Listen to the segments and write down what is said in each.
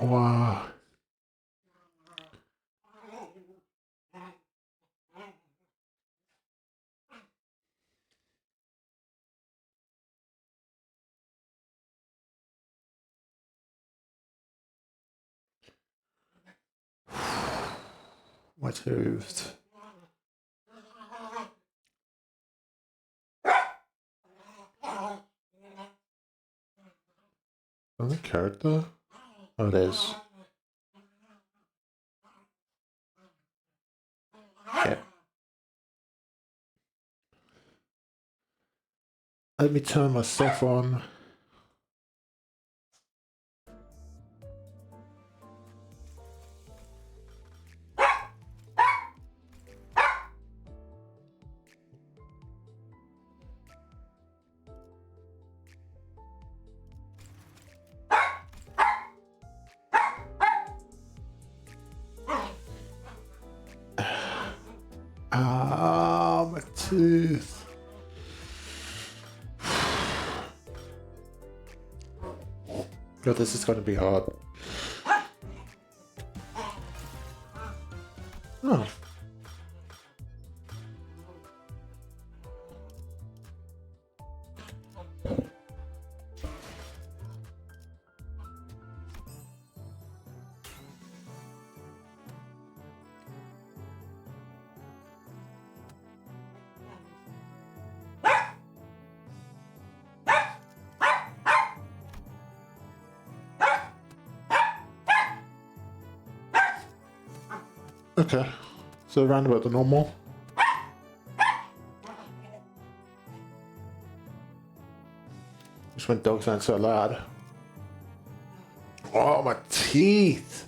Wow. My tooth. On the character? Oh, it is. Okay. Let me turn my stuff on. Ah, my tooth. God, this is going to be hard. Oh. Okay, so around about the normal. Just when dogs aren't so loud. Oh, my teeth!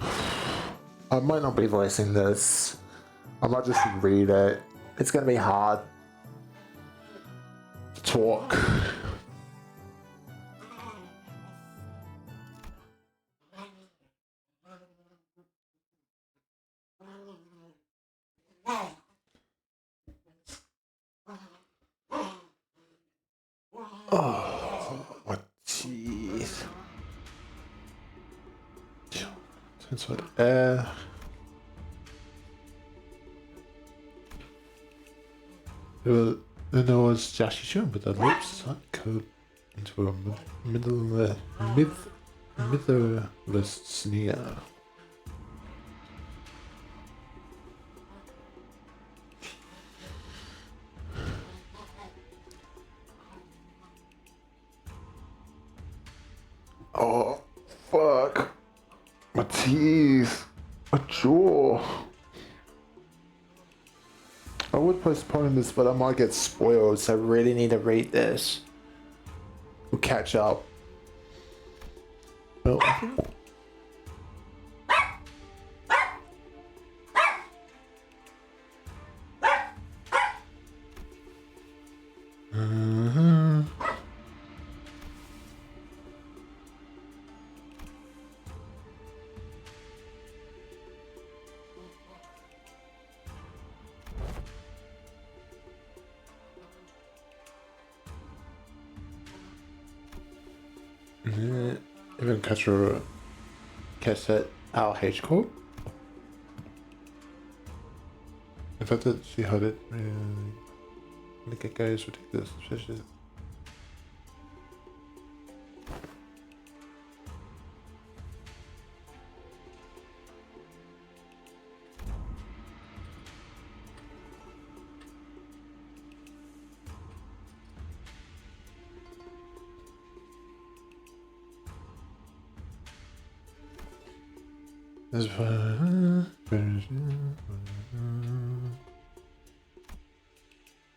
I might not be voicing this. I might just read it. It's gonna be hard to talk. Oh, my teeth. Turns on air. Then there was Jashi Shun with the lips code into a mitherless sneer. Oh, fuck. My teeth. My jaw. I would postpone this, but I might get spoiled, so I really need to read this. We'll catch up. Well, even catch a cassette our H code. In fact, that she had it. Look at guys ridiculous.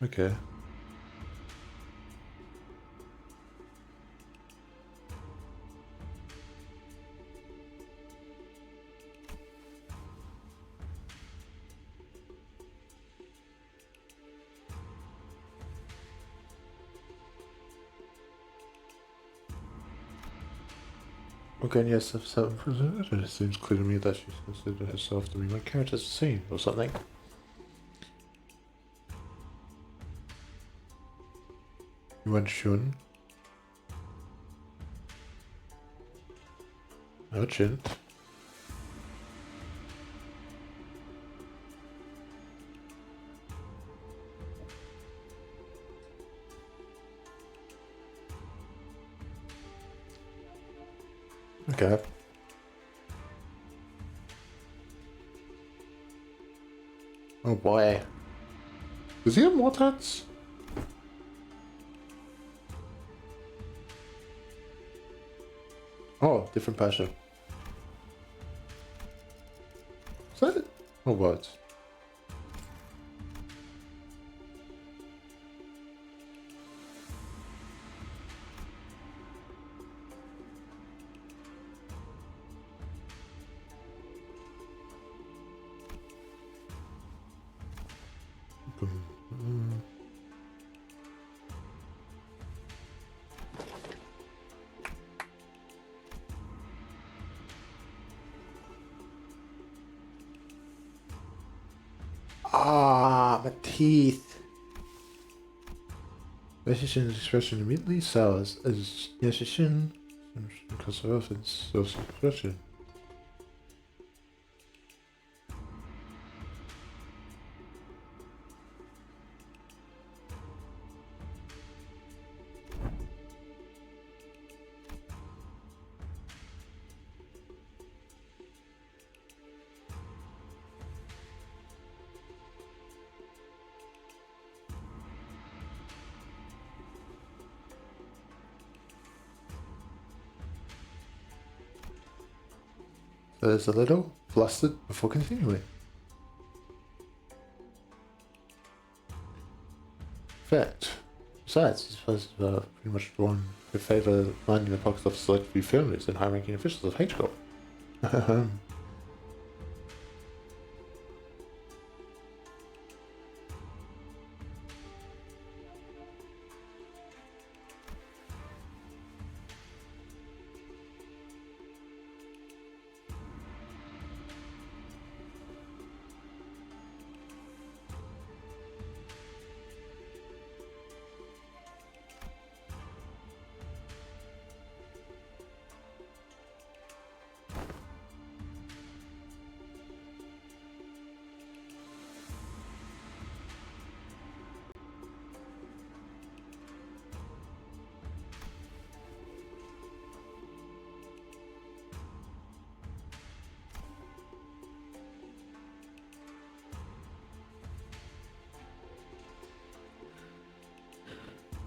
Okay. Okay, yes, if it seems clear to me that she's considered herself to be my character's scene or something. You went Shun. Merchant. Okay. Oh boy. Does he have more tats? Oh, different person. Is that it? Oh, what? Ah, my teeth. Precision expression immediately sells as precision because of offense source expression. There's a little flustered before continuing. Fact. Besides, this was pretty much drawn to favor lining the pockets of select few families and high-ranking officials of H-Corp.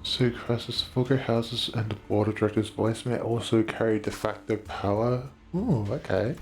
So crisis vulgar houses and the board of directors' voice may also carry de facto power. Ooh, okay.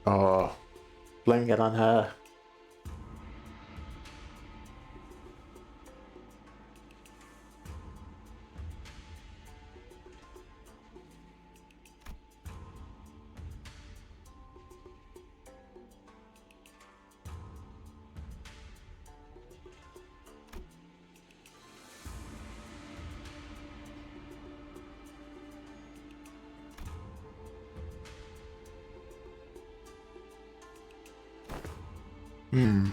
Oh, blaming it on her. Hmm.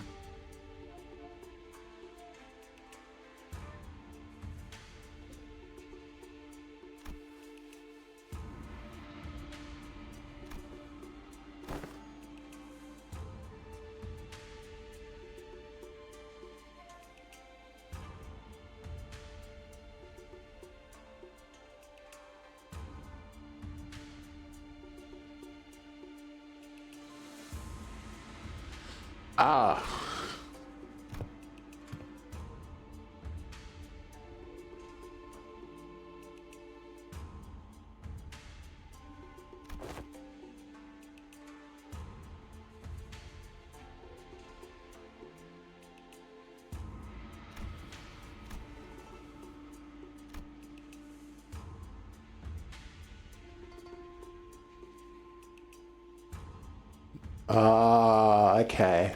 Ah. Ah, okay.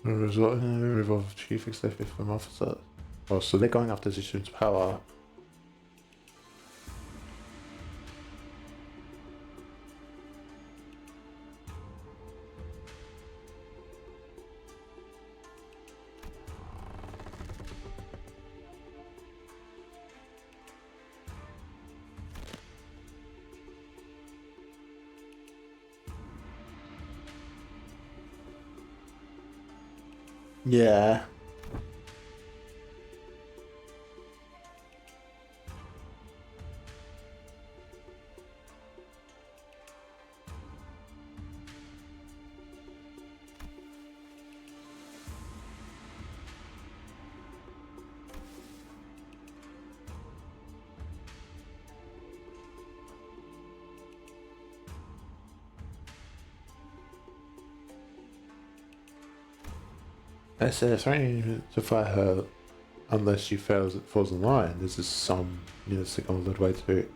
Result in the removal of chief executive from officer. Oh, so they're going after Zishin's power. Yeah. I said threatening to fire her unless she falls in line. This is some signal that way to.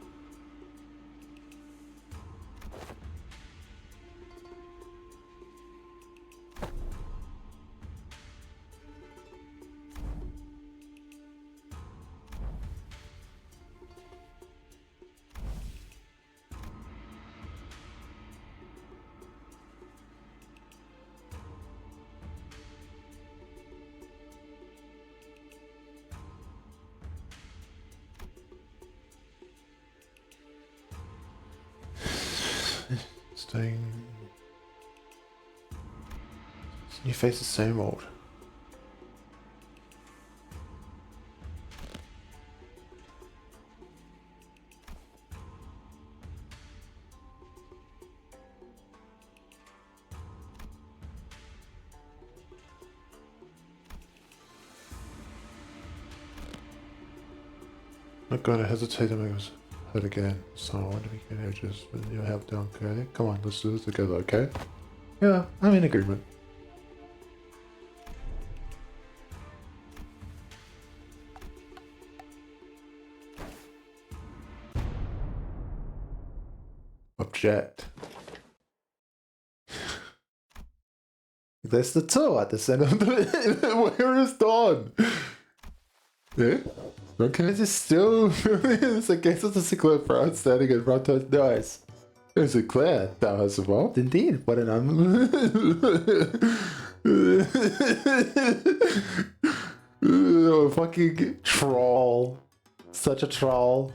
Staying. You face the same old. Not gonna hesitate to make us hurt again. So I want to be good edges with your help down, okay? Come on, let's do this together, okay? Yeah, I'm in agreement. Object. There's the toe at the center of the where is Dawn? Yeah? Okay, is it still it's against the Sinclair Brown standing in front of noise. There's a Claire that was involved. Indeed, what an oh, fucking troll. Such a troll.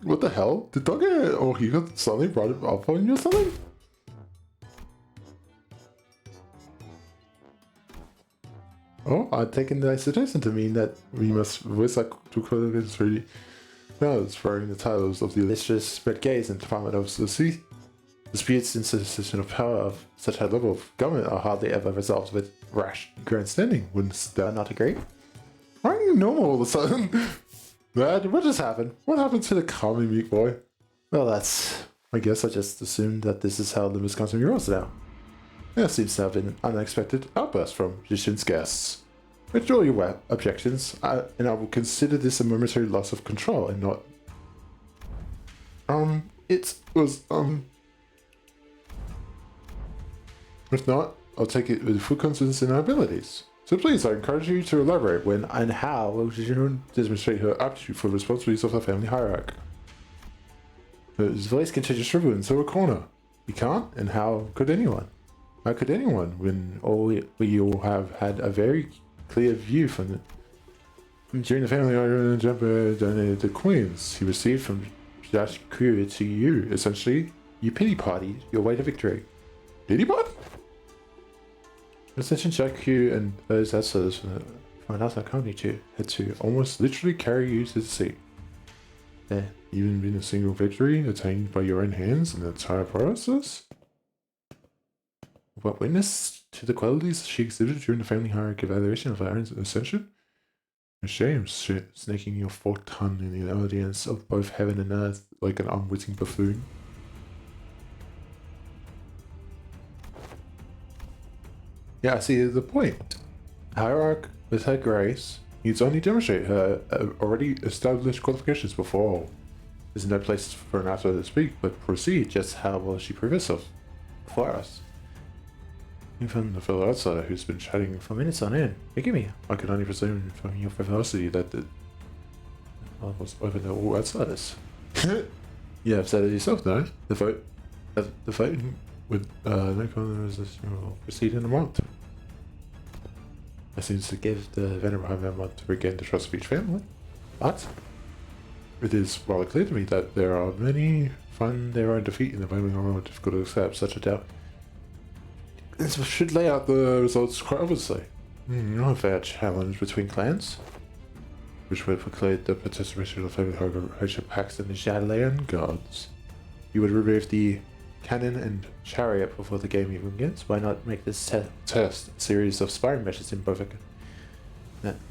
What the hell? Did Dog or he got suddenly brought it up on you or something? Oh, I've taken the suggestion to mean that we must voice our to colleagues really knows for the titles of the illustrious spread gaze and Department of the Sea. Disputes in succession of power of such high level of government are hardly ever resolved with rash grandstanding. Wouldn't that not agree? Why are you normal all of a sudden? Man, what just happened? What happened to the calming meat boy? Well, that's... I guess I just assumed that this is how Limbus comes from yours now. There seems to have been an unexpected outburst from Jishin's guests. Withdraw your objections, and I will consider this a momentary loss of control and not... It was, If not, I'll take it with full confidence in our abilities. So please, I encourage you to elaborate when and how will Jishin demonstrate her aptitude for responsibilities of her family hierarchy. His voice continues to shrivel into a corner. He can't, and how could anyone? How could anyone when we all have had a very clear view from during the family jumper donated to Queens he received from Josh Crew to you, essentially, you pity party your way to victory. Pity party? Essentially, Jack Q and those assets from another company had to almost literally carry you to the sea. There even been a single victory attained by your own hands in the entire process? What witness to the qualities she exhibited during the family hierarchy evaluation of Aaron's ascension? A shame, snaking your forked tongue in the audience of both heaven and earth like an unwitting buffoon. Yeah, I see the point. Hierarch, with her grace, needs only demonstrate her already established qualifications before. There's no place for an outsider to speak, but proceed just how will she prove herself for us. Even the fellow outsider who's been chatting for minutes on end. Forgive me, I can only presume from your vivacity that I was open to all outsiders. You have said it yourself, though. The voting with no conversation will proceed in a month. That seems to give the venerable home a month to regain the trust of each family. But it is rather clear to me that there are many find their own defeat in the voting are difficult to accept such a doubt. This should lay out the results quite obviously. No fair challenge between clans, which would preclude the participation of family Hoja Pax and the Jadalean gods. You would remove the cannon and chariot before the game even begins. Why not make this test a series of sparring matches in both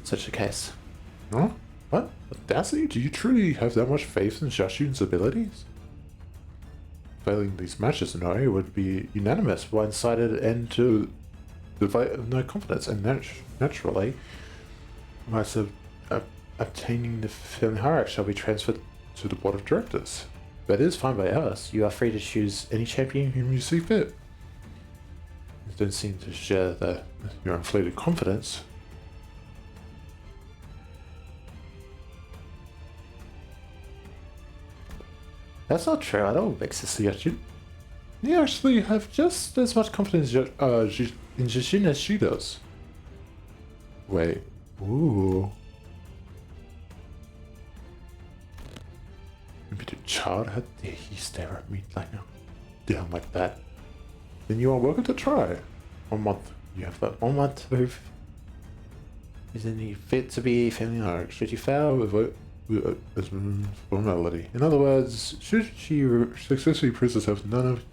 such a case? Huh? What? Audacity? Do you truly have that much faith in Shashun's abilities? Failing these matches, no, it would be unanimous, one-sided end to the vote of no confidence, and naturally, rights of obtaining the family hierarchy shall be transferred to the board of directors. That is fine by us. You are free to choose any champion whom you see fit. You don't seem to share your inflated confidence. That's not true at all, makes a suggestion. You actually have just as much confidence in Jishin as she does. Wait. Ooh. Maybe the child, how dare he stare at me like now? Down like that. Then you are welcome to try. 1 month. You have that 1 month to prove. Isn't he fit to be family hierarch? Should you fail, vote as formality. In other words, should she successfully prove herself none of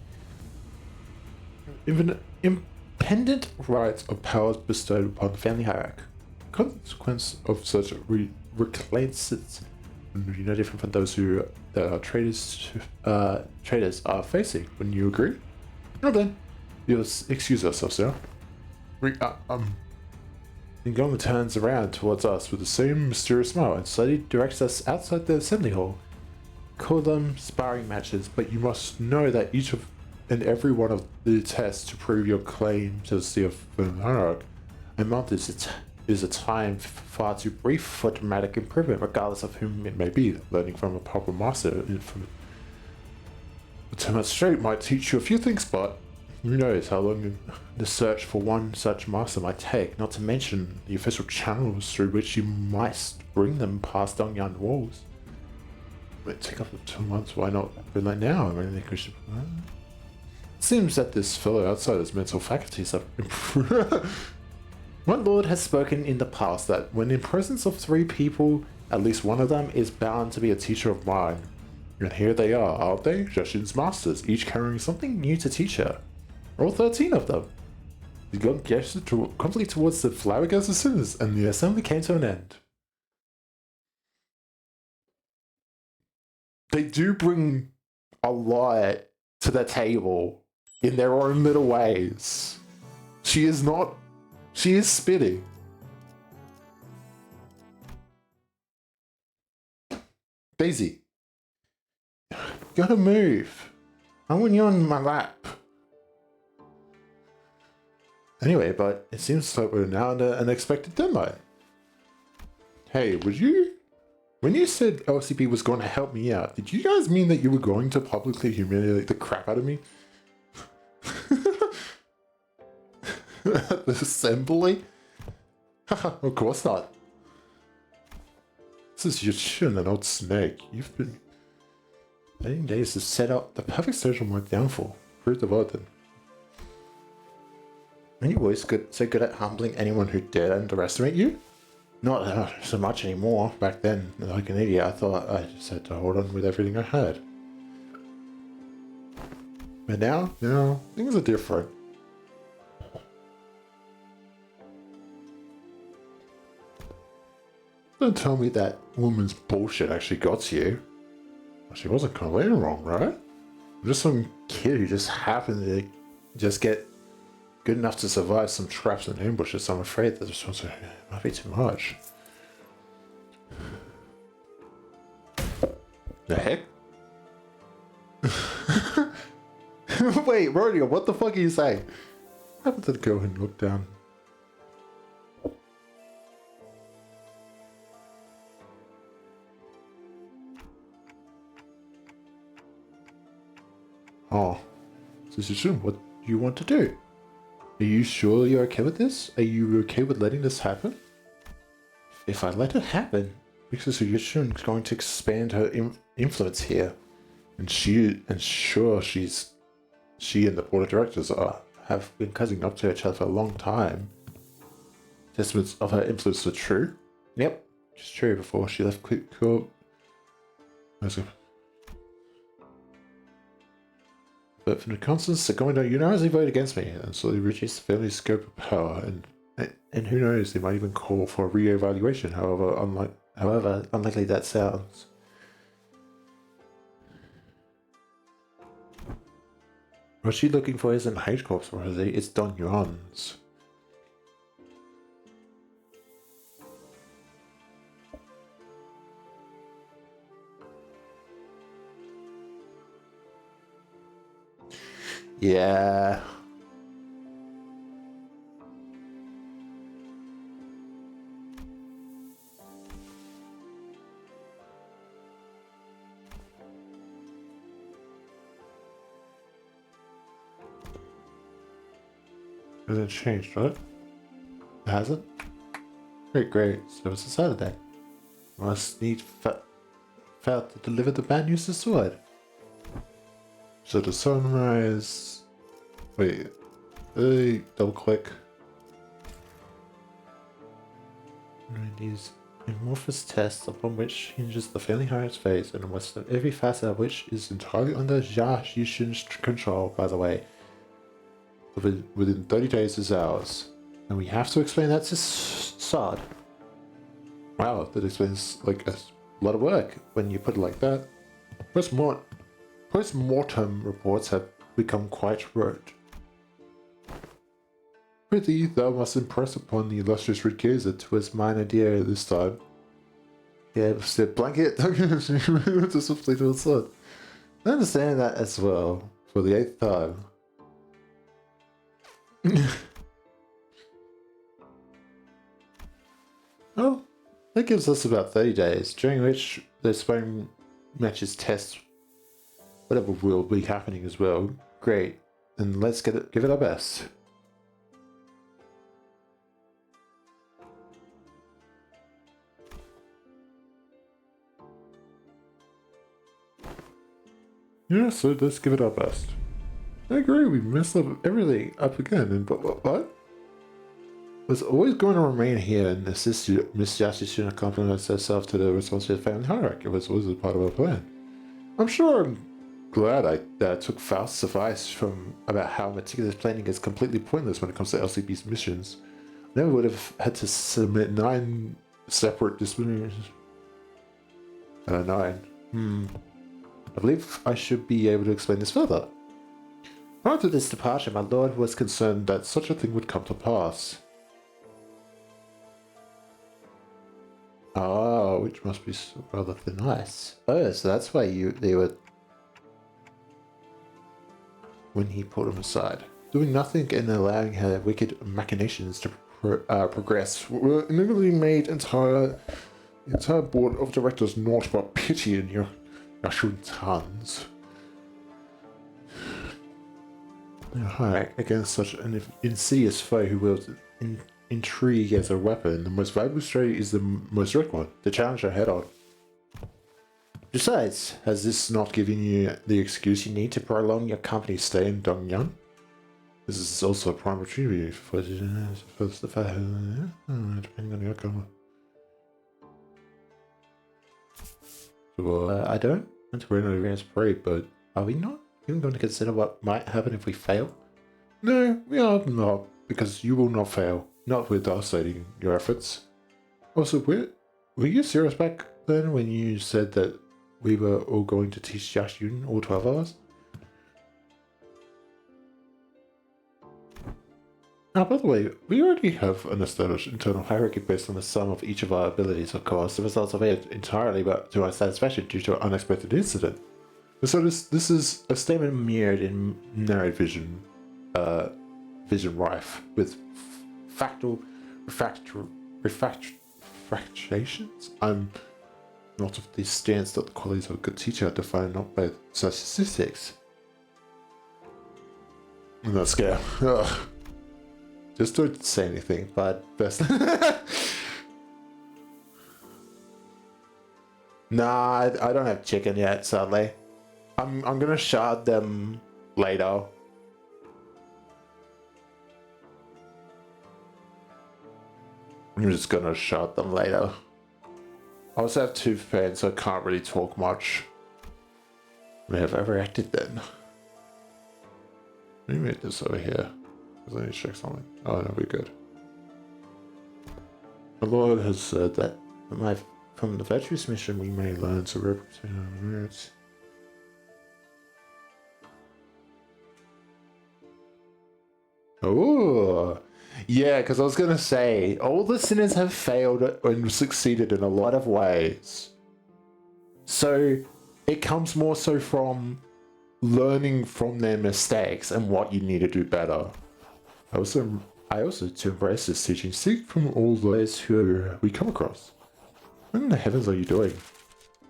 independent rights or powers bestowed upon the family hierarch. Consequence of such reclaims no different from those that are traders are facing. Wouldn't you agree? Well then, you'll excuse ourselves now. Ngoma turns around towards us with the same mysterious smile and slowly directs us outside the assembly hall. Call them sparring matches, but you must know that each and every one of the tests to prove your claim to the sea of hierarch, a month is a time far too brief for dramatic improvement, regardless of whom it may be. Learning from a proper master from 2 months straight might teach you a few things, but who knows how long the search for one such master might take, not to mention the official channels through which you might bring them past Dongyang walls. It take up to 2 months, why not do that now? I mean, I think we should... It seems that this fellow outsider's mental faculties have improved. My lord has spoken in the past that when in presence of 3 people, at least one of them is bound to be a teacher of mine. And here they are, aren't they? Jushin's masters, each carrying something new to teach her. All 13 of them. The gun gestured completely towards the flabbergasted sinners, and the assembly came to an end. They do bring a lot to the table in their own little ways. She is spitting. Daisy, gotta move. I want you on my lap. Anyway, but it seems like we're now under an unexpected deadline. Hey, when you said LCP was going to help me out, did you guys mean that you were going to publicly humiliate the crap out of me? At the assembly? Of course not. This is Yushin, an old snake. You've been 18 days to set up the perfect stage on my downfall. Prove the warden. Are you always so good at humbling anyone who dared underestimate you? Not so much anymore. Back then, like an idiot, I thought I just had to hold on with everything I had. But now, things are different. Don't tell me that woman's bullshit actually got to you. She wasn't completely wrong, right? Just some kid who just happened to just get good enough to survive some traps and ambushes. I'm afraid that this might be too much. The heck? Wait, Rodeo, what the fuck are you saying? I happened to go and look down. Oh, Suzushun, what do you want to do? Are you sure you're okay with this? Are you okay with letting this happen? If I let it happen, because Suzushun is going to expand her influence here, and she and the board of directors have been cutting up to each other for a long time. Testaments of her influence were true. Yep, it's true. Before she left Cool. But from the constants, they're going to unanimously vote against me and slowly reduce the family's scope of power. And who knows, they might even call for a re-evaluation, however unlikely that sounds. What she looking for isn't H Corps, or it's Don Yuan's. Yeah. Hasn't changed, right? It hasn't? Great. So it's a Saturday. Must need felt to deliver the bad news to Sword. So the sunrise. Wait. Double click. These amorphous tests upon which hinges the failing highest phase, and almost every facet of which is entirely under Jia Yushin's control, by the way. Within 30 days is ours. And we have to explain that to Sod. Wow, that explains like a lot of work when you put it like that. Post-mortem reports have become quite rote. Prithee, thou must impress upon the illustrious Rikeza to his mine idea this time. Yeah, the blanket to swiftly to the sword. I understand that as well, for the 8th time. Well, that gives us about 30 days, during which the spring matches test whatever will be happening as well. Great, and let's give it our best. Yeah, so let's give it our best. I agree, we messed everything up again, and but what? Was always going to remain here and assist you. Miss Yasushina compliments herself to the responsible family hierarchy. It was always a part of our plan. I'm sure I'm glad I took Faust's advice from about how meticulous planning is completely pointless when it comes to LCB's missions. I never would have had to submit 9 separate disciplinaries. 9. I believe I should be able to explain this further. Prior to this departure, my lord was concerned that such a thing would come to pass. Oh, which must be rather nice. Oh, so that's why they were... When he pulled him aside. Doing nothing and allowing her wicked machinations to progress were inevitably made the entire board of directors naught but pity in your Yashun's hands. Hi, against such an insidious foe who wields intrigue as a weapon, the most valuable strategy is the most direct one, to challenge her head on. Besides, has this not given you the excuse you need to prolong your company's stay in Dongyang? This is also a prime opportunity for the fact, depending on the outcome. Well, I don't want to run an advanced parade, but are we not even going to consider what might happen if we fail? No, we are not, because you will not fail. Not with us aiding your efforts. Also, were you serious back then when you said that we were all going to teach Yashyun all 12 hours? Now, by the way, we already have an established internal hierarchy based on the sum of each of our abilities, of course. The results are made entirely but to our satisfaction due to an unexpected incident. So this is a statement mirrored in narrowed vision, vision rife with factual refractations. I'm not of the stance that the qualities of a good teacher are defined not by such statistics. I'm not scared. Ugh. Just don't say anything, but best. Nah, I don't have chicken yet, sadly. I'm gonna shard them later. I'm just gonna shard them later. I also have 2 fans, so I can't really talk much. May have overacted then. Let me make this over here. Because I need to check something. Oh no, we're good. The Lord has said that from the virtuous mission we may learn to represent our merits. Oh, yeah, because I was going to say, all the sinners have failed and succeeded in a lot of ways. So it comes more so from learning from their mistakes and what you need to do better. I also to embrace this teaching, seek from all those who we come across. What in the heavens are you doing?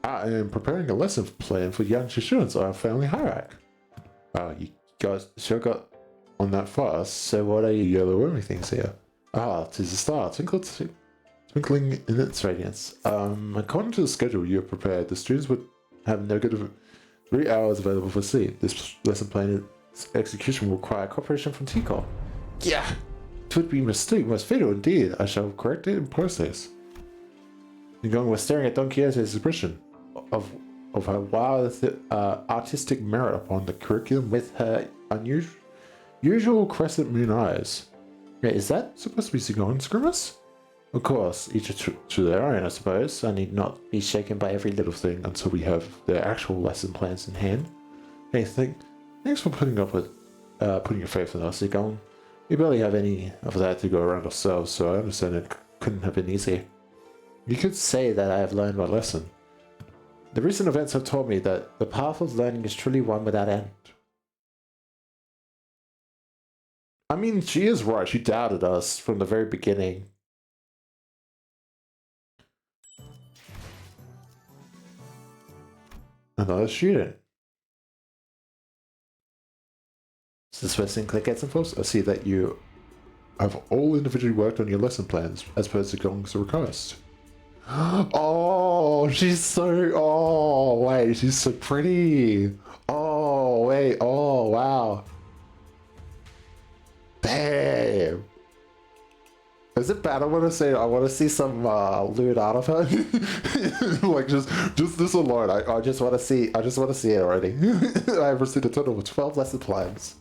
I am preparing a lesson plan for young Shishun's, our family hierarch. You guys sure got on that fast, so what are your yellow wormy things here? 'Tis a star, twinkling in its radiance. According to the schedule you have prepared, the students would have negative 3 hours available for sleep. This lesson plan execution will require cooperation from TCOL. Yeah, it would be most fatal indeed. I shall correct it in process. Ngong was staring at Don Quixote's expression of her wild artistic merit upon the curriculum with her usual crescent moon eyes. Yeah, is that supposed to be Zigong's grimace? Of course, each to their own, I suppose. I need not be shaken by every little thing until we have the actual lesson plans in hand. Hey, thanks for putting up with putting your faith in us, Zigong. We barely have any of that to go around ourselves, so I understand it couldn't have been easy. You could say that I have learned my lesson. The recent events have taught me that the path of learning is truly one without end. I mean, she is right. She doubted us from the very beginning. Another student. Is this where Sinclair gets involved? I see that you have all individually worked on your lesson plans as per Zigong's request. Oh, she's so... Oh, wait, she's so pretty. Oh, wait, oh, wow. Damn. Is it bad? I want to see some lewd out of her. Like just this alone. I just want to see it already. I have received a total of 12 lesson plans.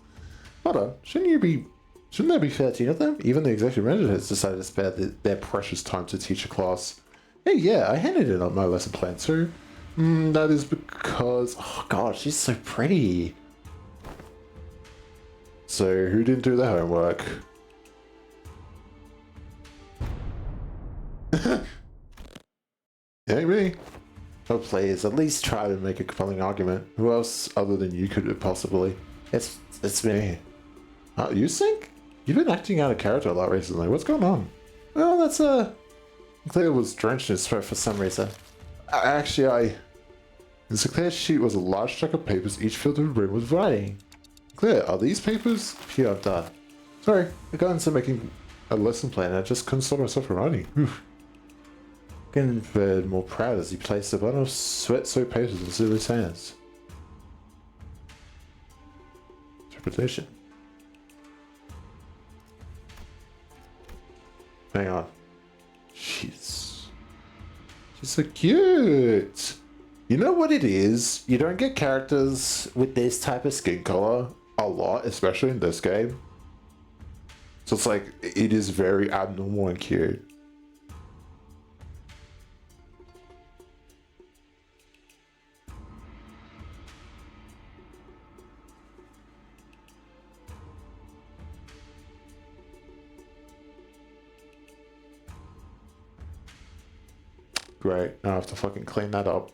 Hold on, shouldn't there be 13 of them? Even the executive manager has decided to spare their precious time to teach a class. Hey, yeah, I handed in on my lesson plan too. That is because... Oh god, she's so pretty. So, who didn't do the homework? Ain't me. Oh, please, at least try to make a compelling argument. Who else other than you could it possibly? It's me. Oh, you think? You've been acting out of character a lot recently. What's going on? Well, that's Claire was drenched in sweat for some reason. Actually, in Sinclair's sheet was a large stack of papers, each filled to the brim with writing. Claire, are these papers? Phew, I'm done. Sorry, I got into making a lesson plan and I just couldn't stop myself from writing. Getting more proud as he placed a bundle of sweat-soaked papers in Zulu's hands. Interpretation. Hang on. She's so cute. You know what it is? You don't get characters with this type of skin color a lot, especially in this game. So it's like, it is very abnormal and cute. Great, now I have to fucking clean that up.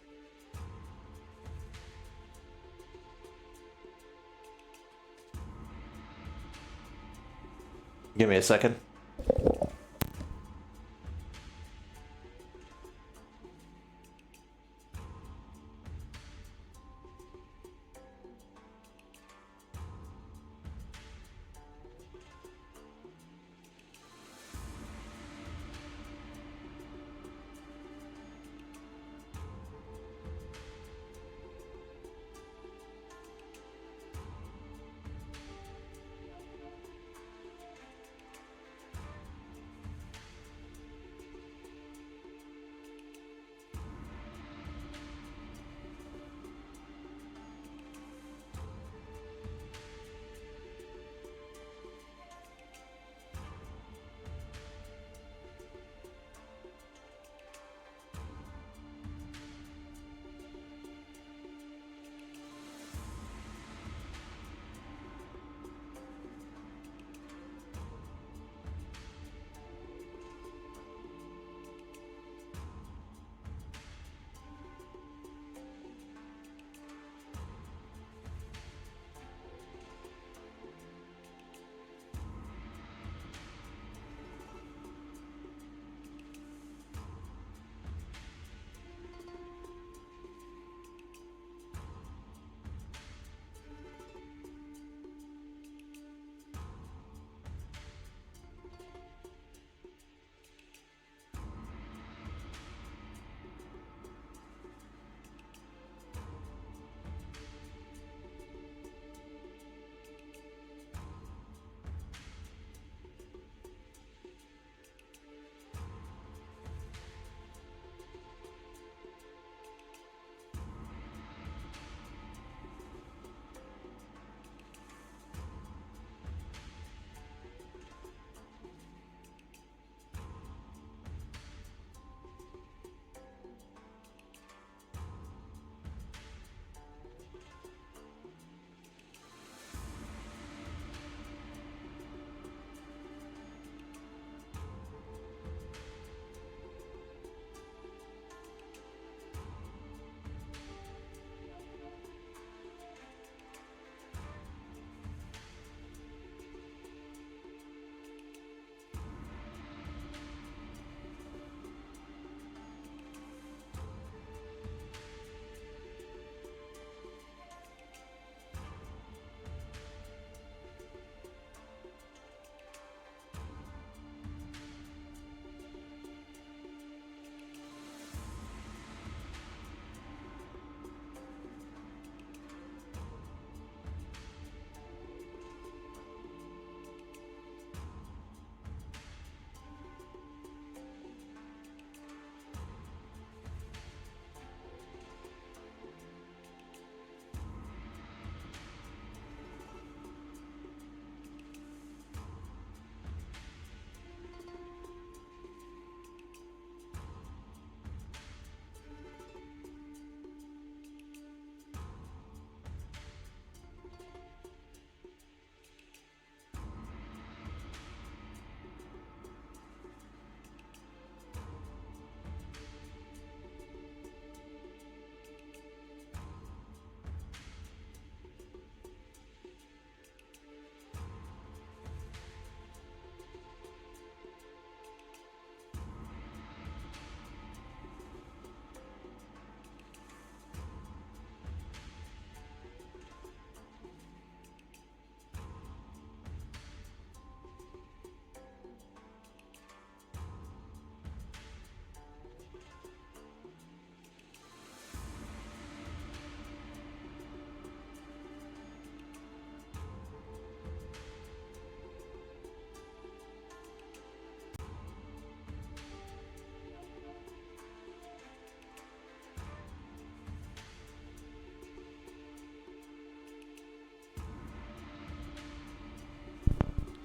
Give me a second.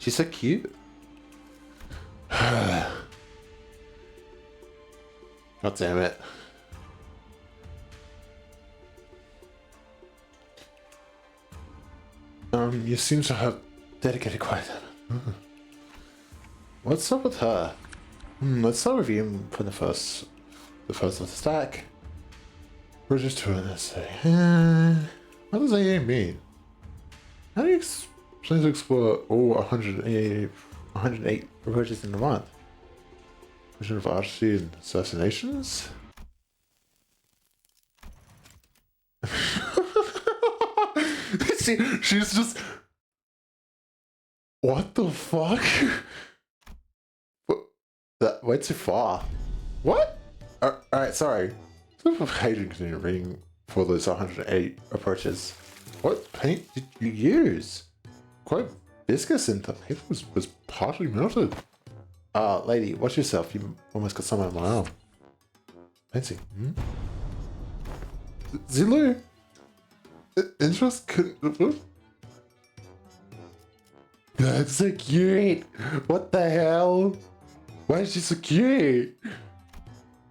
She's so cute. God damn it. You seem to have dedicated quite a... What's up with her? Let's start reviewing from the first of the stack. We're just doing this thing. What does AA mean? How do you plan to explore all 108 approaches in a month? Vision of artistry and assassinations? She's just... What the fuck? That went too far. What? Alright, sorry. I'm hating continuing reading for those 108 approaches. What paint did you use? Quite viscous and the paper was partially melted. Lady, watch yourself. You almost got some on my arm. Fancy. Zulu? Interest? That's so cute. What the hell? Why is she so cute?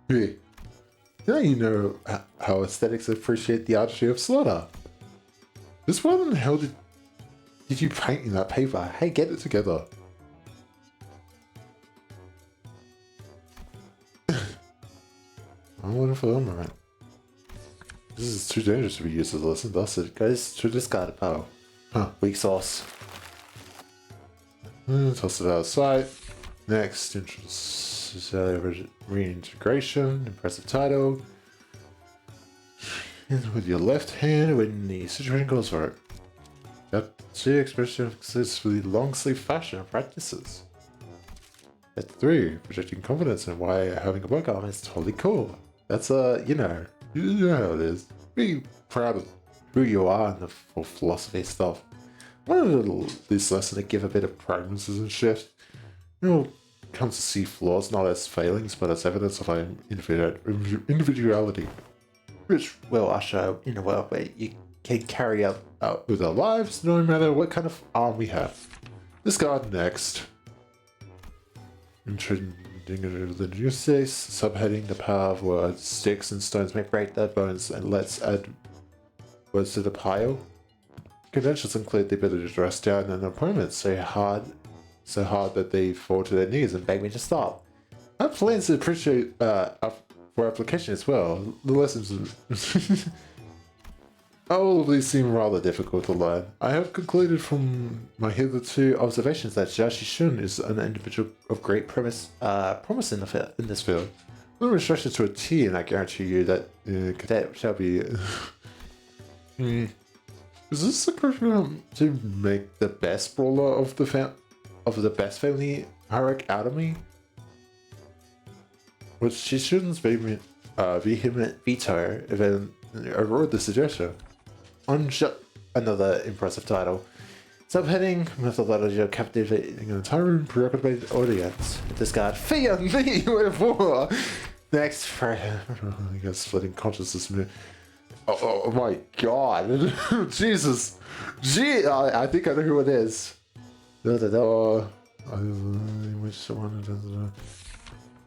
Hey, now you know how aesthetics appreciate the artistry of slaughter. Just what in the hell did you paint in that paper? Hey, get it together. I'm waiting for the moment. This is too dangerous to be used as a lesson, thus it goes to discard a pile. Huh, weak sauce. Toss it outside. Next, reintegration, impressive title. And with your left hand when the situation calls for it. Step 2, expression successfully long sleeve fashion practices. Step 3, projecting confidence in why having a work arm is totally cool. That's you know how it is. Be proud of who you are and the full philosophy stuff. I wanted this lesson to give a bit of pragmatism shift. You'll come to see flaws not as failings but as evidence of our individuality, which will usher in a world where you can carry out with our lives no matter what kind of arm we have. Discard next. The new six, subheading the power of words. Sticks and stones may break their bones, and let's add words to the pile. Conventions include the ability to dress down an opponent so hard that they fall to their knees and beg me to stop. I have plans to appreciate for application as well. The lessons all of these seem rather difficult to learn. I have concluded from my hitherto observations that Jiashi Shun is an individual of great promise in this field. I'm restricted to a T, and I guarantee you that cadet shall be. Is this a curriculum to make the best brawler of the best family hierarch out of me? Which she shouldn't vehement veto if I overruled the suggestion. Another impressive title. Subheading, methodology of captivating an entire preoccupied audience. Discard fear me wherefore. Next, I guess splitting consciousness. Oh my god. Jesus. Gee, I think I know who it is.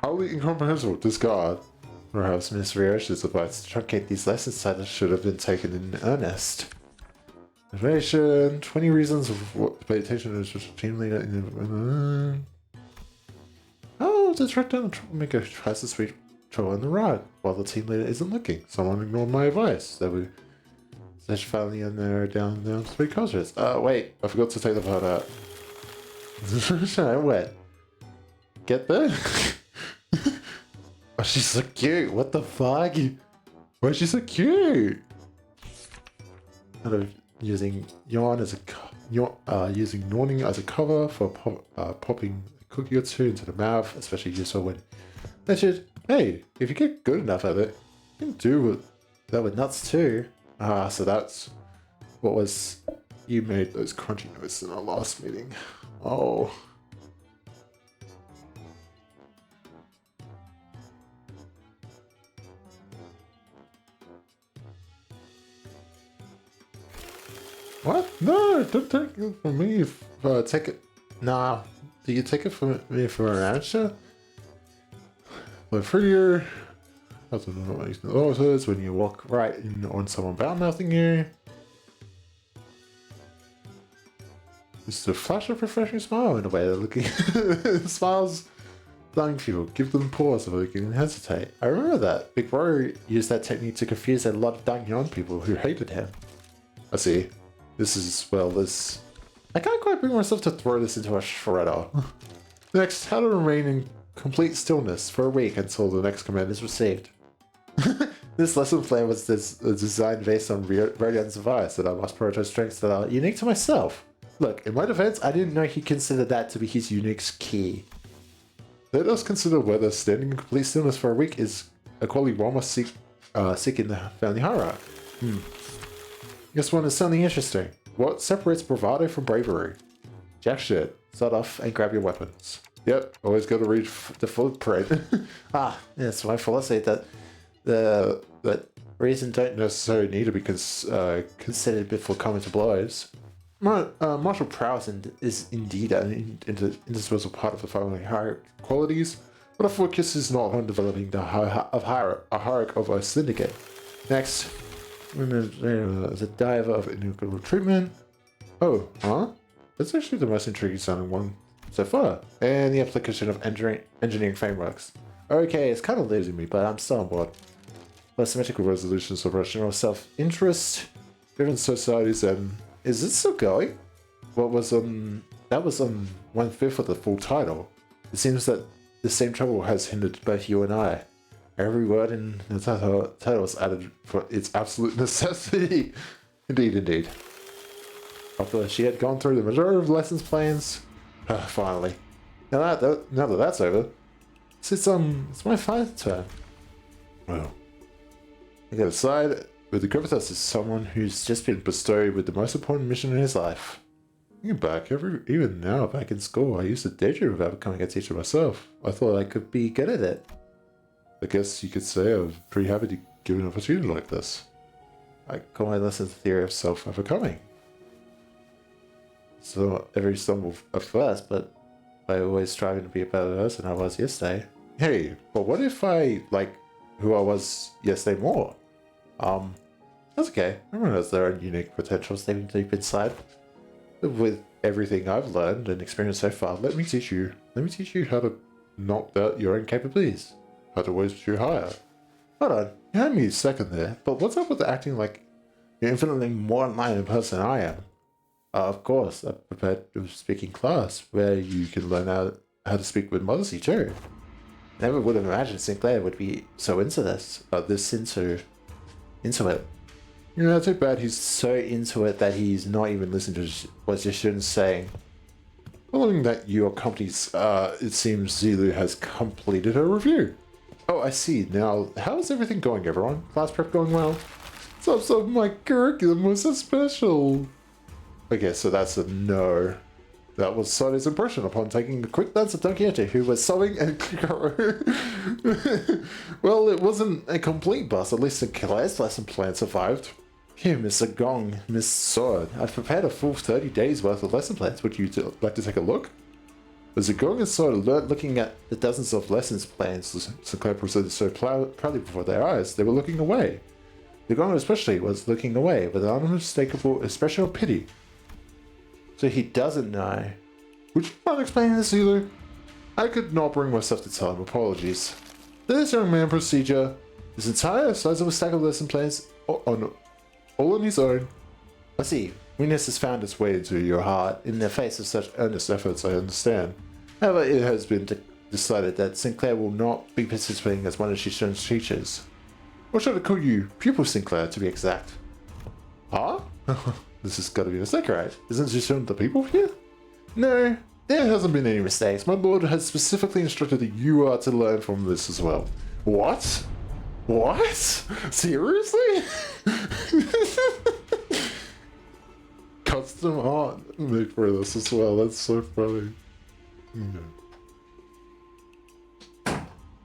Wholly incomprehensible. Discard. Perhaps Miss Riosh's advice to truncate these lessons titles should have been taken in earnest. Information, 20 reasons of what meditation is just team leader in to track down the troublemaker who tries to sweep trouble in the rod while the team leader isn't looking. Someone ignored my advice. That we such finally and narrow down 3 cultures. Wait, I forgot to take the part out. Wait. Get there? Oh, she's so cute. What the fuck? Why is she so cute? Kind of using yarn as using yawning as a cover for popping a cookie or two into the mouth, especially useful when hey, if you get good enough at it, you can do that with nuts too. So that's what was you made those crunchy notes in our last meeting. Oh. What? No, don't take it from me. Take it Nah, do you take it from me for an answer? But prettier. I don't know what these notices when you walk right in on someone bad mouthing you. It's the flash of refreshing smile in a way they're looking smiles blind people. Give them pause so they can hesitate. I remember that. Big Bro used that technique to confuse a lot of young young people who hated him. I see. This is, well, this... I can't quite bring myself to throw this into a shredder. Next, how to remain in complete stillness for a week until the next command is received. This lesson plan was designed based on Radiant's advice that I must prioritize strengths that are unique to myself. Look, in my defense, I didn't know he considered that to be his unique key. Let us consider whether standing in complete stillness for a week is a quality one must seek in the family hierarchy. This one is something interesting. What separates bravado from bravery? Jack shit. Start off and grab your weapons. Yep, always got to read the footprint. That's my philosophy that that reason don't necessarily need to be considered before coming to blows. Martial prowess is indeed an indispensable part of the following higher qualities, but a focus is not on developing the hierarchy of a syndicate. Next, the diver of inequitable treatment. Oh, huh? That's actually the most intriguing sounding one so far. And the application of engineering frameworks. Okay, it's kind of losing me, but I'm still on board. Symmetrical resolutions of rational self-interest, driven societies, and is it still going? What was on? That was on 1/5 of the full title. It seems that the same trouble has hindered both you and I. Every word in the title was added for its absolute necessity. Indeed. After she had gone through the majority of the lessons plans, finally. Now that that's over, it's my final turn. Well, I gotta side with the Gravitas is someone who's just been bestowed with the most important mission in his life. Thinking back, even now back in school, I used to daydream about becoming a teacher myself. I thought I could be good at it. I guess you could say I was pretty happy to give an opportunity like this. I call my lessons the theory of self-overcoming. So every stumble at first, but by always striving to be a better person than I was yesterday. Hey, but what if I like who I was yesterday more? That's okay. Everyone has their own unique potentials living deep inside. With everything I've learned and experienced so far, let me teach you how to not doubt your own capabilities. How to always shoot higher. Hold on, you had me a second there, but what's up with acting like you're infinitely more enlightened in person than I am? Of course, I'm prepared to speak in class, where you can learn how to speak with modesty too. Never would have imagined Sinclair would be so into this, into it. You know, too bad he's so into it that he's not even listening to what your students saying. Following that your company's, it seems Zulu has completed her review. Oh, I see. Now, how's everything going, everyone? Class prep going well? So my curriculum was so special. Okay, so that's a no. That was Sony's impression upon taking a quick glance at Don Quixote, who was sobbing and well, it wasn't a complete bust. At least the Sinclair's lesson plan survived. Here, Mr. Gong, Miss Sword, I've prepared a full 30 days worth of lesson plans. Would you like to take a look? As Gong and Sword alert looking at the dozens of lessons plans Sinclair presented so proudly before their eyes, they were looking away. The Gong especially was looking away with an unmistakable expression of pity. So he doesn't know. Would you mind explaining this either? I could not bring myself to tell him. Apologies. This young man procedure, this entire sizable stack of lesson plans, all on his own. I see. Weakness has found its way into your heart. In the face of such earnest efforts, I understand. However, it has been decided that Sinclair will not be participating as one of she student's teachers. Or should I call you Pupil Sinclair, to be exact? Huh? This has got to be a mistake, right? Isn't she student the people here? No, there hasn't been any mistakes. My lord has specifically instructed that you are to learn from this as well. What? What? Seriously? Custom art made for this as well. That's so funny.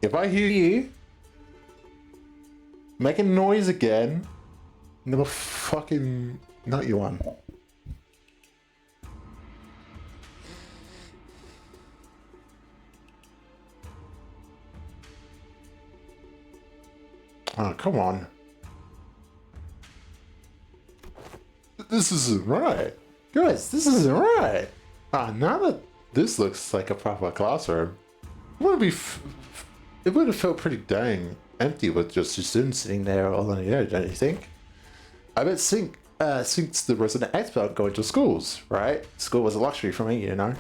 If I hear you making noise again, I'm gonna fucking nut you one. Oh, come on. This isn't right. Guys, this isn't right. Now that this looks like a proper classroom, it would it would have felt pretty dang empty with just your students sitting there all on the edge, don't you think? I bet Sync's the resident expert on going to schools, right? School was a luxury for me, you know?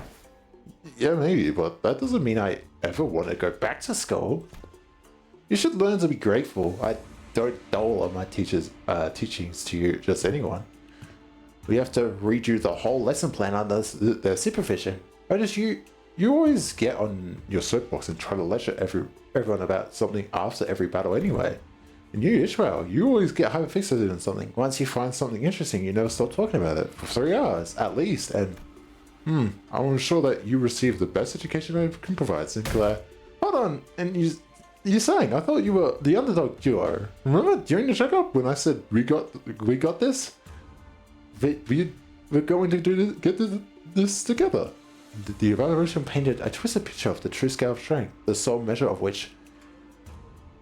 Yeah, maybe, but that doesn't mean I ever want to go back to school. You should learn to be grateful. I don't dole on my teachings to you, just anyone. We have to redo the whole lesson plan under the supervision. You always get on your soapbox and try to lecture everyone about something after every battle anyway. And you, Ishmael, you always get hyperfixated on something. Once you find something interesting, you never stop talking about it for 3 hours at least. And I'm sure that you receive the best education I can provide, Sinclair. Hold on, and you're saying I thought you were the underdog duo. Remember during the checkup when I said we got this? We're going to get this together. The evaluation painted a twisted picture of the true scale of strength, the sole measure of which,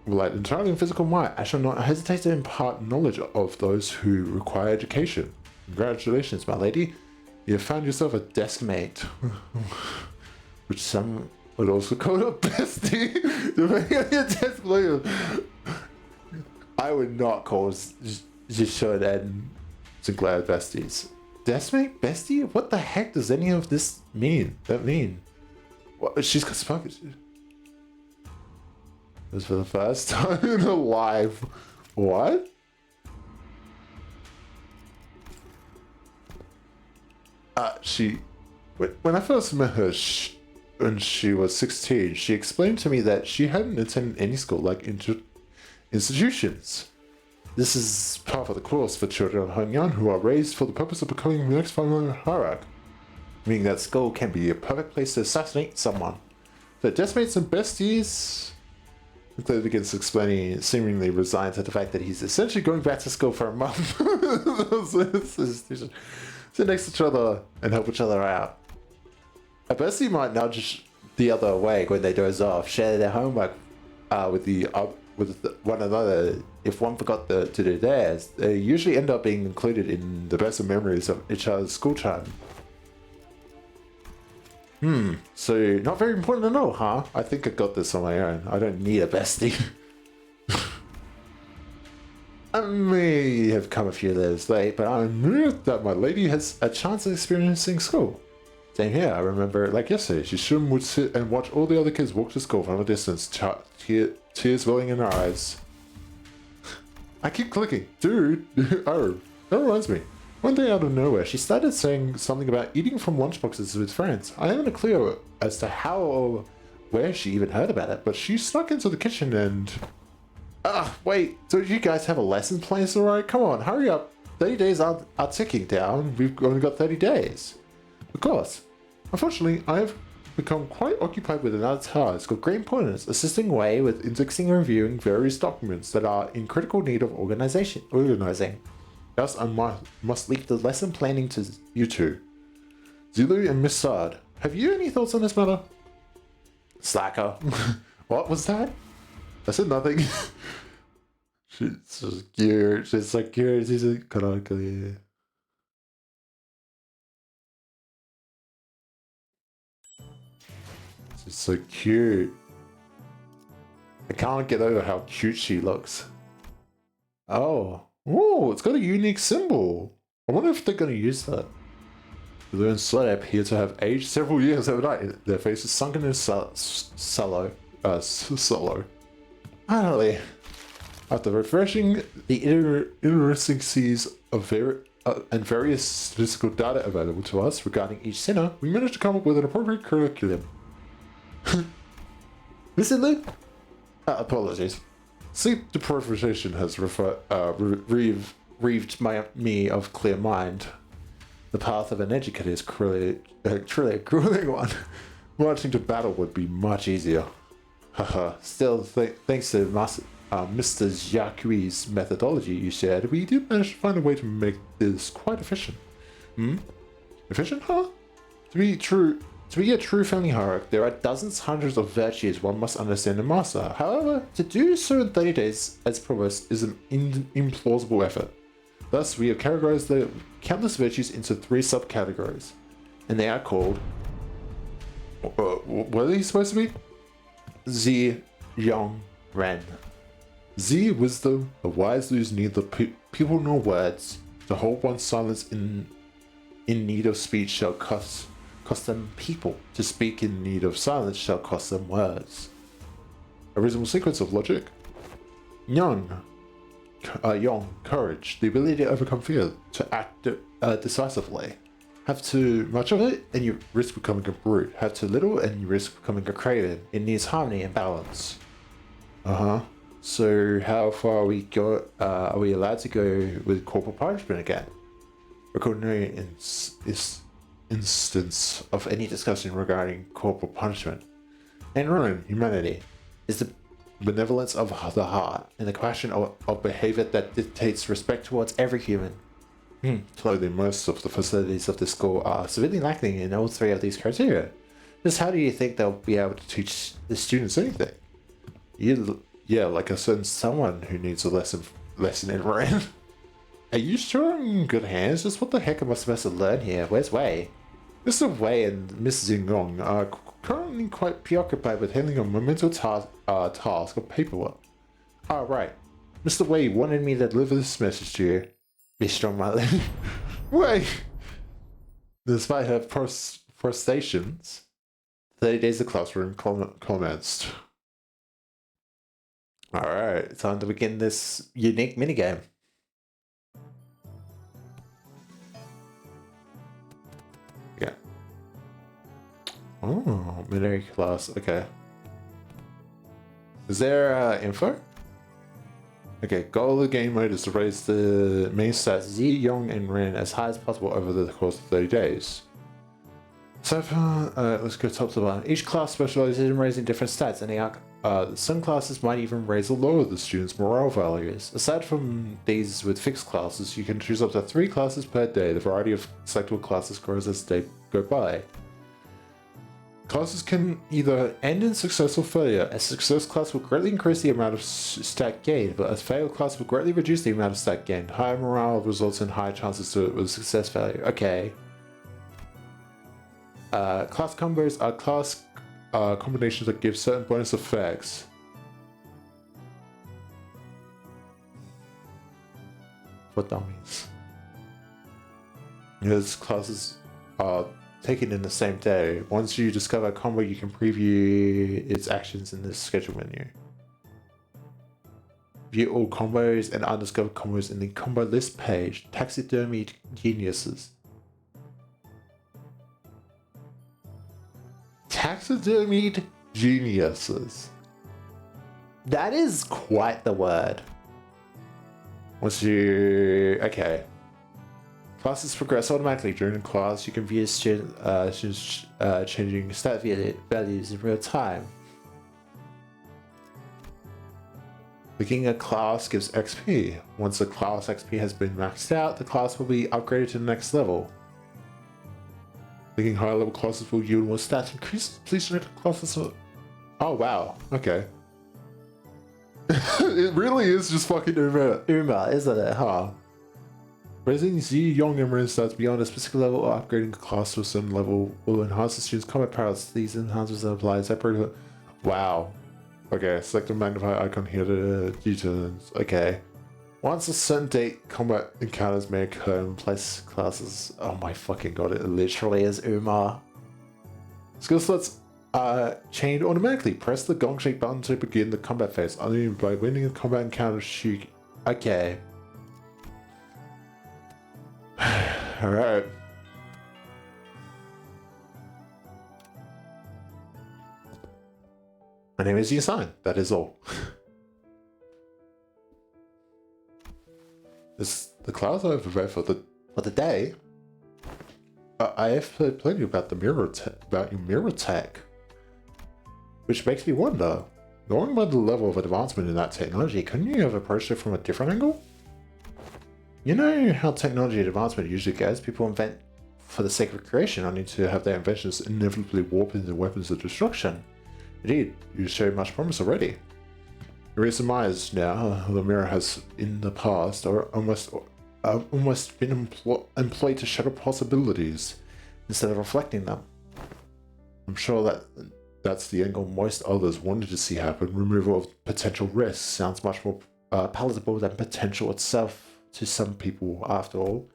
like entirely in physical might, I shall not hesitate to impart knowledge of those who require education. Congratulations, my lady. You have found yourself a desk mate, which some would also call a bestie, depending on your desk layer. I would not call Jishun and Sinclair besties. Deskmate? Bestie? What the heck does any of this mean? What? She's got spoken to. It was for the first time in her life. What? When I first met her when she was 16, she explained to me that she hadn't attended any school like institutions. This is part of the course for children of Hongyan who are raised for the purpose of becoming the next final hierarch, meaning that school can be a perfect place to assassinate someone. So deskmates and besties. Claire begins explaining, seemingly resigned to the fact that he's essentially going back to school for a month. Sit next to each other and help each other out. A bestie might nudge the other away when they doze off, share their homework with one another. If one forgot to do theirs, they usually end up being included in the best of memories of each other's school time. So not very important at all, huh? I think I got this on my own. I don't need a bestie. I may have come a few days late, but I'm moved that my lady has a chance of experiencing school. Same here, I remember like yesterday. Shishun would sit and watch all the other kids walk to school from a distance, tears welling in her eyes. I keep clicking. Dude! Oh, that reminds me. One day out of nowhere, she started saying something about eating from lunchboxes with friends. I haven't a clue as to how or where she even heard about it, but she snuck into the kitchen and... wait, so you guys have a lesson plan alright? Come on, hurry up. 30 days are ticking down. We've only got 30 days. Of course. Unfortunately, I have become quite occupied with another task of great importance, assisting Wei with indexing and reviewing various documents that are in critical need of organizing. Thus, I must leave the lesson planning to you two. Zulu and Miss Sard, have you any thoughts on this matter? Slacker. What was that? I said nothing. She's so cute. She's so cute. She's so cute. She's so cute. I can't get over how cute she looks. Oh. Oh, it's got a unique symbol. I wonder if they're going to use that. The and Sled appear to have aged several years overnight. Their faces sunken in sallow. Finally, after refreshing the idiosyncrasies of and various statistical data available to us regarding each sinner, we managed to come up with an appropriate curriculum. Listen, Luke? Apologies. Sleep deprivation has relieved me of clear mind. The path of an educator is truly a grueling one. Marching to battle would be much easier. Haha. Still, thanks to Mr. Jacques' methodology you shared, we did manage to find a way to make this quite efficient. Efficient, huh? To To be a true family hierarch, there are dozens, hundreds of virtues one must understand and master. However, to do so in 30 days, as promised, is an implausible effort. Thus, we have categorized the countless virtues into 3 subcategories, and they are called. What are these supposed to be? Z, Yong, Ren. Z, wisdom. The wise lose neither people nor words. To hold one's silence in need of speech shall cost them people. To speak in need of silence shall cost them words. A reasonable sequence of logic. Yong, courage. The ability to overcome fear. To act decisively. Have too much of it and you risk becoming a brute. Have too little and you risk becoming a craven. It needs harmony and balance. So how far are we allowed to go with corporal punishment again? Record no instance of any discussion regarding corporal punishment. And ruin humanity is the benevolence of the heart and the question of behavior that dictates respect towards every human. Clearly, most of the facilities of the school are severely lacking in all 3 of these criteria. Just how do you think they'll be able to teach the students anything? Yeah, like a certain someone who needs a lesson in Ren. Are you sure I'm in good hands? Just what the heck am I supposed to learn here? Where's Wei? Mr. Wei and Mrs. Yong are currently quite preoccupied with handling a monumental task of paperwork. Right. Mr. Wei wanted me to deliver this message to you. Be strong, my lady. Wei! Despite her frustrations, 30 days of classroom commenced. Alright, time to begin this unique minigame. Yeah. Oh, military class, okay. Is there info? Okay, goal of the game mode is to raise the main stats Z, Yong, and Ren as high as possible over the course of 30 days. So far, let's go top to bottom. Each class specializes in raising different stats, and some classes might even raise or lower the students' morale values. Aside from these with fixed classes, you can choose up to 3 classes per day. The variety of selectable classes grows as they go by. Classes can either end in success or failure. A success class will greatly increase the amount of stat gained, but a fail class will greatly reduce the amount of stat gained. Higher morale results in higher chances with success value. Okay. Class combos are class combinations that give certain bonus effects. What that means. Because classes are taken in the same day. Once you discover a combo, you can preview its actions in the schedule menu. View all combos and undiscovered combos in the combo list page. Taxidermied geniuses. Taxidermied geniuses. That is quite the word. Once you... Okay. Classes progress automatically. During the class, you can view students changing stat values in real time. Picking a class gives XP. Once the class XP has been maxed out, the class will be upgraded to the next level. Picking higher level classes will yield more stats increases. Please select classes. Oh wow, okay. It really is just fucking Uma, isn't it, huh? Raising Z, Yong, and Ren stats beyond a specific level or upgrading a class to a certain level will enhance the student's combat prowess. These enhancements apply separately. Wow. Okay, select the magnify icon here to details. Okay. Once a certain date, combat encounters may occur in place classes. Oh my fucking god, it literally is Uma. Skill slots are chained automatically. Press the gong shake button to begin the combat phase. Only by winning a combat encounter, shoot. Okay. Alright. My name is Yasan. That is all. This the class I've prepared for the day. I have heard plenty about the your mirror tech, which makes me wonder. Knowing about the level of advancement in that technology, couldn't you have approached it from a different angle? You know how technology advancement usually goes. People invent for the sake of creation, only to have their inventions inevitably warp into weapons of destruction. Indeed, you show much promise already. In recent minds now, the mirror has in the past or almost been employed to shadow possibilities instead of reflecting them. I'm sure that's the angle most others wanted to see happen. Removal of potential risks sounds much more palatable than potential itself to some people, after all.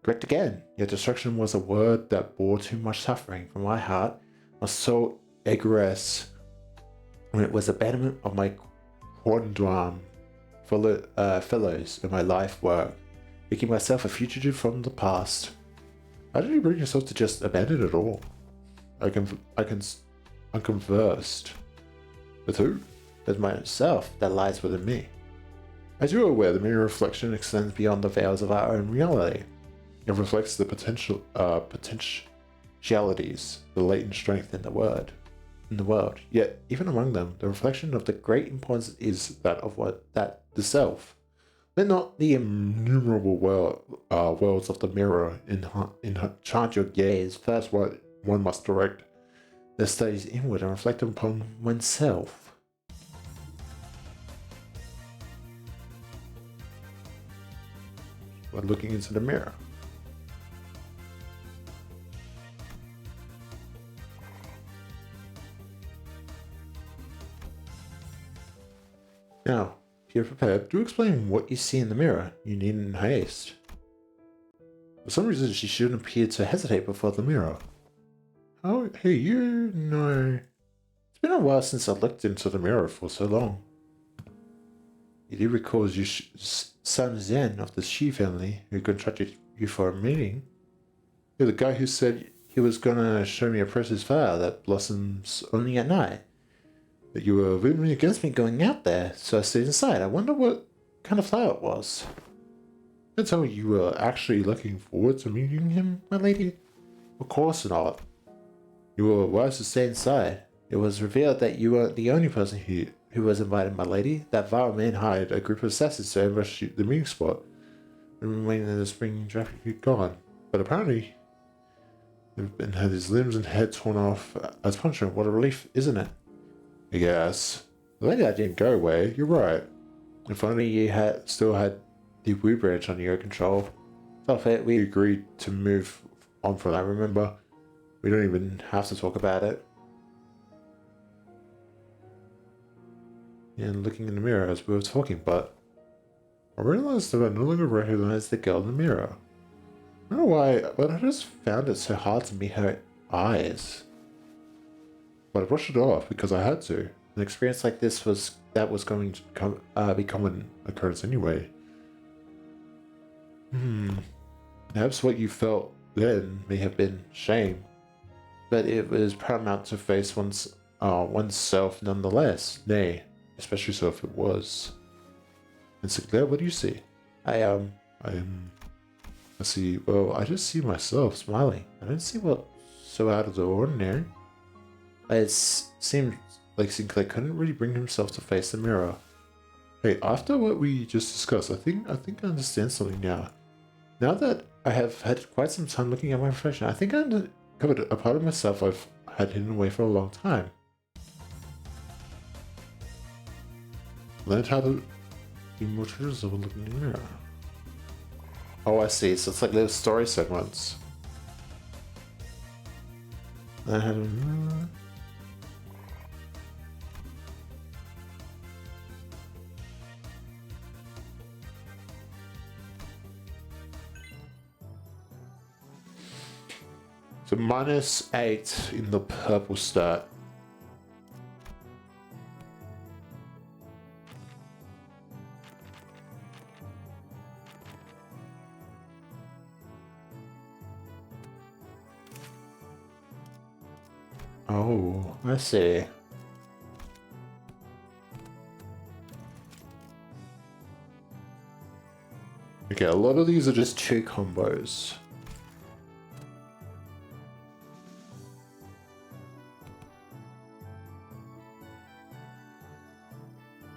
Correct again, yet destruction was a word that bore too much suffering from my heart. I was so egress when it was abandonment of my quondam fellows in my life work, making myself a fugitive from the past. How did you bring yourself to just abandon it all? I'm conversed. With who? With myself that lies within me. As you are aware, the mirror reflection extends beyond the veils of our own reality. It reflects the potentialities, the latent strength in the world. Yet, even among them, the reflection of the great importance is that of the self. Let not the innumerable worlds of the mirror enchant your gaze. First, one must direct their studies inward and reflect upon oneself. By looking into the mirror. Now, if you're prepared, do explain what you see in the mirror. You needn't haste. For some reason, she shouldn't appear to hesitate before the mirror. Oh, hey, you know. It's been a while since I looked into the mirror for so long. You do recall your son Zen of the Shi family who contracted you for a meeting? You're the guy who said he was gonna show me a precious flower that blossoms only at night. But you were vehemently against me going out there, so I stayed inside. I wonder what kind of flower it was. Don't tell me you were actually looking forward to meeting him, my lady? Of course not. You were wise to stay inside. It was revealed that you weren't the only person who was invited, my lady. That vile man hired a group of assassins to ambush the meeting spot and remain in the spring traffic gone. But apparently, they've had his limbs and head torn off as punishment. What a relief, isn't it? I guess. The lady that didn't go away, you're right. If only you still had the Wu branch under your control. Felt it, we agreed to move on from that, remember? We don't even have to talk about it. And looking in the mirror as we were talking, but I realized that I no longer recognized the girl in the mirror. I don't know why, but I just found it so hard to meet her eyes. But I brushed it off because I had to. An experience like this was going to be common occurrence anyway. Perhaps what you felt then may have been shame, but it was paramount to face oneself nonetheless. Nay, especially so if it was. And Sinclair, what do you see? I see. Well, I just see myself smiling. I don't see what's so out of the ordinary. It seemed like Sinclair couldn't really bring himself to face the mirror. Hey, after what we just discussed, I think I understand something now. Now that I have had quite some time looking at my reflection, I think I uncovered a part of myself I've had hidden away for a long time. Learned how to be more treasures of looking in the mirror. Oh, I see. So it's like little story segments. I had a mirror. So -8 in the purple stat. Oh, I see. Okay, a lot of these are just 2 combos.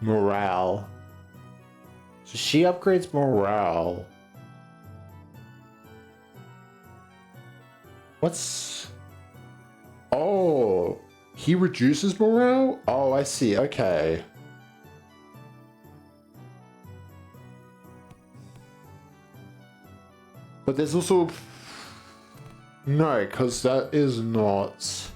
Morale. So she upgrades morale. What's... Oh, he reduces morale? Oh, I see, okay. But there's also... No, because that is not...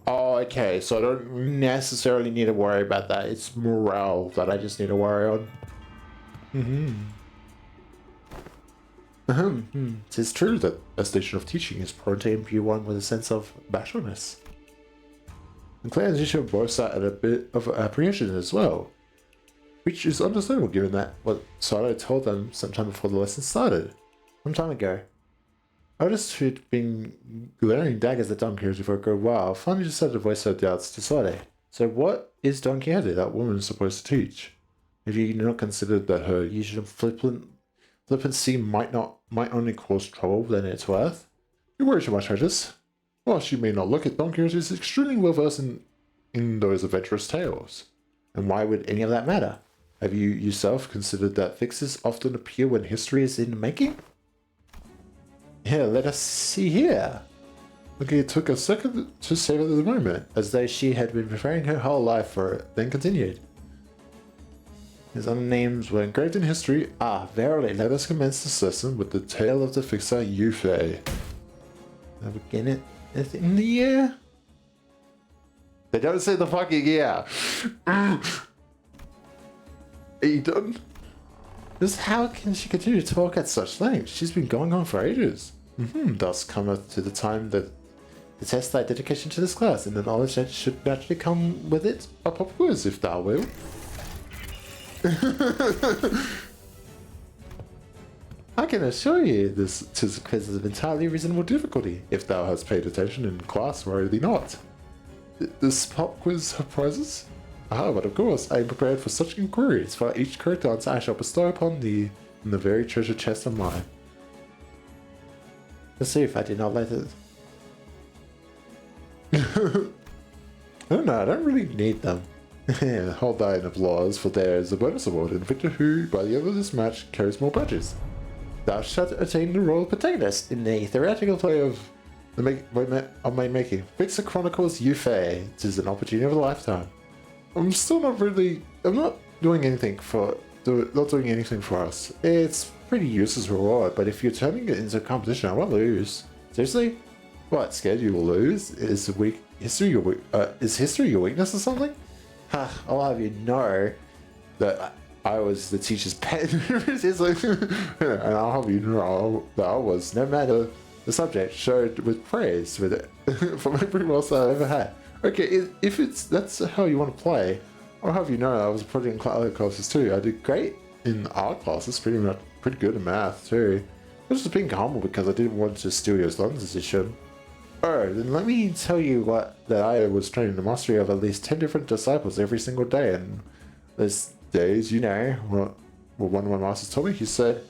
Oh, okay, so I don't necessarily need to worry about that. It's morale that I just need to worry on. It is true that a station of teaching is prone to imbue one with a sense of bashfulness. And Claire and Tisha both sat at a bit of apprehension as well, which is understandable given that what Sato told them sometime before the lesson started, some time ago. I noticed who'd been glaring daggers at Don Quixote for a good while, finally decided to voice her doubts to Sato. So what is Don Quixote, that woman, supposed to teach? Have you not considered that her usual flippancy might only cause trouble than it's worth? You worry too much, Regis. While she may not look at Don Quixote, is extremely well versed in those adventurous tales. And why would any of that matter? Have you yourself considered that fixes often appear when history is in the making? Here, let us see here. Okay, it took a second to savor the moment, as though she had been preparing her whole life for it, then continued. His other names were engraved in history. Ah, verily, let us commence this lesson with the tale of the fixer Yufei. Now begin it in the year? They don't say the fucking year. Are you done? Just how can she continue to talk at such length? She's been going on for ages. Thus cometh to the time that to test thy dedication to this class, and the knowledge that should naturally come with it a pop quiz, if thou will. I can assure you this quiz is of entirely reasonable difficulty, if thou hast paid attention in class, worry thee not. This pop quiz have prizes? Ah, but of course, I am prepared for such inquiries. For each correct answer I shall bestow upon thee in the very treasure chest of mine. Let's see if I did not let it. I don't know, I don't really need them. Hold thine applause, for there is a bonus award, and victor who, by the end of this match, carries more badges. Thou shalt attain the royal protagonist in the theoretical play of my making. Fixer Chronicles Yufei. It is an opportunity of a lifetime. I'm not doing anything for us. It's pretty useless reward, but if you're turning it into a competition, I won't lose. Seriously? What, scared you will lose? Is history your weakness or something? I'll have you know that I was the teacher's pet. And I'll have you know that I was, no matter the subject, showed with praise with it from every loss I ever had. Okay, if that's how you want to play, I'll have you know I was pretty in other classes too. I did great in art classes, pretty good in math too. I was just being humble because I didn't want to steal your son's position. Oh, then let me tell you that I was training the mastery of at least 10 different disciples every single day, and those days, you know, what one of my masters told me, he said,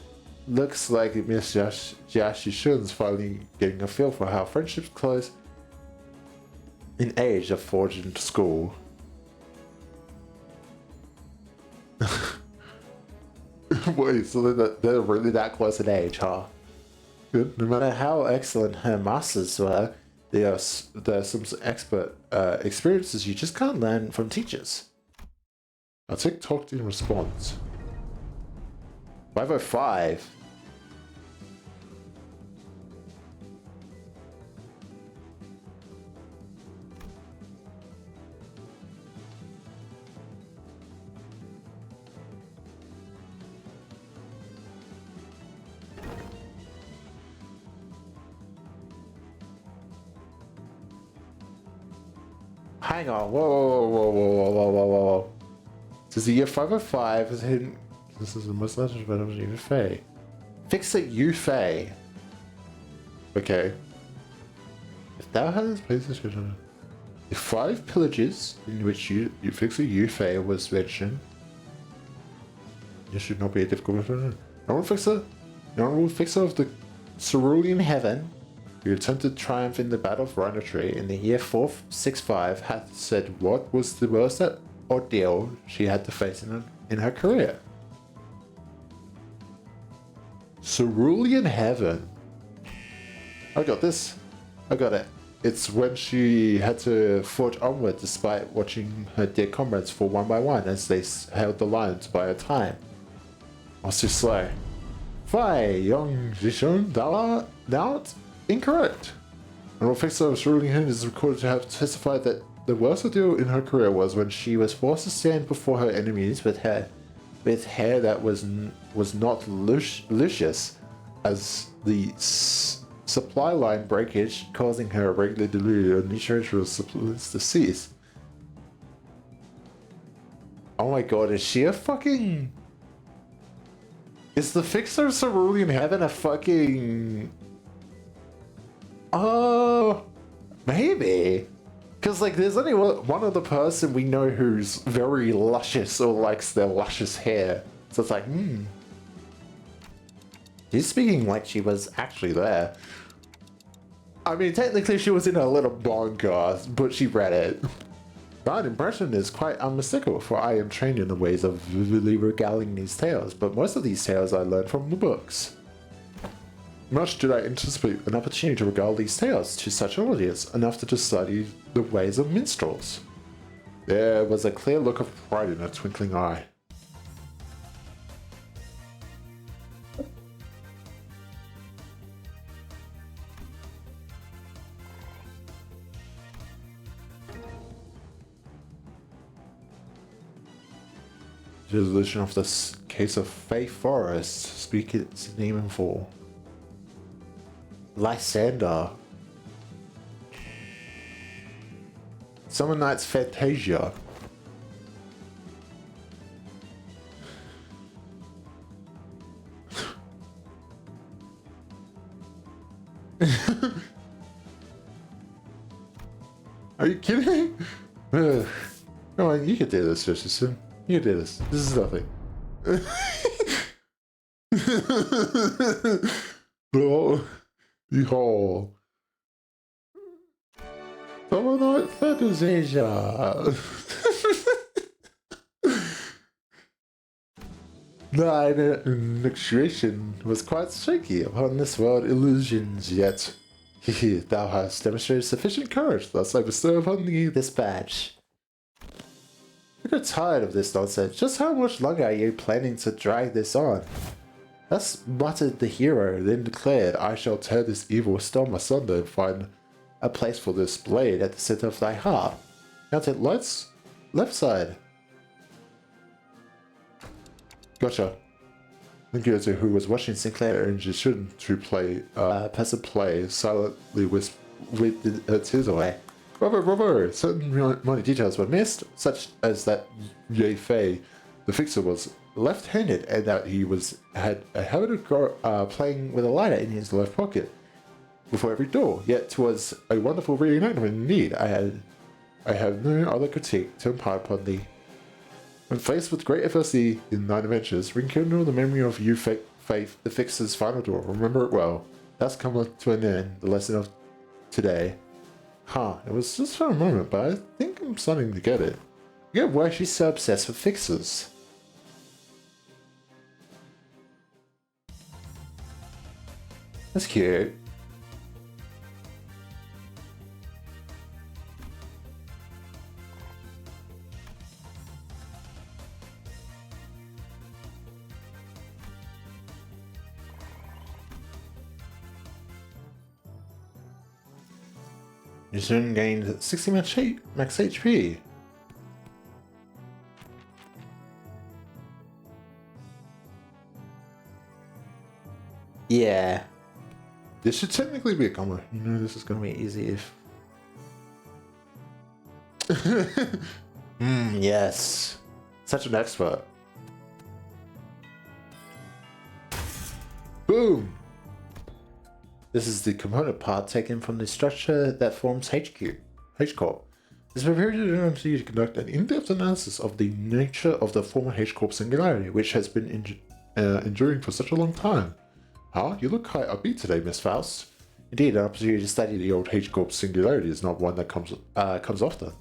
looks like Miss Jiashi Shun's finally getting a feel for how friendships close in age are forged into school. Wait, so they're really that close in age, huh? Good. No matter how excellent her masters were, there are some expert experiences you just can't learn from teachers. I'll take talk in response. 505. Hang on, whoa. This is the year 505 is hidden. This is the most legend of Yufei. Fix it, Yufei. Okay. If thou hadst placed this the 5 pillages in which you fix it, Yufei was mentioned. This should not be a difficult one. The honorable fixer of the cerulean heaven, who attempted triumph in the battle of Rhino Tree in the year 465, hath said what was the worst that ordeal she had to face in her career. Cerulean Heaven. I got this. I got it. It's when she had to forge onward despite watching her dear comrades fall one by one as they held the line to buy her time. I was too slow. Fai Young Jishun Dala now incorrect. An officer of Cerulean Heaven is recorded to have testified that the worst ordeal in her career was when she was forced to stand before her enemies with hair that was not luscious, as the supply line breakage causing her regular delivery of nutritional supplements to cease. Oh my god, is she a fucking... Is the fixer of Cerulean Heaven a fucking... Maybe. Because, like, there's only one other person we know who's very luscious or likes their luscious hair. So it's like, She's speaking like she was actually there. I mean, technically she was in a little bunker, but she read it. That impression is quite unmistakable, for I am trained in the ways of vividly regaling these tales, but most of these tales I learned from the books. Much did I anticipate an opportunity to regale these tales to such an audience, enough to study the ways of minstrels. There was a clear look of pride in her twinkling eye. The resolution of this case of Fae Forest, speak its name in full. Lysander. Summer Night's Fantasia. Are you kidding? Come on, you can do this, Richardson. You can do this. This is nothing. Blow. Behold. Summer Night Fantasia. Thine initiation was quite shaky upon this world illusions, yet thou hast demonstrated sufficient courage, thus I bestow upon thee this badge. I got tired of this nonsense. Just how much longer are you planning to drag this on? Thus muttered the hero, then declared, I shall tear this evil storm asunder and find a place for this blade at the center of thy heart. Counted lights, left side. Gotcha. Goethe, who was watching Sinclair and Jishun to play, passive play, silently winked his away. Bravo, certain minor details were missed, such as that Ye Fei, the fixer, was left-handed and that he had a habit of playing with a lighter in his left pocket before every door. Yet 'twas a wonderful reenactment indeed. I have no other critique to impart upon thee. When faced with great adversity in thine adventures, rekindle the memory of you, Faith, the fixer's final door. Remember it well. Thus cometh to an end the lesson of today. It was just for a moment, but I think I'm starting to get it. I get why she's so obsessed with fixers. That's cute. You soon gained 60 max HP. Yeah. This should technically be a combo. You know this is gonna be easy if... yes. Such an expert. Boom! This is the component part taken from the structure that forms H-Corp. This prepared to conduct an in-depth analysis of the nature of the former H-Corp singularity, which has been enduring for such a long time. You look quite upbeat today, Miss Faust. Indeed, an opportunity to study the old H-Corp singularity is not one that comes often.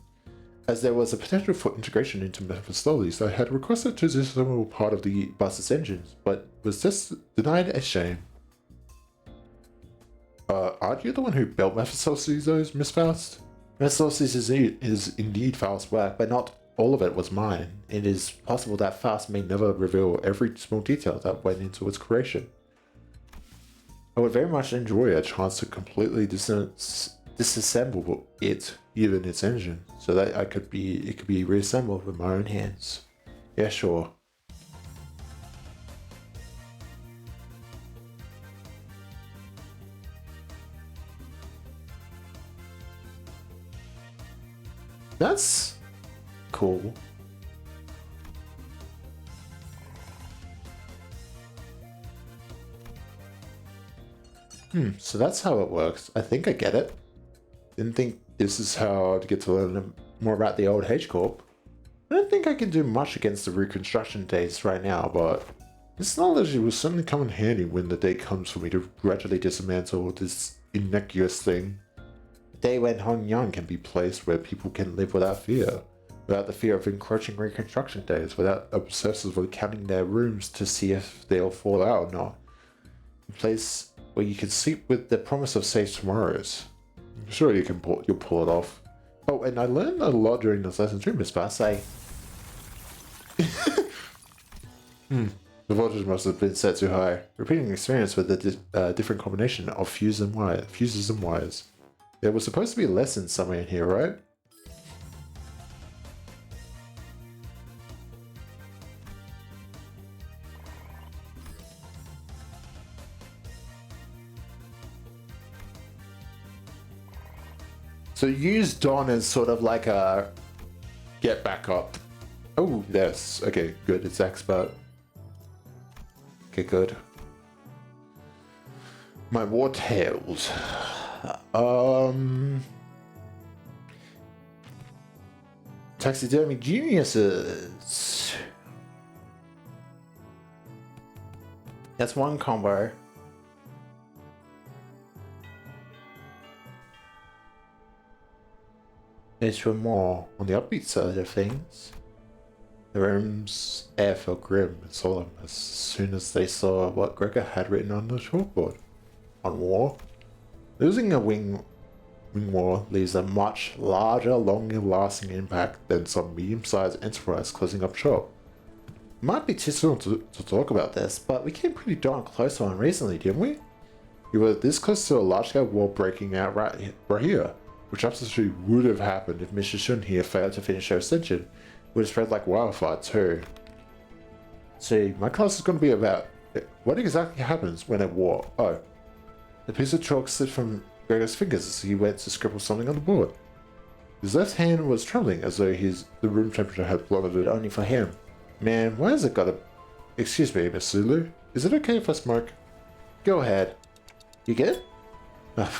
As there was a potential for integration into methodologies, I had requested to disassemble part of the bus's engines, but was just denied a shame. Aren't you the one who built Mephistopheles, Miss Faust? Mephistopheles is indeed Faust's work, but not all of it was mine. It is possible that Faust may never reveal every small detail that went into its creation. I would very much enjoy a chance to completely disassemble it, even its engine, so that it could be reassembled with my own hands. Yeah, sure. That's cool. So that's how it works. I think I get it. Didn't think this is how to get to learn more about the old H Corp. I don't think I can do much against the reconstruction dates right now, but this knowledge will certainly come in handy when the day comes for me to gradually dismantle this innocuous thing. A day when Hong can be placed where people can live without fear. Without the fear of encroaching reconstruction days, without obsessively counting their rooms to see if they'll fall out or not. A place where you can sleep with the promise of safe tomorrows. I'm sure you'll pull it off. Oh, and I learned a lot during this lesson too, Miss Bass. The voltage must have been set too high. Repeating experience with a different combination of fuses and wires. There was supposed to be a lesson somewhere in here, right? So use Dawn as sort of like a get back up. Oh, yes. Okay, good. It's expert. Okay, good. My war tales. Taxidermy geniuses. That's one combo. There's one more on the upbeat side of things. The room's air felt grim and solemn as soon as they saw what Gregor had written on the chalkboard. On war. Losing a wing war leaves a much larger, longer-lasting impact than some medium-sized enterprise closing up shop. It might be too soon to talk about this, but we came pretty darn close to one recently, didn't we? We were this close to a large-scale war breaking out right here. Which absolutely would have happened if Mr. Shun here failed to finish her ascension. It would have spread like wildfire too. See, my class is going to be about what exactly happens when at war. Oh, the piece of chalk slid from Gregor's fingers as he went to scribble something on the board. His left hand was trembling as though the room temperature had plummeted only for him. Man, why has it got a... Excuse me, Miss Zulu. Is it okay if I smoke? Go ahead. You good?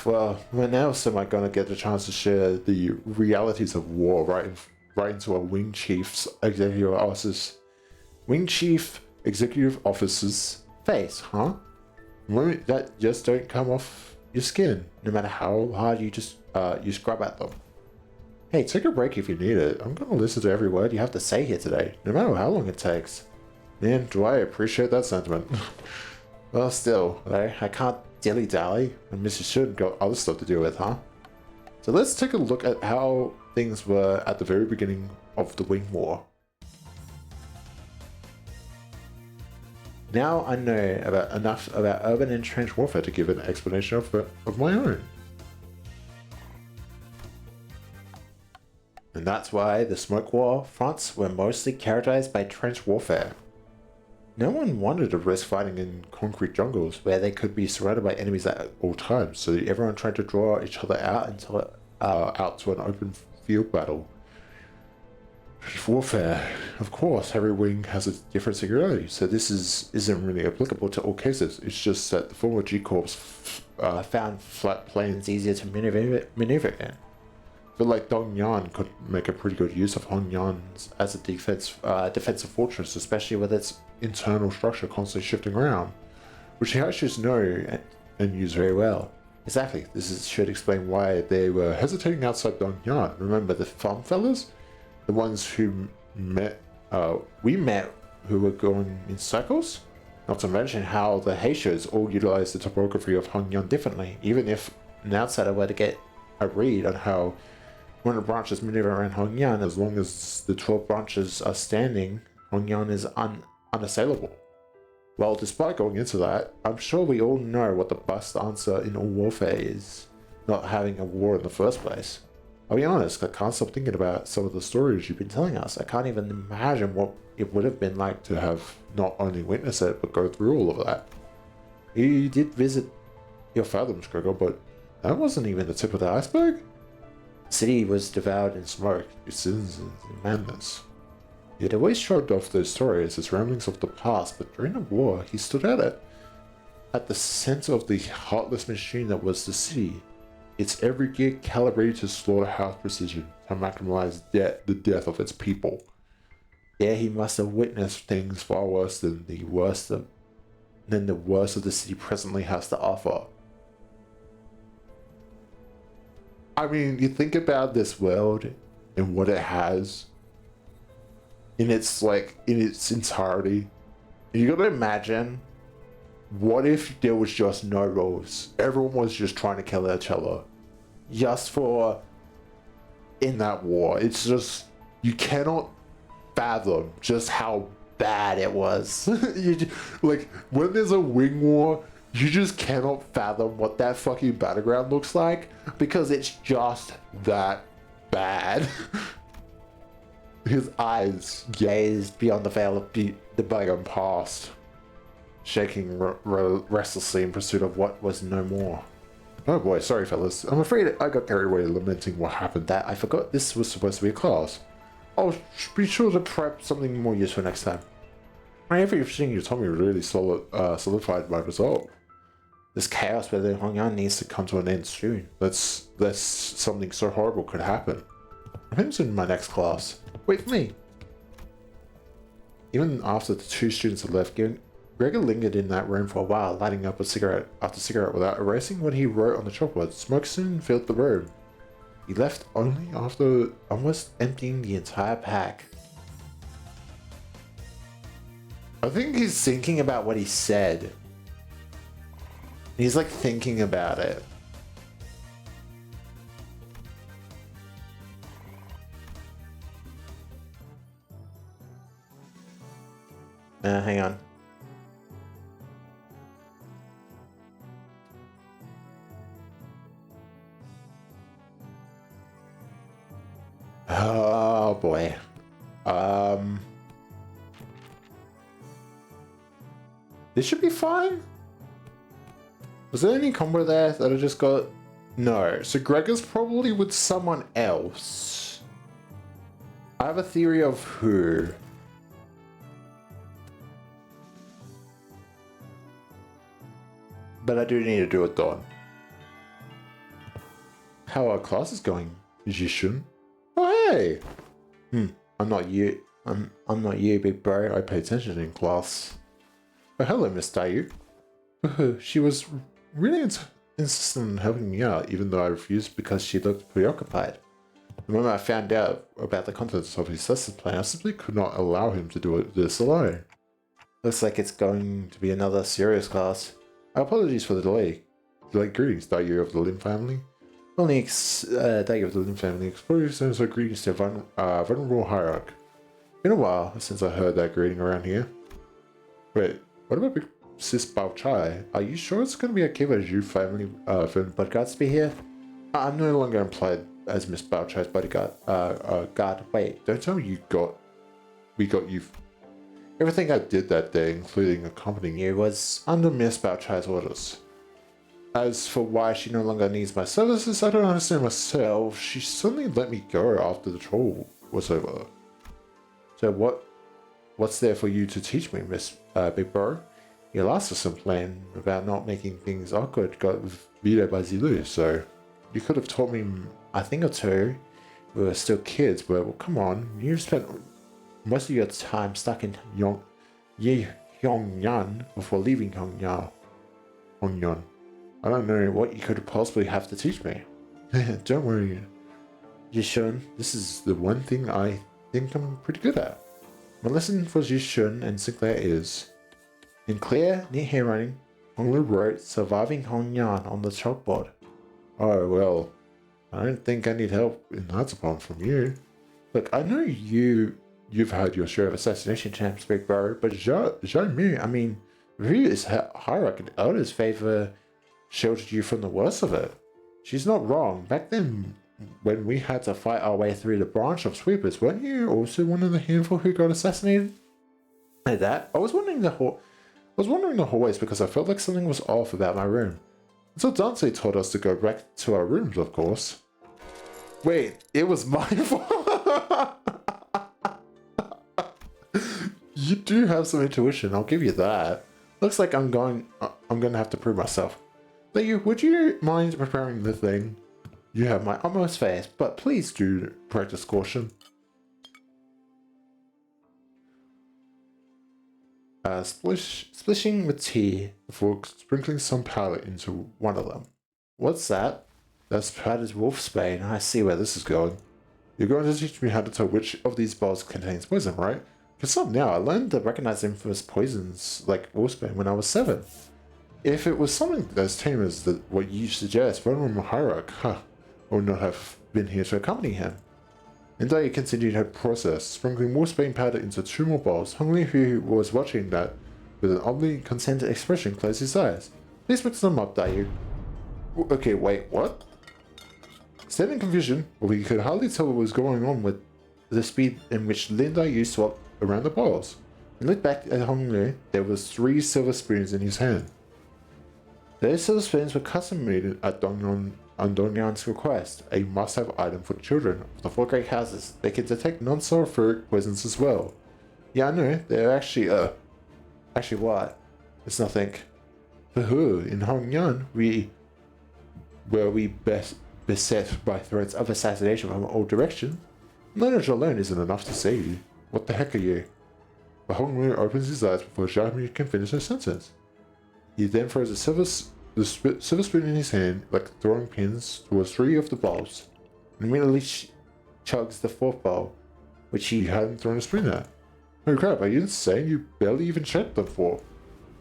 Well, when else am I going to get the chance to share the realities of war right into a Wing Chief's executive officer's face, huh? Women that just don't come off your skin, no matter how hard you scrub at them. Hey, take a break if you need it. I'm going to listen to every word you have to say here today, no matter how long it takes. Man, do I appreciate that sentiment. Well, still, I can't dilly-dally, and Mrs. Shun got other stuff to deal with, huh? So let's take a look at how things were at the very beginning of the Wing War. Now I know enough about urban and trench warfare to give an explanation of my own. And that's why the Smoke War fronts were mostly characterized by trench warfare. No one wanted to risk fighting in concrete jungles where they could be surrounded by enemies at all times, so everyone tried to draw each other out to an open field battle. Warfare. Of course, every wing has a different singularity, so this isn't really applicable to all cases. It's just that the former G-Corps found flat plains easier to maneuver in. I feel like Dongyan could make a pretty good use of Hongyan's as a defensive fortress, especially with its internal structure constantly shifting around, which the Hashis know and use very well. Exactly, should explain why they were hesitating outside Dongyan. Remember the farm fellas? The ones who we met who were going in circles? Not to mention how the Heishas all utilize the topography of Hongyan differently, even if an outsider were to get a read on how one of the branches maneuver around Hongyan, as long as the 12 branches are standing, Hongyan is unassailable. Well, despite going into that, I'm sure we all know what the best answer in all warfare is, not having a war in the first place. I'll be honest, I can't stop thinking about some of the stories you've been telling us. I can't even imagine what it would have been like to have not only witnessed it, but go through all of that. You did visit your fathoms, Gregor, but that wasn't even the tip of the iceberg. The city was devoured in smoke, your sins and madness. He had always shrugged off those stories as ramblings of the past, but during the war, he stood at the center of the heartless machine that was the city. Its every gear calibrated to slaughterhouse precision to maximize the death of its people. Yeah, he must have witnessed things far worse than the worst of the city presently has to offer. I mean, you think about this world and what it has in its entirety. You gotta imagine, what if there was just no rules? Everyone was just trying to kill each other. Just for in that war. It's just, you cannot fathom just how bad it was. Like, when there's a wing war, you just cannot fathom what that fucking battleground looks like, because it's just that bad. His eyes gazed beyond the veil of the bygone past, shaking restlessly in pursuit of what was no more. Oh boy, sorry fellas. I'm afraid I got carried away lamenting what happened. That I forgot this was supposed to be a class. I'll be sure to prep something more useful next time. Everything you told me really solidified my resolve. This chaos within Hongyan needs to come to an end soon. That's something so horrible could happen. I'm in my next class. Wait for me. Even after the two students had left, Gregor lingered in that room for a while, lighting up a cigarette after cigarette without erasing what he wrote on the chalkboard. Smoke soon filled the room. He left only after almost emptying the entire pack. I think he's thinking about what he said. He's like thinking about it. Hang on. Oh boy. This should be fine. Was there any combo there that I just got? No. So Gregor's probably with someone else. I have a theory of who. But I do need to do it, Dawn. How are classes going, Jishun? Oh hey! I'm not you. I'm not you, big bro. I pay attention in class. Oh hello, Miss Dayu. She was really insistent on helping me out, even though I refused because she looked preoccupied. The moment I found out about the contents of his lesson plan, I simply could not allow him to do this alone. Looks like it's going to be another serious class. Apologies for the delay. Greetings, Dayu of the Lim family. Only Dayu of the Lim family. Explorers and so greetings to vulnerable hierarch. Been a while since I heard that greeting around here. Wait, what about Big Sis Bao Chai? Are you sure it's going to be okay for you family bodyguards to be here? I'm no longer employed as Miss Bao Chai's bodyguard. Guard. Wait, don't tell me we got you. Everything I did that day, including accompanying you, was under Miss Bao Chai's orders. As for why she no longer needs my services, I don't understand myself. She suddenly let me go after the troll was over. So what's there for you to teach me, Miss Big Bro? Your last lesson plan about not making things awkward got vetoed by Zilu, so you could have taught me a thing or two. We were still kids, but well, come on, you've spent most of your time stuck in Pyongyang before leaving Pyongyang. I don't know what you could possibly have to teach me. Don't worry, Yishun. This is the one thing I think I'm pretty good at. My lesson for Jishun and Sinclair is, in clear, neat handwriting, Honglu wrote "Surviving Hongyan" on the chalkboard. Oh well, I don't think I need help in that department from you. Look, I know you've had your share of assassination attempts, big bro, but Zhou Mi, I mean, Ryu's hierarchy and elders favor sheltered you from the worst of it. She's not wrong. Back then, when we had to fight our way through the branch of sweepers, weren't you also one of the handful who got assassinated? Like that? I was wondering the hallways because I felt like something was off about my room. Until Dante told us to go back to our rooms, of course. Wait, it was my fault? You do have some intuition, I'll give you that. Looks like I'm gonna have to prove myself. Would you mind preparing the thing? You have my utmost faith, but please do practice caution. Splishing with tea before sprinkling some powder into one of them. What's that? That's powdered wolfsbane. I see where this is going. You're going to teach me how to tell which of these balls contains poison, right? Because up now, I learned to recognize infamous poisons like wolfsbane when I was 7. If it was something as tame as what you suggest, Venom Hierarch, I would not have been here to accompany him. And Dai continued her process, sprinkling wolfsbane powder into 2 more bowls. Hungry, who was watching that with an oddly contented expression, closed his eyes. Please mix them up, Dai. Okay, wait, what? Standing in confusion, we could hardly tell what was going on with the speed in which Linda used to swap around the bowls. He looked back at Honglu. There was 3 silver spoons in his hand. Those silver spoons were custom made at Dongyan's request, a must-have item for children of the 4 great houses. They can detect non-sulfuric poisons as well. Yeah, I know, they're actually what? It's nothing. For who? In Hongyan, we beset by threats of assassination from all directions. Knowledge alone isn't enough to save you. What the heck are you? But Honglu opens his eyes before Xiaomi can finish her sentence. He then throws the silver spoon in his hand, like throwing pins, towards 3 of the bowls, and immediately chugs the 4th bowl, which he hadn't thrown a spoon at. Oh crap, are you insane? You barely even checked them for.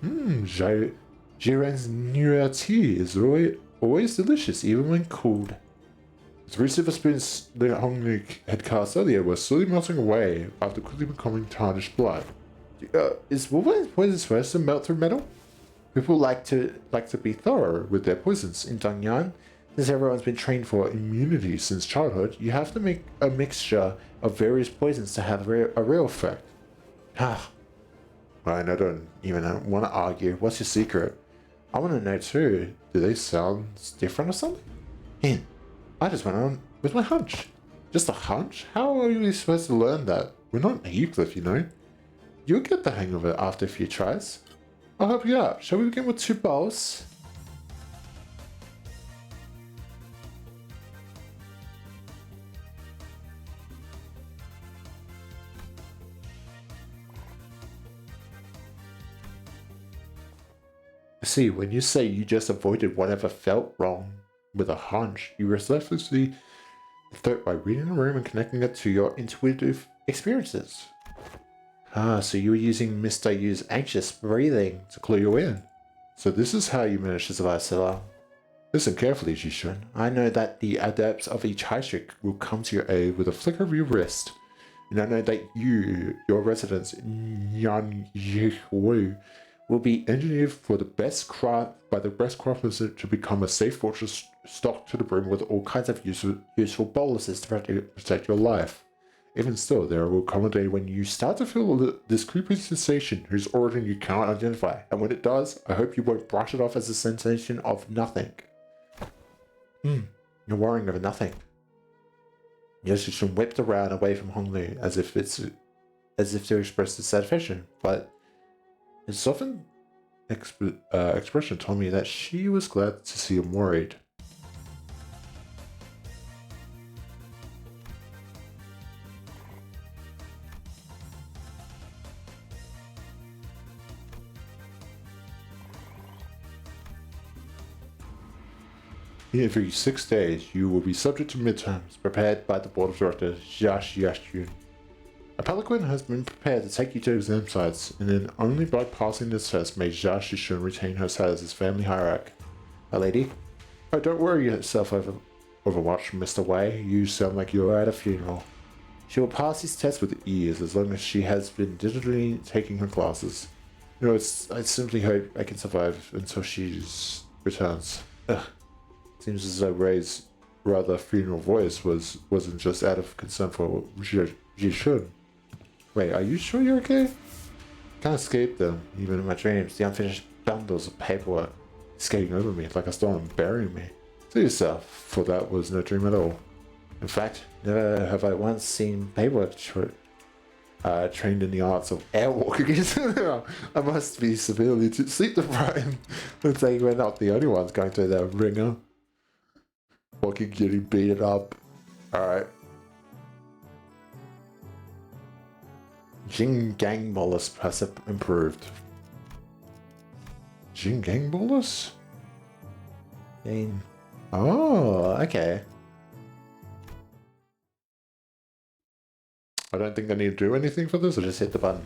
Jiren's new tea is always delicious, even when cooled. The 3 silver spoons that Honglu had cast earlier were slowly melting away after quickly becoming tarnished blood. Is Wolverine's poison supposed to melt through metal? People like to be thorough with their poisons. In Dongyan, since everyone's been trained for immunity since childhood, you have to make a mixture of various poisons to have a real effect. Fine, I don't even want to argue. What's your secret? I want to know too. Do they sound different or something? I just went on with my hunch. Just a hunch? How are you supposed to learn that? We're not Heathcliff, you know. You'll get the hang of it after a few tries. I'll help you out. Shall we begin with 2 bowls? See, when you say you just avoided whatever felt wrong with a hunch, you reflexively the threat by reading the room and connecting it to your intuitive experiences. So you were using Mr. Yu's anxious breathing to clue you in. So this is how you managed to survive so long. Listen carefully, Jishun. I know that the adepts of each high trick will come to your aid with a flicker of your wrist. And I know that your residence in Yan Wu, will be engineered for the best by the best craftsmen to become a safe fortress stocked to the brim with all kinds of useful boluses to protect your life. Even still, there will come a day when you start to feel this creepy sensation whose origin you cannot identify, and when it does, I hope you won't brush it off as a sensation of nothing. You're worrying over nothing. Yoshitsune whipped around away from Honglu as if to express dissatisfaction, but his softened expression told me that she was glad to see him worried. In every 6 days, you will be subject to midterms prepared by the board of directors, Yash Yashyun. A Pelican has been prepared to take you to exam sites, and then only by passing this test may Jia Shishun retain her status as family hierarch. A lady? Oh, don't worry yourself over Overwatch, Mr. Wei. You sound like you're at a funeral. She will pass this test with ease as long as she has been digitally taking her classes. You know, I simply hope I can survive until she returns. Ugh. Seems as though Ray's rather funeral voice wasn't just out of concern for Jishun. Wait, are you sure you're okay? Can't escape them, even in my dreams. The unfinished bundles of paperwork skating over me like a storm burying me. To yourself, for that was no dream at all. In fact, never have I once seen paperwork trained in the arts of airwalking. I must be severely sleep deprived. Looks like we're not the only ones going through that ringer. Walking, getting beaten up. Alright. Jing Gang Bolus has improved. Jing Gang Bolus? Oh, okay. I don't think I need to do anything for this, I just hit the button.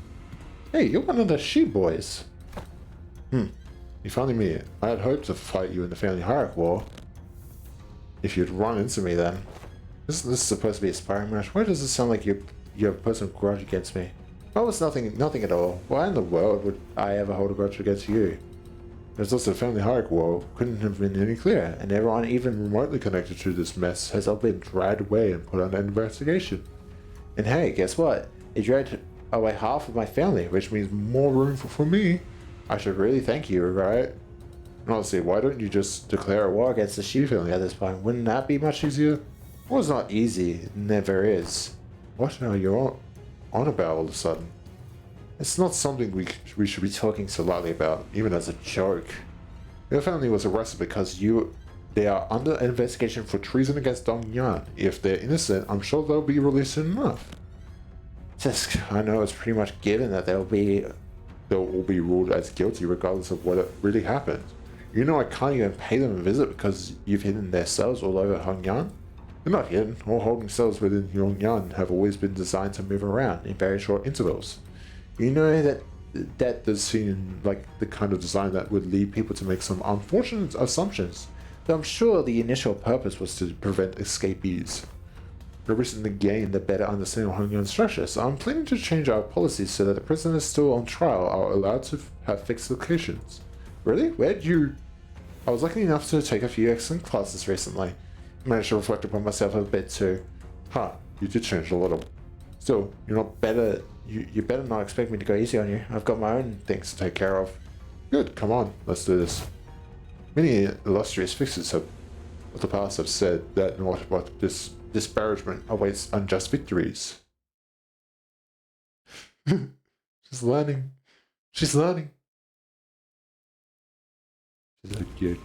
Hey, you're one of the she boys. You finally made it. I had hoped to fight you in the family hierarch war. If you'd run into me then. This is supposed to be a sparring match. Why does it sound like you have a personal grudge against me? Oh, it's nothing at all. Why in the world would I ever hold a grudge against you? There's also the family hierarch war. Couldn't have been any clearer, and everyone even remotely connected to this mess has all been dragged away and put under investigation. And hey, guess what? It dragged away half of my family, which means more room for me. I should really thank you, right? And honestly, why don't you just declare a war against the Shi family at this point? Wouldn't that be much easier? Well, it's not easy. It never is. What are you on about all of a sudden? It's not something we should be talking so loudly about, even as a joke. Your family was arrested because they are under investigation for treason against Dong Yan. If they're innocent, I'm sure they'll be released soon enough. Just, I know it's pretty much given that they'll all be ruled as guilty regardless of what really happened. You know I can't even pay them a visit because you've hidden their cells all over Hongyan? They're not hidden. All holding cells within Hongyan have always been designed to move around in very short intervals. You know that does seem like the kind of design that would lead people to make some unfortunate assumptions. Though I'm sure the initial purpose was to prevent escapees. We recently gained a better understanding of Hongyan's structure, so I'm planning to change our policies so that the prisoners still on trial are allowed to have fixed locations. Really? Where'd you... I was lucky enough to take a few excellent classes recently. I managed to reflect upon myself a bit too. Huh, you did change a little. Still, you're not better... You better not expect me to go easy on you. I've got my own things to take care of. Good, come on, let's do this. Many illustrious fixers of the past have said that not but this disparagement awaits unjust victories. She's learning. She's learning. She's so cute.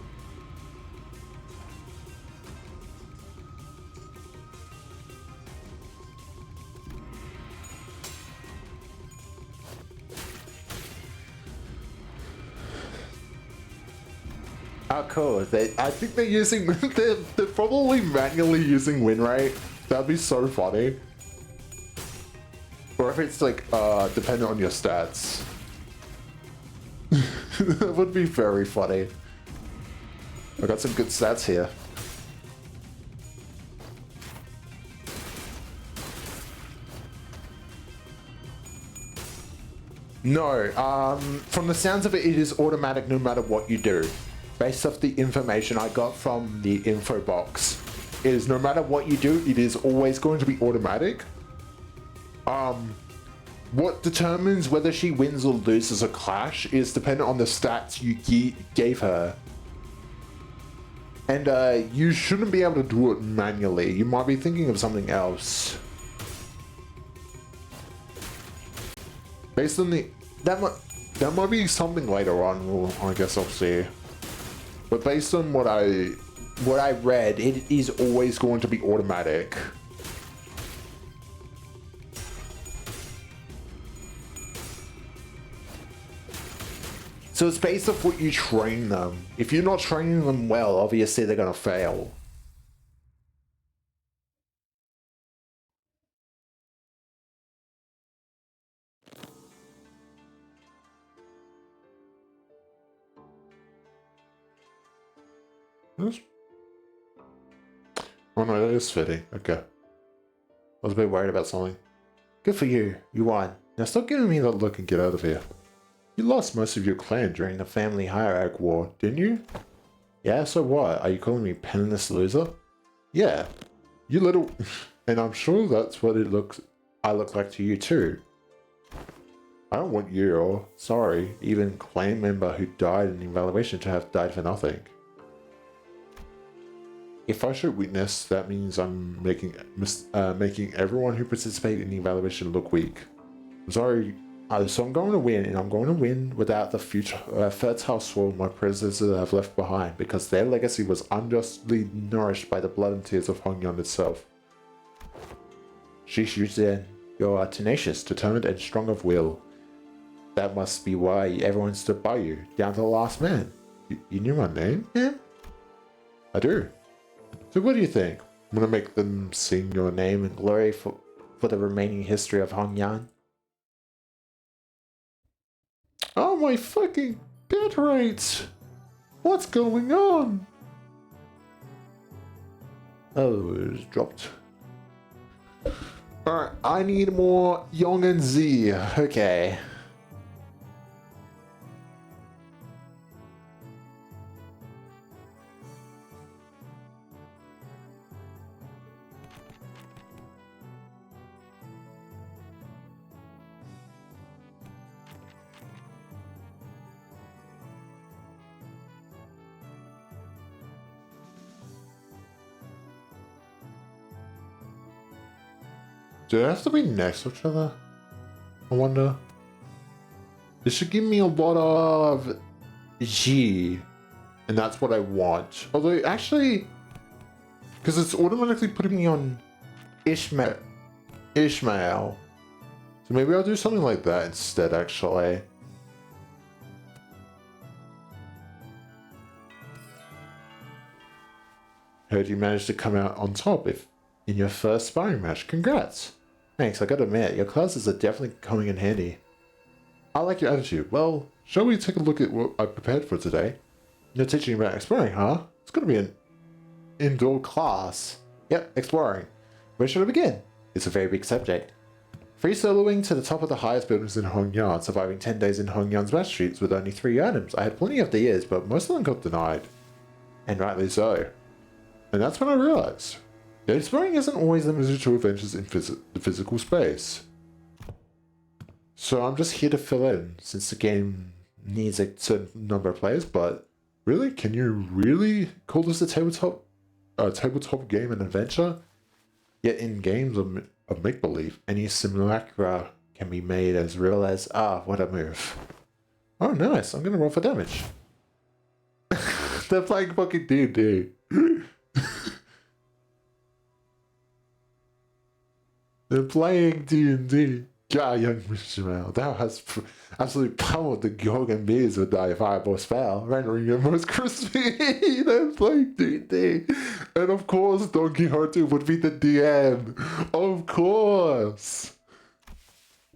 Oh, cool. I think they're using... They're probably manually using win rate. That'd be so funny. Or if it's like, dependent on your stats. That would be very funny. I got some good stats here. No, from the sounds of it, it is automatic no matter what you do. Based off the information I got from the info box, is no matter what you do, it is always going to be automatic. What determines whether she wins or loses a clash is dependent on the stats you gave her. And you shouldn't be able to do it manually. You might be thinking of something else. Based on the... That might be something later on, well, I guess I'll see. But based on what I read, it is always going to be automatic. So it's based off what you train them. If you're not training them well, obviously they're gonna fail. Yes. Oh no, that is fitting. Okay. I was a bit worried about something. Good for you. You won. Now stop giving me that look and get out of here. You lost most of your clan during the family hierarchy war, didn't you? Yeah, so what? Are you calling me penniless loser? Yeah. You little... and I'm sure that's what I look like to you too. I don't want you or, sorry, even clan member who died in the evaluation to have died for nothing. If I show weakness, that means I'm making everyone who participated in the evaluation look weak. I'm sorry, so I'm going to win, and I'm going to win without the future fertile soil my predecessors have left behind, because their legacy was unjustly nourished by the blood and tears of Hongyan itself. Shish Yuzhen, you are tenacious, determined, and strong of will. That must be why everyone stood by you, down to the last man. You knew my name, man? I do. So what do you think? I'm gonna make them sing your name in glory for the remaining history of Hongyan? Oh my fucking bit rate! What's going on? Oh, it's dropped. Alright, I need more Yong and Z. Okay. Do they have to be next to each other? I wonder. This should give me a lot of G. And that's what I want. Although, actually, because it's automatically putting me on Ishmael. So maybe I'll do something like that instead, actually. Heard you managed to come out on top in your first sparring match. Congrats. Thanks, I gotta admit, your classes are definitely coming in handy. I like your attitude. Well, shall we take a look at what I prepared for today? You're teaching about exploring, huh? It's gonna be an indoor class. Yep, exploring. Where should I begin? It's a very big subject. Free soloing to the top of the highest buildings in Hongyan, surviving 10 days in Hongyan's match streets with only 3 items. I had plenty of ideas, but most of them got denied. And rightly so. And that's when I realized that exploring isn't always limited to adventures in the physical space. So I'm just here to fill in, since the game needs a certain number of players, but really? Can you really call this a tabletop game and adventure? Yet in games of make-believe, any simulacra can be made as real as, what a move. Oh nice, I'm gonna roll for damage. They're playing fucking D&D. They're playing D&D. God, young Ishmael, thou hast absolutely pummeled the Gorgon bees with thy fireball spell, rendering it most crispy. They're playing D&D. And of course, Don Quixote would be the DM. Of course.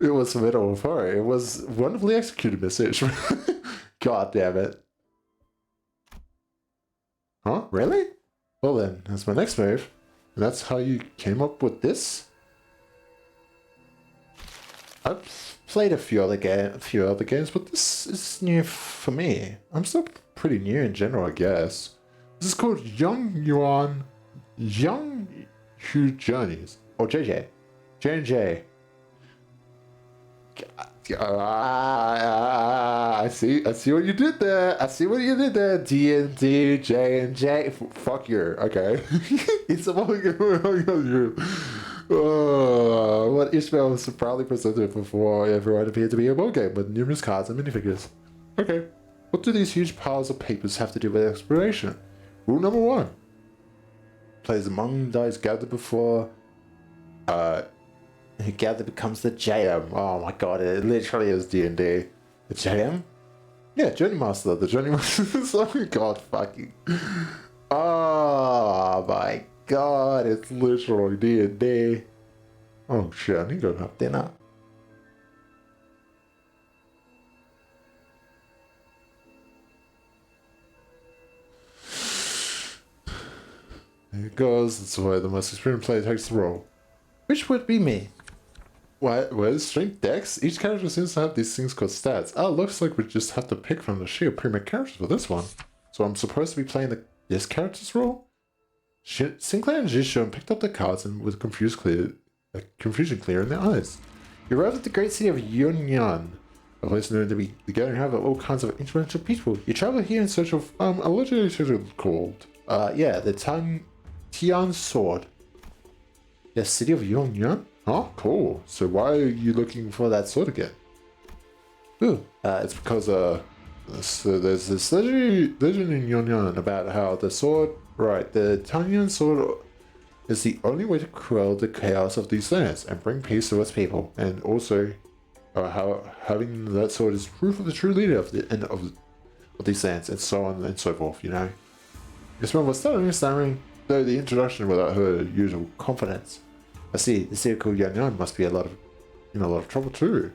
It was formidable for it. It was wonderfully executed, Miss Ishmael. God damn it. Huh? Really? Well then, that's my next move. And that's how you came up with this? I've played a few other games, but this is new for me. I'm still pretty new in general, I guess. This is called Young Hu Journeys, or JJ, J&J. I see what you did there. D&D, J&J. Fuck you. Okay. It's about you. What Ishmael was proudly presented before everyone appeared to be a board game with numerous cards and minifigures. Okay, what do these huge piles of papers have to do with exploration? Rule number 1. Players among those gathered before, who gather becomes the JM. Oh my god, it literally is D&D. The JM? Yeah, Journey Master. The Journey Master. Oh god, fucking. Oh my god, it's literally D&D. Oh shit, I need to go have dinner. There it goes. That's why the most experienced player takes the role. Which would be me. Where's strength dex? Each character seems to have these things called stats. Oh, looks like we just have to pick from the sheer premier characters for this one. So I'm supposed to be playing this character's role? Sinclair and Jishun picked up the cards and with confusion clear in their eyes. You arrived at the great city of Yunyan, a place known to be the gathering of all kinds of influential people. You travel here in search of a legendary treasure called the Tian Sword. The city of Yunyan? Oh, cool. So why are you looking for that sword again? It's because so there's this legend in Yunyan about how the sword, the Tanyan sword is the only way to quell the chaos of these lands and bring peace to its people, and also how having that sword is proof of the true leader of these lands, and so on and so forth. You know, this one was starting stammering though the introduction without her usual confidence. I see. The city called Yanyan must be in a lot of trouble too.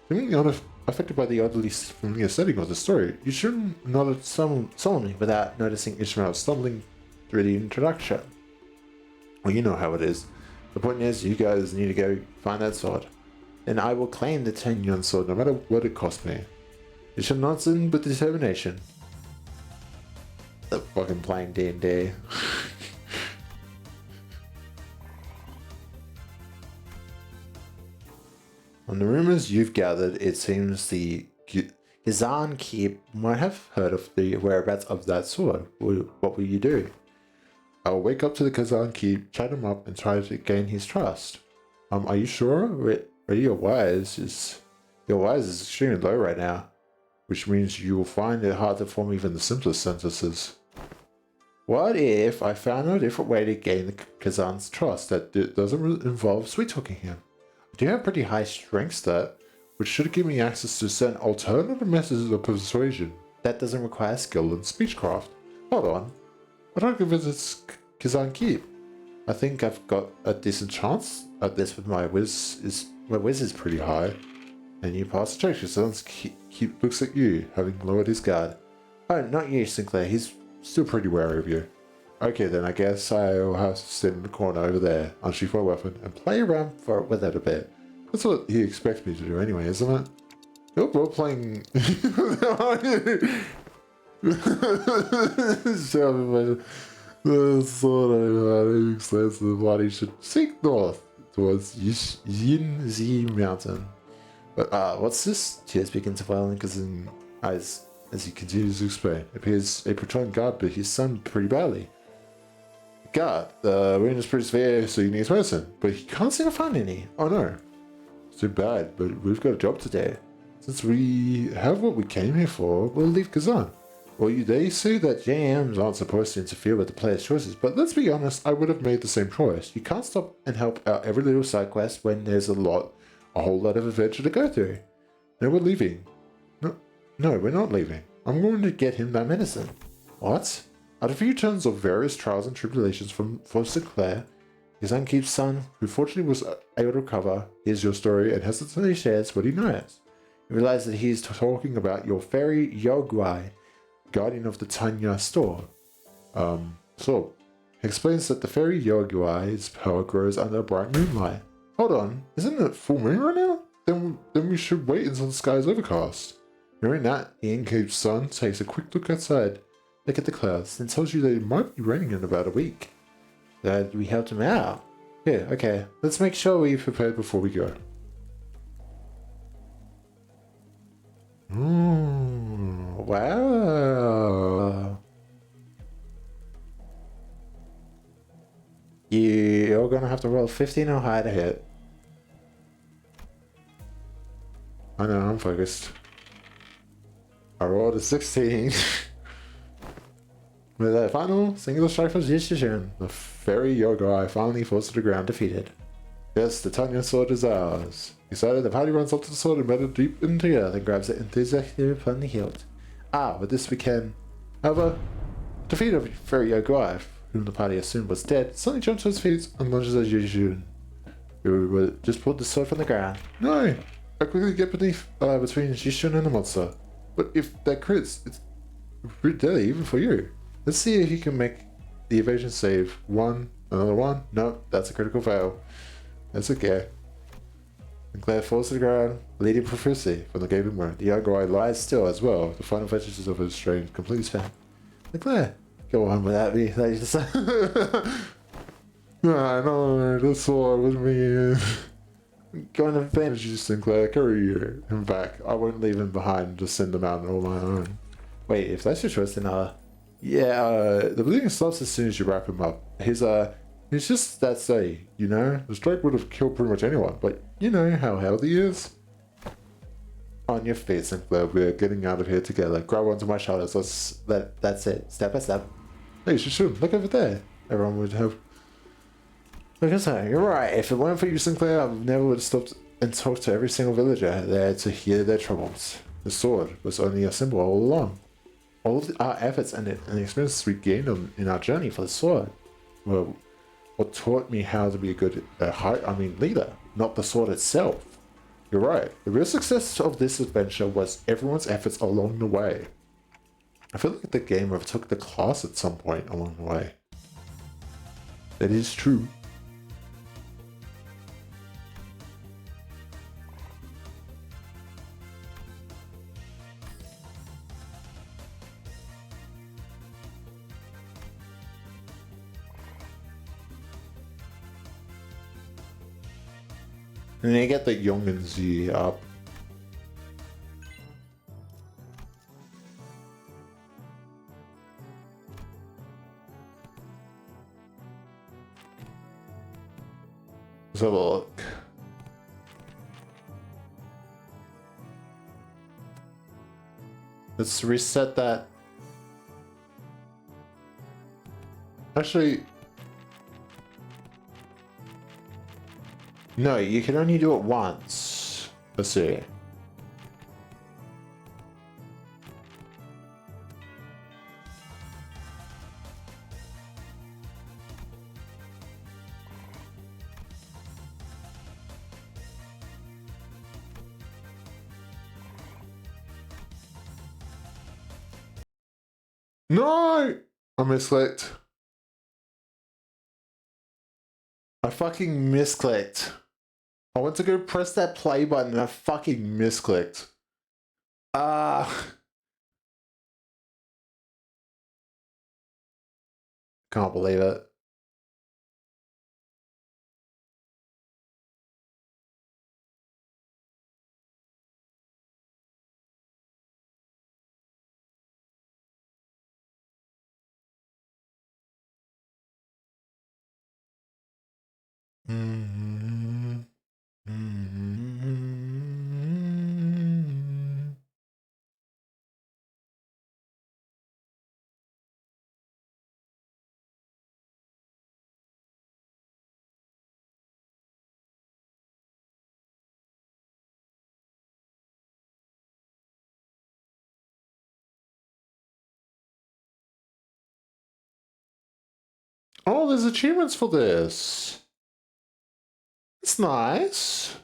Seemingly unaffected by the oddly familiar setting of the story, you shouldn't notice solemnly without noticing Ishmael stumbling through the introduction. Well, you know how it is. The point is, you guys need to go find that sword. Then I will claim the Tenyon sword no matter what it costs me. You should not sin with determination. The fucking playing D&D. On the rumors you've gathered, it seems the Gizan Keep might have heard of the whereabouts of that sword. What will you do? I'll wake up to the Kazan Keep, chat him up, and try to gain his trust. Are you sure? Your wise is extremely low right now, which means you will find it hard to form even the simplest sentences. What if I found a different way to gain the Kazan's trust that doesn't involve sweet-talking him? I do have pretty high strength stat, which should give me access to certain alternative methods of persuasion that doesn't require skill in speechcraft. Hold on. I'd like to visit Kazan Keep. I think I've got a decent chance at this with my whiz is pretty high. And you pass the check. Kazan Keep looks at you, having lowered his guard. Oh, not you, Sinclair. He's still pretty wary of you. Okay then, I guess I'll have to sit in the corner over there, unsheath my weapon, and play around with it a bit. That's what he expects me to do anyway, isn't it? You're role-playing... The sword I explains to the body should seek north towards Yinzi Mountain. But what's this? Tears begin to well in Kazan's eyes as he continues to explain. It appears a patrolling guard bit his son pretty badly. God, the wound is pretty severe, so he needs medicine, but he can't seem to find any. Oh no. It's too bad, but we've got a job to do. Since we have what we came here for, we'll leave Kazan. Well, they say that JMs aren't supposed to interfere with the player's choices, but let's be honest, I would have made the same choice. You can't stop and help out every little side quest when there's a whole lot of adventure to go through. No, we're leaving. No, we're not leaving. I'm going to get him that medicine. What? After a few turns of various trials and tribulations for Sinclair, his unkeep's son, who fortunately was able to recover, hears your story and hesitantly shares what he knows. You realize that he is talking about your fairy Yogwai, guardian of the Tanya store. So, he explains that the fairy Yogwai's power grows under bright moonlight. Hold on, isn't it full moon right now? Then we should wait until the sky is overcast. Hearing that, the innkeep's son takes a quick look outside. Look at the clouds, then tells you that it might be raining in about a week. Glad we helped him out. Yeah, okay. Let's make sure we're prepared before we go. Wow. You're gonna have to roll 15 or higher to hit. I know, I'm focused. I rolled a 16. With a final single strike from Jishishin, the fairy Yogai finally falls to the ground defeated. Yes, the Tanya sword is ours. Excited, the party runs up to the sword embedded deep into the earth and grabs it enthusiastically upon the hilt. With this we can, however, defeat of fairy Yogai, whom the party assumed was dead, suddenly jumps to his feet and lunges at Jishishin, who just pulled the sword from the ground. No! I quickly get between Jishishin and the monster. But if that crits, it's pretty deadly even for you. Let's see if you can make the evasion save. One, another one. Nope, that's a critical fail. That's okay. Sinclair falls to the ground, bleeding profusely from the gaping wound. The young guy lies still as well. The final vestiges of his strain completely spent. Sinclair, go on without me. That just. No, that's all with me. Go on advantage you, Sinclair. Carry him back. I won't leave him behind and just send him out on my own. Wait, if that's your choice, then the bleeding stops as soon as you wrap him up. He's just that steady, you know? The strike would have killed pretty much anyone, but you know how healthy he is. On your feet, Sinclair. We're getting out of here together. Grab onto my shoulders. That's it. Step by step. Hey, shoot. Look over there. Everyone would have. Look at that. You're right. If it weren't for you, Sinclair, I never would have stopped and talked to every single villager there to hear their troubles. The sword was only a symbol all along. All of our efforts and the experiences we gained in our journey for the sword were what taught me how to be a good leader, not the sword itself. You're right. The real success of this adventure was everyone's efforts along the way. I feel like the game overtook the class at some point along the way. That is true. And then you get the Youngenzy up. Let's have a look. Let's reset that. Actually, no, you can only do it once. Let's see. No! I misclicked. I fucking misclicked. I went to go press that play button and I fucking misclicked. Can't believe it. Oh, there's achievements for this. It's nice.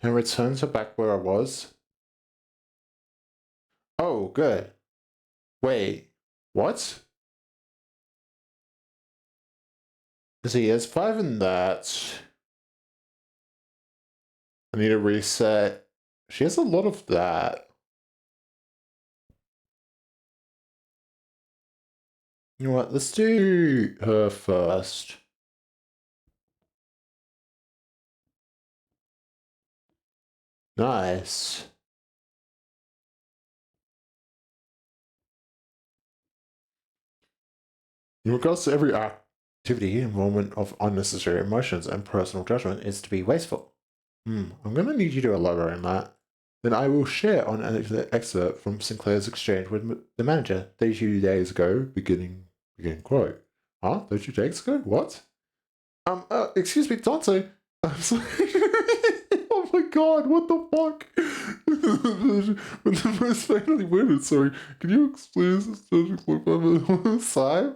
And return to back where I was. Oh, good. Wait, what? See, there's 5 in that. I need to reset. She has a lot of that. You know what? Let's do her first. Nice. In regards to every activity, involvement of unnecessary emotions and personal judgment is to be wasteful. I'm going to need you to elaborate on that. Then I will share on an excerpt from Sinclair's exchange with the manager 32 days ago, beginning quote. Huh? 32 days ago? What? Excuse me, Dante. I'm sorry. Oh my god, what the fuck? When the most fatally wounded, sorry. Can you explain this to the side?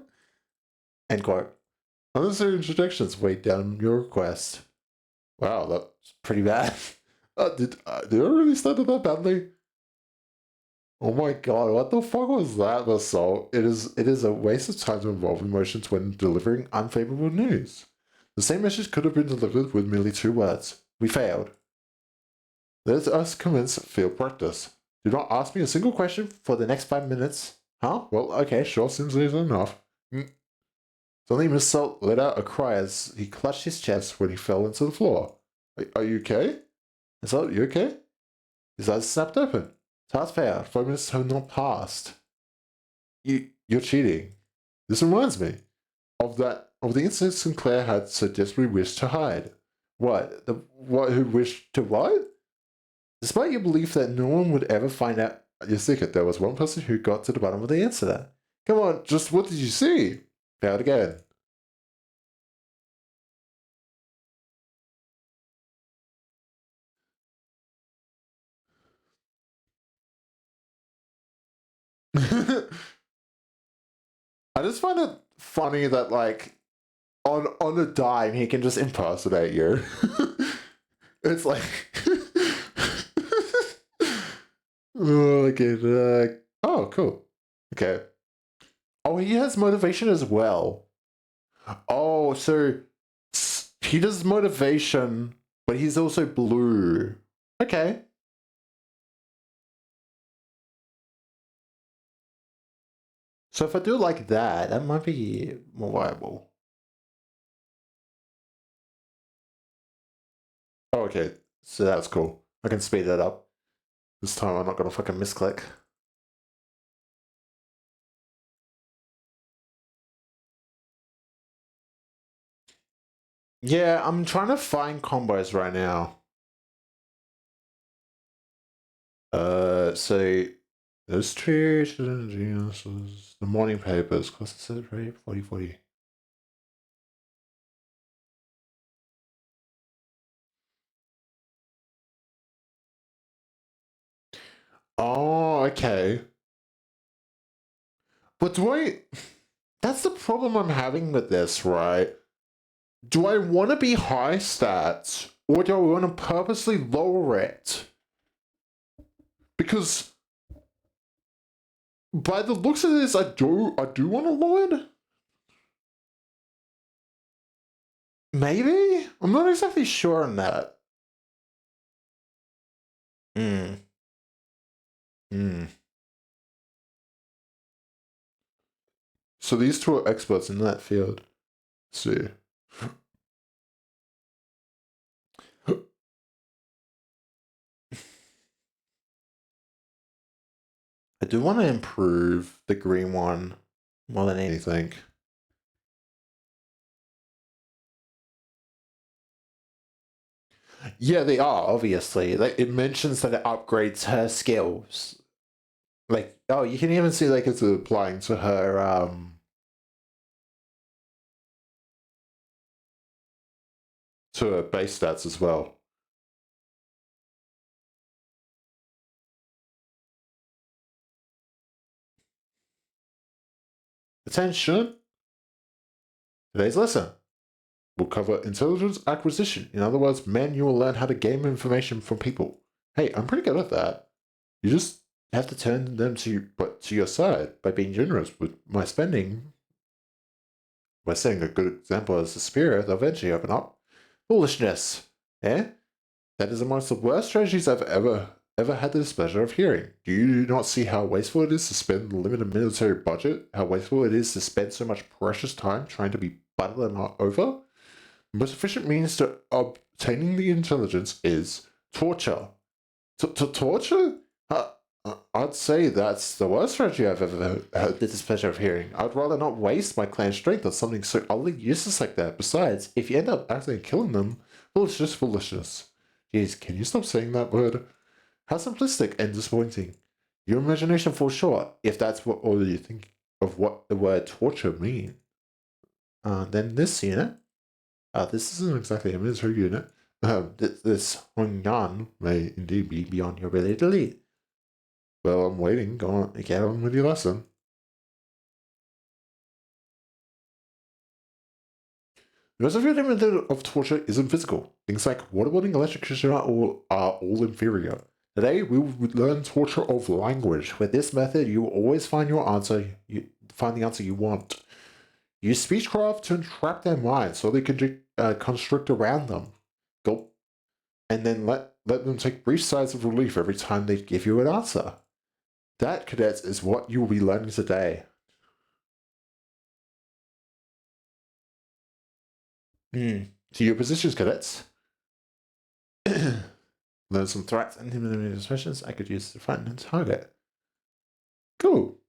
End quote. Unnecessary interjections weighed down your request. Wow, that's pretty bad. Did I really start it that badly? Oh my god, what the fuck was that, Marcel? It is a waste of time to involve emotions when delivering unfavorable news. The same message could have been delivered with merely 2 words. We failed. Let us commence field practice. Do not ask me a single question for the next 5 minutes. Huh? Well, okay, sure, seems easy enough. Suddenly, Miss Salt let out a cry as he clutched his chest when he fell into the floor. Are you okay? Miss Salt, you okay? His eyes snapped open. Task failed. 5 minutes have not passed. You're cheating. This reminds me of the incident Sinclair had so desperately wished to hide. What? The what who wished to what? Despite your belief that no one would ever find out your secret, there was one person who got to the bottom of the incident. Come on, just what did you see? Failed again. I just find it funny that like on a dime he can just impersonate you. It's like oh, okay. Oh, cool. Okay. Oh, he has motivation as well. Oh, so he does motivation, but he's also blue. Okay. So if I do it like that, that might be more viable. Oh, okay. So that's cool. I can speed that up. This time I'm not gonna fucking misclick. Yeah, I'm trying to find combos right now. So those two geniuses, the morning papers, cost of 40. Oh, okay. But do I? That's the problem I'm having with this, right? Do I want to be high stats or do I want to purposely lower it? Because by the looks of this, I do want to lower it. Maybe? I'm not exactly sure on that. Hmm. Hmm. So these two are experts in that field. Let's see. I do want to improve the green one more than anything. Yeah, they are, obviously. Like, it mentions that it upgrades her skills. Like, oh, you can even see like it's applying to her base stats as well. Attention! Today's lesson will cover intelligence acquisition. In other words, men, you will learn how to gain information from people. Hey, I'm pretty good at that. You just have to turn them to your side by being generous with my spending. By setting a good example as a spirit, they'll eventually open up. Foolishness, eh? That is amongst the worst strategies I've ever had the displeasure of hearing. Do you not see how wasteful it is to spend the limited military budget? How wasteful it is to spend so much precious time trying to be butter them over? The most efficient means to obtaining the intelligence is torture. To torture? I'd say that's the worst strategy I've ever had the displeasure of hearing. I'd rather not waste my clan's strength on something so utterly useless like that. Besides, if you end up accidentally killing them, well, it's just foolishness. Jeez, can you stop saying that word? How simplistic and disappointing. Your imagination falls short if that's what all you think of what the word torture means. Then this unit, this isn't exactly a military unit. This Hongyan may indeed be beyond your ability to lead. Well, I'm waiting. Go on, get on with your lesson. Most of your method of torture isn't physical. Things like waterboarding, electrocution are all inferior. Today, we will learn torture of language. With this method, you will always find your answer. Find the answer you want. Use speechcraft to entrap their minds so they can constrict around them. Gulp. And then let them take brief sighs of relief every time they give you an answer. That, cadets, is what you will be learning today. To your positions, cadets. Learn some threats and intimidating expressions I could use to find and target. Cool.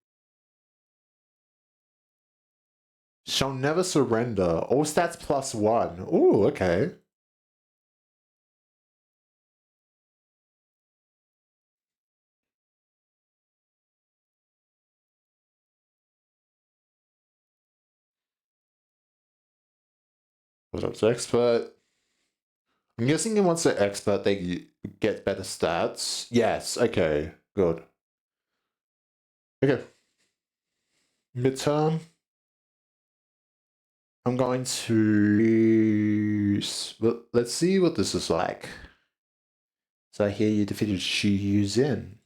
Shall never surrender. All stats +1. Ooh, okay. What up to expert? I'm guessing once they're expert, they get better stats. Yes, okay, good. Okay. Midterm. I'm going to... Well, let's see what this is like. So I hear you defeated Shi Yuzin.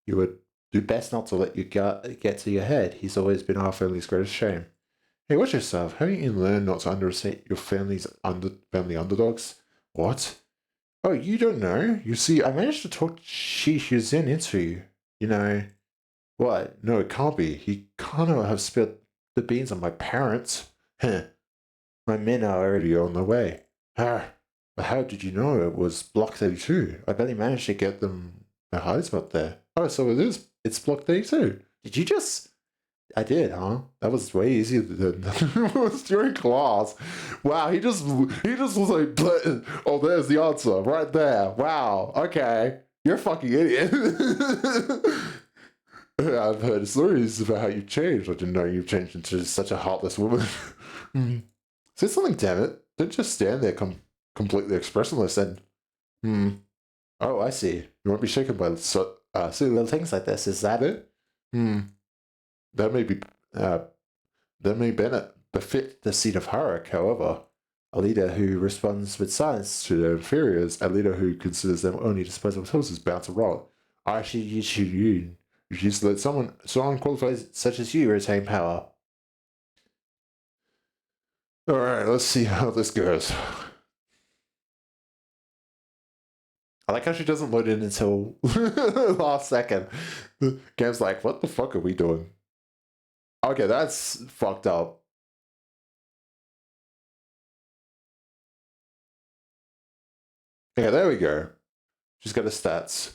You would do best not to let you get to your head. He's always been our family's greatest shame. Hey, watch yourself. Haven't you learned not to underestimate your family underdogs? What? Oh, you don't know? You see, I managed to talk Shi Yuzin into you. You know... What? No, it can't be. He can't have spilled the beans on my parents. Huh. My men are already on their way. But how did you know it was Block 32? I barely managed to get them a hotspot there. Oh, so it is. It's Block 32. Did you just... I did, huh? That was way easier than it was during class. Wow, he just was like, oh, there's the answer right there. Wow, okay. You're a fucking idiot. I've heard stories about how you've changed. I didn't know you've changed into such a heartless woman. Say something, damn it. Don't just stand there completely expressionless and... Oh, I see. You won't be shaken by silly little things like this. Is that it? That may be... that may befit the seat of Harak, however. A leader who responds with silence to their inferiors, a leader who considers them only disposable tools, is bound to rot. I should you. You just let someone so unqualified such as you retain power. Alright, let's see how this goes. I like how she doesn't load in until last second. The game's like, what the fuck are we doing? Okay, that's fucked up. Okay, there we go. She's got her stats.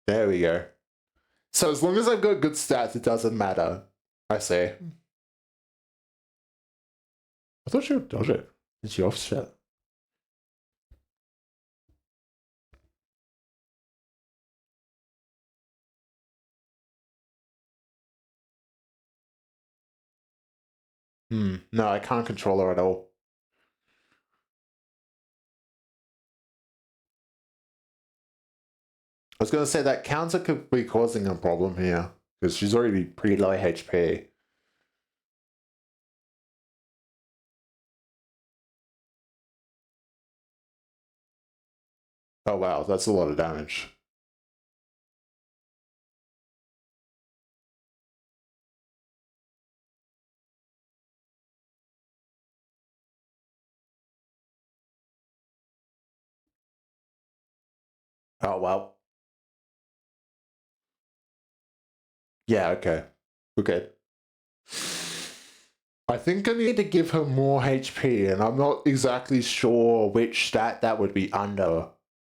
There we go. So as long as I've got good stats, it doesn't matter. I say. I thought she would dodge it. Did she offset? No, I can't control her at all. I was going to say that counter could be causing a problem here, because she's already pretty low HP. Oh wow, that's a lot of damage. Oh well. Yeah, okay. Okay. I think I need to give her more HP, and I'm not exactly sure which stat that would be under.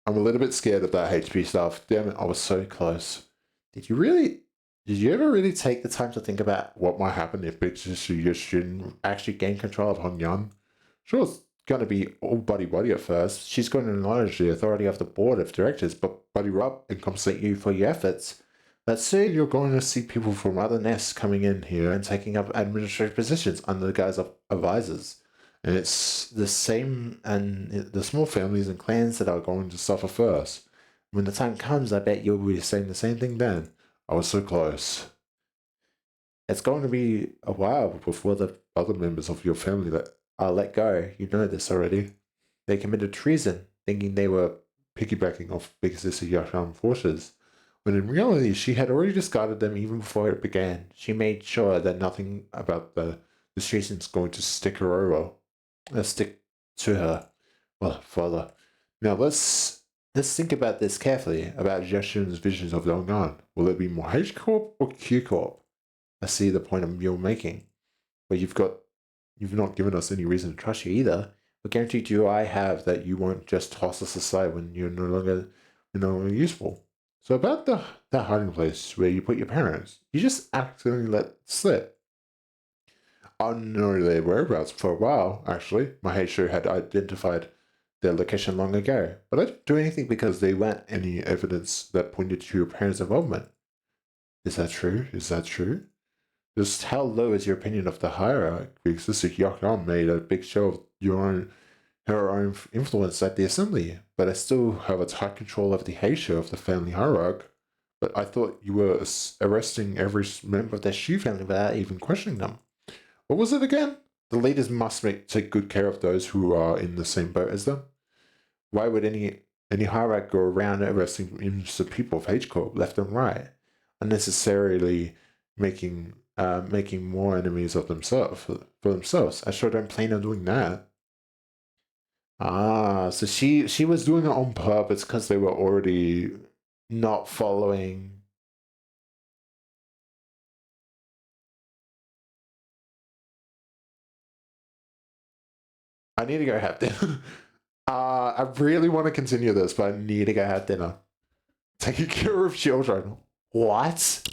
I'm a little bit scared of that HP stuff. Damn it, I was so close. Did you ever really take the time to think about what might happen if Bitch Yushin actually gain control of Hongyan? Sure, it's gonna be all buddy-buddy at first. She's going to acknowledge the authority of the board of directors, but buddy up and compensate you for your efforts. Let's say you're going to see people from other nests coming in here and taking up administrative positions under the guise of advisors. And it's the same, and the small families and clans that are going to suffer first. When the time comes, I bet you'll be saying the same thing then. I was so close. It's going to be a while before the other members of your family that are let go. You know this already. They committed treason, thinking they were piggybacking off Big Sister Yashar's forces, when in reality she had already discarded them even before it began. She made sure that nothing about the treason is going to stick to her. Well, further. Now let's think about this carefully, about Yashun's visions of going on. Will it be more H Corp or Q Corp? I see the point of you're making, but you've not given us any reason to trust you either. What guarantee do I have that you won't just toss us aside when you're no longer useful? So about that hiding place where you put your parents, you just accidentally let slip. I know their whereabouts for a while, actually. My Heishu had identified their location long ago, but I didn't do anything because there weren't any evidence that pointed to your parents' involvement. Is that true? Is that true? Just how low is your opinion of the hierarchy? Because Sister Yakon made a big show of her own influence at the assembly, but I still have a tight control of the Heishu of the family hierarchy. But I thought you were arresting every member of the Shu family without even questioning them. What was it again? The leaders must take good care of those who are in the same boat as them. Why would any hierarch go around arresting innocent people of H Corp left and right, unnecessarily making more enemies of themselves for themselves? I sure don't plan on doing that. Ah, so she was doing it on purpose because they were already not following. I need to go have dinner. I really want to continue this, but I need to go have dinner. Taking care of children. What?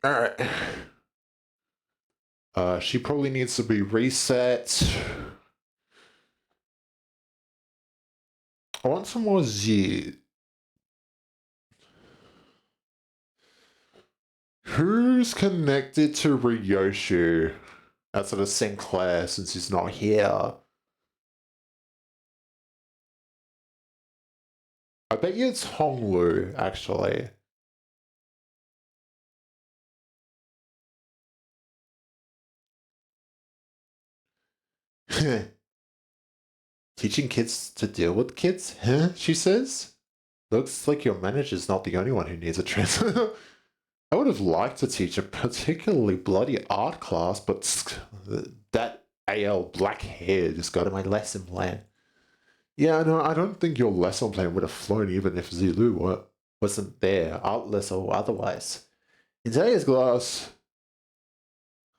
Alright. She probably needs to be reset. I want some more Z. Who's connected to Ryoshu outside of Sinclair since he's not here? I bet you it's Honglu, actually. Teaching kids to deal with kids? Huh? She says. Looks like your manager's not the only one who needs a transfer. I would have liked to teach a particularly bloody art class, but that AL black hair just got in my lesson plan. Yeah, no, I don't think your lesson plan would have flown even if Zulu wasn't there, artless or otherwise. In today's class,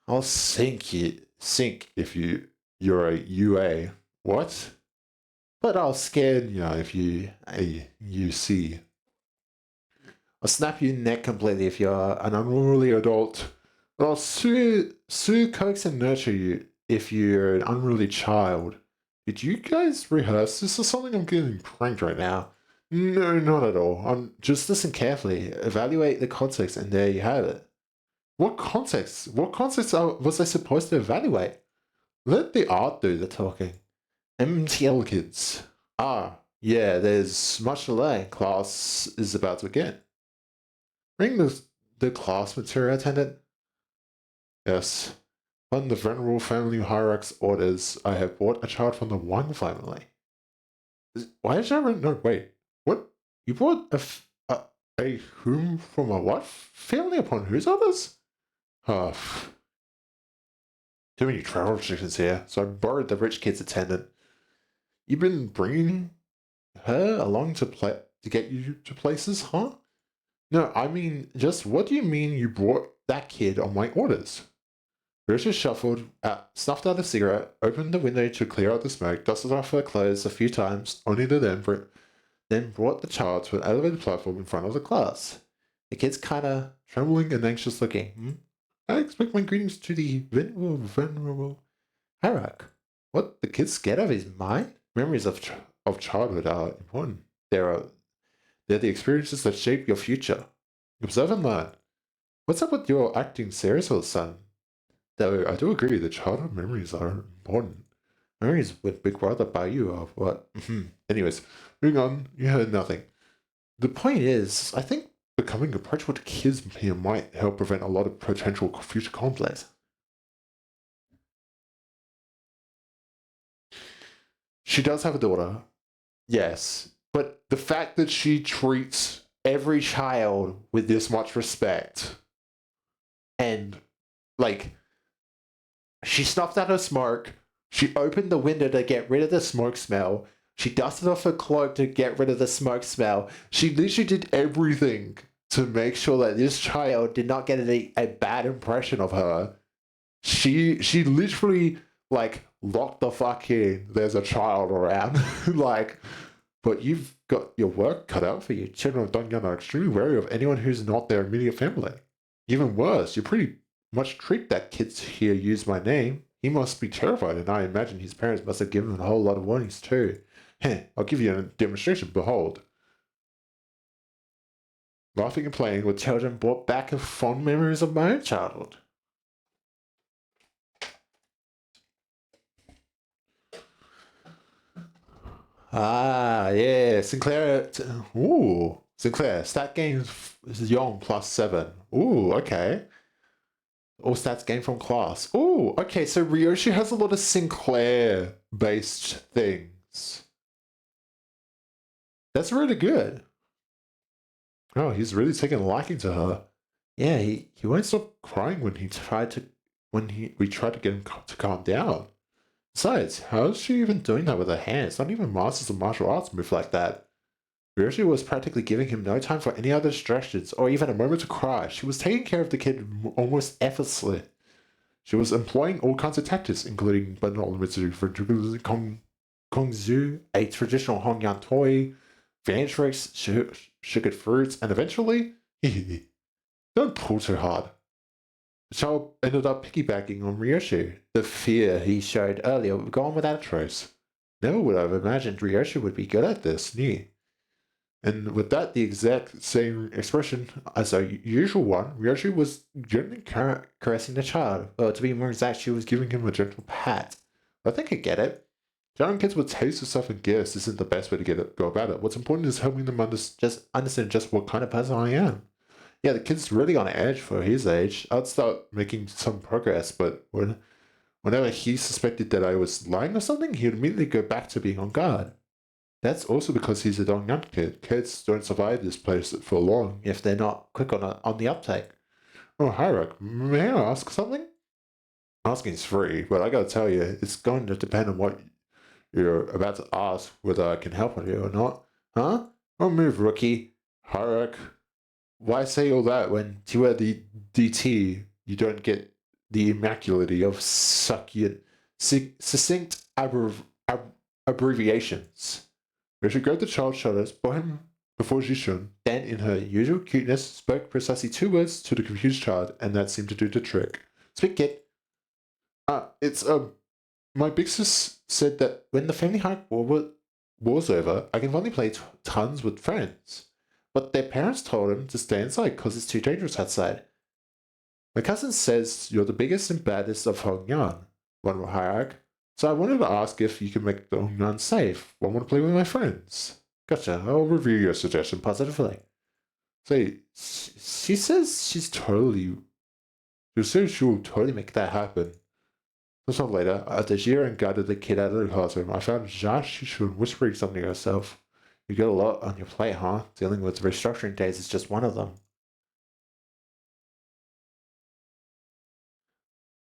I'll sink if you're a UA. What? But I'll scan you if you a UC. I'll snap your neck completely if you're an unruly adult. But I'll sue, coax, and nurture you if you're an unruly child. Did you guys rehearse this or something? I'm getting pranked right now. No, not at all. Just listen carefully, evaluate the context, and there you have it. What context? What context was I supposed to evaluate? Let the art do the talking. MTL kids. Ah, yeah, there's much to learn. Class is about to begin. Ring the class material attendant? Yes. On the venerable family hierarch's orders, I have brought a child from the one family. Why is there no wait? What? You brought a whom from a what family upon whose orders? Oh, too many travel restrictions here, so I borrowed the rich kid's attendant. You've been bringing her along to get you to places, huh? No, I mean, just what do you mean you brought that kid on my orders? Richard snuffed out a cigarette, opened the window to clear out the smoke, dusted off her clothes a few times, only to then brought the child to an elevated platform in front of the class. The kid's kinda trembling and anxious looking. I expect my greetings to the venerable hierarch. What? The kid's scared of his mind? Memories of childhood are important. They're the experiences that shape your future. Observe and learn. What's up with your acting serious all of a sudden? Though I do agree that childhood memories are important. Memories with Big Brother by you are what? Anyways, moving on, you heard nothing. The point is, I think becoming approachable to kids here might help prevent a lot of potential future conflict. She does have a daughter, yes, but the fact that she treats every child with this much respect and, like, she snuffed out her smoke, she opened the window to get rid of the smoke smell, she dusted off her cloak to get rid of the smoke smell. She literally did everything to make sure that this child did not get a bad impression of her. She literally, like, locked the fuck in. There's a child around. Like, but you've got your work cut out for you. Children of Dongyang are extremely wary of anyone who's not their immediate family. Even worse, you pretty much treat that kid here use my name. He must be terrified, and I imagine his parents must have given him a whole lot of warnings too. Heh, I'll give you a demonstration. Behold. Laughing and playing with children brought back fond memories of my own childhood. Ah, yeah. Sinclair. Sinclair. Stat gains Young +7. Ooh, okay. All stats gained from class. Ooh, okay. So Ryoshi has a lot of Sinclair based things. That's really good. Oh, he's really taken a liking to her. Yeah, he won't stop crying when we tried to get him to calm down. Besides, how is she even doing that with her hands? Not even masters of martial arts move like that. Ryoshi was practically giving him no time for any other distractions or even a moment to cry. She was taking care of the kid almost effortlessly. She was employing all kinds of tactics, including but not limited to Kongzu, a traditional Hongyang toy, fan tricks, sugared fruits, and eventually, don't pull too hard. The child ended up piggybacking on Ryoshi. The fear he showed earlier would go on without a trace. Never would I have imagined Ryoshi would be good at this, near. And with that, the exact same expression as our usual one, Ryoshi was gently caressing the child. Well, to be more exact, she was giving him a gentle pat. I think I get it. Young kids with taste of stuff and gifts isn't the best way to go about it. What's important is helping them understand just what kind of person I am. Yeah, the kid's really on edge for his age. I'd start making some progress, but whenever he suspected that I was lying or something, he'd immediately go back to being on guard. That's also because he's a darn young kid. Kids don't survive this place for long if they're not quick on the uptake. Oh, hi, Rick. May I ask something? Asking is free, but I gotta tell you, it's going to depend on what you're about to ask, whether I can help you or not. Huh? Don't move, rookie. Hi, Rick. Why say all that when you are the DT, you don't get the immacularity of succinct abbreviations? She grabbed the child's shoulders before Jishun, then in her usual cuteness spoke precisely 2 words to the confused child, and that seemed to do the trick. Speak, kid. It's my big sis said that when the family hike war's over, I can finally play tons with friends. But their parents told them to stay inside because it's too dangerous outside. My cousin says you're the biggest and baddest of Hongyan, one more hierarch. So I wanted to ask if you can make the Hongyan safe. I want to play with my friends. Gotcha, I'll review your suggestion positively. Say, she says she says she'll totally make that happen. Sometime later, after Jiren guided the kid out of the classroom, I found Shishun whispering something to herself. You got a lot on your plate, huh? Dealing with restructuring days is just one of them.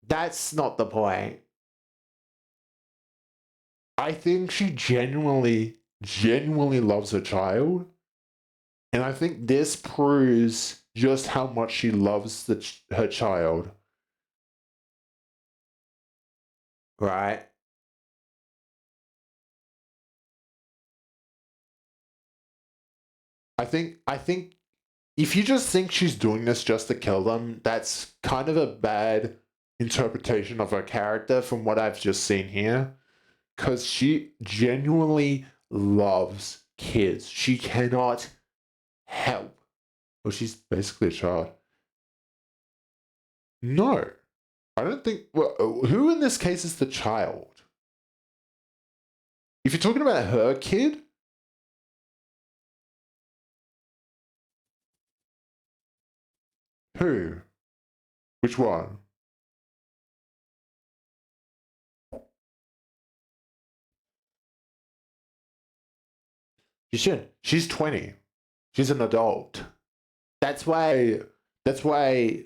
That's not the point. I think she genuinely loves her child. And I think this proves just how much she loves her child. Right? I think if you just think she's doing this just to kill them, that's kind of a bad interpretation of her character from what I've just seen here. Because she genuinely loves kids. She cannot help. Well, she's basically a child. No. I don't think. Well, who in this case is the child? If you're talking about her kid, who? Which one? You should. She's 20. She's an adult. That's why. That's why.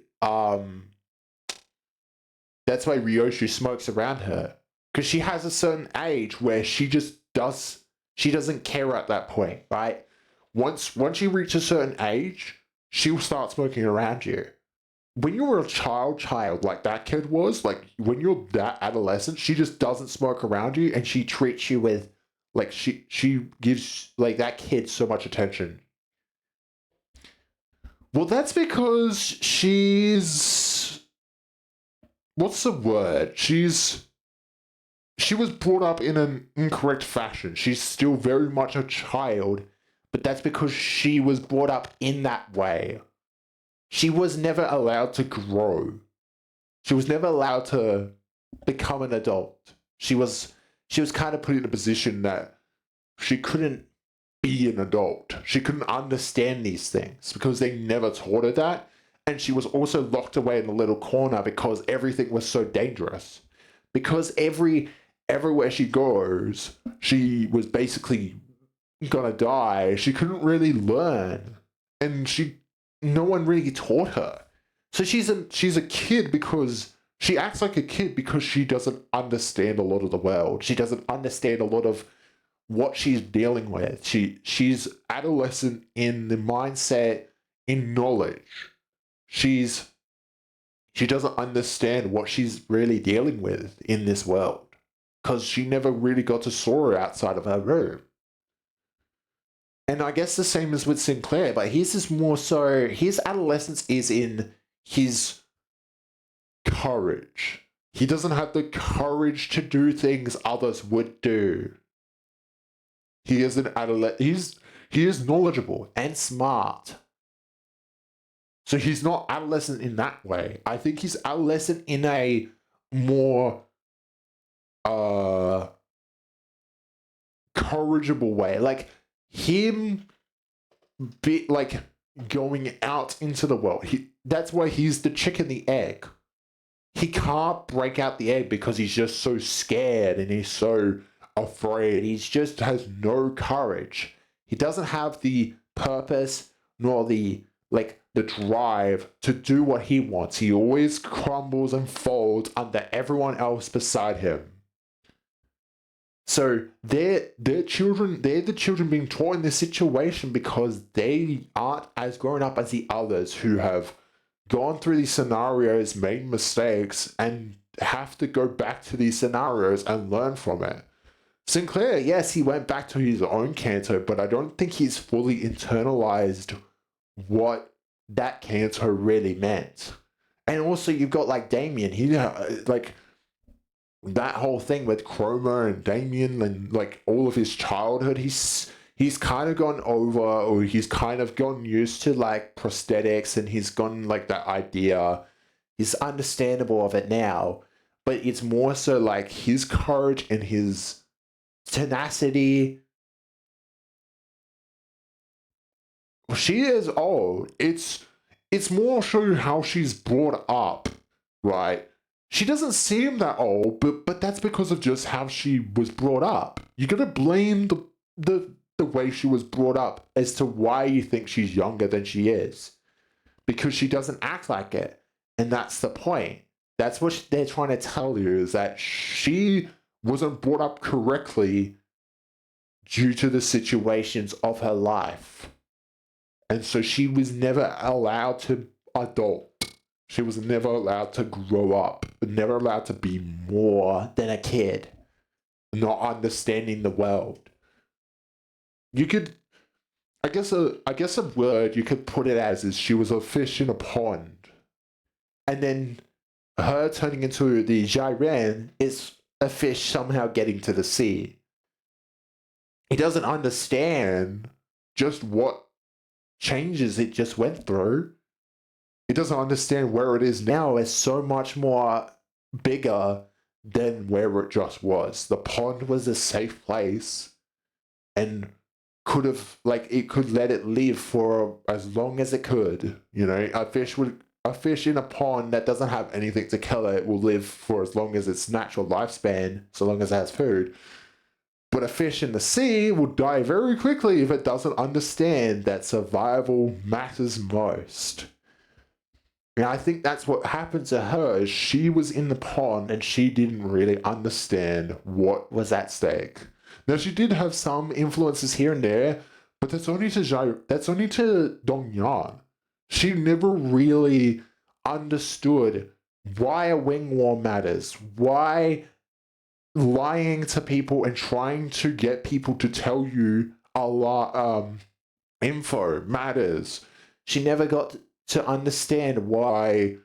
That's why Ryoshi smokes around her, because she has a certain age where she doesn't care at that point, right? Once you reach a certain age, she'll start smoking around you. When you're a child like that kid was, like when you're that adolescent, she just doesn't smoke around you, and she treats you with like she gives like that kid so much attention. Well, that's because she's what's the word? She was brought up in an incorrect fashion. She's still very much a child, but that's because she was brought up in that way. She was never allowed to grow. She was never allowed to become an adult. She was kind of put in a position that she couldn't be an adult. She couldn't understand these things because they never taught her that. And she was also locked away in a little corner because everything was so dangerous. Because everywhere she goes, she was basically gonna die. She couldn't really learn. And no one really taught her. So she's a kid because she acts like a kid because she doesn't understand a lot of the world. She doesn't understand a lot of what she's dealing with. She's adolescent in the mindset, in knowledge. She doesn't understand what she's really dealing with in this world because she never really got to saw her outside of her room. And I guess the same as with Sinclair, but his is more so his adolescence is in his courage. He doesn't have the courage to do things others would do. He is an adolescent. He is knowledgeable and smart. So he's not adolescent in that way. I think he's adolescent in a more corrigible way. Like him like going out into the world. That's why he's the chick and the egg. He can't break out the egg because he's just so scared and he's so afraid. He just has no courage. He doesn't have the purpose nor the drive to do what he wants. He always crumbles and folds under everyone else beside him. So they're the children being taught in this situation because they aren't as grown up as the others who have gone through these scenarios, made mistakes, and have to go back to these scenarios and learn from it. Sinclair, yes, he went back to his own canto, but I don't think he's fully internalized what that canto really meant. And also you've got like Damien, he like that whole thing with Chroma and Damien and like all of his childhood, he's kind of gone over, or he's kind of gotten used to like prosthetics, and he's gone like that idea. He's understandable of it now, but it's more so like his courage and his tenacity. She is old. It's more so how she's brought up, right? She doesn't seem that old, but that's because of just how she was brought up. You gotta blame the way she was brought up as to why you think she's younger than she is. Because she doesn't act like it. And that's the point. That's what they're trying to tell you, is that she wasn't brought up correctly due to the situations of her life. And so she was never allowed to adult. She was never allowed to grow up, never allowed to be more than a kid, not understanding the world. You could, I guess a word you could put it as is she was a fish in a pond. And then her turning into the Jiren is a fish somehow getting to the sea. He doesn't understand just what changes it just went through. It doesn't understand where it is now is so much more bigger than where it just was. The pond was a safe place and could have, like, it could let it live for as long as it could. You know, a fish in a pond that doesn't have anything to kill it will live for as long as its natural lifespan, so long as it has food. But a fish in the sea will die very quickly if it doesn't understand that survival matters most. And I think that's what happened to her. She was in the pond and she didn't really understand what was at stake. Now, she did have some influences here and there, but that's only to Dongyan. She never really understood why a wing war matters, why lying to people and trying to get people to tell you a lot info matters. She never got to understand why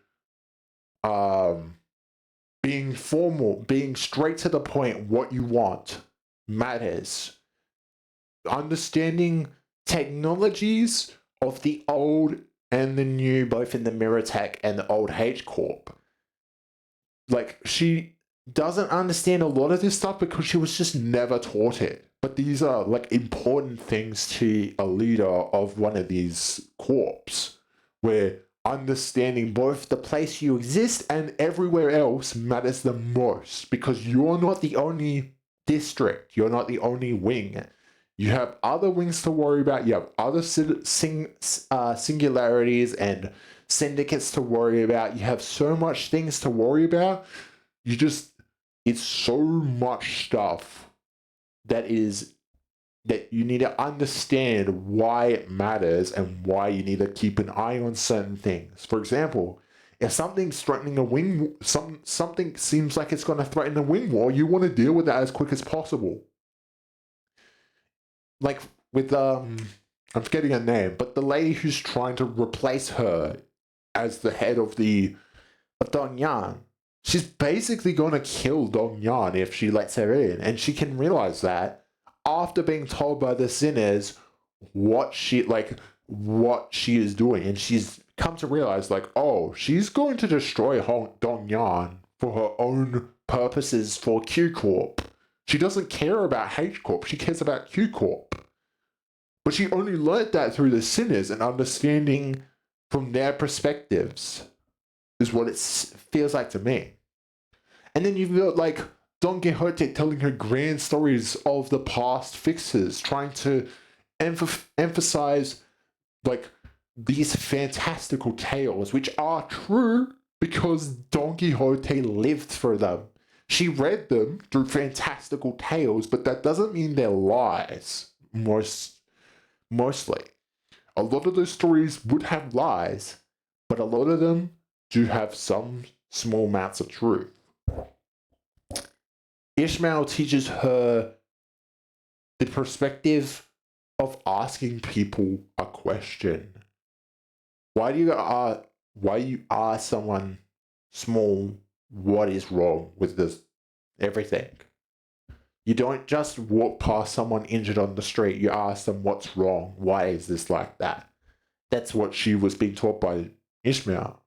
being formal, being straight to the point, what you want matters. Understanding technologies of the old and the new, both in the Mirror Tech and the old H Corp. Like, she doesn't understand a lot of this stuff because she was just never taught it. But these are like important things to a leader of one of these corps, where understanding both the place you exist and everywhere else matters the most, because you're not the only district, you're not the only wing. You have other wings to worry about, you have other singularities and syndicates to worry about. You have so much things to worry about. It's so much stuff that you need to understand why it matters and why you need to keep an eye on certain things. For example, if something's threatening a wing, something seems like it's going to threaten a wing war, you want to deal with that as quick as possible. Like with I'm forgetting her name, but the lady who's trying to replace her as the head of the of Dong Yan. She's basically going to kill Dong Yan if she lets her in. And she can realize that after being told by the sinners what she is doing. And she's come to realize, like, oh, she's going to destroy Dong Yan for her own purposes for Q Corp. She doesn't care about H Corp, she cares about Q Corp. But she only learned that through the sinners and understanding from their perspectives, is what it feels like to me. And then you've got like Don Quixote telling her grand stories of the past fixes, trying to emphasize like these fantastical tales, which are true because Don Quixote lived through them. She read them through fantastical tales, but that doesn't mean they're lies. Mostly. A lot of those stories would have lies, but a lot of them do have some small amounts of truth. Ishmael teaches her the perspective of asking people a question. Why do you ask someone small what is wrong with this everything? You don't just walk past someone injured on the street. You ask them what's wrong. Why is this like that? That's what she was being taught by Ishmael.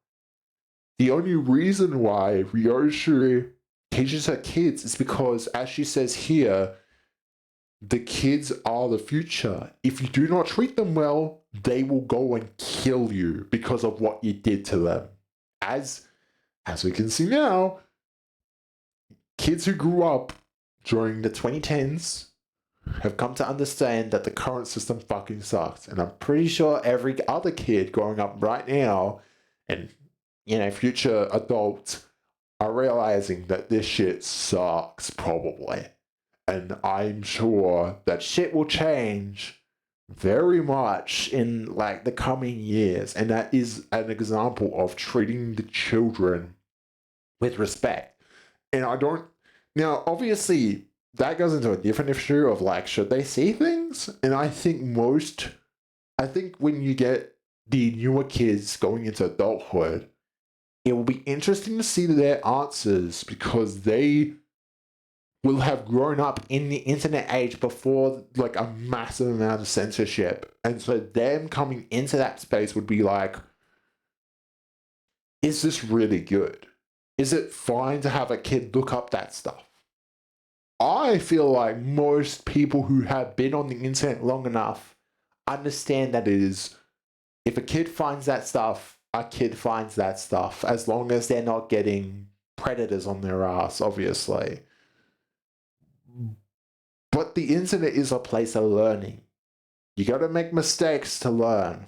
The only reason why Ryoshu teaches her kids is because, as she says here, the kids are the future. If you do not treat them well, they will go and kill you because of what you did to them. As we can see now, kids who grew up during the 2010s have come to understand that the current system fucking sucks. And I'm pretty sure every other kid growing up right now and, future adults are realizing that this shit sucks, probably. And I'm sure that shit will change very much in the coming years. And that is an example of treating the children with respect. And now obviously that goes into a different issue of should they see things? And I think when you get the newer kids going into adulthood, it will be interesting to see their answers because they will have grown up in the internet age before a massive amount of censorship. And so them coming into that space would be like, is this really good? Is it fine to have a kid look up that stuff? I feel like most people who have been on the internet long enough understand that it is, if a kid finds that stuff, a kid finds that stuff, as long as they're not getting predators on their ass, obviously. But the internet is a place of learning. You gotta make mistakes to learn.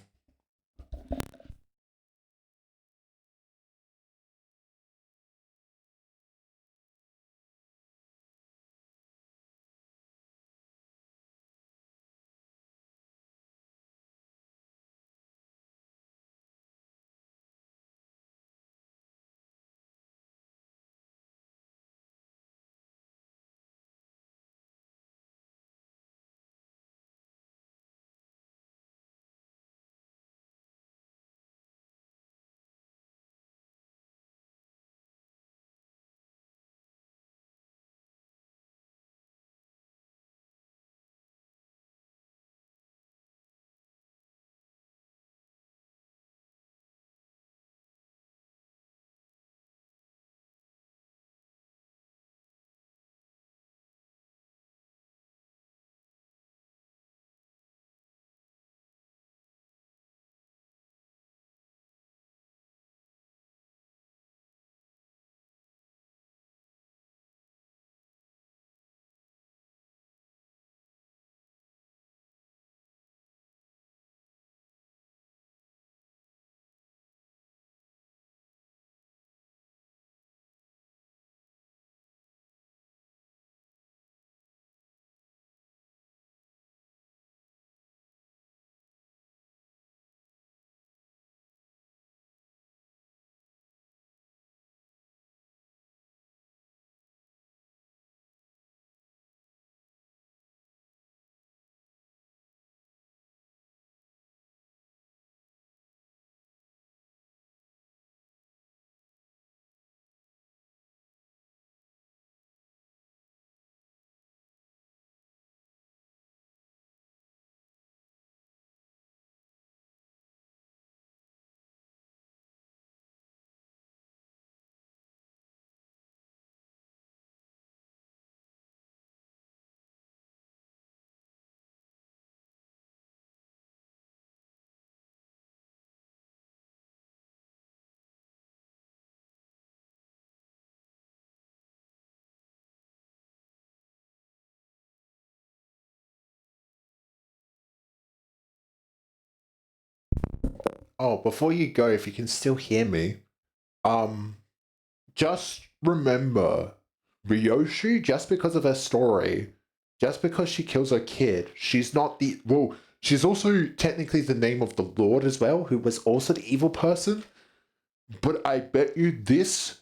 Oh, before you go, if you can still hear me, just remember, Ryoshi, just because of her story, just because she kills her kid, she's not the, well, she's also technically the name of the Lord as well, who was also the evil person. But I bet you this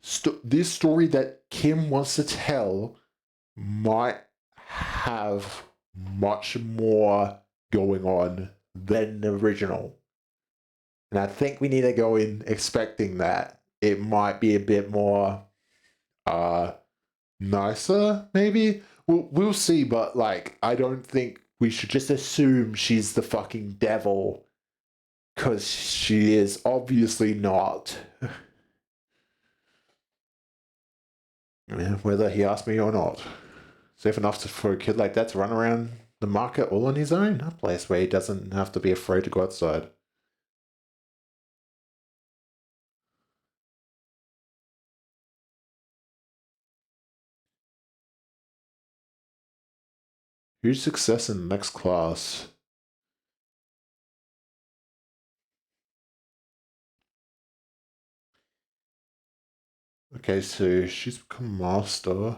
story that Kim wants to tell might have much more going on than the original. And I think we need to go in expecting that it might be a bit more uh nicer, maybe. We'll see, but like I don't think we should just assume she's the fucking devil, because she is obviously not. Yeah, whether he asked me or not. Safe enough for a kid like that to run around the market all on his own? A place where he doesn't have to be afraid to go outside. Huge success in the next class. Okay, so she's become master.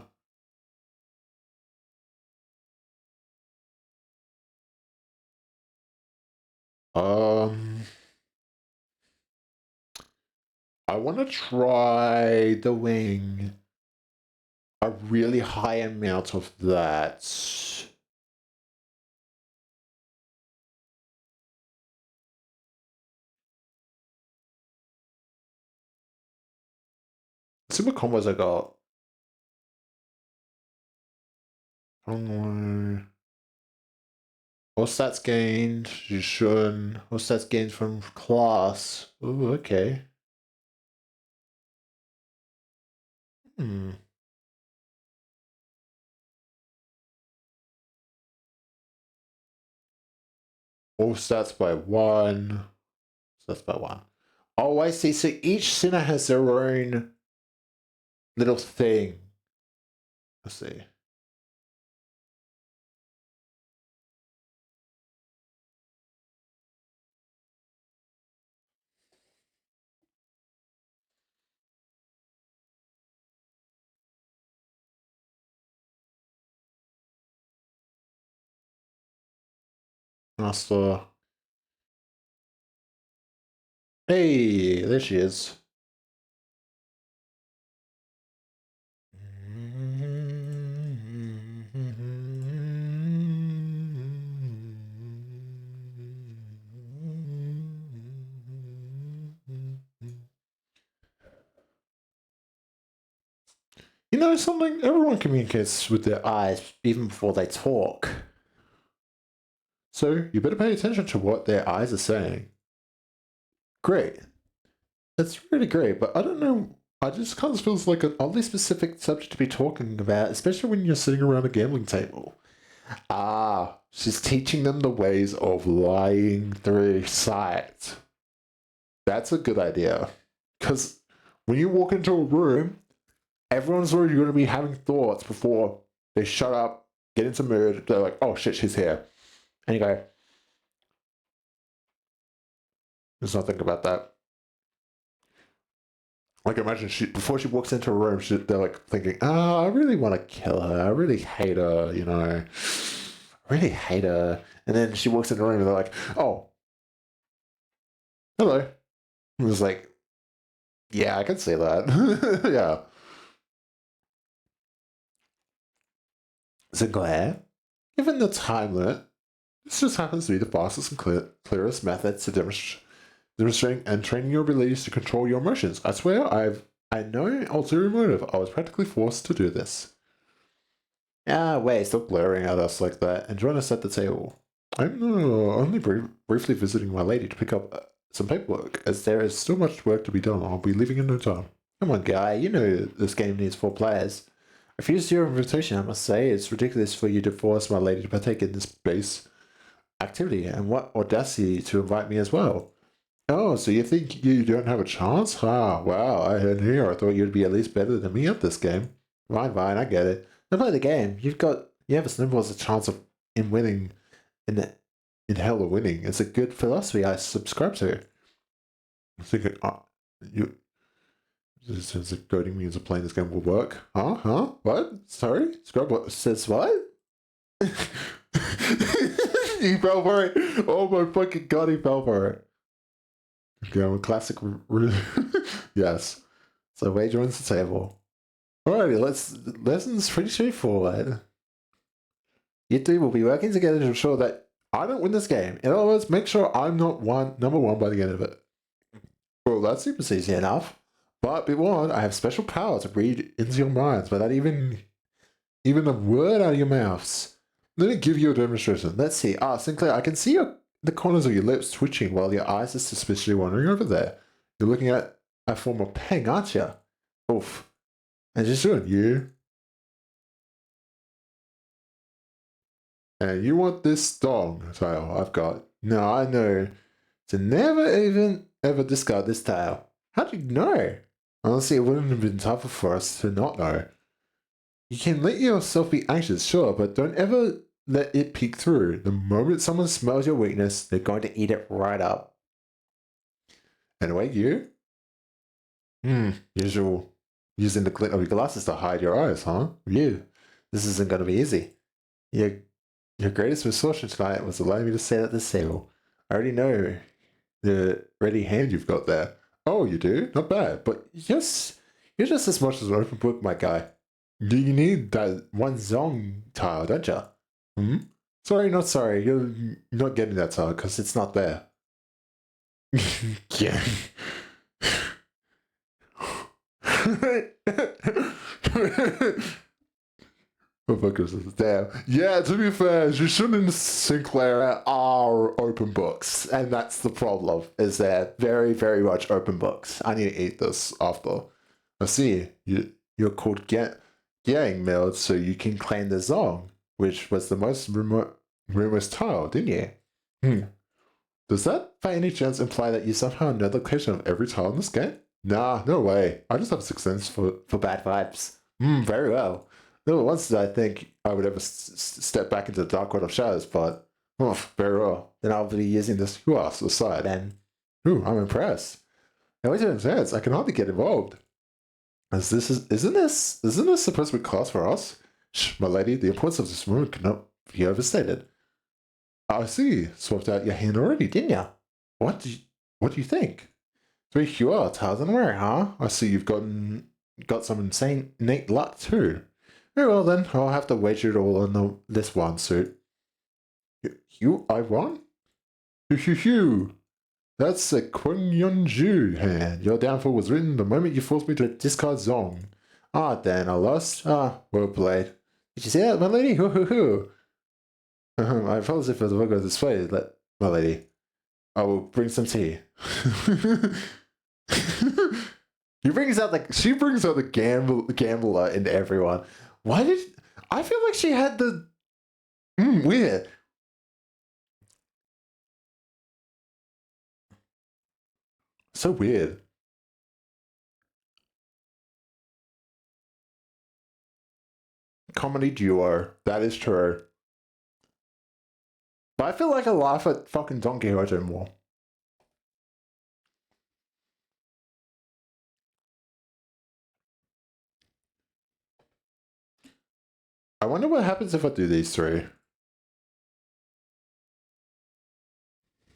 Um, I want to try doing a really high amount of that. See what combos I got. All stats gained, you shouldn't. All stats gained from class. Ooh, okay. Hmm. All stats by one. Stats by one. Oh, I see. So each sinner has their own little thing. Let's see. Master. Hey, there she is. You know something? Everyone communicates with their eyes even before they talk. So you better pay attention to what their eyes are saying. Great. That's really great, but I don't know. I just kind of feels like an oddly specific subject to be talking about, especially when you're sitting around a gambling table. Ah, she's teaching them the ways of lying through sight. That's a good idea. Because when you walk into a room, everyone's already going to be having thoughts before they shut up, get into mood. They're like, oh shit, she's here. And you go, there's nothing about that. Like imagine before she walks into a room, they're like thinking, "Oh, I really want to kill her. I really hate her. You know, I really hate her." And then she walks in the room, and they're like, "Oh, hello." And it was like, "Yeah, I can see that." Yeah. Sinclair, given the time limit, this just happens to be the fastest and clearest method to demonstrating and training your abilities to control your emotions. I swear, I know ulterior motive. I was practically forced to do this. Ah, wait, stop glaring at us like that and join us at the table. I'm only briefly visiting my lady to pick up some paperwork, as there is still much work to be done. I'll be leaving in no time. Come on, guy, you know this game needs 4 players. I refused your invitation, I must say. It's ridiculous for you to force my lady to partake in this base activity, and what audacity to invite me as well. Oh, so you think you don't have a chance? Ah, wow, I heard here. I thought you'd be at least better than me at this game. Fine, I get it. Now play the game. You have a snowball's a chance of in winning in in hell of winning. It's a good philosophy I subscribe to. I'm thinking, you. Says that goading me into playing this game will work. Huh? What? Sorry? Scrub what? Says what? He fell for it. Oh my fucking god, he fell for it. Okay, I'm a classic. Yes. So wager on the table. Alrighty, lessons pretty straightforward. You two will be working together to ensure that I don't win this game. In other words, make sure I'm not number one by the end of it. Well, that seems easy enough. But be warned, I have special power to read into your minds without even a word out of your mouths. Let me give you a demonstration. Let's see. Sinclair, I can see the corners of your lips twitching while your eyes are suspiciously wandering over there. You're looking at a form of peng, aren't you? Oof. And just doing you. And you want this dong tile I've got. No, I know. To never even ever discard this tile. How do you know? Honestly, it wouldn't have been tougher for us to not know. You can let yourself be anxious, sure, but don't ever let it peek through. The moment someone smells your weakness, they're going to eat it right up. Anyway, you? Usual. Using the glint of your glasses to hide your eyes, huh? You. This isn't going to be easy. Your greatest misfortune tonight was allowing me to sit at this table. I already know the ready hand you've got there. Oh, you do? Not bad. But you're just as much as an open book, my guy. You need that one zong tile, don't you? Sorry, not sorry. You're not getting that tile because it's not there. Yeah. Oh, fuckers, damn. Yeah, to be fair, you shouldn't Sinclair are open books, and that's the problem, is they're very, very much open books. I need to eat this after. I see, you're called Gang Milled, so you can claim the Zong, which was the most rumorous tile, didn't you? Does that by any chance imply that you somehow know the location of every tile in this game? Nah, no way. I just have a sixth sense for bad vibes. Very well. Never once did I think I would ever step back into the dark world of shadows, but very well. Then I'll be using this Huas aside, and I'm impressed. Now wait a minute, I can hardly get involved. Isn't this supposed to be class for us? Shh, my lady, the importance of this room cannot be overstated. I see. Swapped out your hand already, didn't ya? What do you think? 3 QR tiles and where, huh? I see you've got some insane innate luck too. Very well then, I'll have to wager it all on this one suit. I won? Phew. That's a Kwon-Yun-Ju hand. Your downfall was written the moment you forced me to discard Zong. Then I lost. Well played. Did you see that, my lady? Hoo. I apologize for the vulgar display, my lady. I will bring some tea. She brings out the gambler in everyone. I feel like she had the weird. So weird. Comedy duo. That is true. But I feel like I laugh at fucking Don Quixote more. I wonder what happens if I do these three.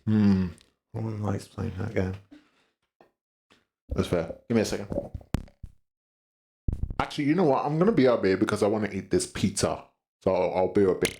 I wouldn't like playing that game. That's fair. Give me a second. Actually, you know what? I'm gonna be up here because I want to eat this pizza. So I'll be a bit.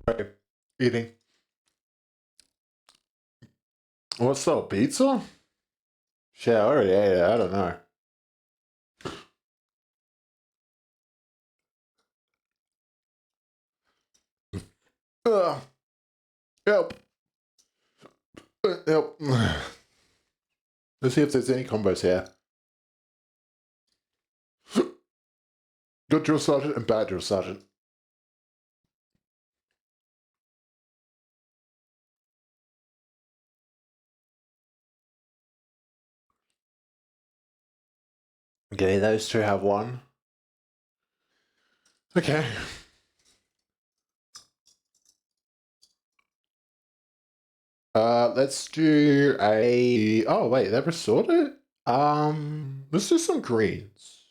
Right. Eating. What's up, pizza? Shit, I already ate it. I don't know. Ugh. Help. Help. Let's see if there's any combos here. Good drill sergeant and bad drill sergeant. Okay, those two have one. Okay. Let's do a. Oh wait, they've restored it. Let's do some greens.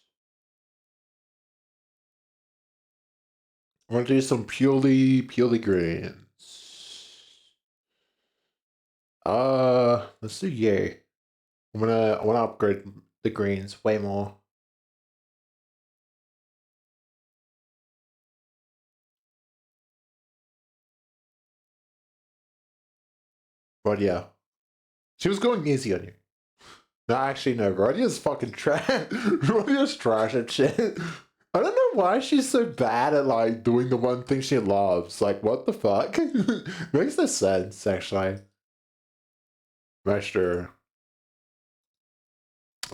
I'm gonna do some purely greens. Let's do yeah. I wanna upgrade the greens way more. But yeah, she was going easy on you. No, actually, no. Rodia's fucking trash. Rodia's trash and shit. I don't know why she's so bad at like doing the one thing she loves. Like, what the fuck? Makes no sense, actually. Master.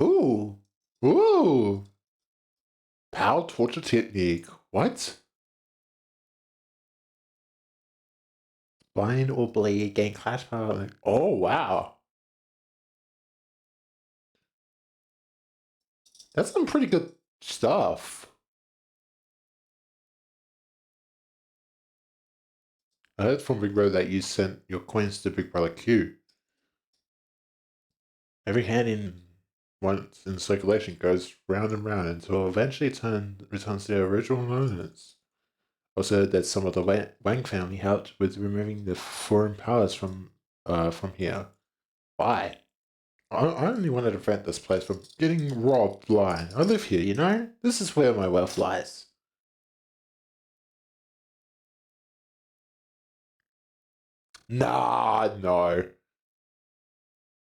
Ooh. Ooh. Power torture technique. What? Blind or bleed, gain class power. Oh, wow. That's some pretty good stuff. I heard from Big Bro that you sent your coins to Big Brother Q. Every hand in once in circulation goes round and round until eventually returns to their original owners. Also, that some of the Wang family helped with removing the foreign powers from here. Why? I only wanted to prevent this place from getting robbed blind. I live here, you know? This is where my wealth lies. Nah, no.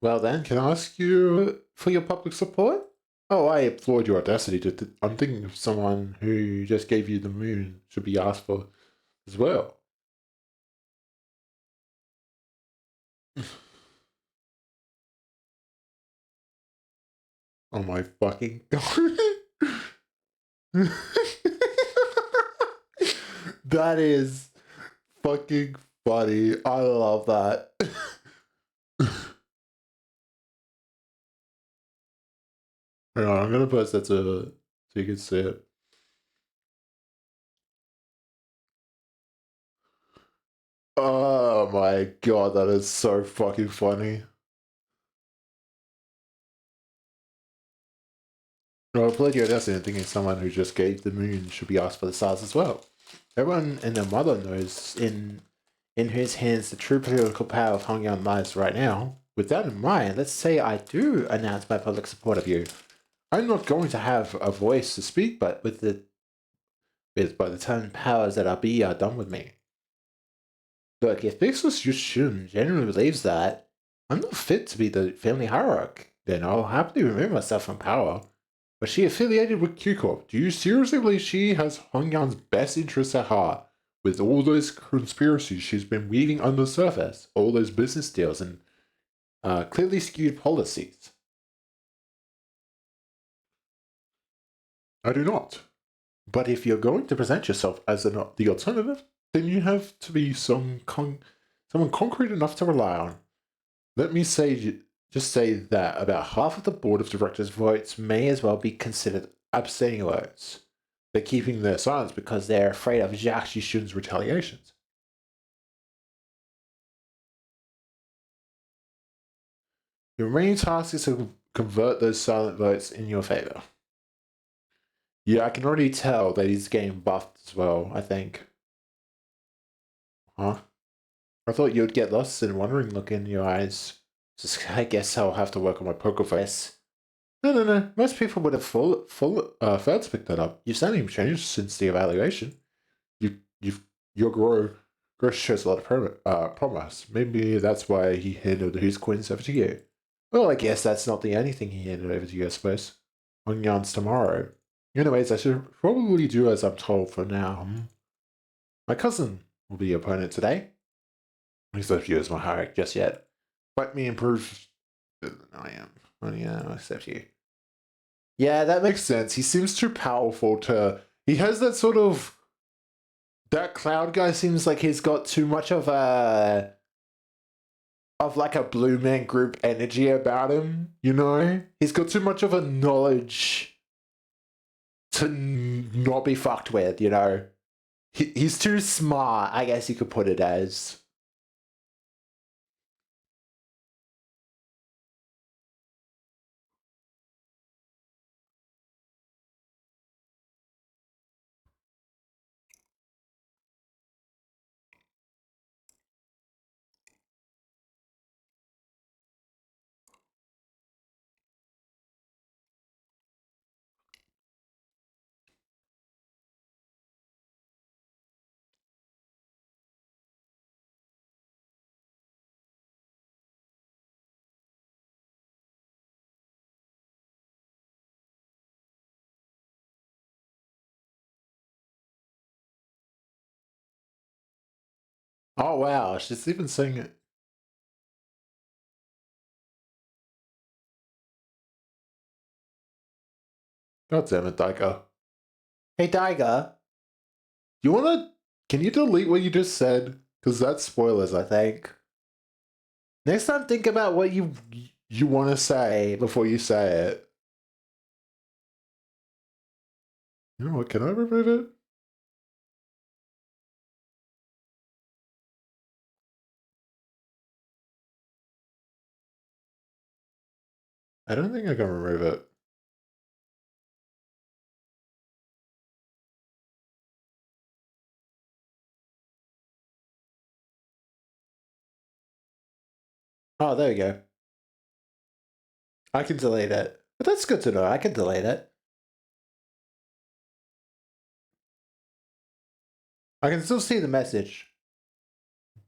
Well then, can I ask you for your public support? Oh, I applaud your audacity I'm thinking of someone who just gave you the moon should be asked for as well. Oh my fucking god. That is fucking funny. I love that. Hang on, I'm gonna post that so you can see it. Oh my god, that is so fucking funny. No, I played your destiny thinking someone who just gave the moon should be asked for the stars as well. Everyone and their mother knows in whose hands the true political power of Hong Kong lies right now. With that in mind, let's say I do announce my public support of you. I'm not going to have a voice to speak, but by the time powers that are done with me. Look, if Bixus Yushun genuinely believes that I'm not fit to be the family hierarch, then I'll happily remove myself from power. But she affiliated with Q Corp. Do you seriously believe she has Hongyan's best interests at heart? With all those conspiracies she's been weaving under the surface, all those business deals and clearly skewed policies. I do not. But if you're going to present yourself as the alternative, then you have to be someone concrete enough to rely on. Let me just say that about half of the board of directors' votes may as well be considered abstaining votes. They're keeping their silence because they're afraid of Jacques Shun's retaliations. Your main task is to convert those silent votes in your favor. Yeah, I can already tell that he's getting buffed as well, I think. Huh? I thought you'd get lost and wondering look in your eyes. Just, I guess I'll have to work on my poker face. No. Most people would have failed to pick that up. You've certainly changed since the evaluation. Your growth shows a lot of promise. Maybe that's why he handed his coins over to you. Well, I guess that's not the only thing he handed over to you, I suppose. On Yarns tomorrow. Anyways, I should probably do as I'm told for now. My cousin will be your opponent today. He's not you as my hierarch just yet. Fight me improve than I am. Oh yeah, I accept you. Yeah, that makes sense. He seems too powerful to. He has that sort of. That cloud guy seems like he's got too much of like a Blue Man Group energy about him. You know, he's got too much of a knowledge to not be fucked with. You know, he's too smart. I guess you could put it as. Oh wow, she's even saying it. God damn it, Daika. Hey Daika, you wanna can you delete what you just said? Because that's spoilers, I think. Next time think about what you wanna say before you say it. You know what, can I remove it? I don't think I can remove it. Oh, there we go. I can delete it. But that's good to know. I can delete it. I can still see the message.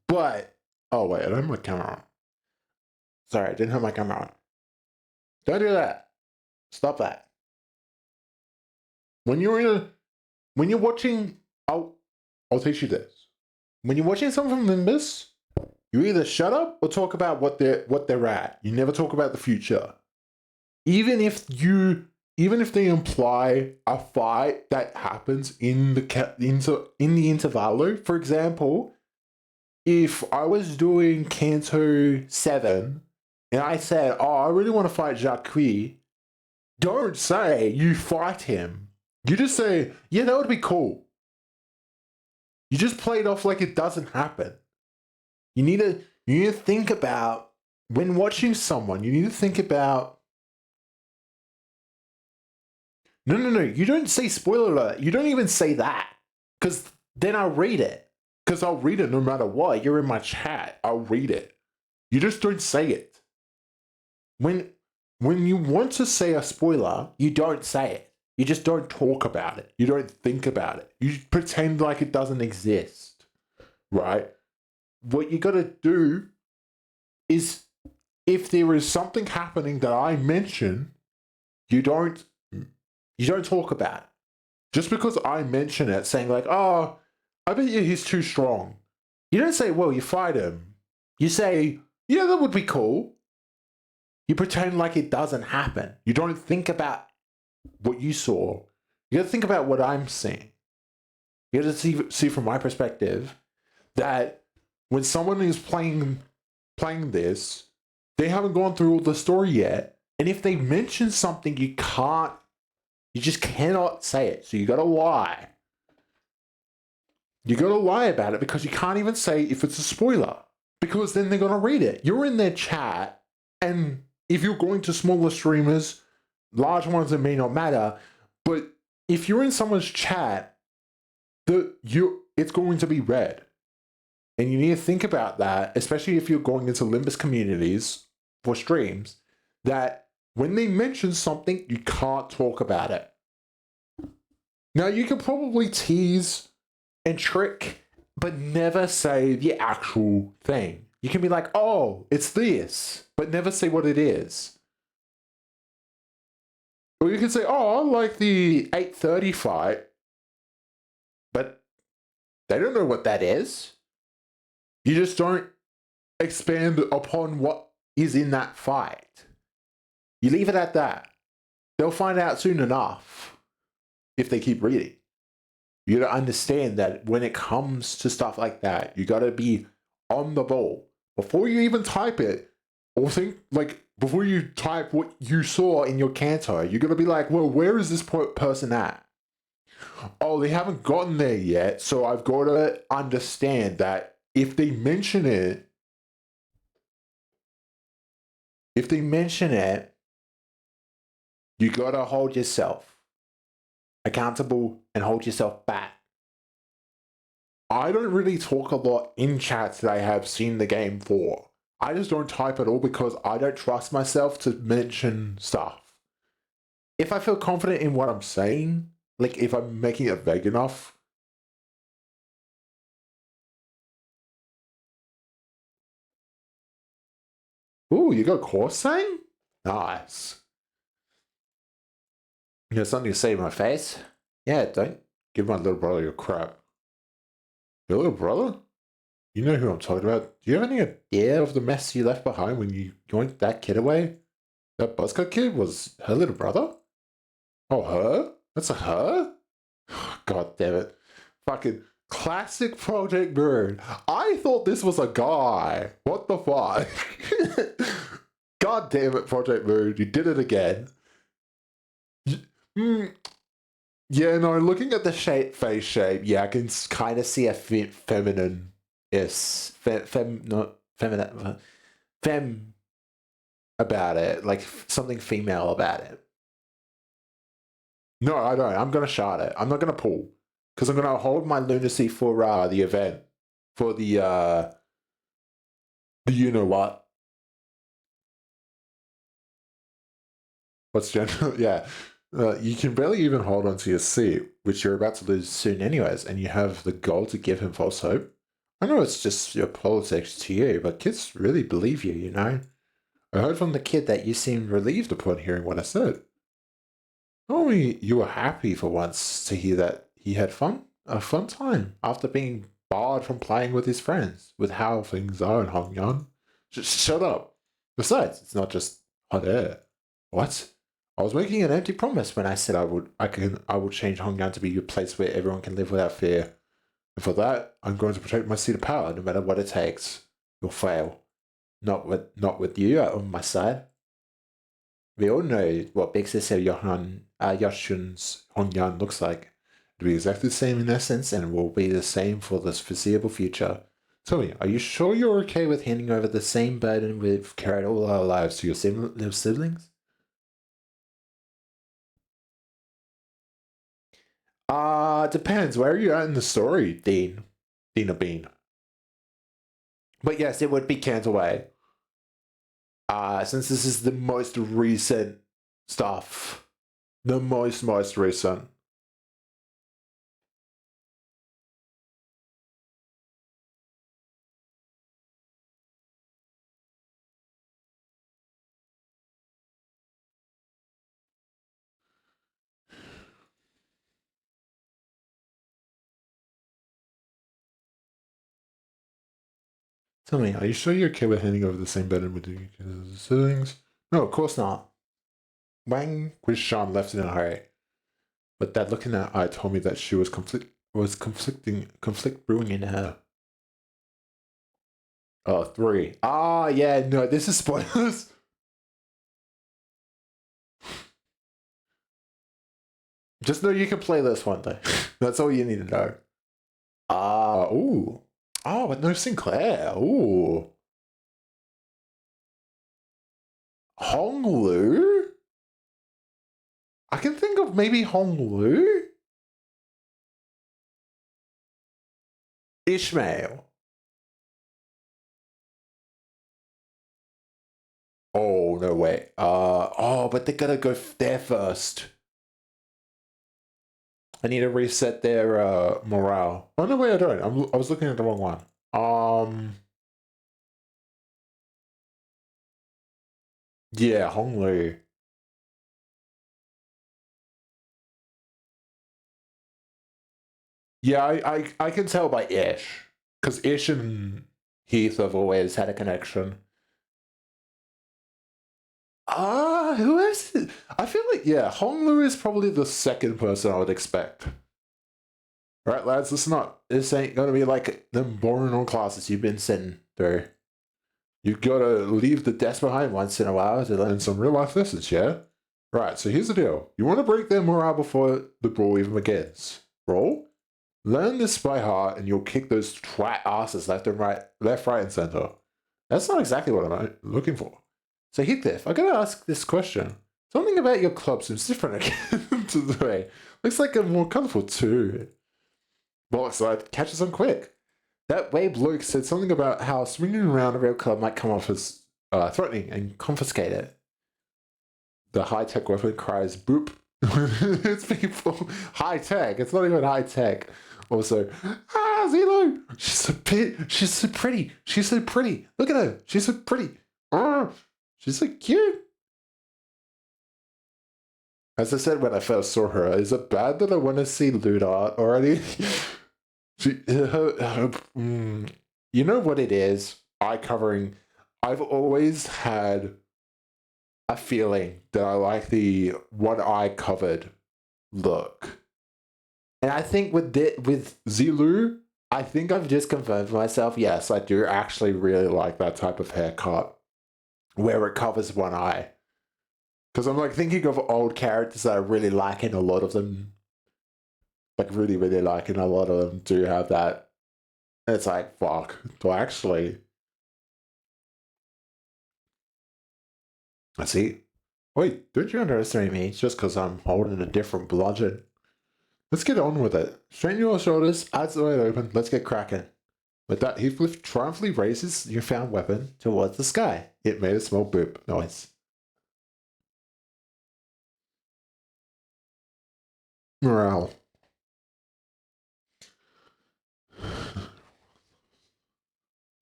But oh wait, I don't have my camera on. Sorry, I didn't have my camera on. Don't do that. Stop that. When you're in a when you're watching I'll teach you this. When you're watching something from Limbus, you either shut up or talk about what they're at. You never talk about the future. Even if they imply a fight that happens in the intervallo, for example, if I was doing Canto 7 and I said, oh, I really want to fight Jacques, don't say you fight him. You just say, yeah, that would be cool. You just play it off like it doesn't happen. You need to think about when watching someone, you need to think about no. You don't say spoiler alert. You don't even say that. Because then I'll read it. Because I'll read it no matter what. You're in my chat. I'll read it. You just don't say it. When you want to say a spoiler, you don't say it. You just don't talk about it. You don't think about it. You pretend like it doesn't exist. Right? What you gotta do is if there is something happening that I mention, you don't talk about it. Just because I mention it, saying like, oh, I bet you he's too strong. You don't say, well, you fight him. You say, yeah, that would be cool. You pretend like it doesn't happen. You don't think about what you saw. You gotta think about what I'm seeing. You gotta see from my perspective that when someone is playing this, they haven't gone through all the story yet. And if they mention something, you just cannot say it. So you gotta lie. You gotta lie about it because you can't even say if it's a spoiler. Because then they're gonna read it. You're in their chat, and if you're going to smaller streamers, large ones it may not matter, but if you're in someone's chat, it's going to be read. And you need to think about that, especially if you're going into Limbus communities for streams, that when they mention something, you can't talk about it. Now, you can probably tease and trick, but never say the actual thing. You can be like, oh, it's this, but never say what it is. Or you can say, oh, I like the 8:30 fight, but they don't know what that is. You just don't expand upon what is in that fight. You leave it at that. They'll find out soon enough if they keep reading. You gotta understand that when it comes to stuff like that, you gotta be on the ball. Before you even type it, or think, like, before you type what you saw in your canto, you gotta be like, well, where is this person at? Oh, they haven't gotten there yet, so I've gotta understand that if they mention it, you gotta hold yourself accountable and hold yourself back. I don't really talk a lot in chats that I have seen the game for. I just don't type at all because I don't trust myself to mention stuff. If I feel confident in what I'm saying, like if I'm making it vague enough. Ooh, you got Corsang? Nice. You got something to say to my face? Yeah, don't give my little brother your crap. Your little brother? You know who I'm talking about. Do you have any idea of the mess you left behind when you yoinked that kid away? That buzzcut kid was her little brother? Oh, her? That's a her? God damn it. Fucking classic Project Bird. I thought this was a guy. What the fuck? God damn it, Project Bird. You did it again. Yeah, no, looking at the face shape, yeah, I can kind of see a feminine. Yes. Not feminine. Fem about it. Like something female about it. No, I don't. I'm going to shard it. I'm not going to pull. Because I'm going to hold my lunacy for the event. For the you know what? What's general? Yeah. You can barely even hold on to your seat, which you're about to lose soon anyways, and you have the goal to give him false hope. I know it's just your politics to you, but kids really believe you, you know? I heard from the kid that you seemed relieved upon hearing what I said. Told me you were happy for once to hear that he had a fun time after being barred from playing with his friends, with how things are in Hong Kong. Shut up. Besides, it's not just hot air. What? I was making an empty promise when I said I would change Hong Kong to be a place where everyone can live without fear. And for that, I'm going to protect my seat of power no matter what it takes. You'll fail. Not with you on my side. We all know what big sister Yoshun's Hongyan looks like. It'll be exactly the same in essence and will be the same for the foreseeable future. Tell me, are you sure you're okay with handing over the same burden we've carried all our lives to your siblings? Depends. Where are you at in the story, Dean? Dina Bean. But yes, it would be Cantaway. Since this is the most recent stuff. The most recent. Tell me, are you sure you're okay with handing over the same burden with your siblings? No, of course not. Wang Guishan left in a hurry, but that look in her eye told me that she was conflict brewing in her. Oh, 3. Yeah, no, this is spoilers. Just know you can play this one day. That's all you need to know. Ooh. Oh, but no Sinclair. Ooh. Honglu? I can think of maybe Honglu? Ishmael. Oh, no way. But they gotta go there first. I need to reset their morale. Oh, no, wait, I don't. I was looking at the wrong one. Yeah, Honglu. Yeah, I can tell by Ish. Because Ish and Heath have always had a connection. Who is it? I feel like, yeah, Honglu is probably the second person I would expect. Alright, lads, listen up. This ain't gonna be like them boring old classes you've been sitting through. You gotta leave the desk behind once in a while to learn some real life lessons, yeah? Right, so here's the deal. You wanna break their morale before the brawl even begins. Brawl? Learn this by heart and you'll kick those twat asses left, right, and center. That's not exactly what I'm looking for. So Heathcliff, I gotta ask this question. Something about your club seems different again today. Looks like a more colourful too. Well, so I'd catch us on quick. That Wabe Luke said something about how swinging around a real club might come off as threatening and confiscate it. The high-tech weapon cries boop. It's people high tech. It's not even high tech. Also, Zelo. She's so pretty. She's so pretty. Look at her. She's so pretty. She's so cute. As I said when I first saw her, is it bad that I want to see lewd art already? You know what it is? Eye covering. I've always had a feeling that I like the one eye covered look. And I think with Zilu, I think I've just confirmed for myself, yes, I do actually really like that type of haircut where it covers one eye. Because I'm like thinking of old characters that I really like, and a lot of them, like really, really like, and a lot of them do have that. And it's like, fuck, do I actually? I see. Wait, don't you underestimate me just because I'm holding a different bludgeon? Let's get on with it. Straighten your shoulders, eyes wide open, let's get cracking. With that, Heathcliff triumphantly raises your found weapon towards the sky. It made a small boop noise. Morale.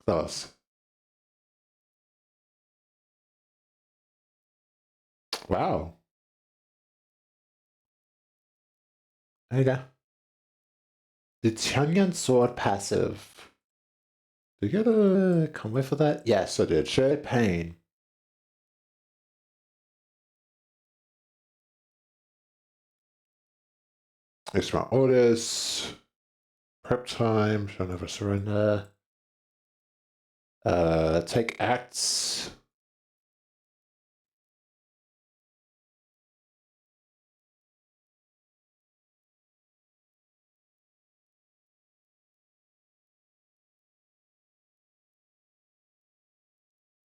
Thus. Wow. There you go. The Chunyan sword passive. Did you get a combo for that? Yes, I did. Shared pain. Extra orders. Prep time. Shall never surrender. Take acts.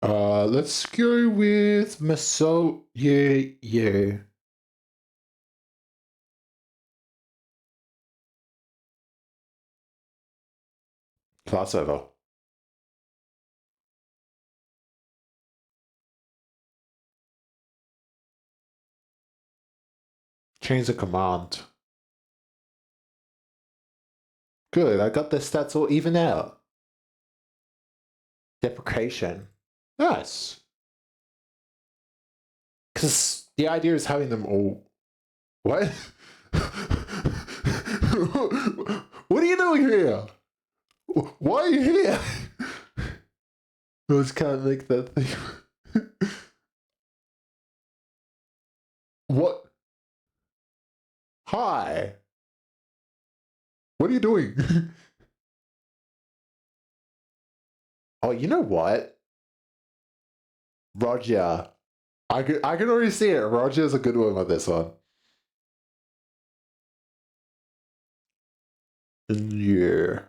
Let's go with Maso. Yeah. Class over. Change the command. Good, I got the stats all even out. Deprecation. Nice. Because the idea is having them all. What? What are you doing here? Why are you here? I just can't make that thing. What? Hi. What are you doing? Oh, you know what? Roger. I can already see it. Roger's a good one with this one. Yeah.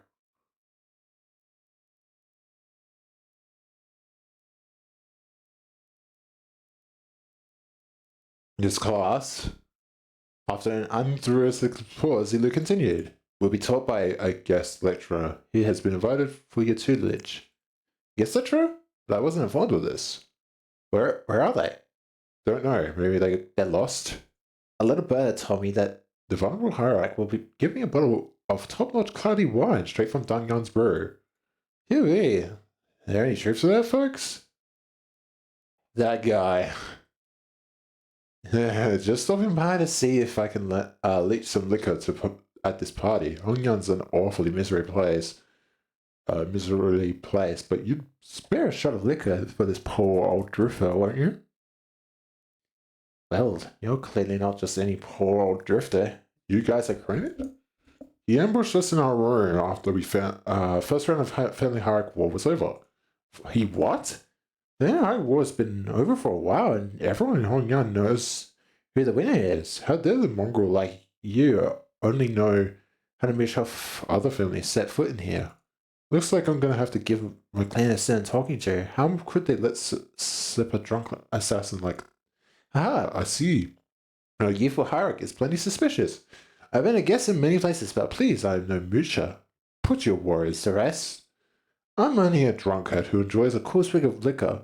This class, after an uninteresting pause, Zilu continued. Will be taught by a guest lecturer. He has been invited for your tutelage. Guest lecturer? But I wasn't informed of this. Where are they? Don't know. Maybe they're lost. A little bird told me that the vulnerable hierarch will be giving me a bottle of top-notch cloudy wine straight from Dungan's brew. Hooey. Are there any troops for that, folks? That guy. Just stopping by to see if I can leach some liquor to put at this party. Hongyan's an awfully miserably placed, but you'd spare a shot of liquor for this poor old drifter, won't you? Well, you're clearly not just any poor old drifter. You guys are credit? He ambushed us in our room after we found first round of Family Hierarch War was over. He what? The Hierarch War has been over for a while, and everyone in Hongyan knows who the winner is. How dare the mongrel like you only know how to make off other families set foot in here? Looks like I'm gonna have to give McLean a sin talking to. How could they let slip a drunk assassin like? Ah, I see. A youthful hierarch is plenty suspicious. I've been a guest in many places, but please, I am no moocher. Put your worries to rest. I'm only a drunkard who enjoys a cool swig of liquor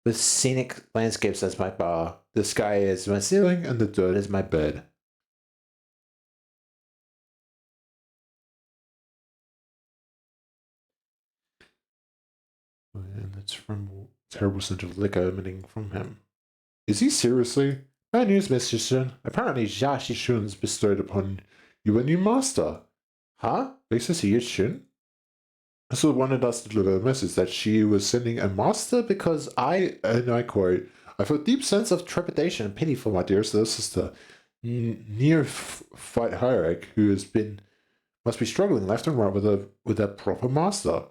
with scenic landscapes as my bar. The sky is my ceiling and the dirt is my bed. And it's from terrible scent of liquor emanating from him. Is he seriously? Bad news, Mr. Shun. Apparently, Jashi Shun's bestowed upon you a new master. Huh? Basis he is Shun? also wanted us to deliver a message that she was sending a master because and I quote, I feel a deep sense of trepidation and pity for my dearest little sister, neophyte hierarch, who must be struggling left and right with a proper master.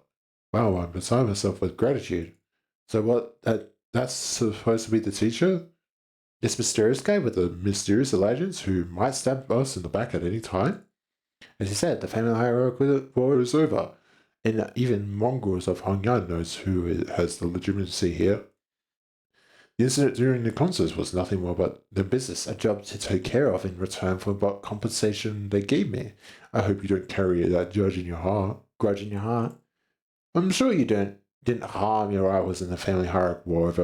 Wow, I'm beside myself with gratitude. So that's supposed to be the teacher? This mysterious guy with the mysterious allegiance who might stab us in the back at any time? As he said, the family hierarchy war is over, and even mongrels of Hongyan knows who has the legitimacy here. The incident during the concerts was nothing more but their business, a job to take care of in return for what compensation they gave me. I hope you don't carry that grudge in your heart. I'm sure you didn't harm your rivals in the family hierarchy war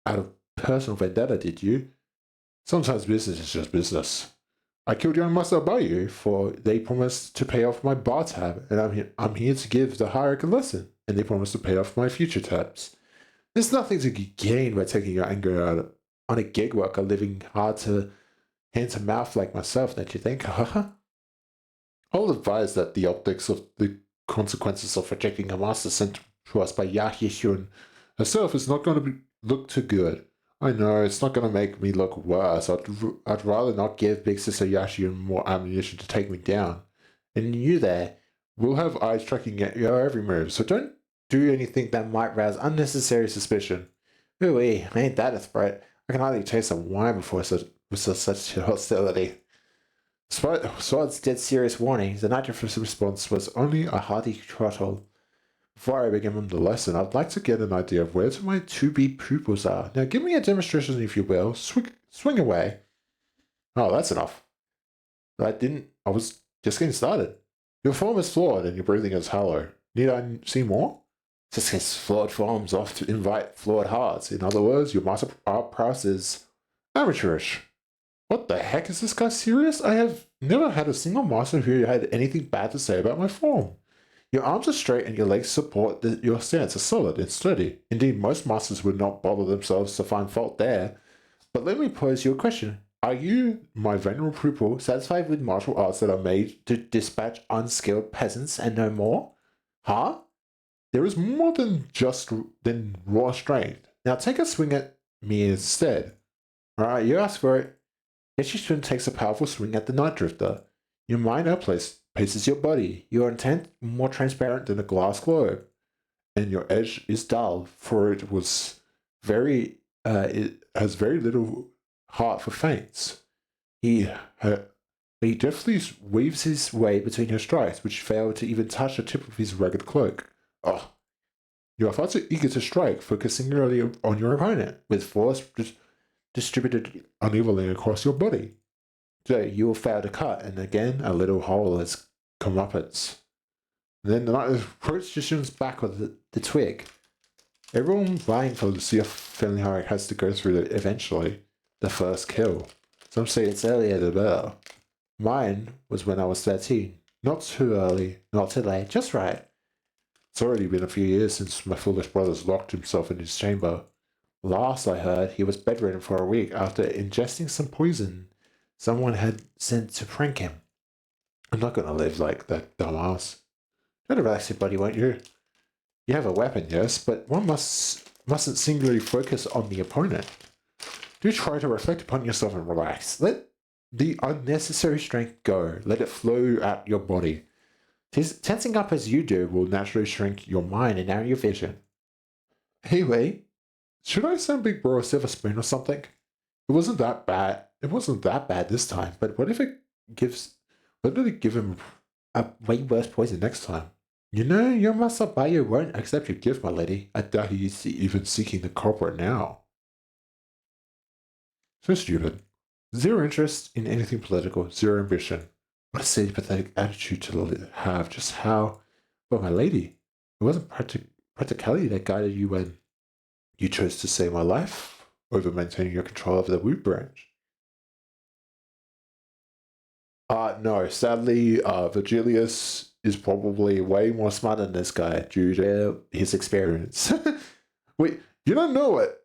out of personal vendetta, did you? Sometimes business is just business. I killed young master by you, for they promised to pay off my bar tab, and I'm here to give the hierarch a lesson, and they promised to pay off my future tabs. There's nothing to gain by taking your anger out on a gig worker living hard to hand to mouth like myself, don't you think? Haha. I'll advise that the optics of the consequences of rejecting a master sent to us by Yahya Hyun herself is not going to look too good. I know, it's not going to make me look worse. I'd rather not give Big Sister Yashian more ammunition to take me down. And you there, we'll have eyes tracking at your every move, so don't do anything that might rouse unnecessary suspicion. Ooh-wee, ain't that a threat? I can hardly taste some wine before such hostility. Despite Swad's dead serious warning, the Nitrophus response was only a hearty trottle. Before I begin the lesson, I'd like to get an idea of where my to-be pupils are. Now give me a demonstration, if you will. Swing away. Oh, that's enough. I was just getting started. Your form is flawed and your breathing is hollow. Need I see more? Just because flawed forms often invite flawed hearts. In other words, your master art prowess is amateurish. What the heck, is this guy serious? I have never had a single master who had anything bad to say about my form. Your arms are straight and your legs support your stance are solid and sturdy. Indeed, most masters would not bother themselves to find fault there. But let me pose you a question. Are you, my venerable pupil, satisfied with martial arts that are made to dispatch unskilled peasants and no more? Huh? There is more than raw strength. Now take a swing at me instead. Alright, you asked for it. Yeshishun takes a powerful swing at the Night Drifter. Your mind outpaces your body. Your intent more transparent than a glass globe, and your edge is dull, for it has very little heart for feints. He deftly weaves his way between your strikes, which fail to even touch the tip of his rugged cloak. Oh, you are far too eager to strike, focusing singularly on your opponent, with force distributed unevenly across your body. So you will fail to cut, and again a little hole has comeuppance. Then the knight approaches back with the twig. Everyone vying for the CF family hierarch has to go through eventually the first kill. Some say it's earlier the better. Mine was when I was 13. Not too early, not too late, just right. It's already been a few years since my foolish brother's locked himself in his chamber. Last I heard, he was bedridden for a week after ingesting some poison someone had sent to prank him. I'm not gonna live like that dumbass. Try to relax your body, won't you? You have a weapon, yes, but one mustn't singularly focus on the opponent. Do try to reflect upon yourself and relax. Let the unnecessary strength go. Let it flow out your body. Tensing up as you do will naturally shrink your mind and narrow your vision. Anyway, should I send Big Bro a silver spoon or something? It wasn't that bad. It wasn't that bad this time, but what if it give him a way worse poison next time? You know, your master Bayo won't accept your gift, my lady. I doubt he's even seeking the culprit now. So stupid. Zero interest in anything political, zero ambition. What a silly, pathetic attitude to have. Just how... Well, my lady, it wasn't practicality that guided you when you chose to save my life over maintaining your control over the Wu branch. No, sadly, Virgilius is probably way more smart than this guy due to his experience. Wait, you don't know it?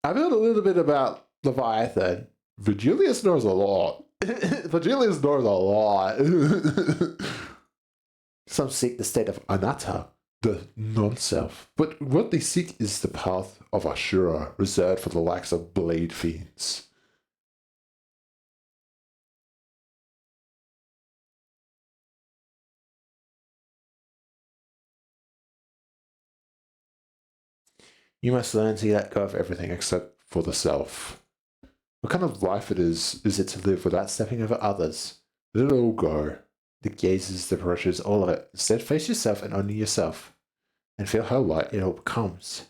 I've heard a little bit about Leviathan. Virgilius knows a lot. Virgilius knows a lot. Some seek the state of anatta. the non-self. But what they seek is the path of Ashura, reserved for the likes of blade fiends. You must learn to let go of everything except for the self. What kind of life is it to live without stepping over others? Let it all go. The gazes, the pressures, all of it. Instead, face yourself and only yourself, and feel how light it all becomes.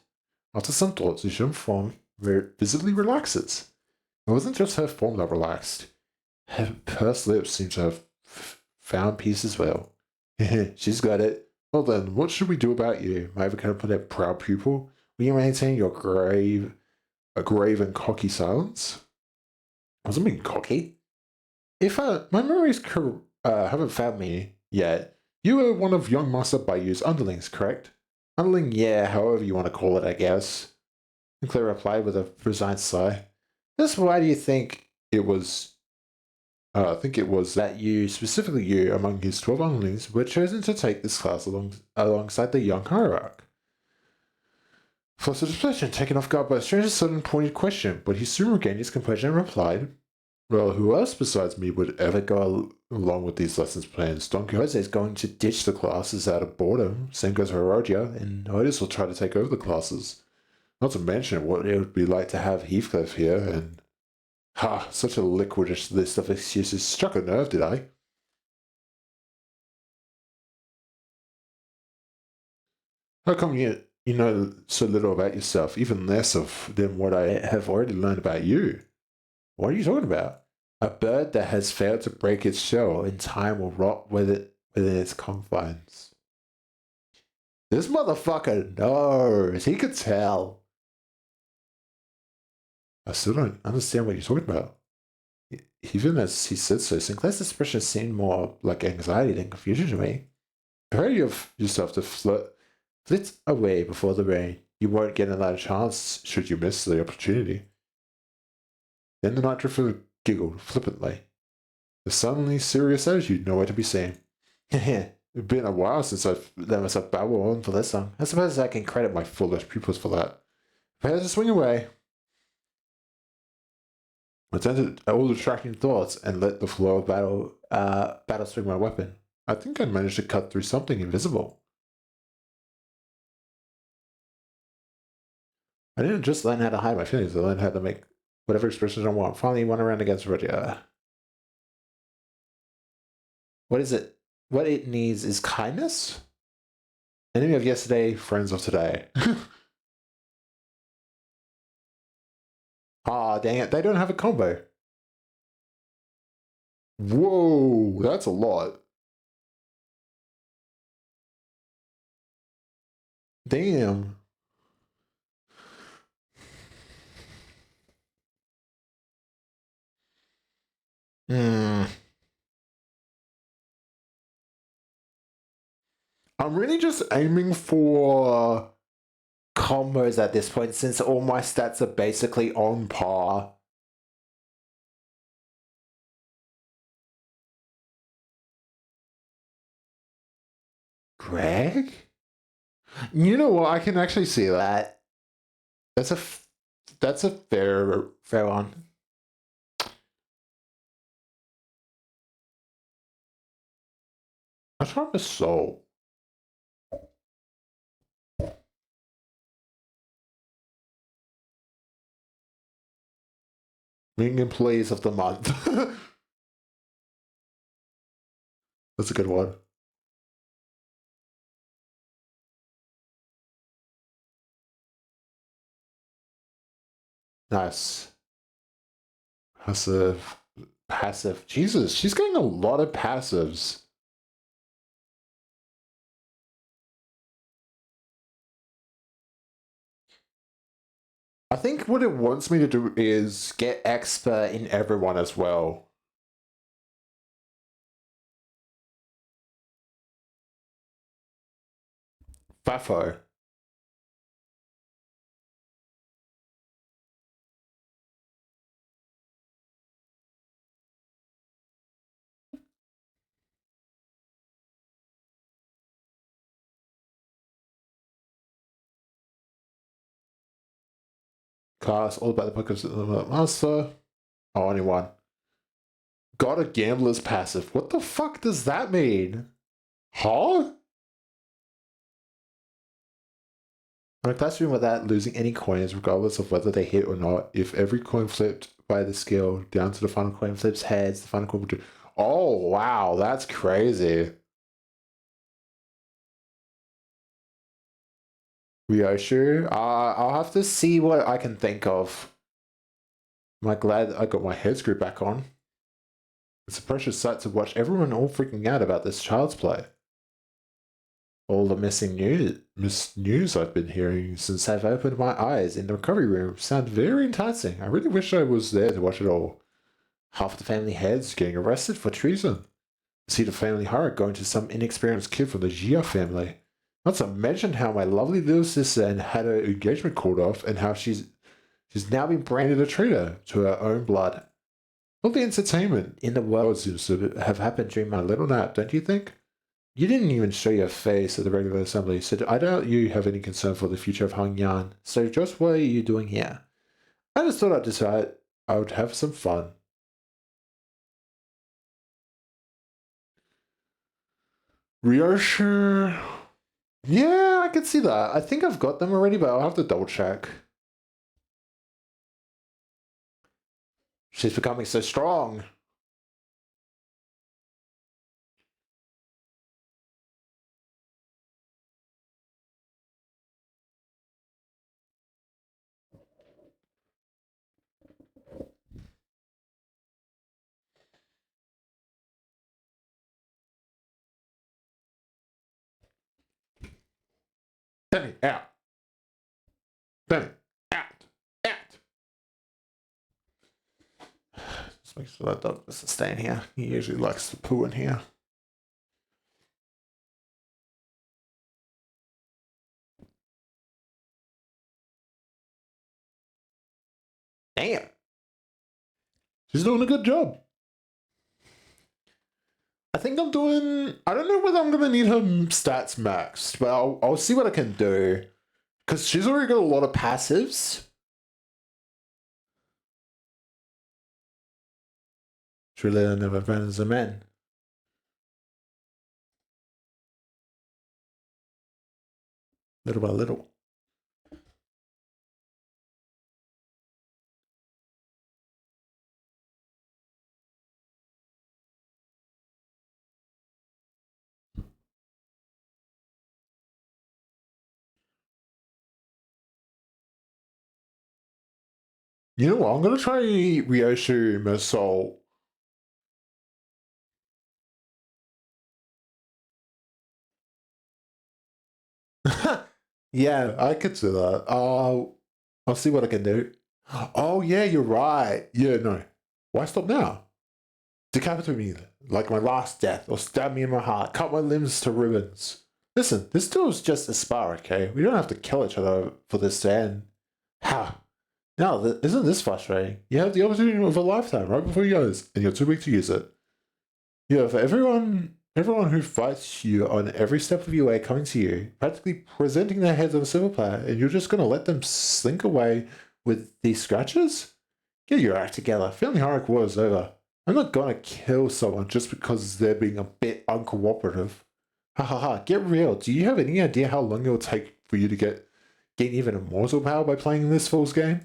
After some thoughts, the young form visibly relaxes. It wasn't just her form that relaxed. Her pursed lips seemed to have found peace as well. She's got it. Well then, what should we do about you, my ever-confident proud pupil? Will you maintain your a grave and cocky silence? I wasn't being cocky. If my memories haven't found me yet, you were one of young Master Bayou's underlings, correct? Underling, yeah, however you want to call it, I guess. Sinclair replied with a resigned sigh. That's why do you think it was? I think it was that you, specifically you, among his 12 underlings, were chosen to take this class alongside the young hierarch. Flustered expression, taken off guard by a stranger's sudden pointed question, but he soon regained his composure and replied, well, who else besides me would ever go along with these lessons plans? Don Quixote is going to ditch the classes out of boredom. Same goes for Herodia, and Otis will try to take over the classes. Not to mention what it would be like to have Heathcliff here, and... Ha! Such a liquidish list of excuses. Struck a nerve, did I? How come you know so little about yourself, even less than what I have already learned about you? What are you talking about? A bird that has failed to break its shell in time will rot within its confines. This motherfucker knows. He could tell. I still don't understand what you're talking about. Even as he said so, Sinclair's expression seemed more like anxiety than confusion to me. Prepare yourself to flit away before the rain. You won't get another chance should you miss the opportunity. Then the night drifter giggled flippantly. The suddenly serious attitude nowhere to be seen. It's been a while since I've let myself babble on for this long. I suppose I can credit my foolish pupils for that. Prepare to swing away. I turned to all distracting thoughts and let the flow of battle swing my weapon. I think I managed to cut through something invisible. I didn't just learn how to hide my feelings, I learned how to make whatever expressions I want. Finally, one around against Roger. What is it? What it needs is kindness? Enemy of yesterday, friends of today. Ah, dang it, they don't have a combo. Whoa, that's a lot. Damn. Hmm. I'm really just aiming for combos at this point since all my stats are basically on par. Greg? You know what? I can actually see that. That's a that's a fair one. I'm trying to soul. Being employees of the month. That's a good one. Nice. Passive. Passive. Jesus, she's getting a lot of passives. I think what it wants me to do is get expert in everyone as well. Fafo. podcast all about the podcast of the master. Oh, only one. Got a gambler's passive. What the fuck does that mean? Huh? On a classroom without losing any coins, regardless of whether they hit or not, if every coin flipped by the skill down to the final coin flips heads, the final coin will do. Oh, wow, that's crazy. Ryoshu, I'll have to see what I can think of. I'm glad I got my head screwed back on. It's a precious sight to watch everyone all freaking out about this child's play. All the missing news I've been hearing since I've opened my eyes in the recovery room sound very enticing. I really wish I was there to watch it all. Half the family heads getting arrested for treason. See the family horror going to some inexperienced kid from the Jia family. Not to mention how my lovely little sister had her engagement called off and how she's now been branded a traitor to her own blood. All the entertainment in the world seems to have happened during my little nap, don't you think? You didn't even show your face at the regular assembly, so I doubt you have any concern for the future of Hongyan. So just what are you doing here? I just thought I'd decide I would have some fun. Ryoshu. Yeah, I can see that. I think I've got them already, but I'll have to double check. She's becoming so strong. Penny, out. Penny, out. Out. Just make sure that dog doesn't stay in here. He usually likes to poo in here. Damn. She's doing a good job. I think I'm doing. I don't know whether I'm gonna need her stats maxed, but I'll see what I can do. Because she's already got a lot of passives. Truly, I never ran as a man. Little by little. You know what? I'm gonna try Ryoshu Masol. Yeah, I could do that. I'll see what I can do. Oh yeah, you're right. Yeah, no. Why stop now? Decapitate me like my last death, or stab me in my heart, cut my limbs to ribbons. Listen, this duel is just a spar, okay? We don't have to kill each other for this to end. How? Now, isn't this frustrating? You have the opportunity of a lifetime right before your eyes, and you're too weak to use it. Yeah, for everyone who fights you on every step of your way coming to you, practically presenting their heads on a silver platter, and you're just gonna let them slink away with these scratches? Get your act together. Family Heroic War is over. I'm not gonna kill someone just because they're being a bit uncooperative. Ha ha ha, get real. Do you have any idea how long it'll take for you to gain even immortal power by playing this fool's game?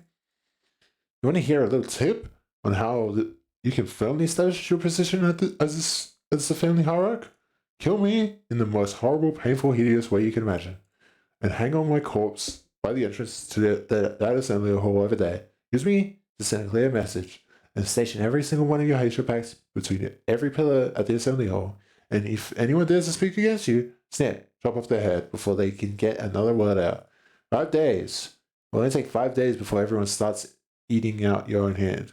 You want to hear a little tip on how you can firmly establish your position as the family hierarch? Kill me in the most horrible, painful, hideous way you can imagine, and hang on my corpse by the entrance to that assembly hall over there. Use me to send a clear message, and station every single one of your hatred packs between every pillar at the assembly hall. And if anyone dares to speak against you, snap, chop off their head before they can get another word out. 5 days. It'll only take 5 days before everyone starts eating out your own hand.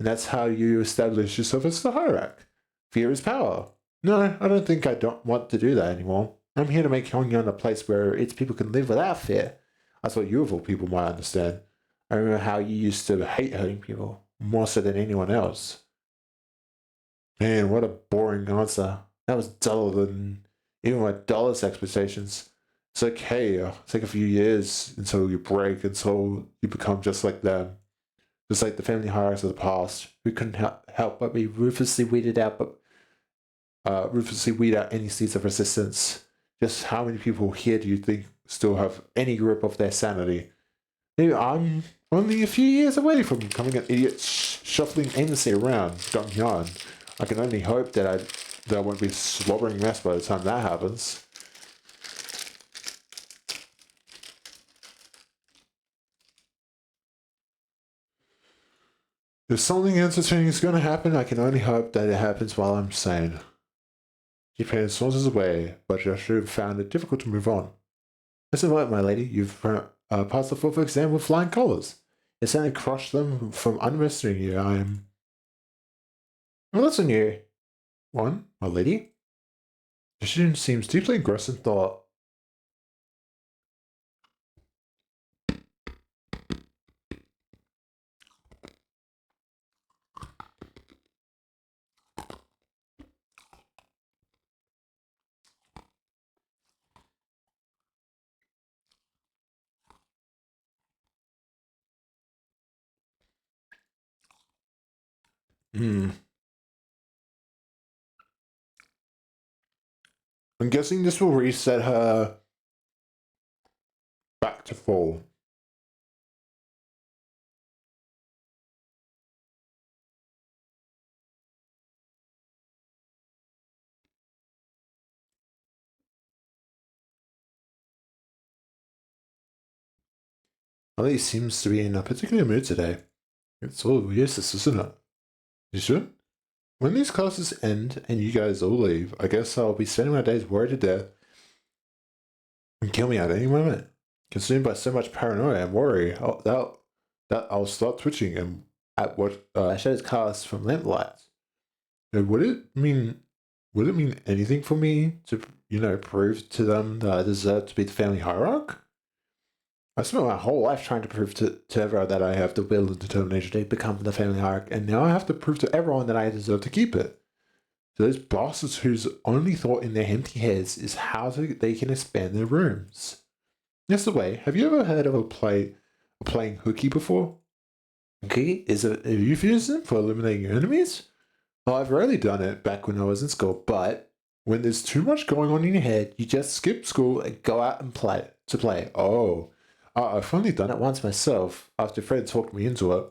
And that's how you establish yourself as the hierarch. Fear is power. No, I don't think I don't want to do that anymore. I'm here to make Pyongyang a place where its people can live without fear. That's what you of all people might understand. I remember how you used to hate hurting people, more so than anyone else. Man, what a boring answer. That was duller than even my dullest expectations. It's okay. Take a few years until you break, until you become just like them. Just like the family hierarchs of the past, who couldn't help but be ruthlessly weed out any seeds of resistance. Just how many people here do you think still have any grip of their sanity? Maybe I'm only a few years away from becoming an idiot shuffling aimlessly around, dumb yarn. I can only hope that I won't be a slobbering mess by the time that happens. If something entertaining is going to happen, I can only hope that it happens while I'm sane. Japan saunters away, but Joshua found it difficult to move on. Listen, what, my lady? You've passed the fourth exam with flying colours. It certainly crushed them from unmastering you. I am. Well, listen, you. One, my lady? The student seems deeply engrossed in thought. Hmm. I'm guessing this will reset her back to full. Ellie seems to be in a particular mood today. It's all useless, isn't it? You sure? When these classes end and you guys all leave, I guess I'll be spending my days worried to death and kill me at any moment. Consumed by so much paranoia and worry, that I'll start twitching and at what shadows cast from lamplights. Would it mean anything for me to prove to them that I deserve to be the family hierarch? I spent my whole life trying to prove to everyone that I have the will and determination to become the family hierarch, and now I have to prove to everyone that I deserve to keep it. To those bastards whose only thought in their empty heads is how they can expand their rooms. Yes, the way. Have you ever heard of playing hooky before? Hooky is a euphemism for eliminating your enemies? Well, I've rarely done it back when I was in school, but when there's too much going on in your head, you just skip school and go out and play. Oh, I've only done it once myself after Fred talked me into it.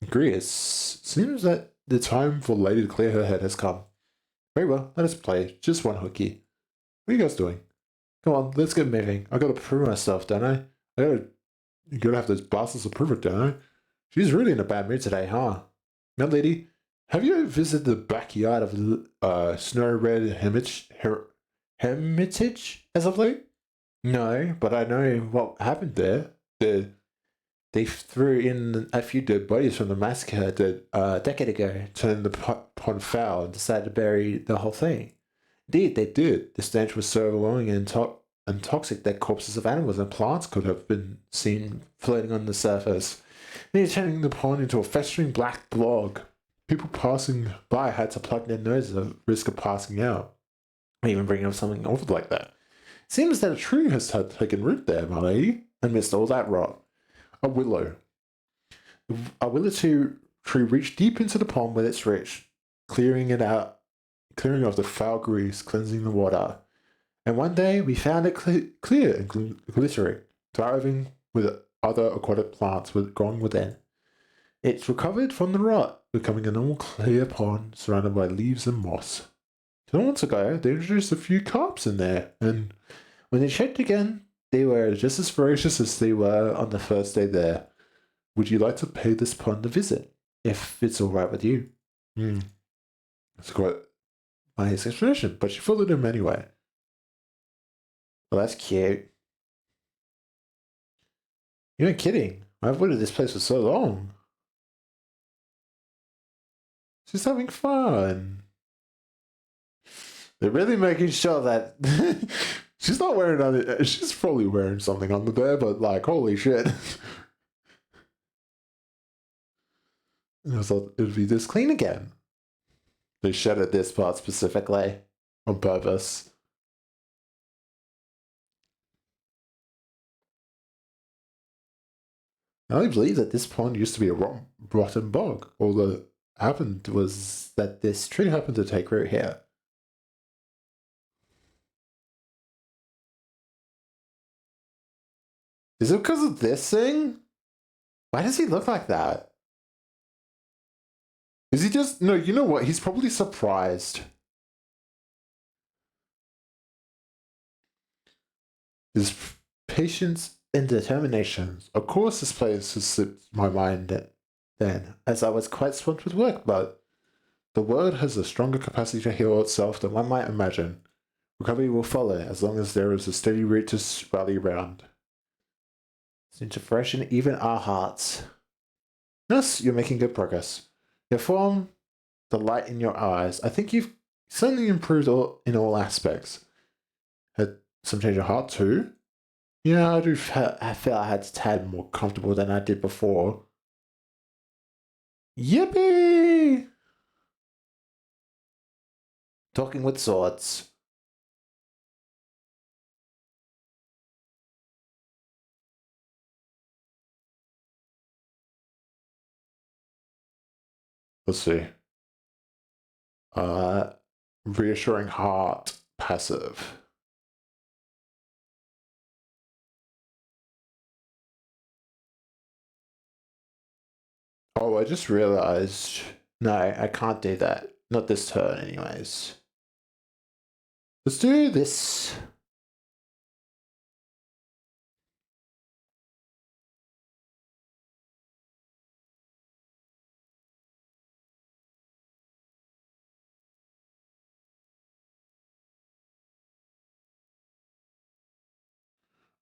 Agree. It seems that the time for the lady to clear her head has come. Very well, let us play. Just one hooky. What are you guys doing? Come on, let's get moving. I gotta prove myself, don't I? You gotta have those bastards to prove it, don't I? She's really in a bad mood today, huh? Now, lady, have you visited the backyard of Snow Red Hermitage as of late? No, but I know what happened there. They threw in a few dead bodies from the massacre a decade ago, turned the pond foul, and decided to bury the whole thing. Indeed, they did. The stench was so overwhelming and toxic that corpses of animals and plants could have been seen floating on the surface, nearly turning the pond into a festering black blog. People passing by had to plug their noses at risk of passing out, even bringing up something awful like that. Seems that a tree has taken root there, my lady, amidst all that rot. A willow. A willow tree reached deep into the pond with its roots, clearing off the foul grease, cleansing the water. And one day we found it clear and glittering, thriving with other aquatic plants growing within. It's recovered from the rot, becoming a normal clear pond surrounded by leaves and moss. 2 months ago, they introduced a few carps in there, and when they checked again, they were just as ferocious as they were on the first day there. Would you like to pay this pond a visit, if it's all right with you? That's quite my explanation, but she followed him anyway. Well, that's cute. You're not kidding. I've avoided this place for so long. She's having fun. They're really making sure that she's not wearing on. She's probably wearing something under there, but like, holy shit. I thought it would be this clean again. They shredded this part specifically on purpose. I believe that this pond used to be a rotten bog. All that happened was that this tree happened to take root here. Is it because of this thing? Why does he look like that? Is he just... No, you know what? He's probably surprised. His patience and determination. Of course this place has slipped my mind then, as I was quite swamped with work, but the world has a stronger capacity to heal itself than one might imagine. Recovery will follow, as long as there is a steady root to rally around. Seem to freshen even our hearts. Yes, you're making good progress. Your form, the light in your eyes. I think you've certainly improved in all aspects. Had some change of heart too? Yeah, I feel I had a tad more comfortable than I did before. Yippee! Talking with swords. Let's see. Uh, Reassuring heart, passive. Oh, I just realized. No, I can't do that. Not this turn, anyways. Let's do this.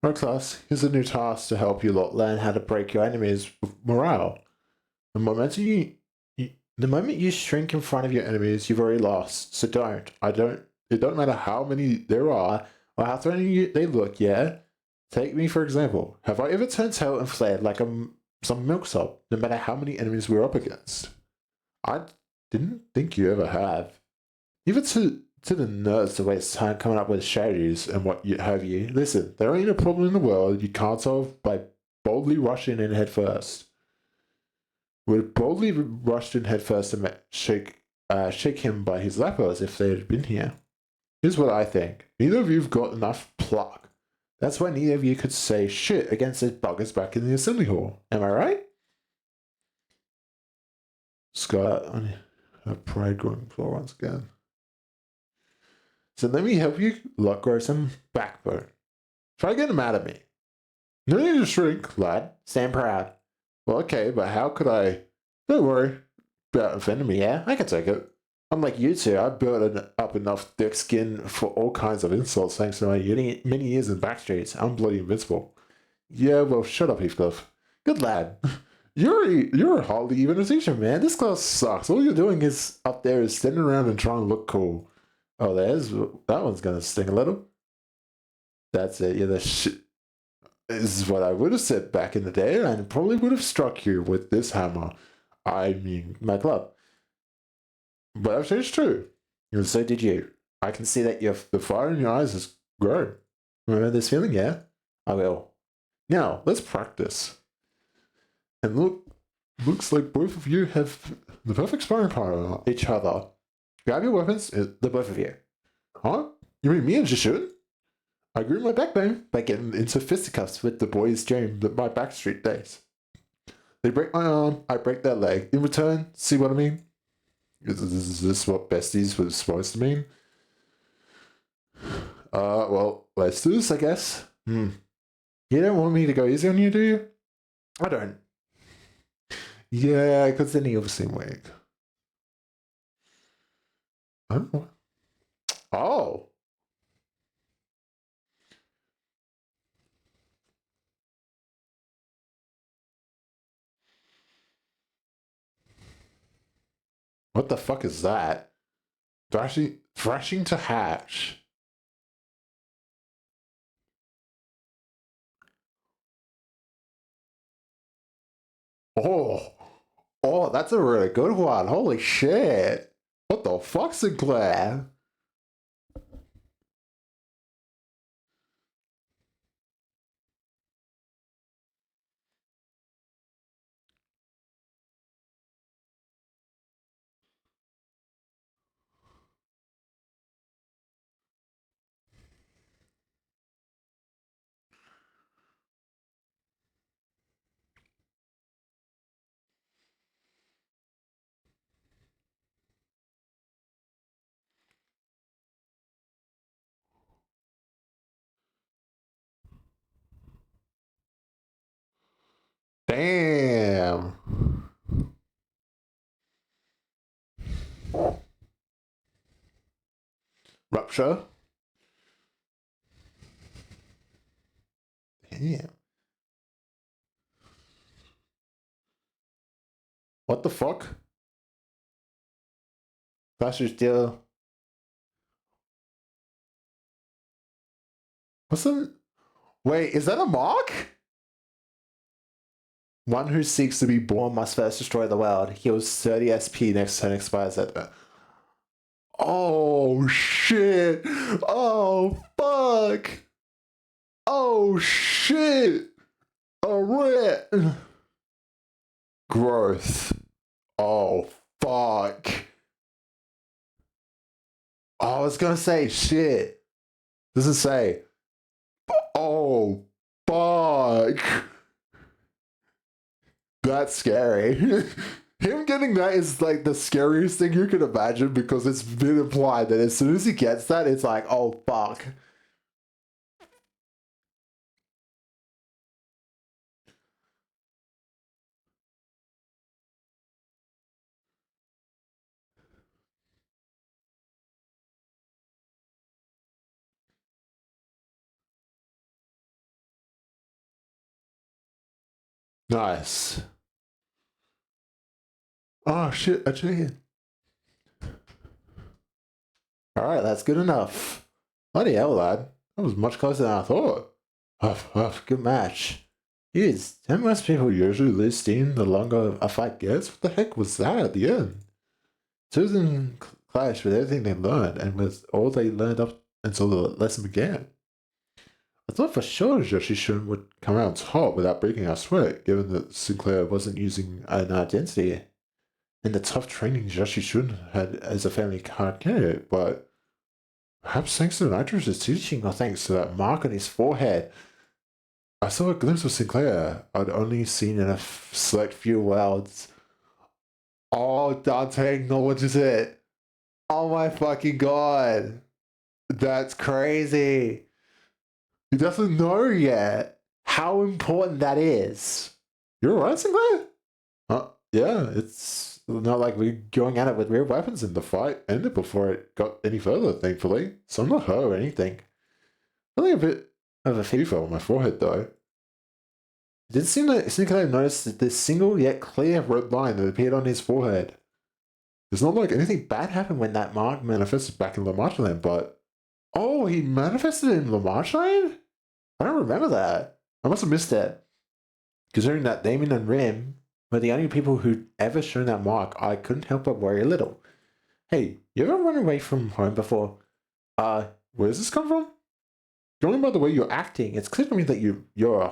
Right, class, here's a new task to help you lot learn how to break your enemies with morale. The moment the moment you shrink in front of your enemies, you've already lost. So don't. It don't matter how many there are or how threatening they look, yeah? Take me for example. Have I ever turned tail and fled like some milksop, no matter how many enemies we're up against? I didn't think you ever have. Even to the nerds to waste time coming up with strategies and what have you. Listen, there ain't a problem in the world you can't solve by boldly rushing in head first. Would have boldly rushed in head first and shake him by his lapels if they had been here. Here's what I think. Neither of you've got enough pluck. That's why neither of you could say shit against those buggers back in the assembly hall. Am I right? Scott on her pride growing floor once again. So let me help you lot grow some backbone. Try getting mad at me. No need to shrink, lad. Stand proud. Well, okay, but how could I? Don't worry about offending me, yeah? I can take it. Unlike you two, I built up enough thick skin for all kinds of insults thanks to my many years in backstreets. I'm bloody invincible. Yeah, well, shut up, Heathcliff. Good lad. You're hardly even a teacher, man. This class sucks. All you're doing is up there is standing around and trying to look cool. Oh, that one's gonna sting a little. That's it. Yeah, that shit is what I would have said back in the day, and probably would have struck you with this hammer. I mean, my club. But I've changed too. And so did you. I can see that the fire in your eyes has grown. Remember this feeling? Yeah? I will. Now, let's practice. And looks like both of you have the perfect sparring partner each other. Grab your weapons, the both of you. Huh? You mean me and Jishun? I grew my backbone by getting into fisticuffs with the boys during my backstreet days. They break my arm, I break their leg. In return, see what I mean? Is this what besties was supposed to mean? Well, let's do this, I guess. You don't want me to go easy on you, do you? I don't. Yeah, because then he'll seem weak. Oh. Oh. What the fuck is that? Thrashing to hatch. Oh. Oh, that's a really good one. Holy shit. What the fuck, Sinclair? Damn. Rupture. Damn. What the fuck? Faster still. What's the... Wait, is that a mark? One who seeks to be born must first destroy the world. Heals 30 SP next turn expires at... Oh, shit. Oh, fuck. Oh, shit. Oh, red. Growth. Oh, fuck. Oh, I was gonna say shit. Doesn't say. Oh, fuck. That's scary. Him getting that is like the scariest thing you can imagine because it's been implied that as soon as he gets that, it's like, oh, fuck. Nice. Oh, shit, a chicken. Alright, that's good enough. Bloody hell, lad. That was much closer than I thought. Good match. Jeez, don't most people usually lose steam the longer a fight gets? What the heck was that at the end? Susan clashed with everything they learned and with all they learned up until the lesson began. I thought for sure Yoshishun would come out on top without breaking our sweat, given that Sinclair wasn't using an identity and the tough training Yoshishun had as a family candidate, but perhaps thanks to Nitro's teaching or thanks to that mark on his forehead, I saw a glimpse of Sinclair I'd only seen in a select few worlds. Oh, Dante acknowledges it. Oh my fucking god. That's crazy. He doesn't know yet how important that is. You're right, Sinclair? Yeah, it's not like we're going at it with real weapons in the fight. Ended before it got any further, thankfully. So I'm not hurt or anything. Feeling a bit of a fever on my forehead, though. It did seem like Sinclair noticed this single yet clear red line that appeared on his forehead. It's not like anything bad happened when that mark manifested back in Lamarchland, but... Oh, he manifested in Lamarchland? I don't remember that. I must have missed it. Considering that Damien and Rim were the only people who'd ever shown that mark, I couldn't help but worry a little. Hey, you ever run away from home before? Where does this come from? Going by the way you're acting, it's clear to me that you're a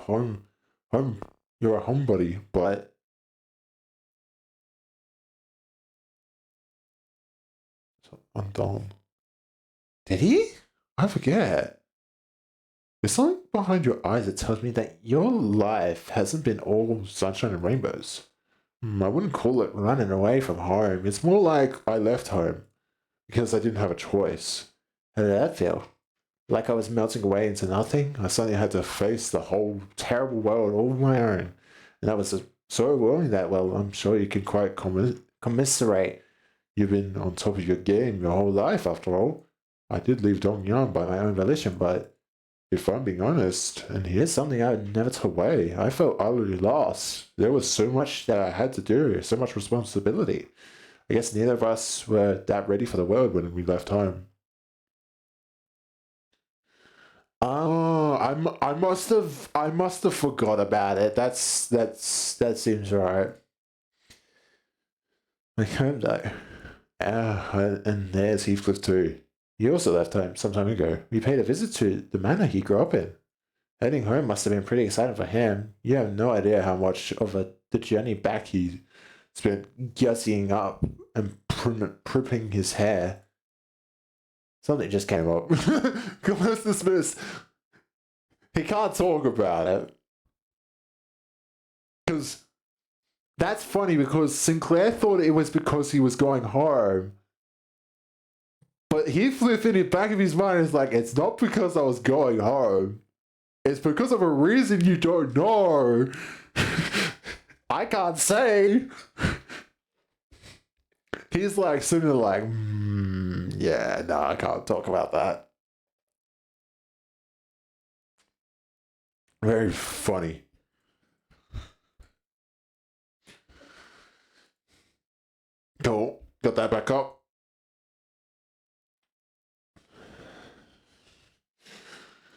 you're a homebody, but... Undone. Did he? I forget. There's something behind your eyes that tells me that your life hasn't been all sunshine and rainbows. I wouldn't call it running away from home. It's more like I left home because I didn't have a choice. How did that feel? Like I was melting away into nothing? I suddenly had to face the whole terrible world all on my own. And that was so overwhelming that, well, I'm sure you can quite commiserate. You've been on top of your game your whole life, after all. I did leave Dongyang by my own volition, but if I'm being honest, and here's something I would never took away, I felt utterly lost. There was so much that I had to do, so much responsibility. I guess neither of us were that ready for the world when we left home. Oh, I must have forgot about it. That seems right. Like home though. And there's Heathcliff too. He also left home some time ago. We paid a visit to the manor he grew up in. Heading home must have been pretty exciting for him. You have no idea how much of the journey back he spent gussying up and pripping his hair. Something just came up. Let's dismiss. He can't talk about it. Because that's funny because Sinclair thought it was because he was going home. But Heathcliff in the back of his mind is like, it's not because I was going home. It's because of a reason you don't know. I can't say. He's like sitting there like, yeah, no, I can't talk about that. Very funny. Cool. Got that back up.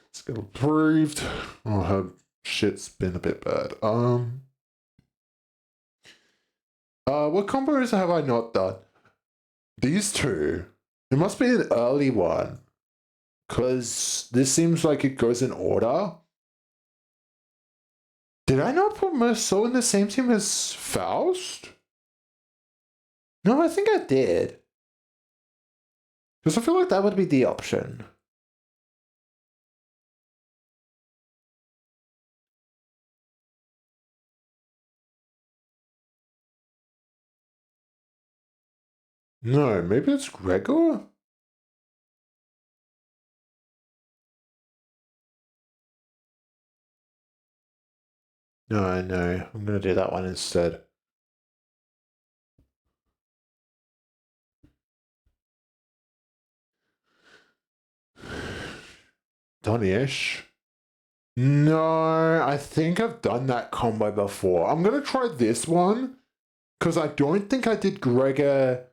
Let's get approved. Oh, her shit's been a bit bad. What combos have I not done? These two. It must be an early one. Because this seems like it goes in order. Did I not put Merceau in the same team as Faust? No, I think I did. Because I feel like that would be the option. No, maybe it's Gregor? No, I know. I'm going to do that one instead. Done-ish. No, I think I've done that combo before. I'm going to try this one. Because I don't think I did Gregor.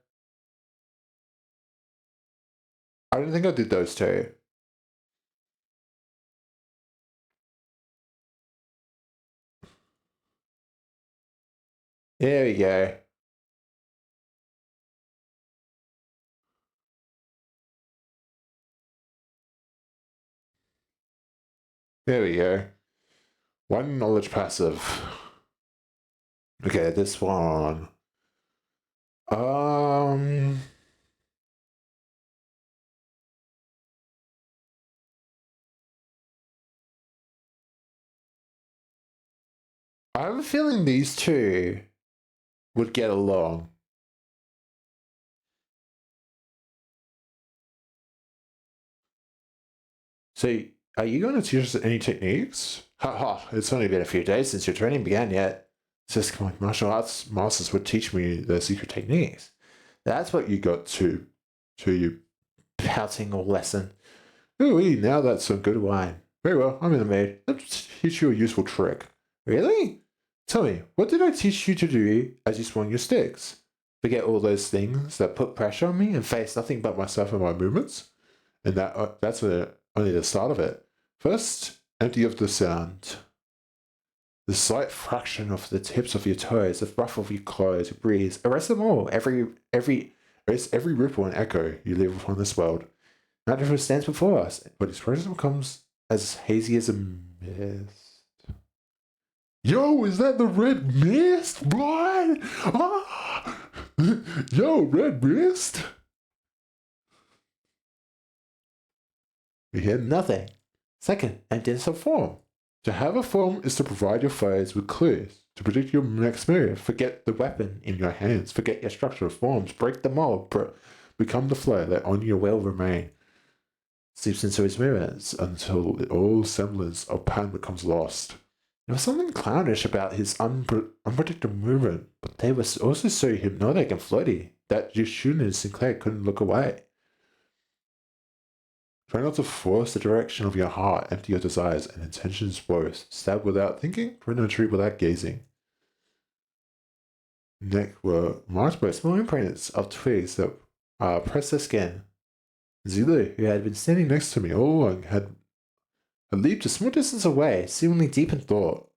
I don't think I did those two. There we go. There we go. One knowledge passive. Okay, this one. I have a feeling these two would get along. So, are you going to teach us any techniques? Haha, it's only been a few days since your training began yet. Just like martial arts masters would teach me the secret techniques. That's what you got to you pouting or lesson. Ooh, now that's some good wine. Very well, I'm in the mood. Let's teach you a useful trick. Really? Tell me, what did I teach you to do as you swung your sticks? Forget all those things that put pressure on me and face nothing but myself and my movements? And that's only the start of it. First, empty of the sound. The slight fraction of the tips of your toes, the ruffle of your clothes, your breeze. Erase them all. Erase every ripple and echo you leave upon this world. Matter stands before us, but its presence becomes as hazy as a mist. Yo, is that the red mist, boy? Ah! Yo, red mist? We hear nothing. Second, emptiness of form. To have a form is to provide your foes with clues to predict your next move. Forget the weapon in your hands. Forget your structure of forms. Break the mold. Become the flow that on your will remain. Seeps into his movements until all semblance of pattern becomes lost. There was something clownish about his unpredictable movement, but they were also so hypnotic and floaty that Yishun and Sinclair couldn't look away. Try not to force the direction of your heart, empty your desires and intentions both. Stab without thinking, penetrate without gazing. Next were marked by small imprints of twigs that pressed their skin. Zulu, who had been standing next to me all along, had leaped a small distance away, seemingly deep in thought.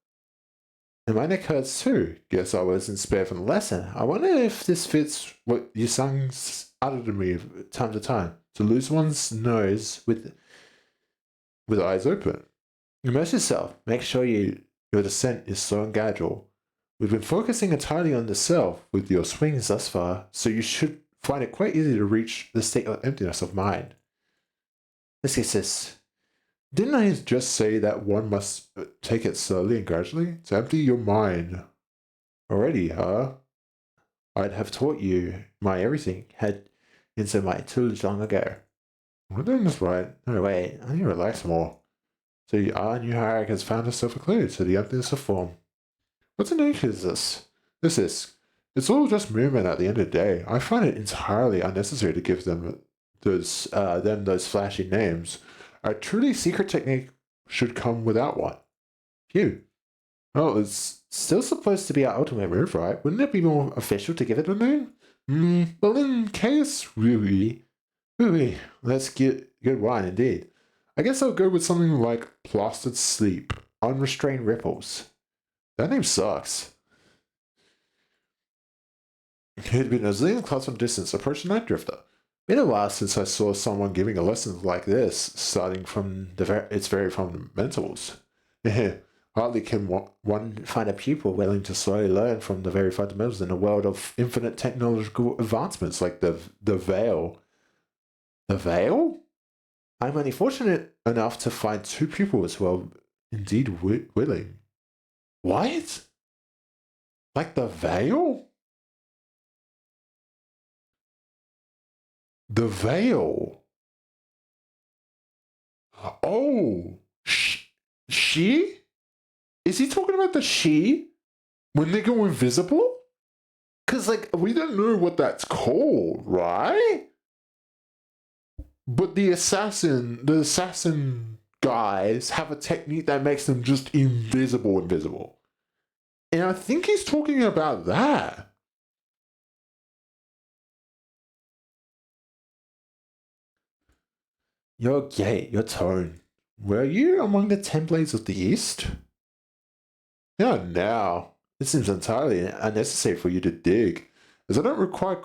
And my neck hurts too. Guess I wasn't spared from the lesson. I wonder if this fits what you sung uttered to me time to time. To lose one's nose with eyes open. Immerse yourself. Make sure your descent is slow and gradual. We've been focusing entirely on the self with your swings thus far, so you should find it quite easy to reach the state of emptiness of mind. Let's get this. Didn't I just say that one must take it slowly and gradually? To empty your mind. Already, huh? I'd have taught you my everything had into my too long ago. We're doing this right. No, wait, I need to relax more. So our new hierarch has found herself a clue to the emptiness of form. What the nature is this? It's all just movement at the end of the day. I find it entirely unnecessary to give those flashy names. A truly secret technique should come without one. Phew. Well, it's still supposed to be our ultimate move, right? Wouldn't it be more official to give it a name? Well, in case, really, that's good wine indeed. I guess I'll go with something like Plastered Sleep, Unrestrained Ripples. That name sucks. It had been a zillion clouds from distance approached the Night Drifter. Been a while since I saw someone giving a lesson like this, starting from its very fundamentals. Hardly can one find a pupil willing to slowly learn from the very fundamentals in a world of infinite technological advancements like the Veil. The Veil? I'm only fortunate enough to find two pupils who are indeed willing. What? Like the Veil? The Veil. Oh, she? Is he talking about the she? When they go invisible? Because, like, we don't know what that's called, right? But the assassin guys have a technique that makes them just invisible. And I think he's talking about that. Your gait, your tone. Were you among the 10 Blades of the East? Yeah, now. It seems entirely unnecessary for you to dig, as I don't quite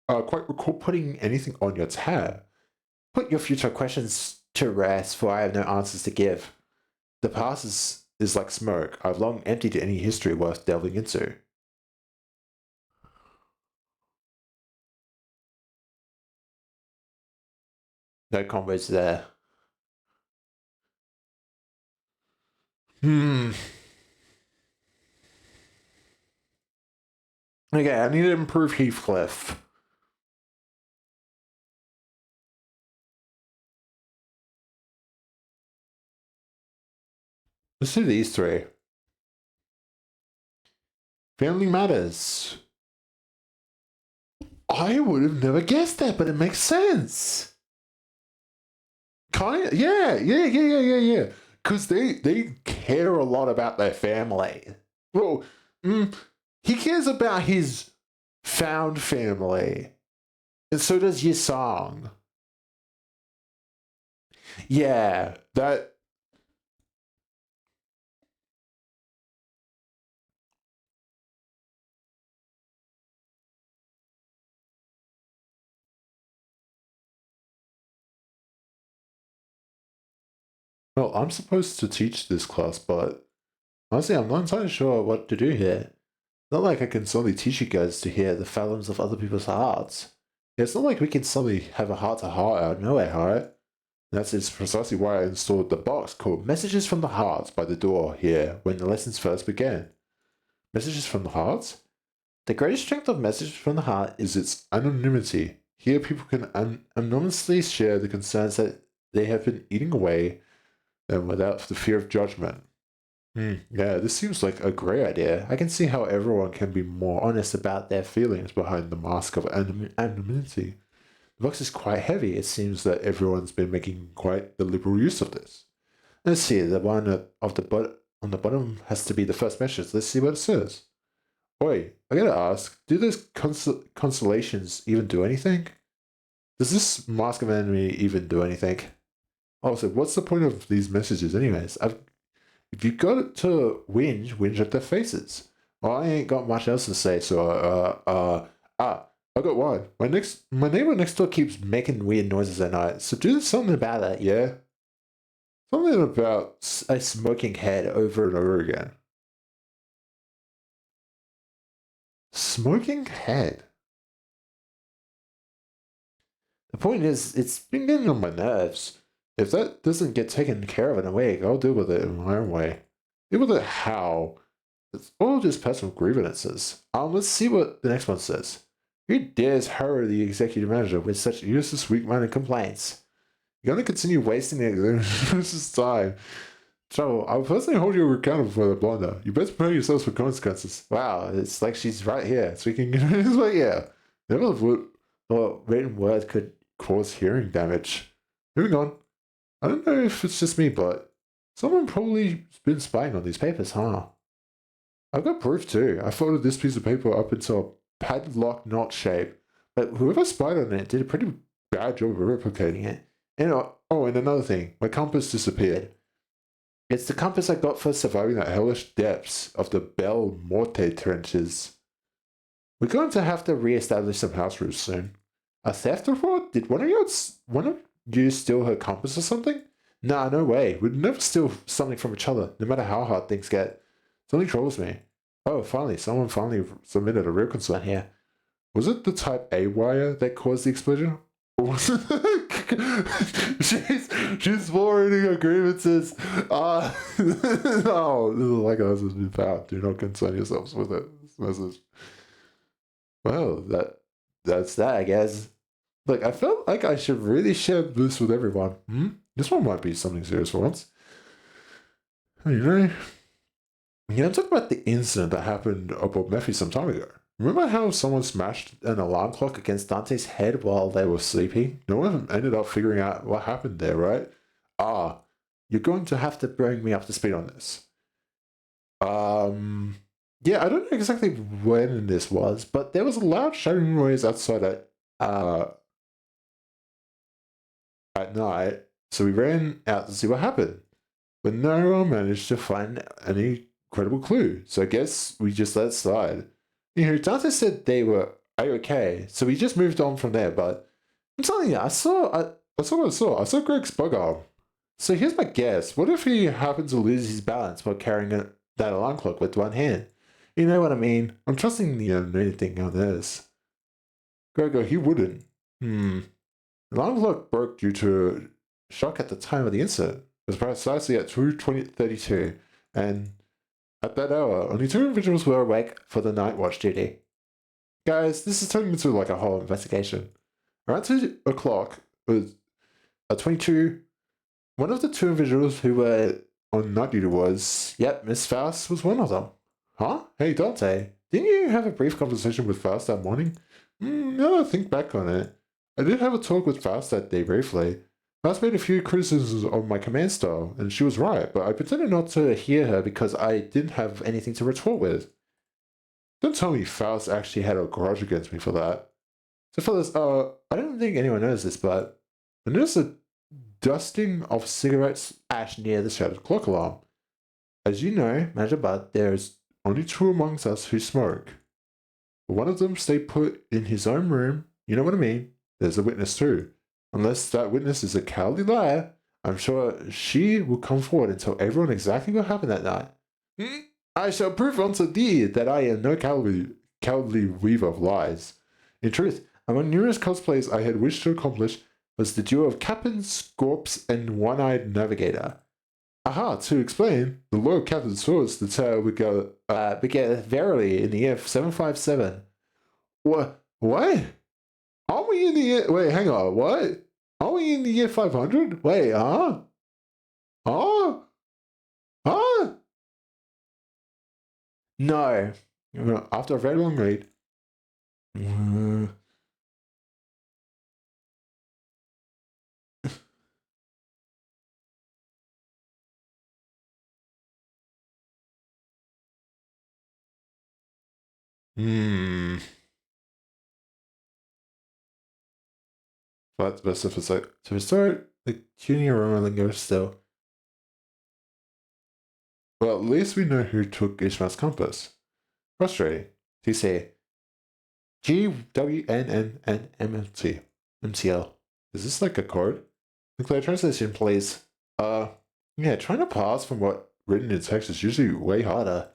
recall putting anything on your tab. Put your future questions to rest, for I have no answers to give. The past is like smoke. I've long emptied any history worth delving into. No combos there. Okay, I need to improve Heathcliff. Let's do these three. Family Matters. I would have never guessed that, but it makes sense. Kind of, yeah. Because they care a lot about their family. Well, he cares about his found family, and so does Yisong. Yeah, that. Well, I'm supposed to teach this class, but honestly, I'm not entirely sure what to do here. Not like I can solely teach you guys to hear the fathom of other people's hearts. It's not like we can suddenly have a heart-to-heart out of nowhere, right? That's precisely why I installed the box called Messages from the Hearts by the door here when the lessons first began. Messages from the Hearts? The greatest strength of Messages from the Heart is its anonymity. Here people can anonymously share the concerns that they have been eating away and without the fear of judgment. Yeah, this seems like a great idea. I can see how everyone can be more honest about their feelings behind the mask of anonymity. The box is quite heavy. It seems that everyone's been making quite the liberal use of this. Let's see, the one on the bottom has to be the first message. Let's see what it says. Oi, I gotta ask, do those constellations even do anything? Does this mask of enemy even do anything? Also, what's the point of these messages anyways? If you got to whinge at their faces. Well, I ain't got much else to say, so I got one. My neighbor next door keeps making weird noises at night, so do something about it, yeah? Something about a smoking head over and over again. Smoking head? The point is, it's been getting on my nerves. If that doesn't get taken care of in a week, I'll deal with it in my own way. Deal with it how? It's all just personal grievances. Let's see what the next one says. Who dares hurry the executive manager with such useless, weak-minded complaints? You're going to continue wasting the executive's time. So I'll personally hold you accountable for the blunder. You best prepare yourselves for consequences. Wow, it's like she's right here speaking. It's like, yeah. Never thought written word could cause hearing damage. Moving on. I don't know if it's just me, but someone probably been spying on these papers, huh? I've got proof too. I folded this piece of paper up into a padlock knot shape, but whoever spied on it did a pretty bad job of replicating it. And oh, and another thing, my compass disappeared. It's the compass I got for surviving the hellish depths of the Bel Morte trenches. We're going to have to re-establish some house rules soon. A theft report? Did one of you steal her compass or something? Nah, no way. We'd never steal something from each other, no matter how hard things get. Something troubles me. Oh, someone finally submitted a real concern here. Was it the Type A wire that caused the explosion? Or was it... she's forwarding her grievances. Oh, this is like a message been found. Do not concern yourselves with it. This message. Well, that's that, I guess. Look, I felt like I should really share this with everyone. This one might be something serious for once. I'm talking about the incident that happened up at Mephi some time ago. Remember how someone smashed an alarm clock against Dante's head while they were sleeping? No one ended up figuring out what happened there, right? You're going to have to bring me up to speed on this. Yeah, I don't know exactly when this was, but there was a loud shattering noise outside at night, so we ran out to see what happened. But no one managed to find any credible clue, so I guess we just let it slide. Dante said they were okay, so we just moved on from there, but I'm telling you, I saw what I saw. I saw Greg's bug arm. So here's my guess. What if he happened to lose his balance while carrying that alarm clock with one hand? You know what I mean? I'm trusting the anything on this. Gregor, he wouldn't. The alarm clock broke due to shock at the time of the incident. It was precisely at 2:32, and at that hour, only 2 individuals were awake for the night watch duty. Guys, this is turning into like a whole investigation. Around 2 o'clock, it was at 22, one of the 2 individuals who were on night duty was, Miss Faust was one of them. Huh? Hey, Dante, didn't you have a brief conversation with Faust that morning? Now I think back on it, I did have a talk with Faust that day briefly. Faust made a few criticisms of my command style, and she was right, but I pretended not to hear her because I didn't have anything to retort with. Don't tell me Faust actually had a grudge against me for that. So fellas, I don't think anyone knows this, but I noticed a dusting of cigarettes ash near the shattered clock alarm. As you know, Manager Bud, there's only 2 amongst us who smoke. But one of them stayed put in his own room, you know what I mean? There's a witness too. Unless that witness is a cowardly liar, I'm sure she will come forward and tell everyone exactly what happened that night. I shall prove unto thee that I am no cowardly weaver of lies. In truth, among numerous cosplays I had wished to accomplish was the duo of Captain Scorps and One-Eyed Navigator. Aha, to explain, the loyal Captain Swords the tale began verily in the year 757. What? Are we in the year... Wait, hang on, what? Are we in the year 500? Wait, huh? Huh? Huh? No. After a very long read. But best if it's like to restart the tuning aroma lingo still. Well, at least we know who took Ishmael's compass. Frustrating. TC. GWNNNMLT. MTL. Is this like a code? Clear translation, please. Yeah, trying to parse from what written in text is usually way harder.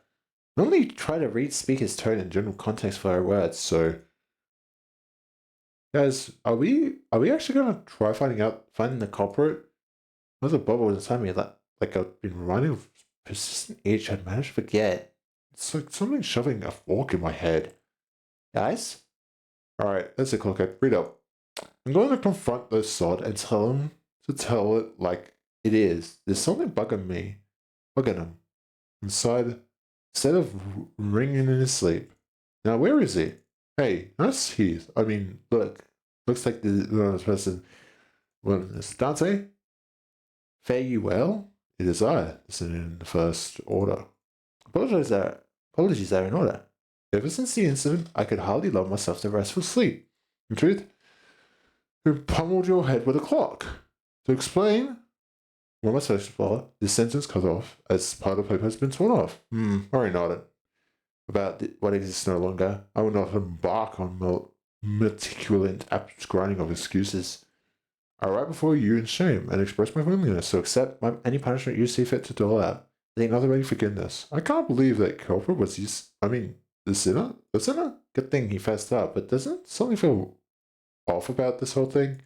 Normally try to read speaker's tone and general context for our words, so... Guys, are we actually gonna try finding the culprit? There's a bubble inside me that like I've been reminded of persistent itch I'd managed to forget. It's like something shoving a fork in my head. Guys? Alright, let's take a look at read up. I'm going to confront this sod and tell him to tell it like it is. There's something bugging me. Look at him. Inside, instead of ringing in his sleep. Now, where is he? Hey, nice Heath. I mean, look. Looks like the person. Well, it's Dante? Fare you well? It is I, sitting in the first order. Apologies are in order. Ever since the incident, I could hardly lull myself to restful sleep. In truth, who pummeled your head with a clock? To explain, when my social follower, this sentence cut off as part of hope has been torn off. Worry nodded. About what exists no longer, I will not embark on meticulous abscribing of excuses. I write before you in shame and express my willingness to accept any punishment you see fit to dole out. I think nothing but forgiveness. I can't believe that culprit was the sinner? The sinner? Good thing he fessed up, but doesn't something feel off about this whole thing?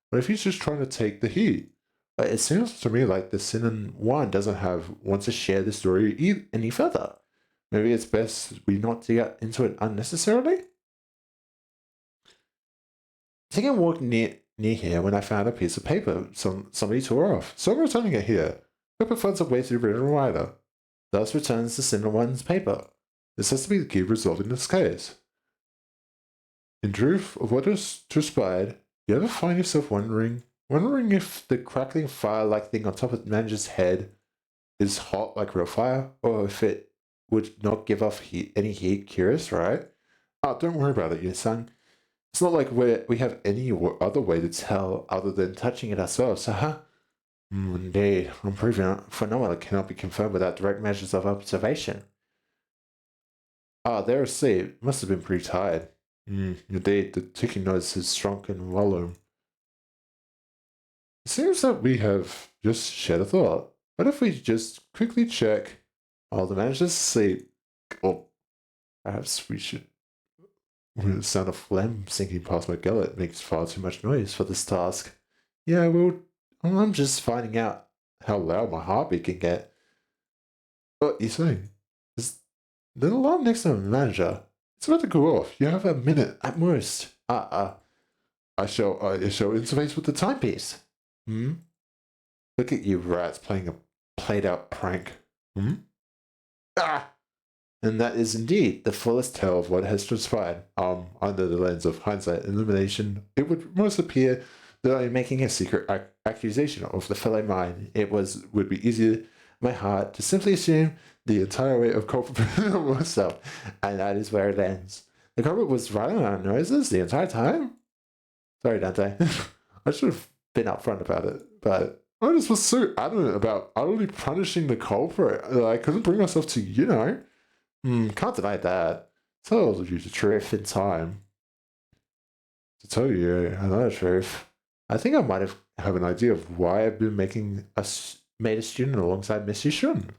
What if he's just trying to take the heat? It seems to me like the sinner one doesn't want to share the story any further. Maybe it's best we not to get into it unnecessarily? Taking a walk near here when I found a piece of paper somebody tore off, so I'm returning it here. Paper finds a way to the original writer, thus returns the sinner one's paper. This has to be the key resolving this case. In truth, of what has transpired, you ever find yourself wondering if the crackling fire-like thing on top of the manager's head is hot like real fire, or if it would not give off any heat? Curious, right? Oh, don't worry about it, you son. It's not like we have any other way to tell other than touching it ourselves, huh? Indeed, I'm proving phenomena cannot be confirmed without direct measures of observation. They're asleep. Must have been pretty tired. Indeed, the ticking noise has shrunk in volume. It seems that we have just shed a thought. What if we just quickly check while the manager's asleep? Or perhaps we should. The sound of phlegm sinking past my gullet makes far too much noise for this task. Yeah, I'm just finding out how loud my heartbeat can get. What are you saying? The alarm next to the manager. It's about to go off. You have a minute at most. I shall interface with the timepiece. Look at you rats playing a played out prank. And that is indeed the fullest tale of what has transpired. Under the lens of hindsight and illumination, it would most appear that I am making a secret accusation of the fellow mine. Would be easier in my heart to simply assume the entire weight of culpability on myself, and that is where it ends. The culprit was writing our noises the entire time? Sorry, Dante. I should have been upfront about it, but I just was so adamant about utterly punishing the culprit that I couldn't bring myself to, can't deny that. So I'll use the truth in time. To tell you another truth, I think I might have an idea of why I've been made a student alongside Miss Yishun.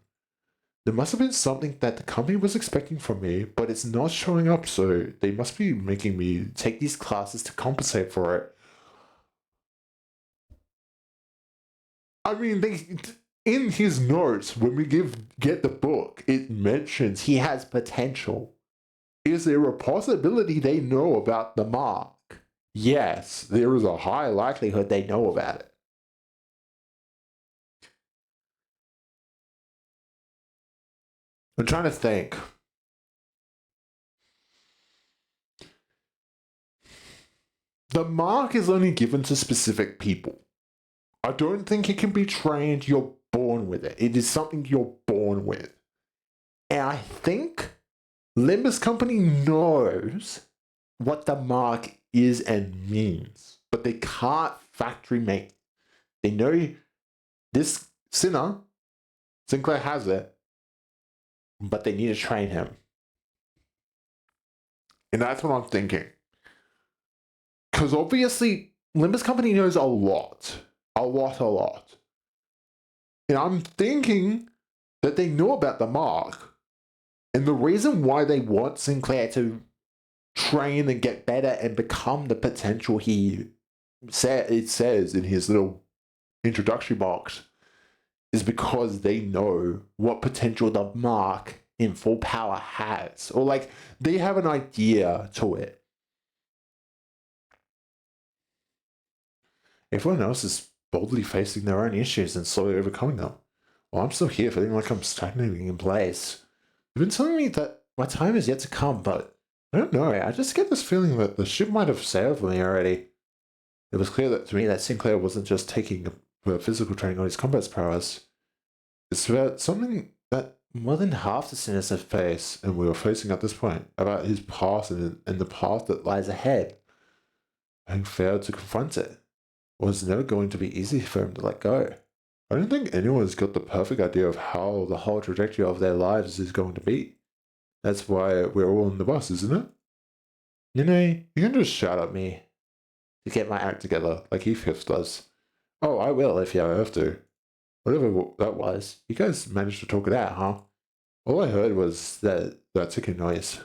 There must have been something that the company was expecting from me, but it's not showing up, so they must be making me take these classes to compensate for it. I mean, in his notes, when we get the book, it mentions he has potential. Is there a possibility they know about the mark? Yes, there is a high likelihood they know about it. I'm trying to think. The mark is only given to specific people. I don't think it can be trained. You're born with it. It is something you're born with. And I think Limbus Company knows what the mark is and means, but they can't factory make. They know this Sinclair has it, but they need to train him. And that's what I'm thinking. Because obviously, Limbus Company knows a lot. A lot. And I'm thinking that they know about the mark. And the reason why they want Sinclair to train and get better and become the potential it says in his little introductory box is because they know what potential the mark in full power has. Or like they have an idea to it. Everyone else is boldly facing their own issues and slowly overcoming them. Well, I'm still here, feeling like I'm stagnating in place. You've been telling me that my time is yet to come, but I don't know. I just get this feeling that the ship might have sailed for me already. It was clear to me that Sinclair wasn't just taking a physical training on his combat prowess. It's about something that more than half the Sinister face, and we were facing at this point, about his past and the path that lies ahead. Having failed to confront it was never going to be easy for him to let go. I don't think anyone's got the perfect idea of how the whole trajectory of their lives is going to be. That's why we're all on the bus, isn't it? You know, you can just shout at me to get my act together, like Heathcliff does. Oh, I will if you have to. Whatever that was, you guys managed to talk it out, huh? All I heard was that ticking noise.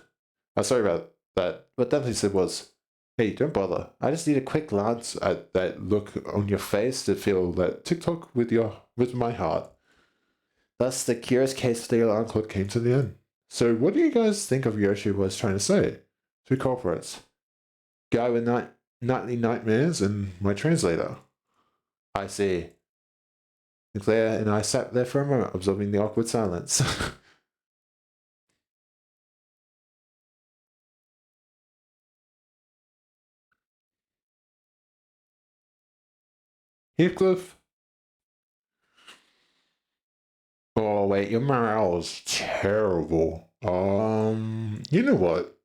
I'm sorry about that. What Dudley said was, hey, don't bother. I just need a quick glance at that look on your face to feel that tick-tock with my heart. Thus, the curious case of the alarm clock came to the end. So what do you guys think of Yoshi was trying to say? Two culprits. Guy with nightly nightmares and my translator. I see. Claire and I sat there for a moment, absorbing the awkward silence. Heathcliff? Oh, wait, your morale is terrible. You know what?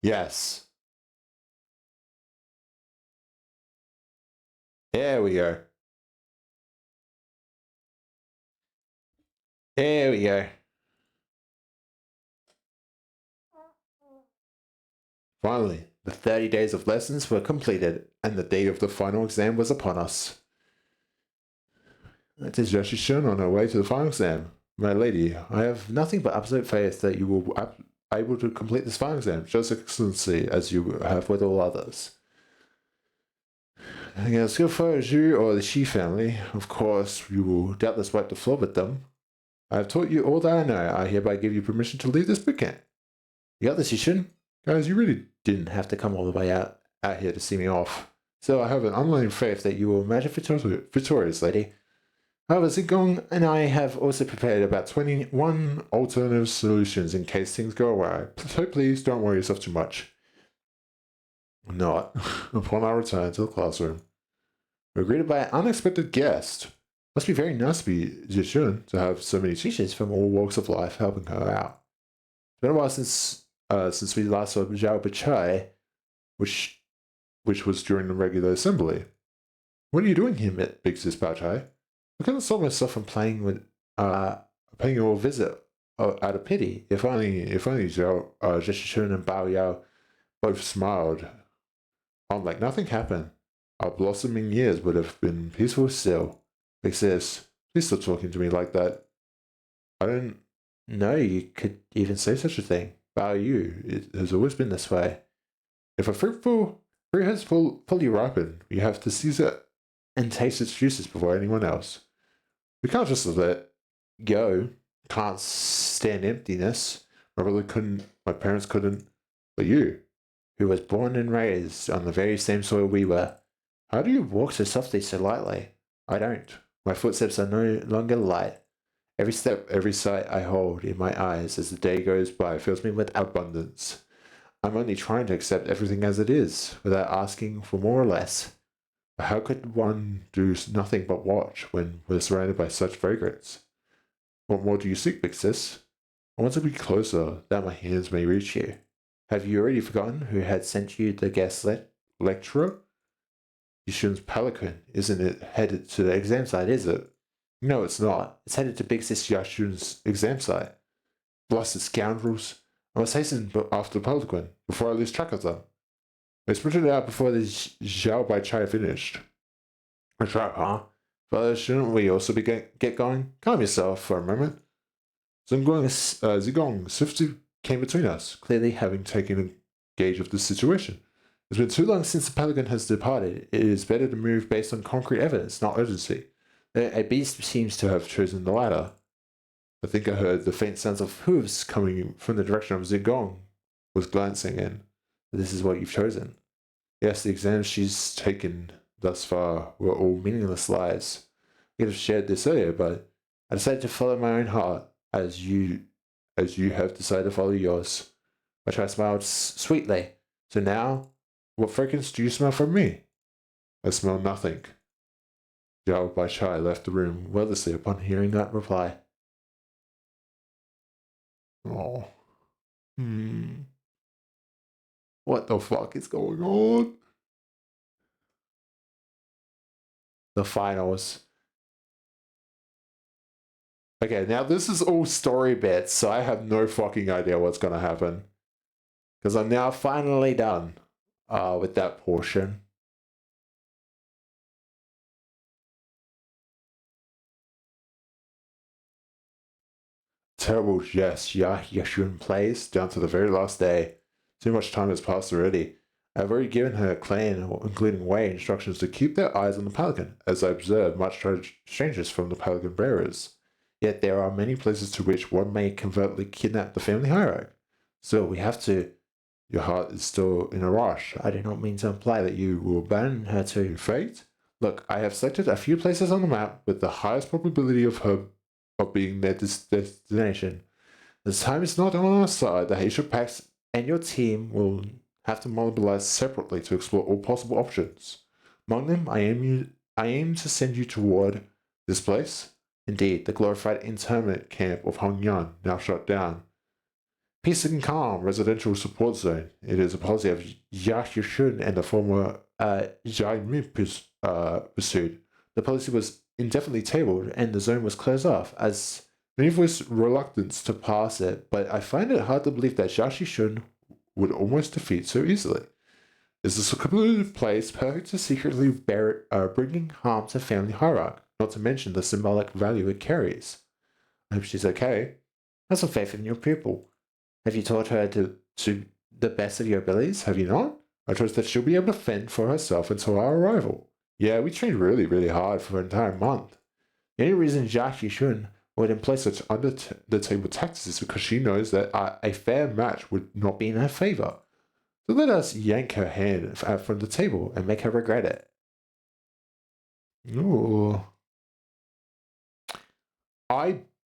Yes. There we go. There we go. Finally, the 30 days of lessons were completed, and the day of the final exam was upon us. It is Yoshi-shun on her way to the final exam. My lady, I have nothing but absolute faith that you will be able to complete this final exam, just excellency as you have with all others. And as far as you or the Shi family, of course, you will doubtless wipe the floor with them. I have taught you all that I know. I hereby give you permission to leave this boot camp. You got this, Yishun? Guys, you really didn't have to come all the way out here to see me off. So I have an unlimited faith that you will emerge victorious, lady. However, Zigong and I have also prepared about 21 alternative solutions in case things go awry. So please don't worry yourself too much. Not. Upon our return to the classroom, we were greeted by an unexpected guest. Must be very nice to be Jishun to have so many teachers from all walks of life helping her out. It's been a while since we last saw Zhao Bachai, which was during the regular assembly. What are you doing here, Big Sis Bachai? I couldn't stop myself from paying you a visit out of pity. If only Zhao, Jishun and Bao Yao both smiled. Like nothing happened. Our blossoming years would have been peaceful still. Big Sis, please stop talking to me like that. I don't know you could even say such a thing. Bao Yu, it has always been this way. If a fruit has fully ripened, you have to seize it and taste its juices before anyone else. We can't just let it go. Can't stand emptiness. My brother couldn't, my parents couldn't, but you, who was born and raised on the very same soil we were. How do you walk so softly, so lightly? I don't. My footsteps are no longer light. Every step, every sight I hold in my eyes as the day goes by fills me with abundance. I'm only trying to accept everything as it is, without asking for more or less. But how could one do nothing but watch when we're surrounded by such fragrance? What more do you seek, Big Sis? I want to be closer, that my hands may reach you. Have you already forgotten who had sent you the guest lecturer? Yishun's palanquin, isn't it headed to the exam site, is it? No, it's not. It's headed to Big Sis Yashun's exam site. Blasted scoundrels. I must hasten after the palanquin, before I lose track of them. They sprinted out before the Zhao Bai Chai finished. A trap, huh? But shouldn't we also get going? Calm yourself for a moment. Zigong swiftly came between us, clearly having taken a gauge of the situation. It's been too long since the Pelican has departed. It is better to move based on concrete evidence, not urgency. A beast seems to have chosen the latter. I think I heard the faint sounds of hooves coming from the direction of Zigong was glancing in. This is what you've chosen. Yes, the exam she's taken thus far were all meaningless lies. I could have shared this earlier, but I decided to follow my own heart, as you have decided to follow yours. I tried smiled sweetly. So now, what fragrance do you smell from me? I smell nothing. Jarred by Chai left the room wordlessly upon hearing that reply. Oh. What the fuck is going on? The finals. Okay, now this is all story bits, so I have no fucking idea what's gonna happen. Because I'm now finally done with that portion. Terrible yes, Yashun plays down to the very last day. Too much time has passed already. I've already given her clan, including Wei, instructions to keep their eyes on the pelican, as I observe much strangers from the pelican bearers. Yet there are many places to which one may covertly kidnap the family hierarch. So we have to. Your heart is still in a rush. I do not mean to imply that you will abandon her to fate. Look, I have selected a few places on the map with the highest probability of her of being their destination. The time is not on our side. The Haitian Pax and your team will have to mobilize separately to explore all possible options. Among them, I aim to send you toward this place. Indeed, the glorified internment camp of Hongyan, now shut down. Peace and calm residential support zone. It is a policy of Yashishun and the former Jaime pursued. The policy was indefinitely tabled and the zone was closed off, as many voiced reluctance to pass it, but I find it hard to believe that Yashishun would almost defeat so easily. Is this a secluded place perfect to secretly bringing harm to family hierarch, not to mention the symbolic value it carries? I hope she's okay. Have some faith in your pupil. Have you taught her to the best of your abilities? Have you not? I trust that she'll be able to fend for herself until our arrival. Yeah, we trained really, really hard for an entire month. The only reason Jacques Yishun would employ such under the table tactics is because she knows that a fair match would not be in her favor. So let us yank her hand out from the table and make her regret it. Ooh.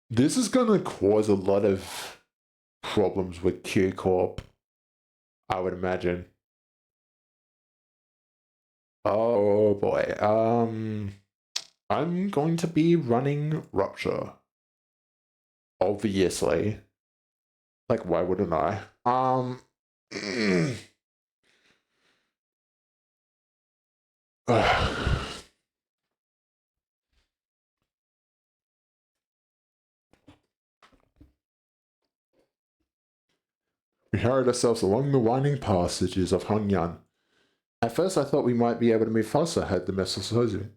This is gonna cause a lot of problems with Q Corp, I would imagine. Oh boy. I'm going to be running Rupture. Obviously. Like, why wouldn't I? We hurried ourselves along the winding passages of Hongyan. At first, I thought we might be able to move faster had the Mesozoic,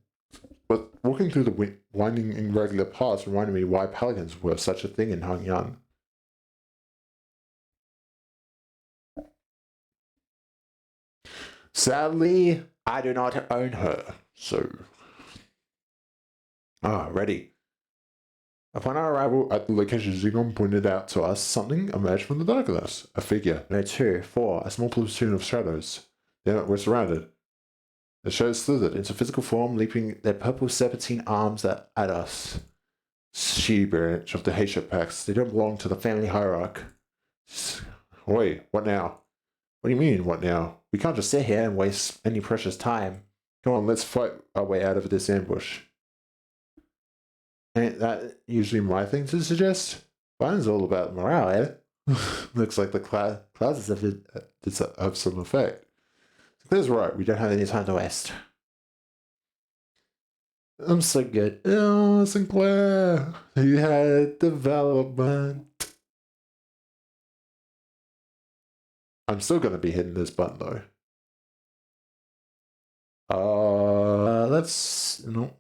but walking through the winding irregular paths reminded me why pelicans were such a thing in Hongyan. Sadly, I do not own her, so. Ready. Upon our arrival at the location, Xenon pointed out to us something emerged from the darkness. A figure. No, two, four, a small platoon of shadows. Then we're surrounded. The shadows slithered into physical form, leaping their purple serpentine arms at us. She branch of the Haitian Pax. They don't belong to the family hierarch. Wait, what now? What do you mean, what now? We can't just sit here and waste any precious time. Come on, let's fight our way out of this ambush. Ain't that usually my thing to suggest? Mine's all about morale, eh? Looks like the clouds have some effect. Claire's right, we don't have any time to waste. I'm so good. Oh, Sinclair, you had development. I'm still gonna be hitting this button though. Let's no.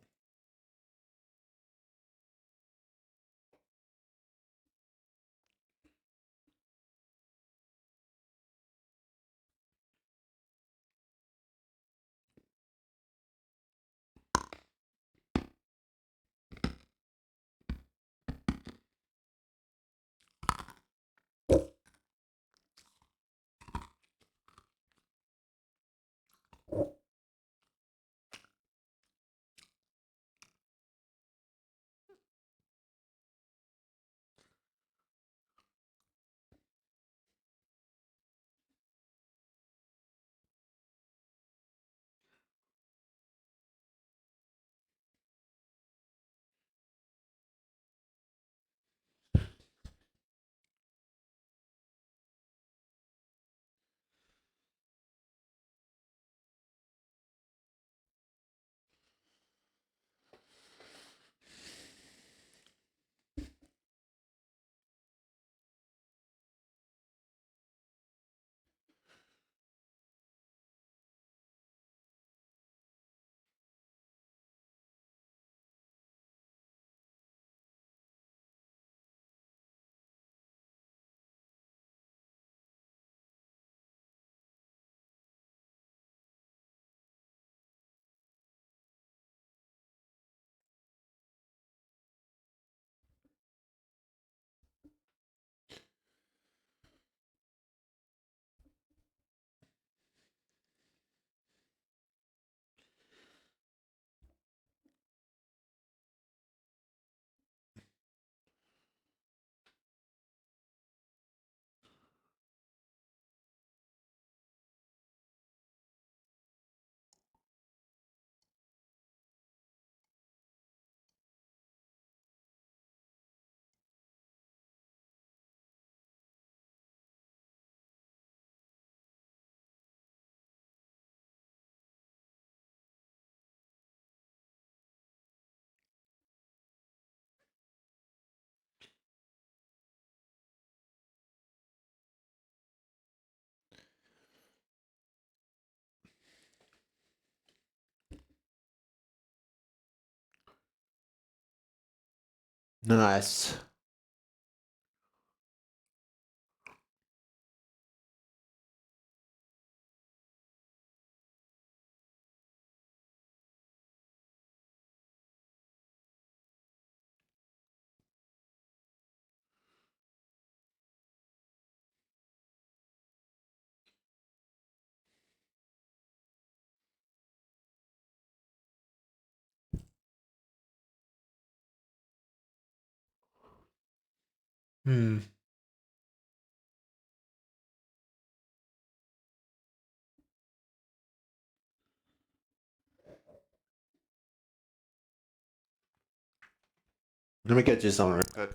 Nice. Hmm. Let me get you some real quick.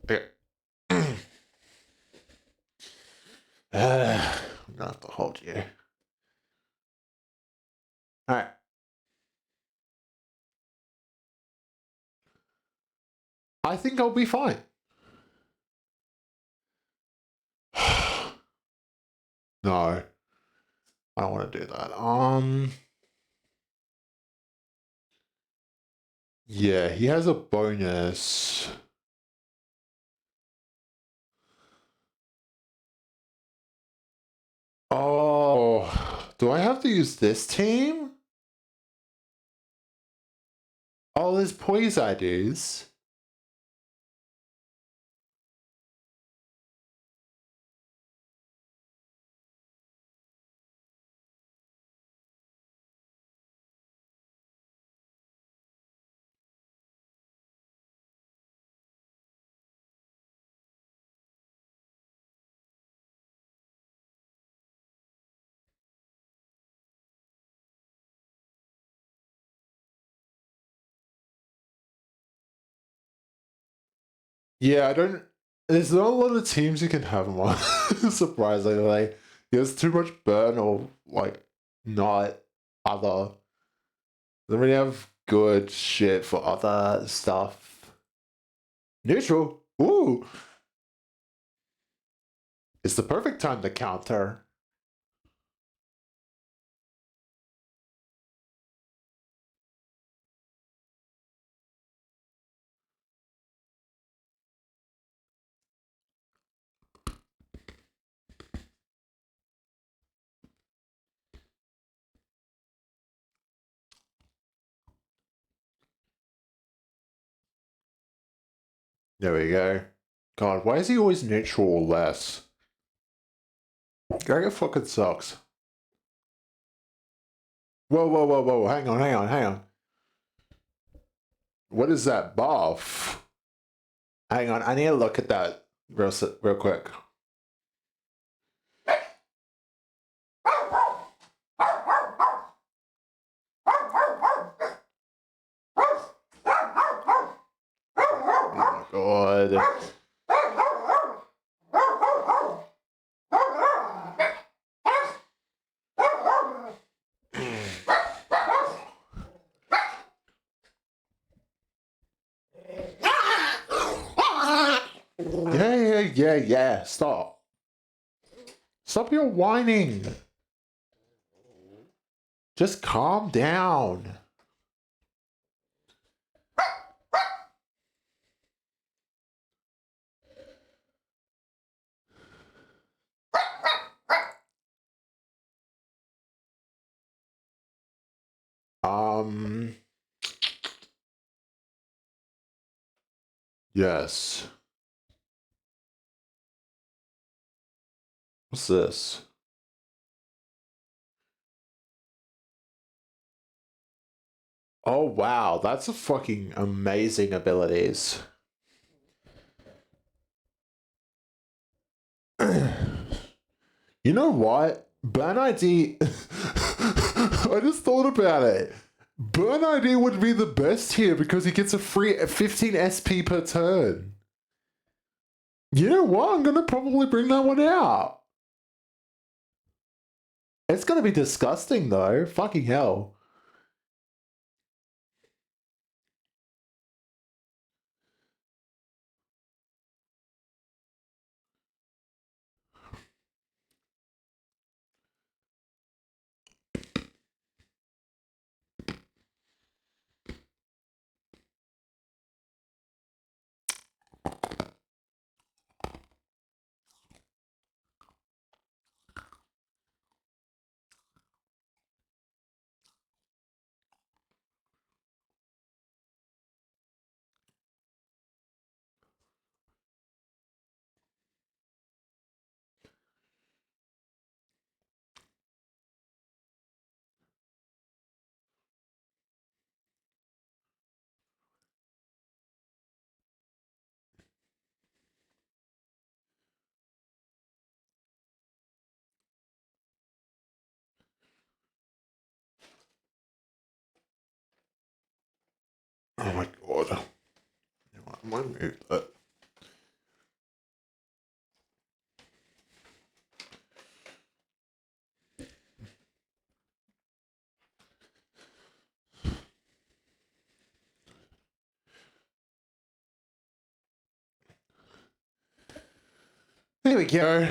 Okay. I'm gonna have to hold you. Alright. I think I'll be fine. No. I don't want to do that. Yeah, he has a bonus. Oh, do I have to use this team? Oh, there's poise ideas. Yeah, I don't. There's not a lot of teams you can have him on. Surprisingly, he has too much burn or like not other. Doesn't really have good shit for other stuff. Neutral. Ooh. It's the perfect time to counter. There we go. God, why is he always neutral or less? Gregor fucking sucks. Whoa, whoa, whoa, whoa. Hang on, hang on, hang on. What is that buff? Hang on, I need to look at that real quick. Oh my god. Yeah. Stop. Stop your whining. Just calm down. Yes. What's this? Oh wow, that's a fucking amazing abilities. You know what? Burn ID. I just thought about it. Burn ID would be the best here because he gets a free 15 SP per turn. You know what? I'm gonna probably bring that one out. It's gonna be disgusting though. Fucking hell. Oh my god. I might mute that. There we go.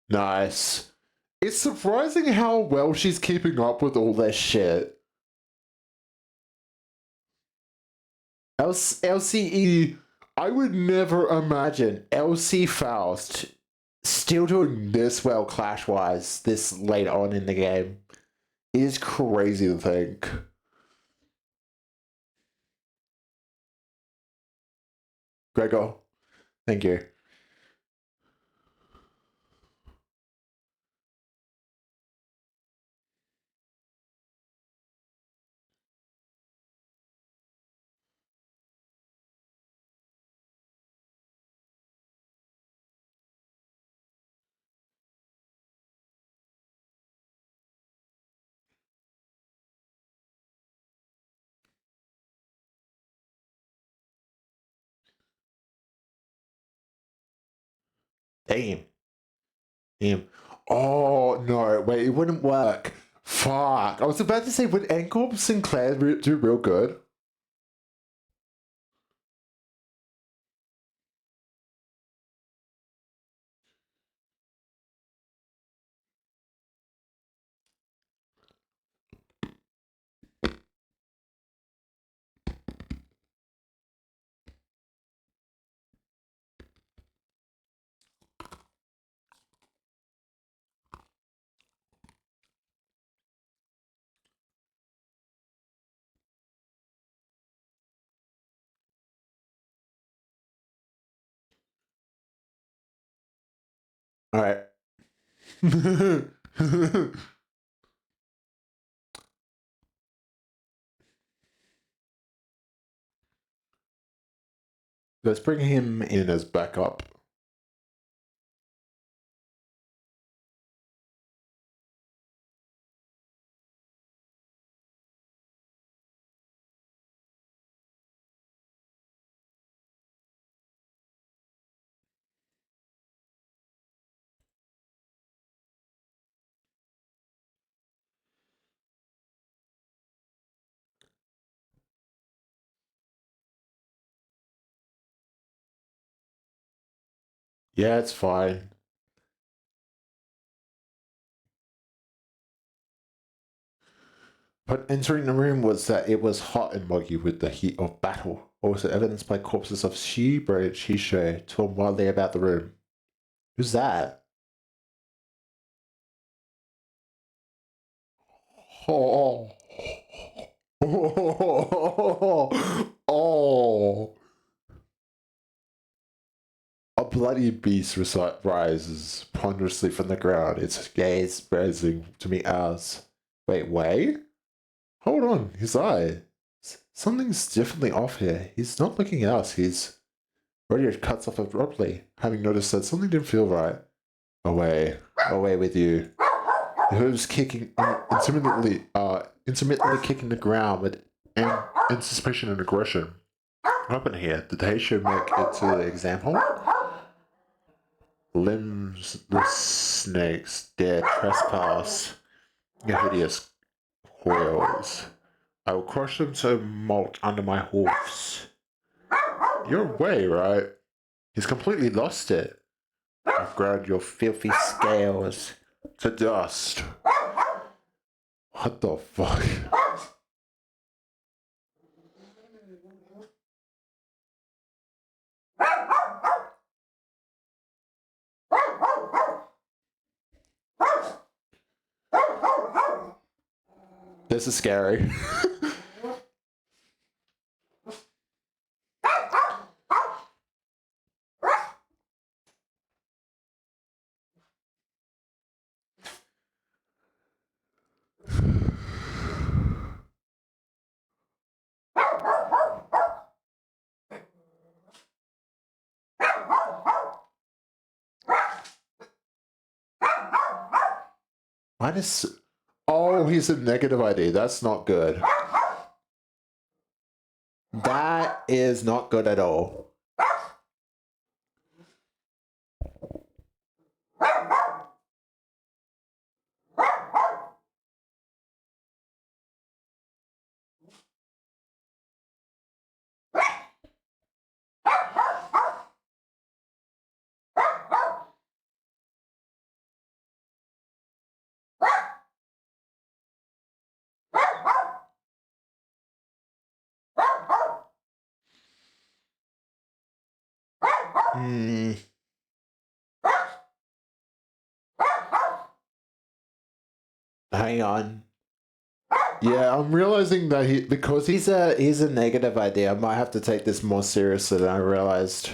Nice. It's surprising how well she's keeping up with all this shit. LCE, I would never imagine LC Faust still doing this well clash wise this late on in the game. It is crazy to think. Gregor, thank you. Damn. Damn. Oh, no. Wait, it wouldn't work. Fuck. I was about to say, would Ancorp Sinclair do real good? Alright. Let's bring him in as backup. Yeah, it's fine. But entering the room was that it was hot and muggy with the heat of battle, also evidenced by corpses of Shibro and Shisho torn wildly about the room. Who's that? Oh. Oh. A bloody beast rises ponderously from the ground, its gaze raising to meet ours. Wait, Wei? Hold on, his eye. Something's definitely off here. He's not looking at us, he's... Radio cuts off abruptly, having noticed that something didn't feel right. Away. Away with you. The hooves kicking intermittently kicking the ground with anticipation and aggression. What happened here? Did Heisho make it to the exam hall? Limbs, the snakes, dare trespass. Your hideous coils. I will crush them to malt under my hoofs. You're away, right? He's completely lost it. I've ground your filthy scales to dust. What the fuck? This is scary. Minus. Oh, he's a negative ID. That's not good. That is not good at all. Hmm. Hang on. Yeah, I'm realizing that because he's a negative ID, I might have to take this more seriously than I realized.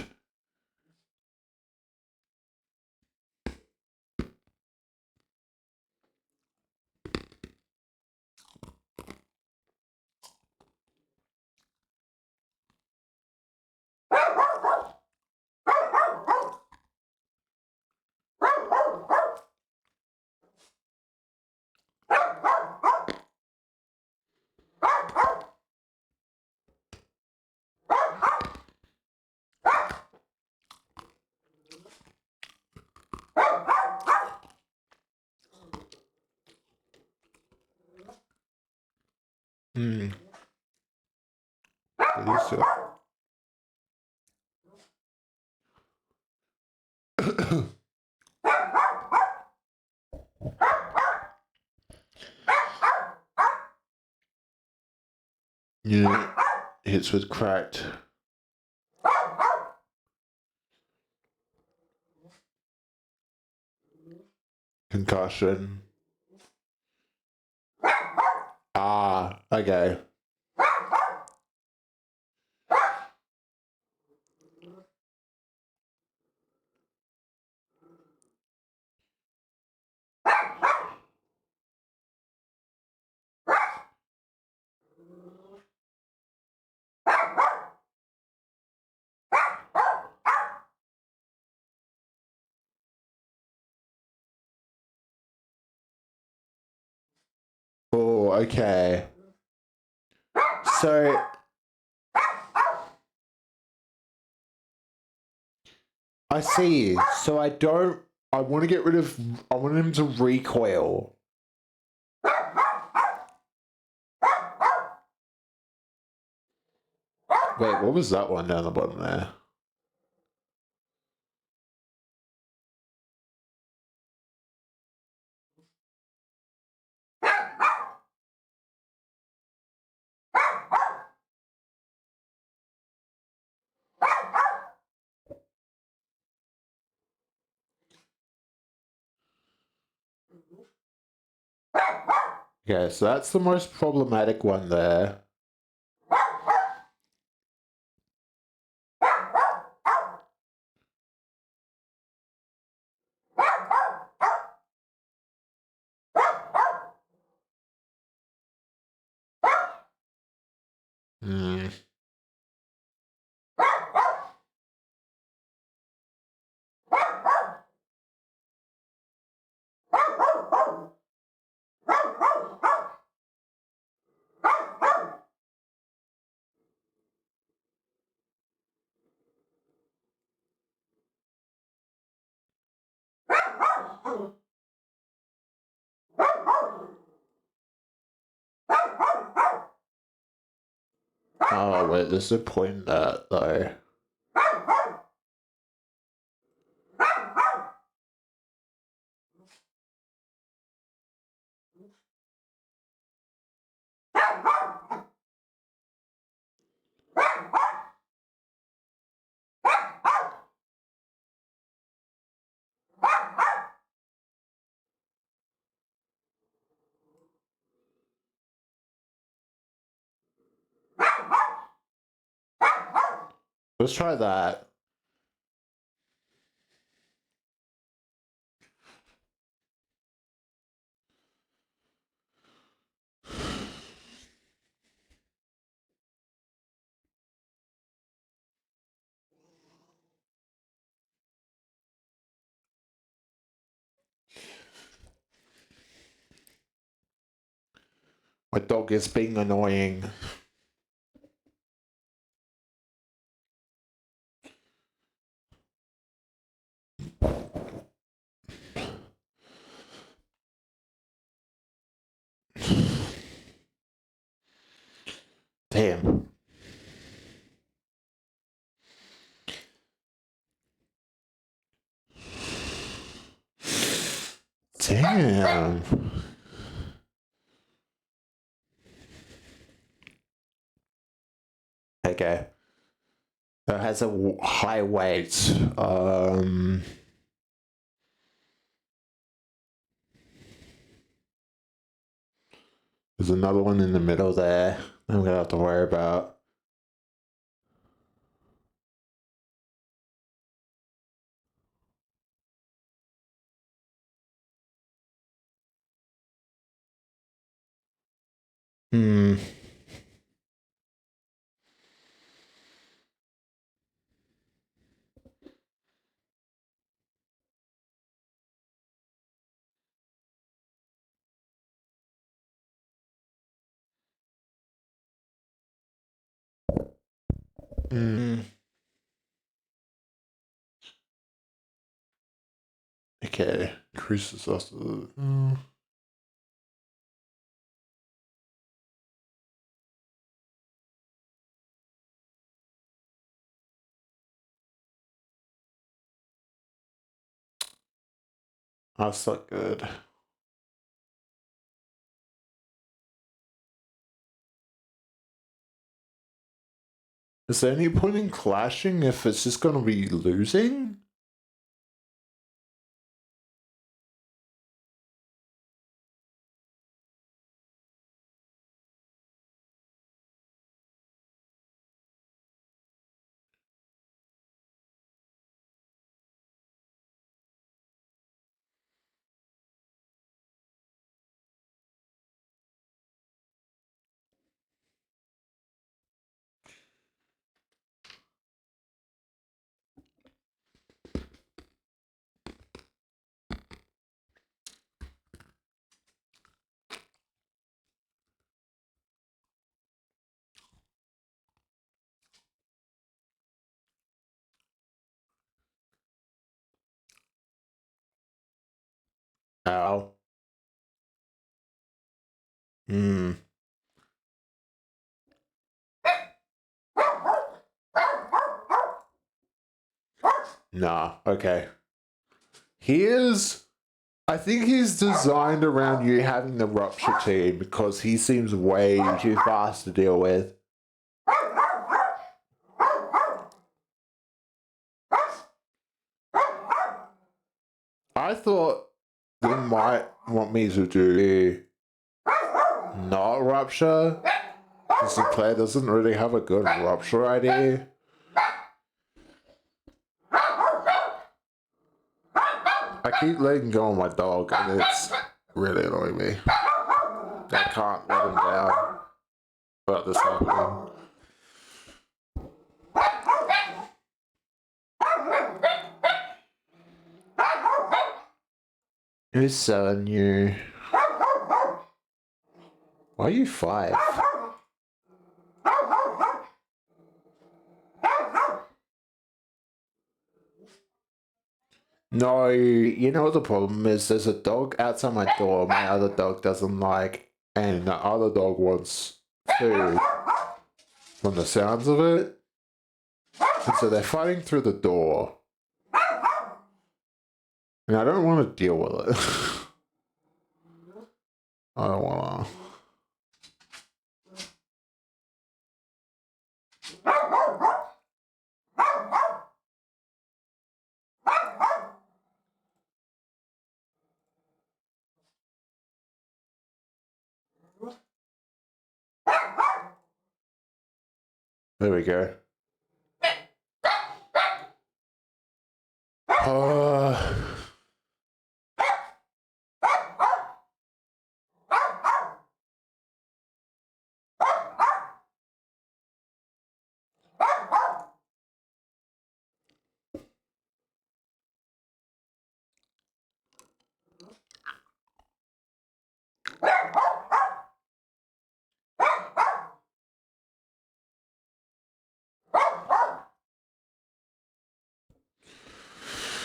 Hmm. What is it? Yeah, hits with cracked. Concussion. Ah, okay. Oh, okay. So I see. So I want to get rid of. I want him to recoil. Wait, what was that one down the bottom there? Okay, so that's the most problematic one there. Hmm. Oh wait, there's a point in that though. Let's try that. My dog is being annoying. Damn. Damn. Okay. It has a high weight. There's another one in the middle there. I'm gonna have to worry about. Hmm. Mm. Okay. Increases us. That's not good. Is there any point in clashing if it's just gonna be losing? Ow. Hmm. Nah, okay. He is. I think he's designed around you having the rupture team because he seems way too fast to deal with. I thought they might want me to do not rupture because the player doesn't really have a good rupture idea. I keep letting go of my dog and it's really annoying me. I can't let him down without this happening. Who's selling you? Why are you 5? No, you know what the problem is? There's a dog outside my door my other dog doesn't like, and the other dog wants food from the sounds of it. And so they're fighting through the door. And I don't want to deal with it. I don't want to. There we go. Uh,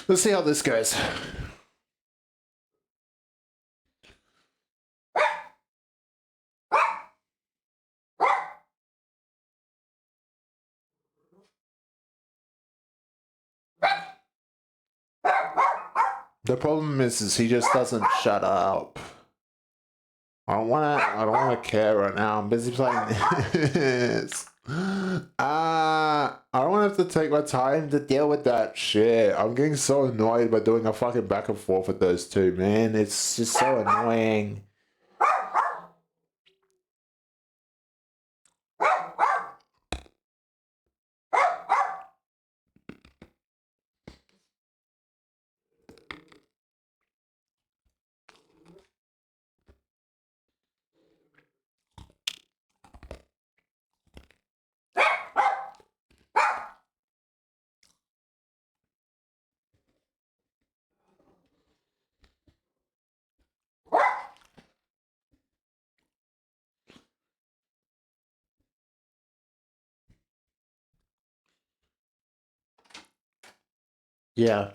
let's see how this goes. The problem is he just doesn't shut up. I don't wanna care right now. I'm busy playing this. I don't wanna have to take my time to deal with that shit. I'm getting so annoyed by doing a fucking back and forth with those two, man. It's just so annoying. Yeah.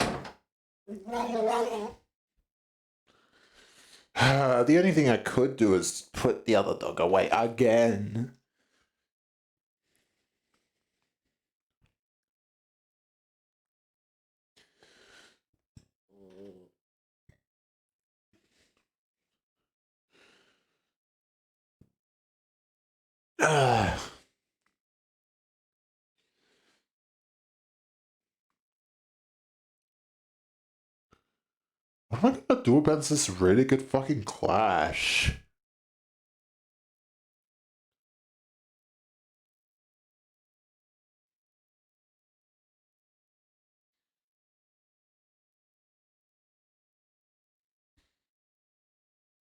The only thing I could do is put the other dog away again. What am I gonna do about this really good fucking clash?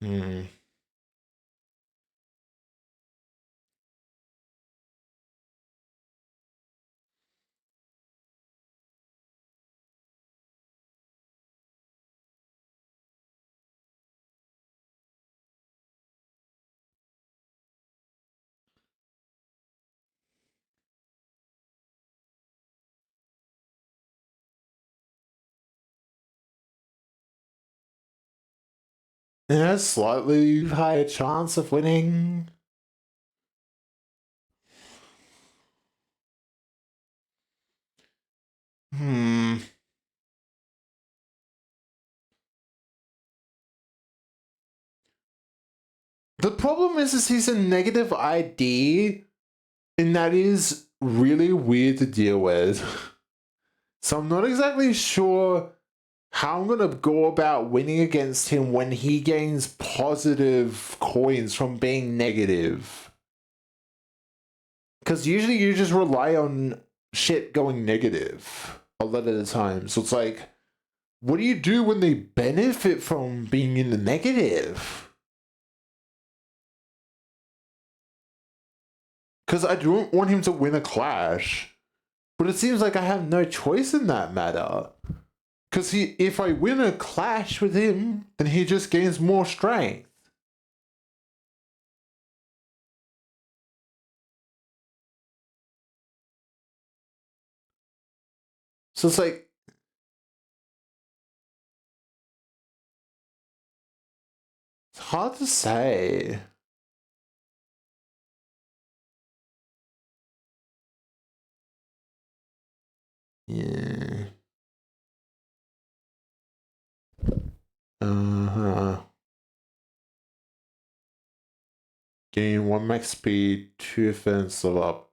Hmm. It has slightly higher chance of winning. Hmm. The problem is he's a negative ID, and that is really weird to deal with. So I'm not exactly sure how I'm gonna go about winning against him when he gains positive coins from being negative. Because usually you just rely on shit going negative a lot of the time. So it's like, what do you do when they benefit from being in the negative? Because I don't want him to win a clash, but it seems like I have no choice in that matter. Because if I win a clash with him, then he just gains more strength. So it's like, it's hard to say. Yeah. Uh-huh. Gain 1 max speed, 2 offensive up.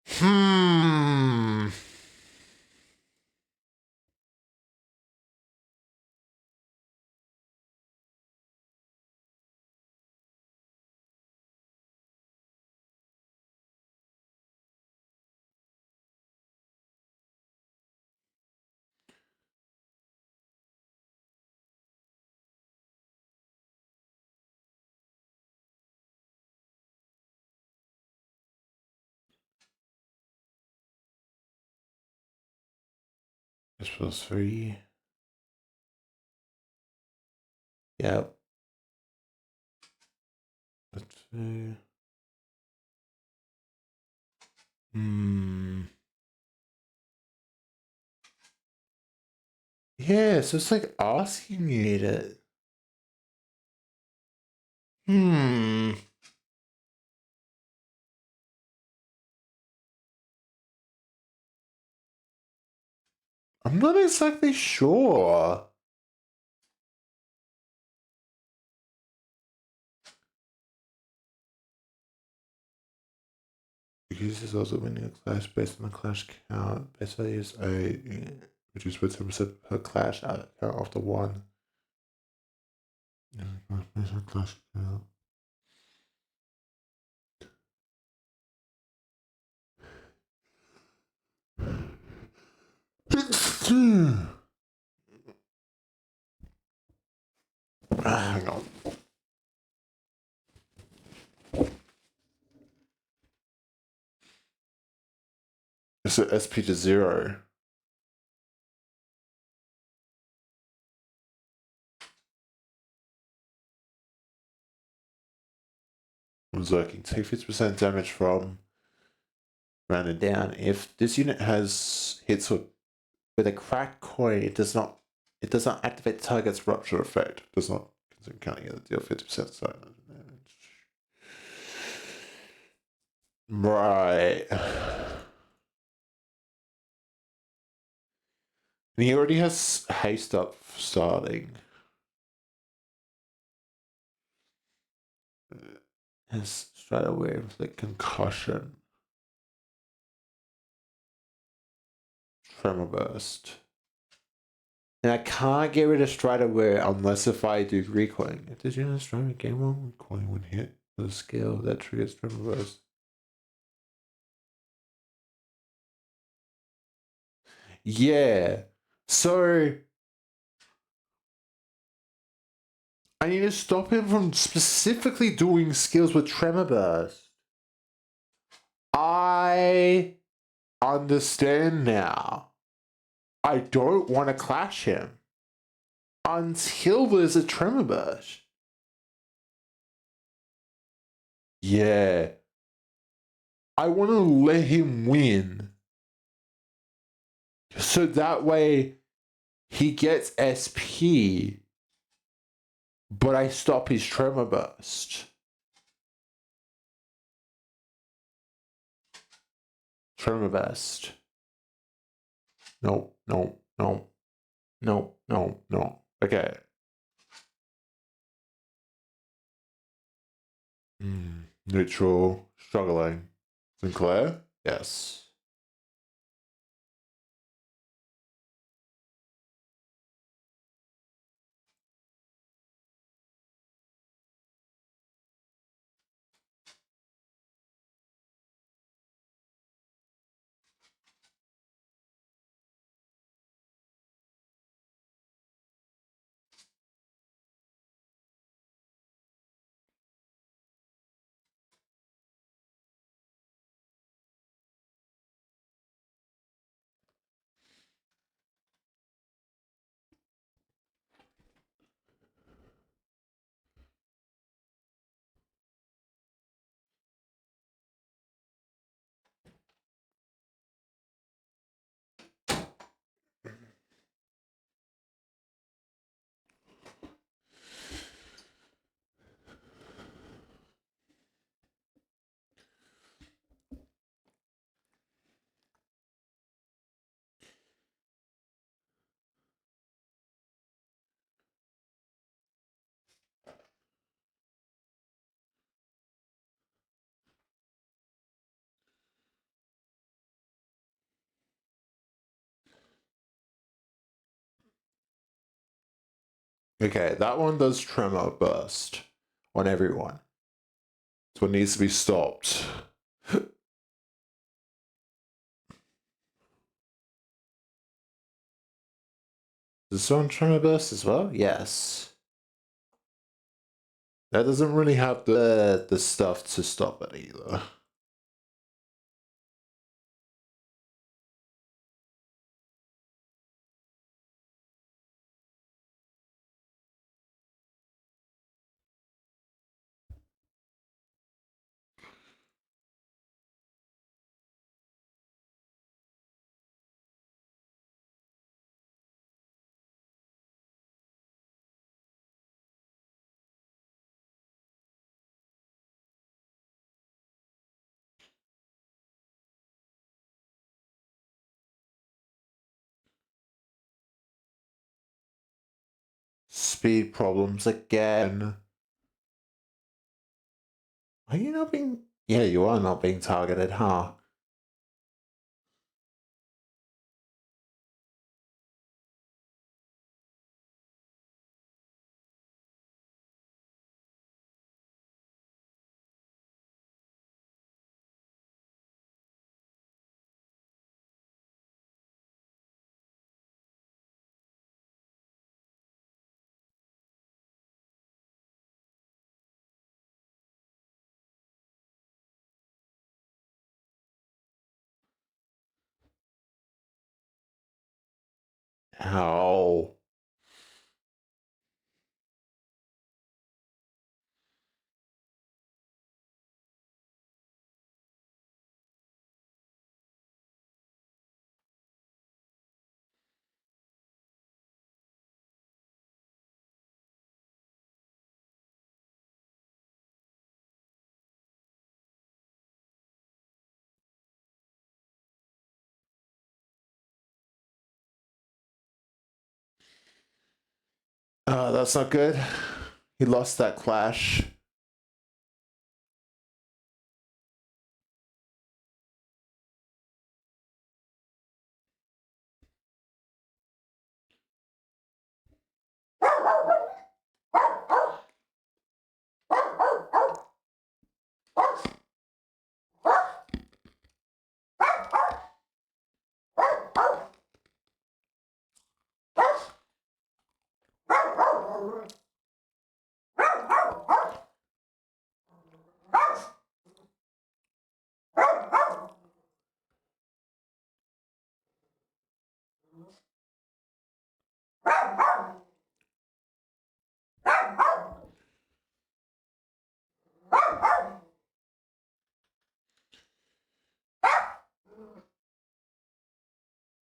Hmm. This was 3. Yep. That's 2. Hmm. Yeah, so it's like asking you to. Hmm. I'm not exactly sure. Because it's also winning a clash based on the clash count. Best value is a reduced by 10% per clash out count after 1. Based on clash count. Hang on. It's an SP to 0. Berserking. Take 50% damage from rounded down. If this unit has hits with a cracked coin, it does not activate the target's rupture effect. It does not consume counting it, deal 50% damage. Right. And he already has haste up starting. Has straight away inflict concussion. Tremor burst. And I can't get rid of Strider Wear unless if I do recoiling. If there's a Strider game one, recoiling when hit with a skill that triggers Tremor Burst. Yeah. So I need to stop him from specifically doing skills with Tremor Burst. I understand now. I don't want to clash him until there's a Tremor Burst. Yeah. I want to let him win. So that way he gets SP, but I stop his Tremor Burst. Tremor Burst. No, no, no. No, no, no. Okay. Neutral. Struggling. Sinclair? Yes. Okay, that one does Tremor Burst on everyone. So it needs to be stopped. Does this one Tremor Burst as well? Yes. That doesn't really have the stuff to stop it either. Speed problems again. Are you not being... Yeah, you are not being targeted, huh? How? That's not good. He lost that clash.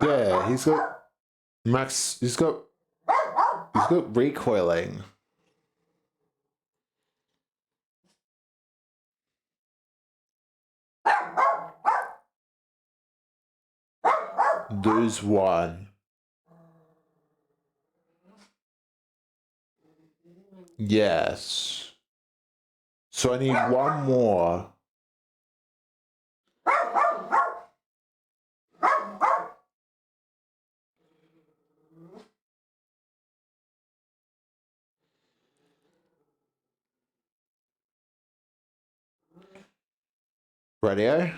Yeah, he's got max. He's got recoiling. Lose one. Yes. So I need one more. Radio?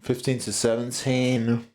$15 to $17.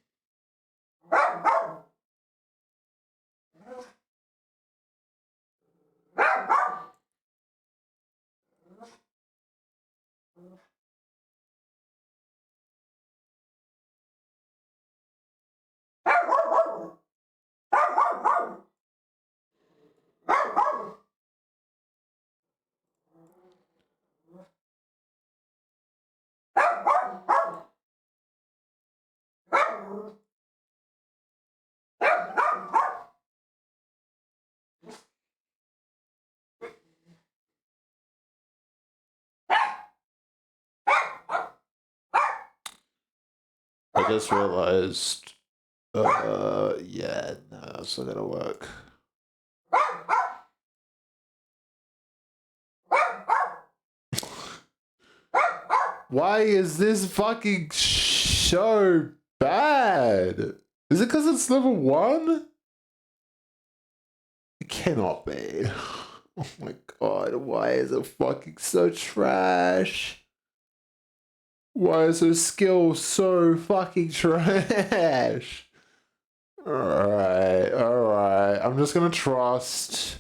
I just realized. Yeah, no, that's not gonna work. Why is this fucking show bad? Is it because it's level 1? It cannot be. Oh my god, why is it fucking so trash? Why is her skill so fucking trash? Alright. I'm just gonna trust.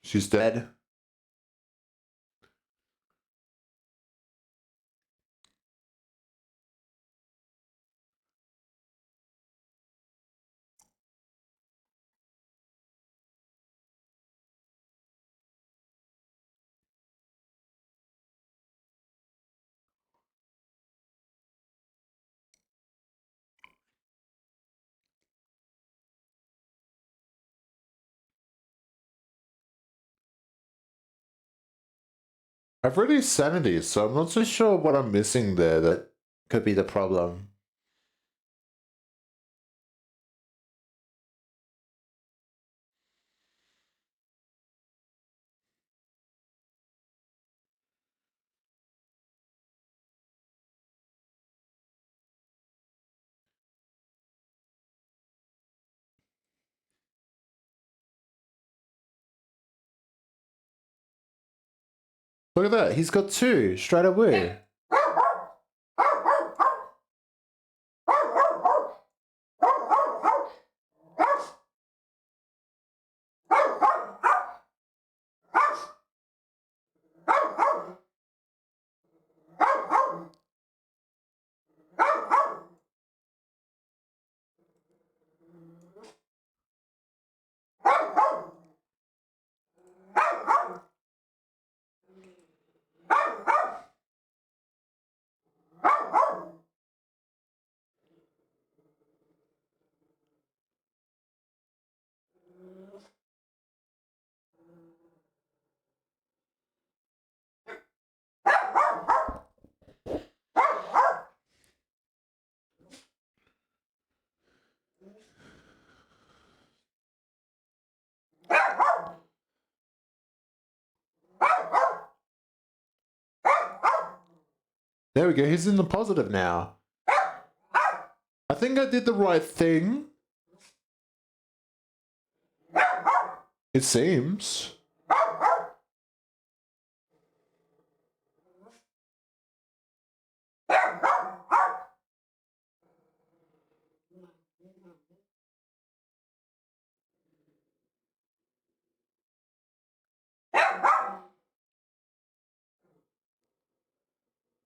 She's dead. I've already sanity, so I'm not so sure what I'm missing there that could be the problem. Look at that, he's got 2 straight away. There we go. He's in the positive now. I think I did the right thing. It seems.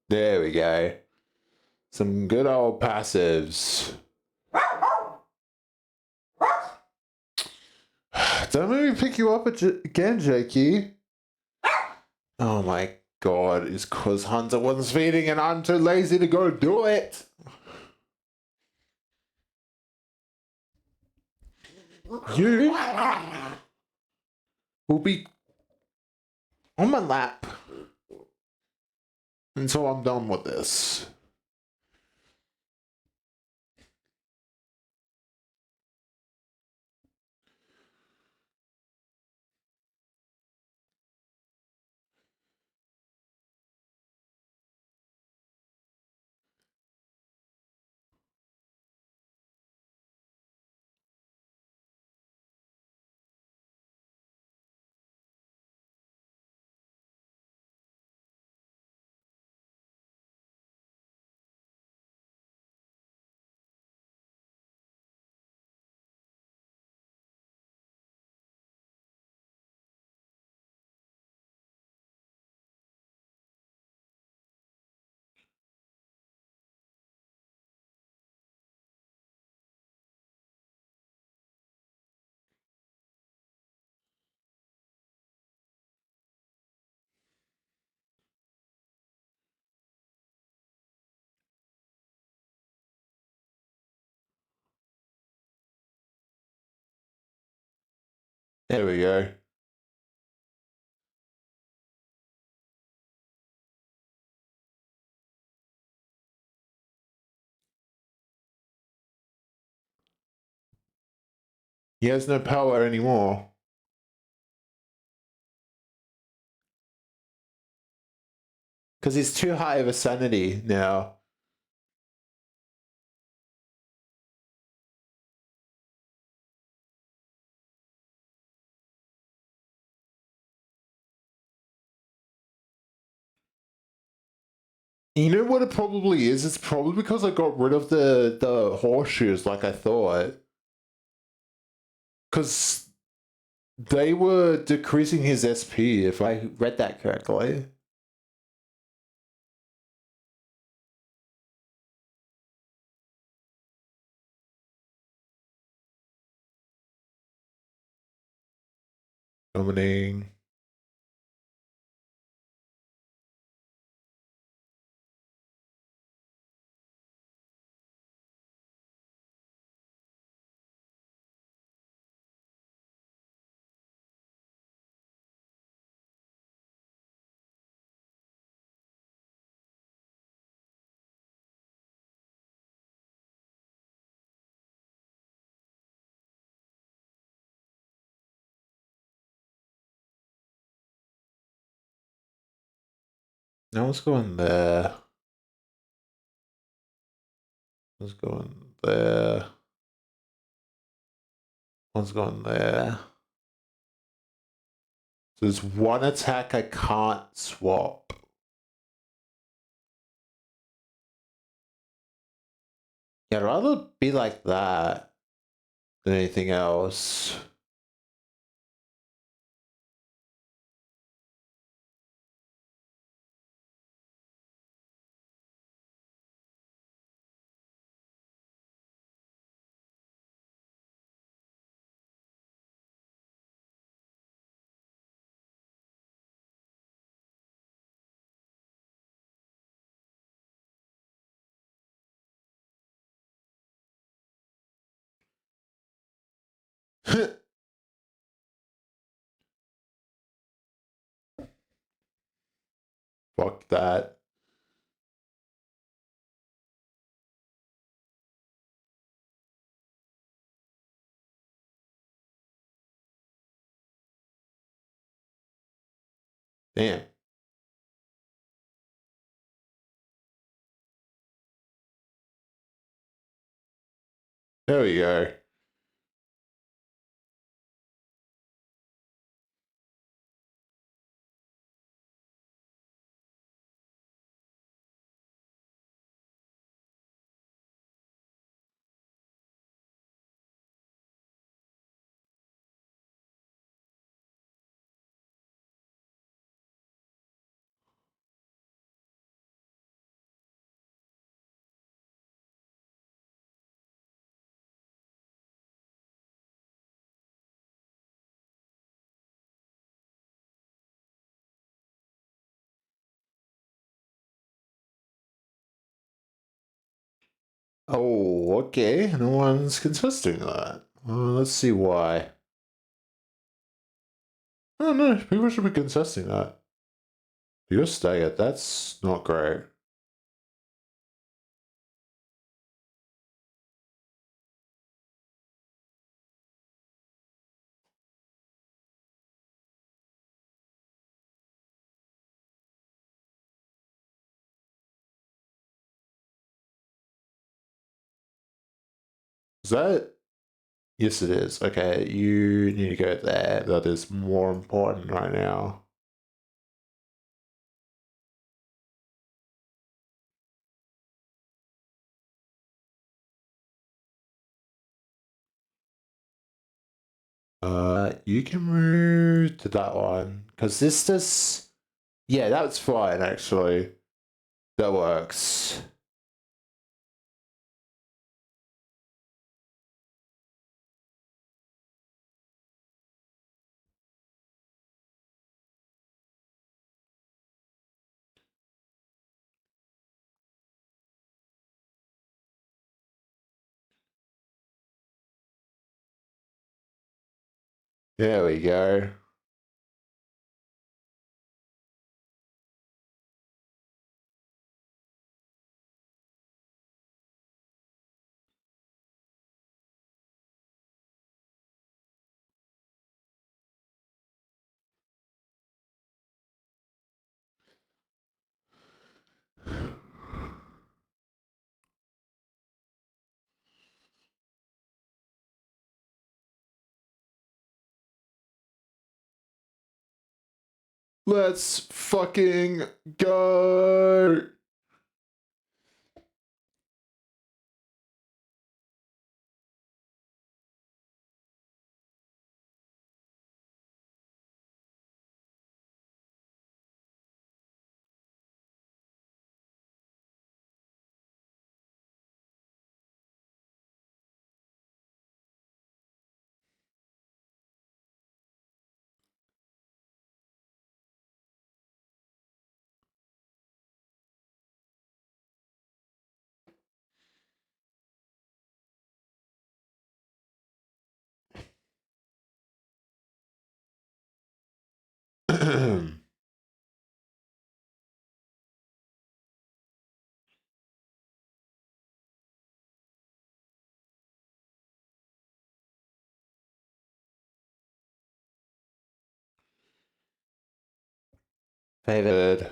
There we go. Some good old passives. Don't let me pick you up again, Jakey. Oh my god, it's because Hunter wasn't feeding and I'm too lazy to go do it. You will be on my lap until I'm done with this. There we go. He has no power anymore. Because he's too high of a sanity now. You know what it probably is? It's probably because I got rid of the horseshoes like I thought. Because they were decreasing his SP, if I read that correctly. Summoning. Now let's go in there. Let's go in there. Let's go in there. So there's one attack I can't swap. Yeah, I'd rather be like that than anything else. Fuck that. Damn. There we go. Oh, okay. No one's contesting that. Let's see why. Oh no, people should be contesting that. You're staggered. That's not great. Is that? Yes, it is. Okay, you need to go there. That is more important right now. You can move to that one because this just yeah, that's fine actually. That works. There we go. Let's fucking go. Favored.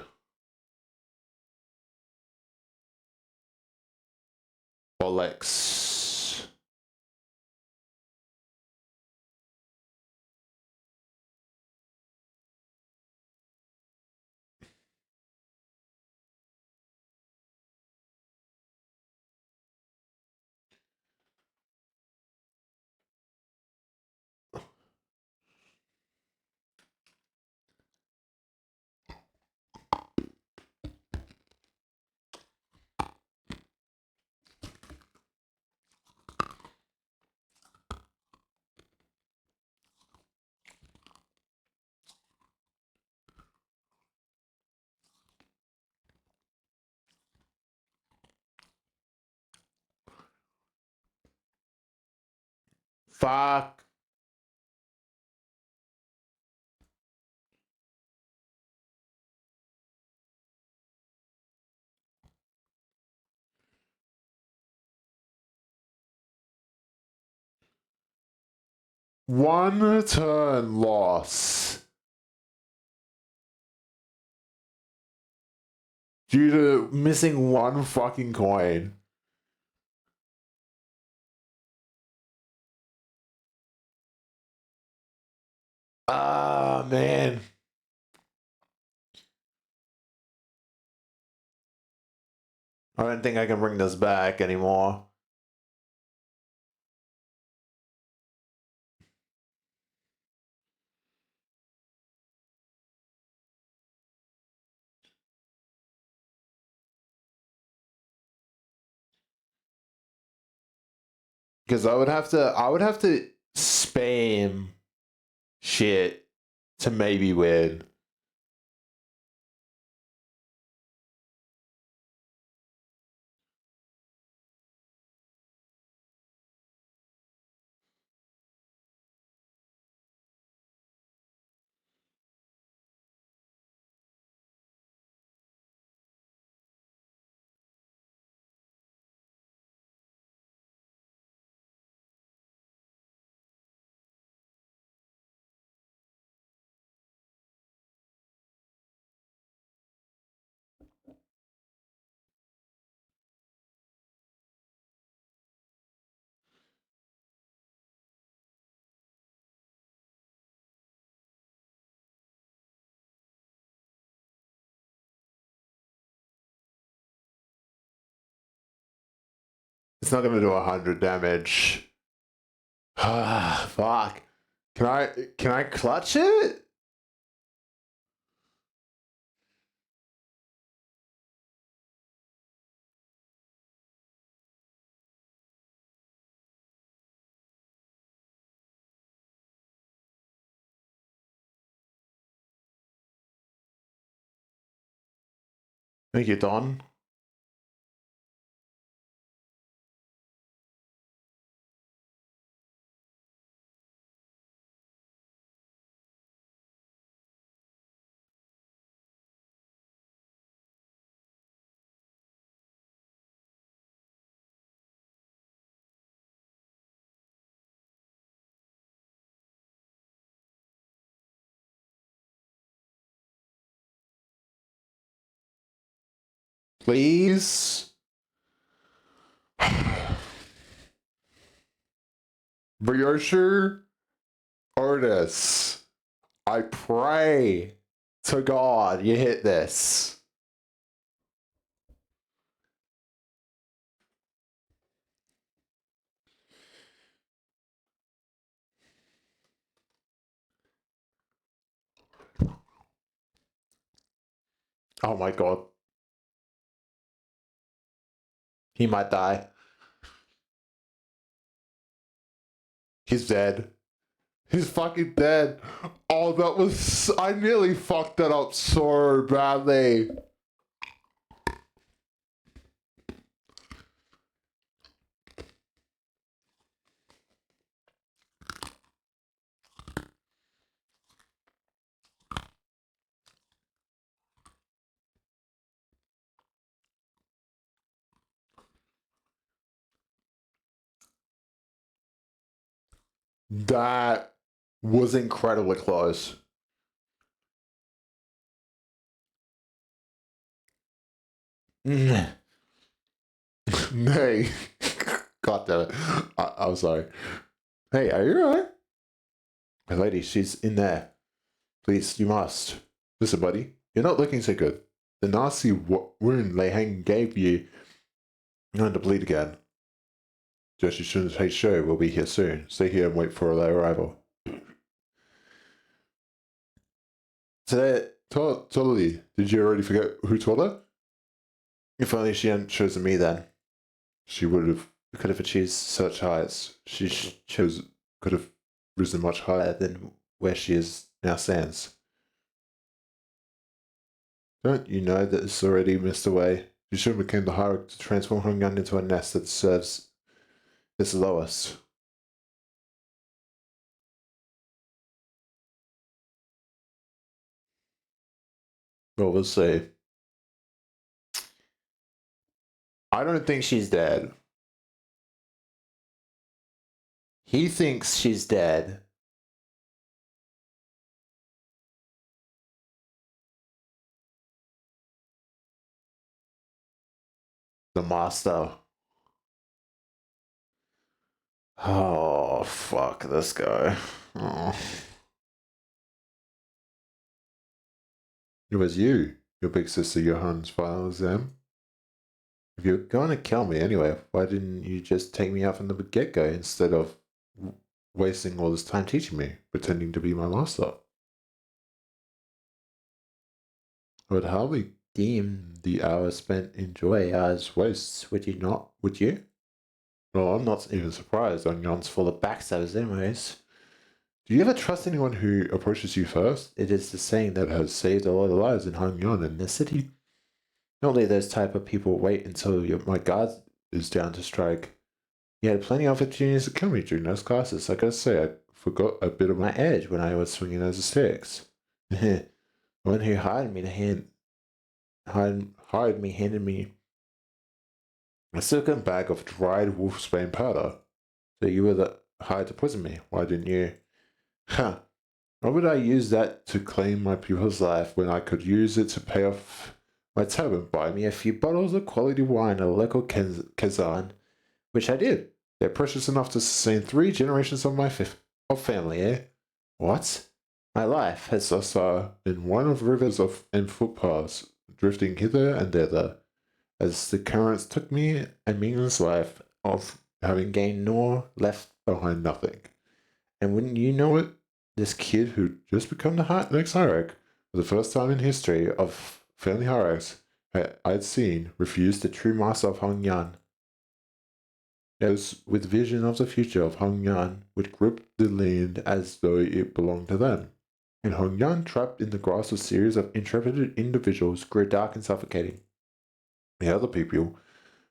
Bollocks. Fuck. One turn loss due to missing one fucking coin. Ah, man. I don't think I can bring this back anymore. Because I would have to spam shit to maybe win. It's not gonna do 100 damage. Ah, fuck. Can I clutch it? Thank you, Don. Please? Brioche Artis. I pray to God you hit this. Oh my God. He might die. He's dead. He's fucking dead. Oh, that was. I nearly fucked that up so badly. That was incredibly close. Nay. God damn it. I'm sorry. Hey, are you alright? My lady, she's in there. Please, you must. Listen, buddy, you're not looking so good. The nasty wound Lei Heng gave you, you're going to bleed again. Just as soon as Hey Show will be here soon. Stay here and wait for their arrival. Today, totally. Did you already forget who told her? If only she hadn't chosen me then. She could have achieved such heights. She could have risen much higher than where she is now stands. Don't you know that it's already missed away? You soon became the hierarch to transform Hongan into a nest that serves its lowest. Well, we'll see. I don't think she's dead. He thinks she's dead. The master. Oh, fuck this guy. Oh. It was you, your big sister Johann's final exam. If you're going to kill me anyway, why didn't you just take me out from the get-go instead of wasting all this time teaching me, pretending to be my master? I would hardly deem the hours spent in joy as wastes, would you not? Would you? Well, I'm not even surprised. Onion's full of backstabbers anyways. Do you ever trust anyone who approaches you first? It is the saying that has saved a lot of lives in Hongyon and this city. Normally those type of people wait until my guard is down to strike. You had plenty of opportunities to kill me during those classes. I gotta say, I forgot a bit of my edge when I was swinging those sticks. The one who hired me handed me a silken bag of dried wolfsbane powder. So you were hired to poison me. Why didn't you? Huh. Why would I use that to claim my pupil's life when I could use it to pay off my tab and buy me a few bottles of quality wine at a local Kazan, which I did. They're precious enough to sustain 3 generations of my family, eh? What? My life has thus been one of rivers and footpaths, drifting hither and thither, as the currents took me and Ming's life of having gained nor left behind nothing. And wouldn't you know it, this kid who'd just become the next hierarch, for the first time in history of family hierarchs I'd seen, refused the true master of Hongyan. It was with vision of the future of Hongyan, which gripped the land as though it belonged to them. And Hongyan, trapped in the grasp of a series of intrepid individuals, grew dark and suffocating. The other people,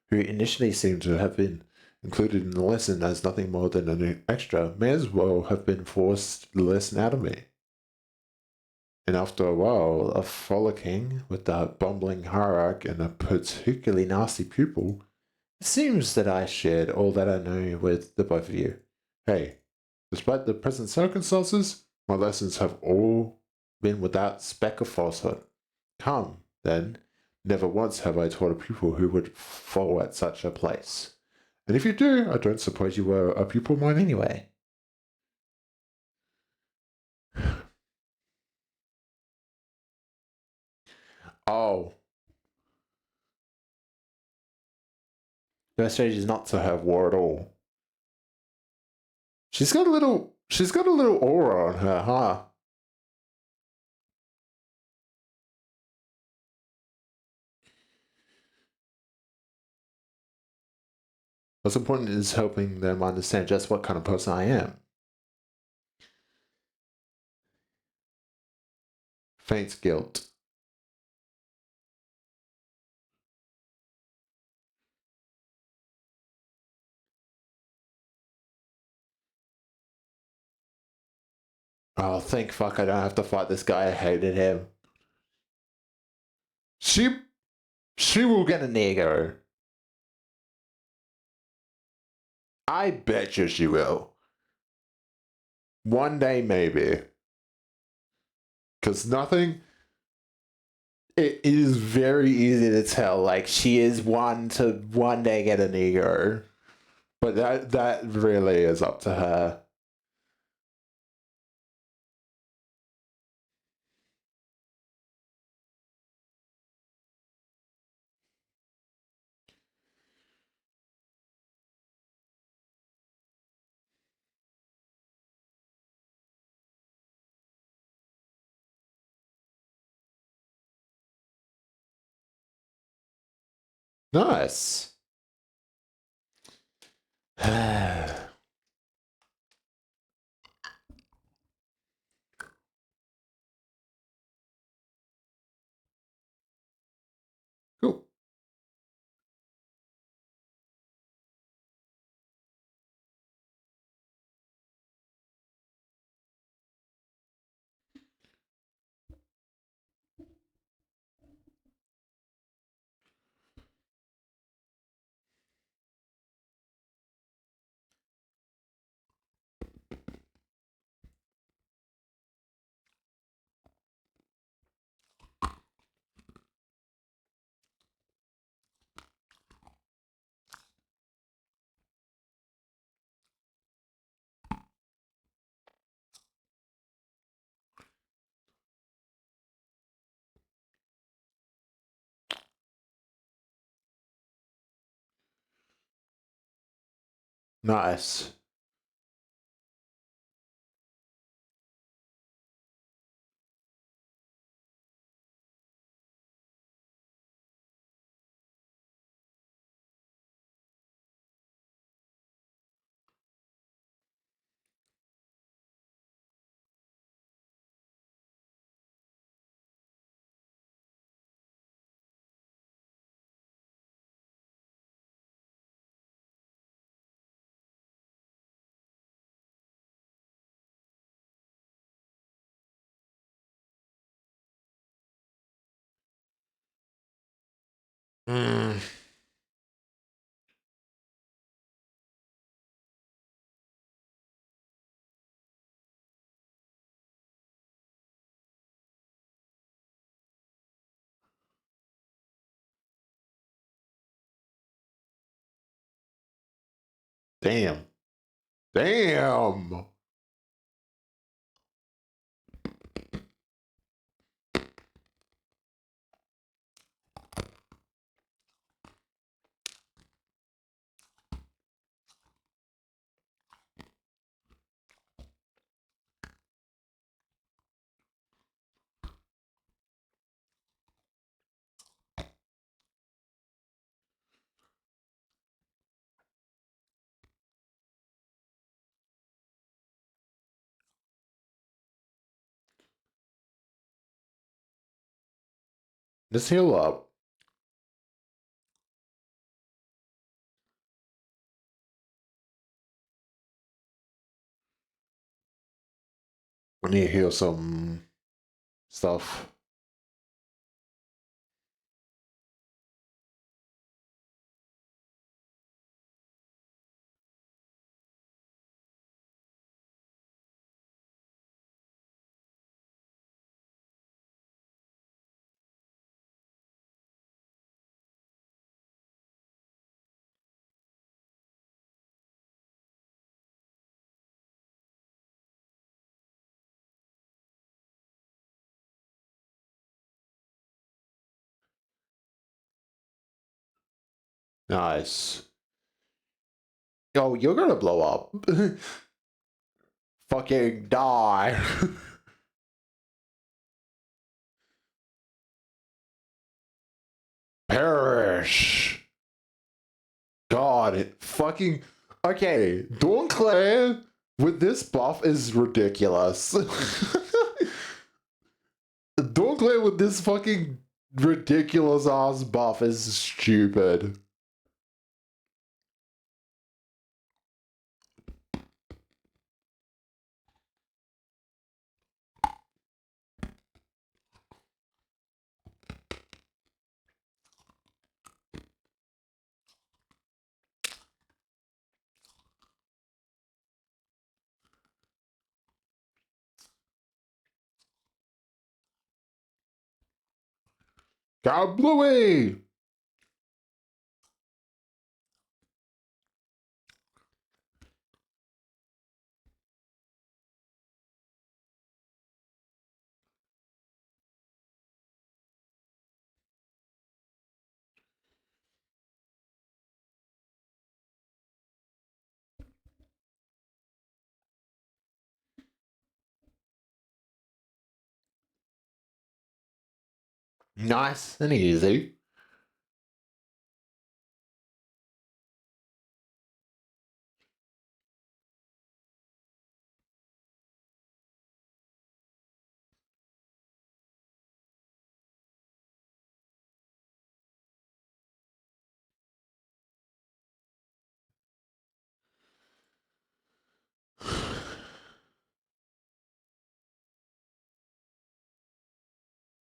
who initially seemed to have been included in the lesson as nothing more than an extra, may as well have been forced the lesson out of me. And after a while of frolicking with the bumbling hierarch and a particularly nasty pupil, it seems that I shared all that I know with the both of you. Hey, despite the present circumstances, my lessons have all been without speck of falsehood. Come, then, never once have I taught a pupil who would fall at such a place. And if you do, I don't suppose you were a pupil of mine anyway. Oh, the best strategy is not to have war at all. She's got a little aura on her, huh? What's important is helping them understand just what kind of person I am. Faint guilt. Oh, thank fuck I don't have to fight this guy. I hated him. She will get a nego. I bet you she will. One day, maybe. Because nothing. It is very easy to tell. Like, she is one to one day get an ego. But that really is up to her. Nice. Cool. Nice. Mm. Damn. Damn. Just heal up. We need to heal some stuff. Nice. Yo, you're gonna blow up. Fucking die. Perish. God, it fucking. Okay, Donclair with this buff is ridiculous. Donclair with this fucking ridiculous ass buff is stupid. Got Bluey! Nice and easy.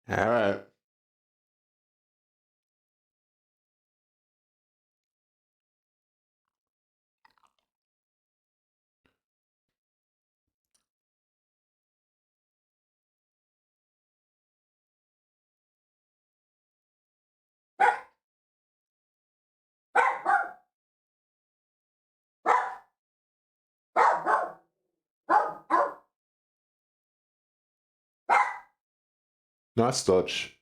Alright. Nice dodge.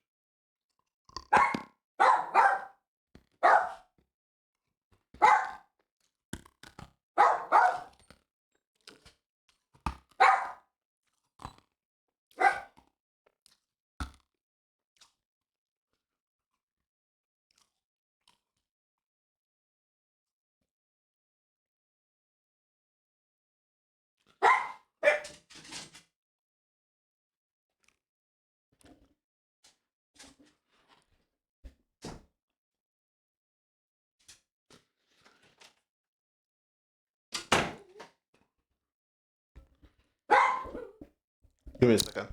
Give me a second.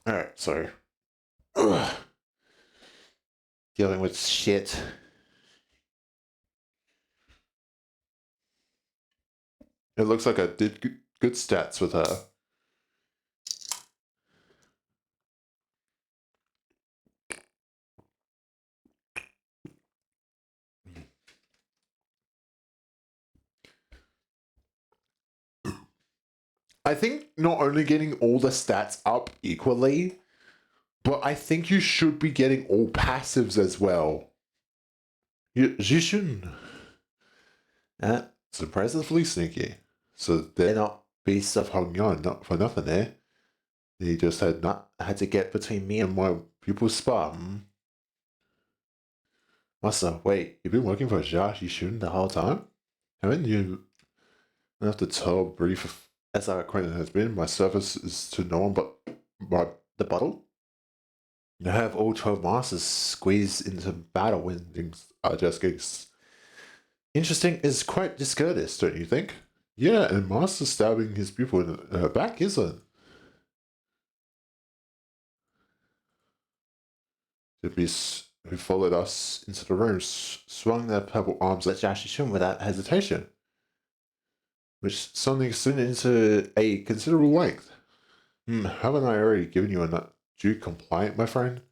Alright, so. Ugh, dealing with shit. It looks like I did good stats with her. I think not only getting all the stats up equally, but I think you should be getting all passives as well. You shouldn't. Surprisingly sneaky. So they're not beasts of Hong Yon, not for nothing there. They just had to get between me and my pupil's spot. Master, wait, you've been working for Jia Yishun the whole time? Haven't you? I have to tell brief as our acquaintance has been, my service is to no one but the bottle. You have all 12 masters squeezed into battle when things are just getting interesting is quite discourteous, don't you think? Yeah, and Master stabbing his pupil in her back isn't. The beast who followed us into the room swung their purple arms at Jashishun without hesitation, which suddenly extended into a considerable length. Haven't I already given you a due compliant, my friend?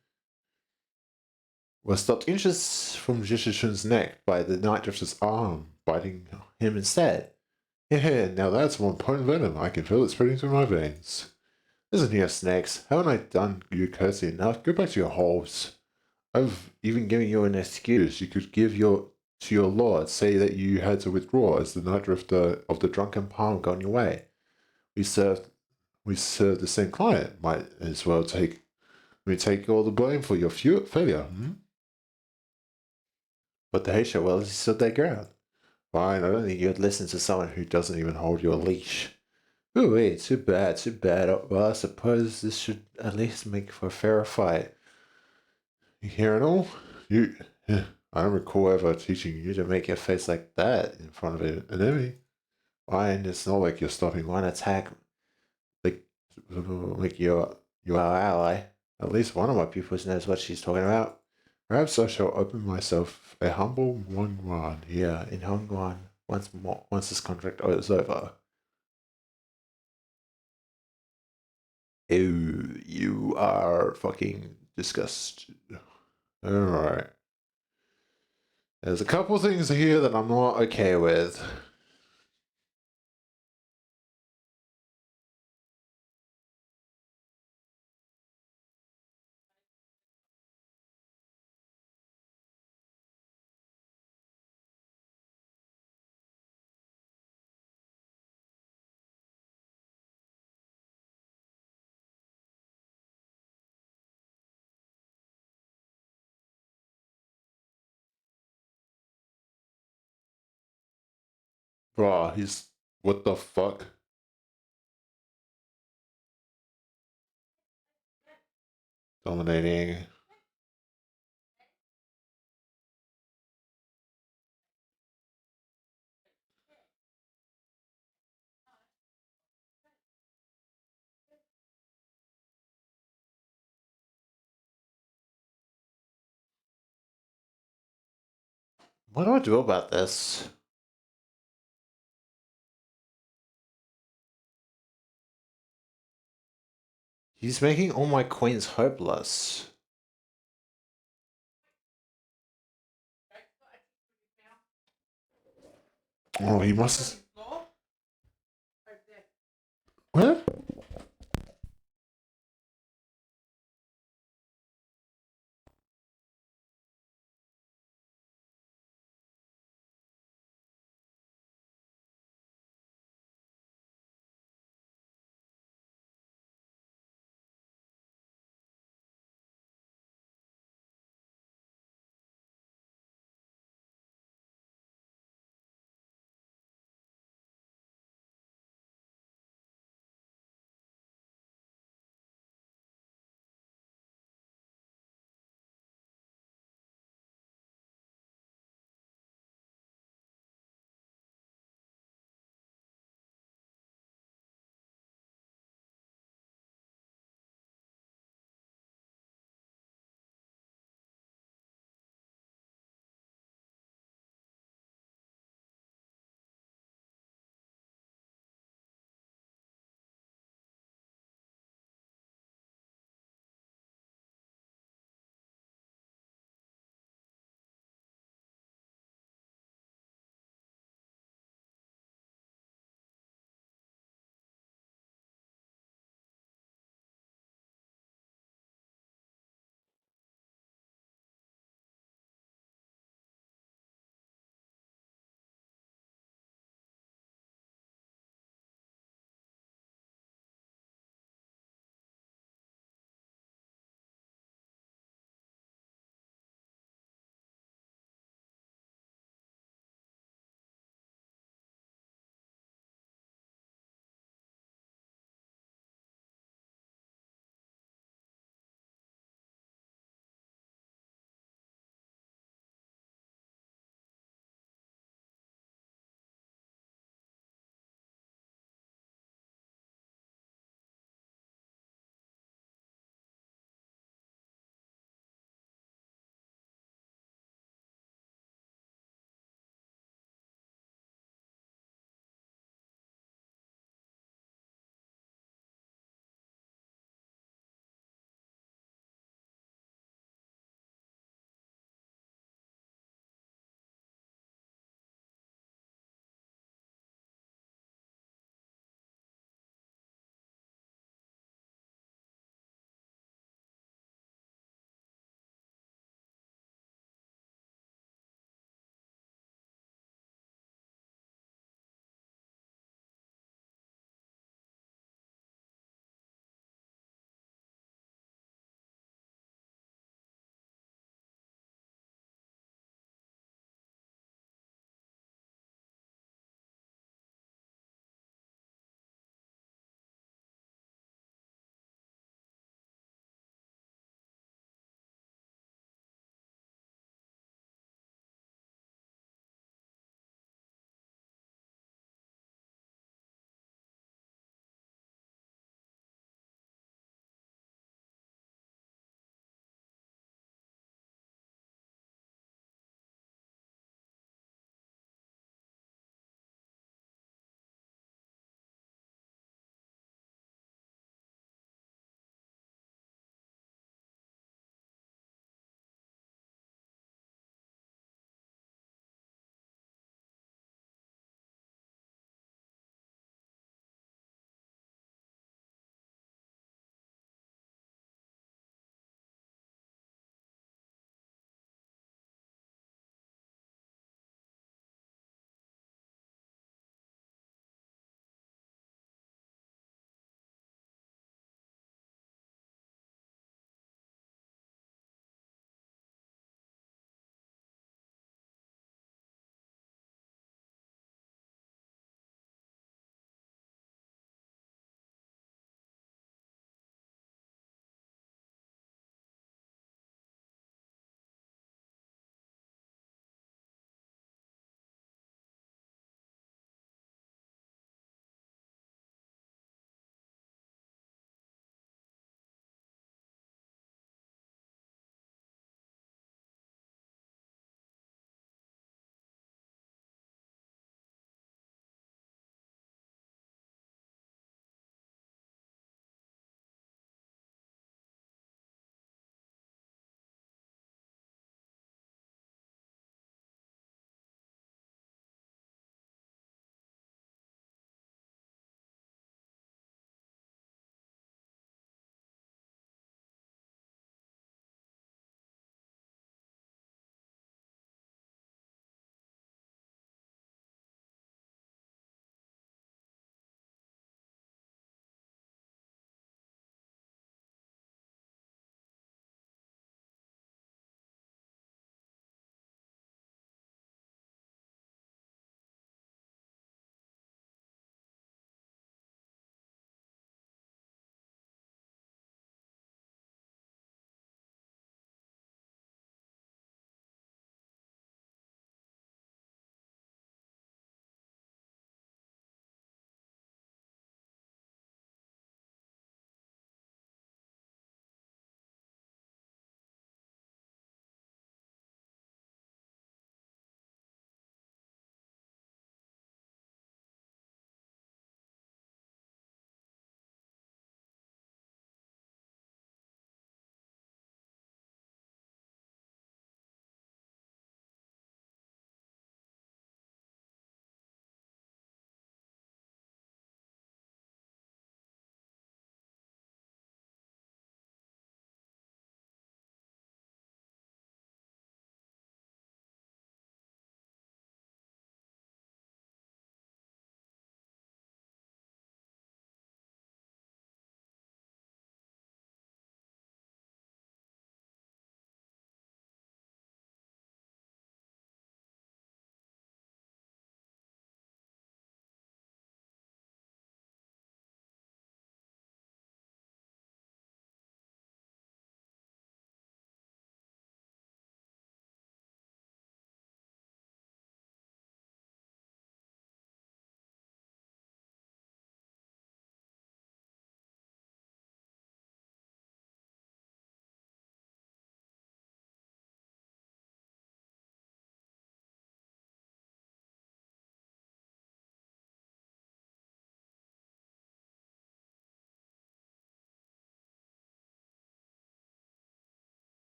Was stopped inches from Jishishun's neck by the night drifter's arm, biting him instead. Yeah, now that's one potent venom. I can feel it spreading through my veins. Listen here, snakes. Haven't I done you courtesy enough? Go back to your holes. I've even given you an excuse. You could give to your lord, say that you had to withdraw as the night drifter of the drunken palm got on your way. We served the same client. Might as well take all the blame for your failure. But the Heisha well stood their ground. Fine, I don't think you'd listen to someone who doesn't even hold your leash. Ooh, wait, too bad, too bad. Well, I suppose this should at least make for a fairer fight. You hear it all? You. I don't recall ever teaching you to make your face like that in front of an enemy. Fine, it's not like you're stopping one attack like, like you're our ally. At least one of my pupils knows what she's talking about. Perhaps I shall open myself a humble Wangwan here in Hongguan once this contract is over. Ew, you are fucking disgusting. Alright. There's a couple things here that I'm not okay with. Bruh, he's. What the fuck? Dominating. What do I do about this? He's making all my queens hopeless. Oh, he must. What?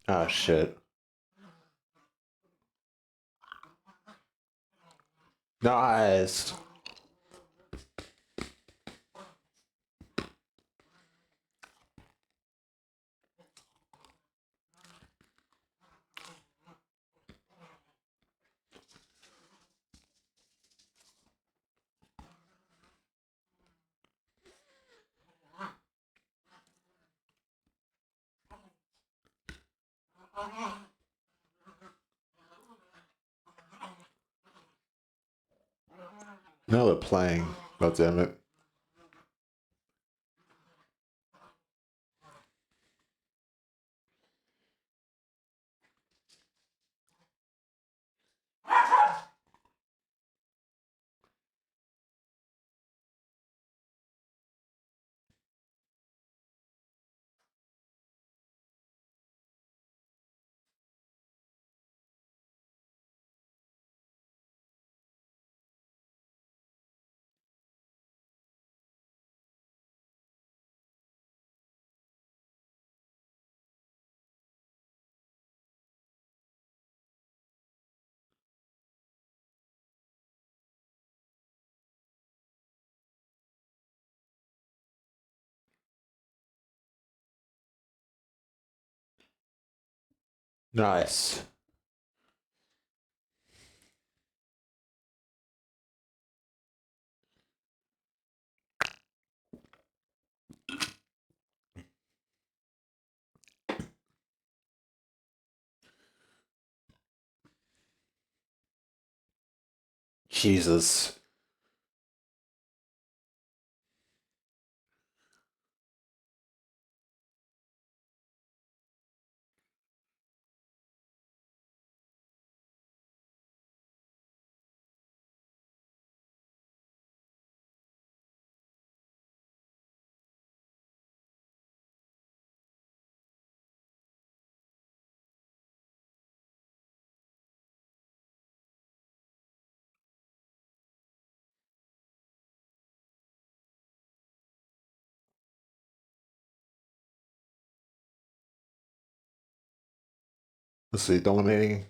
Ah, shit. Nice. Now they're playing. God damn it. Nice. Jesus. Let's see, dominating.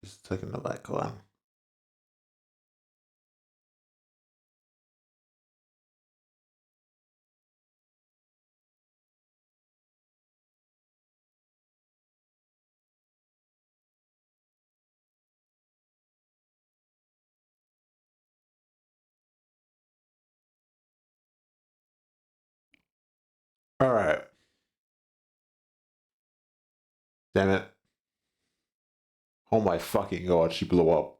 Just taking the back one. Alright. Damn it. Oh my fucking god, she blew up.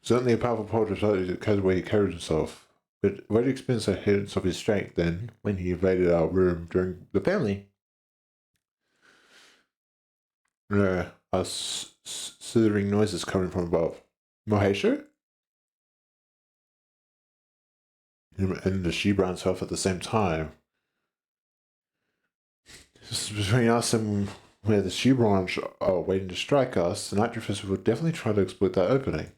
Certainly a powerful portrait because of the way he carried himself, but already experienced a hints of his strength then when he invaded our room during the family. Slithering noises coming from above. Mahesha? And the Shebra himself at the same time. This is between us and where the Shebra are waiting to strike us, the Night Drifters will definitely try to exploit that opening.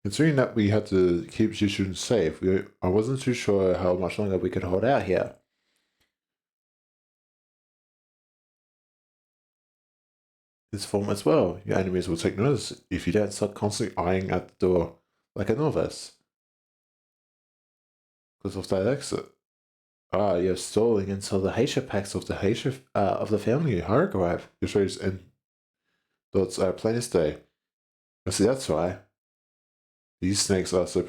Considering that we had to keep Jishun safe, I wasn't too sure how much longer we could hold out here. This form as well. Your enemies will take notice if you don't start constantly eyeing at the door like a novice. Because of that exit. You're stalling until the Heisha packs of the Heisha of the family arrive. Your shoulders and thoughts are plain as day. I see, that's why. These snakes are so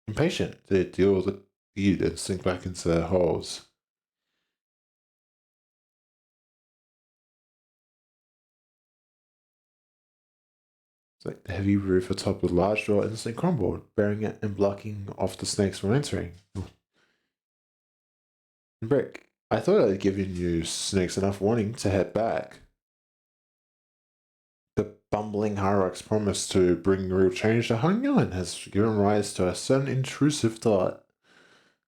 impatient. They deal with the deed and sink back into their holes. Like the heavy roof atop the large door instantly crumbled, bearing it and blocking off the snakes from entering. Brick, I thought I'd given you snakes enough warning to head back. The bumbling Hierarch's promise to bring real change to Hongyan has given rise to a sudden intrusive thought.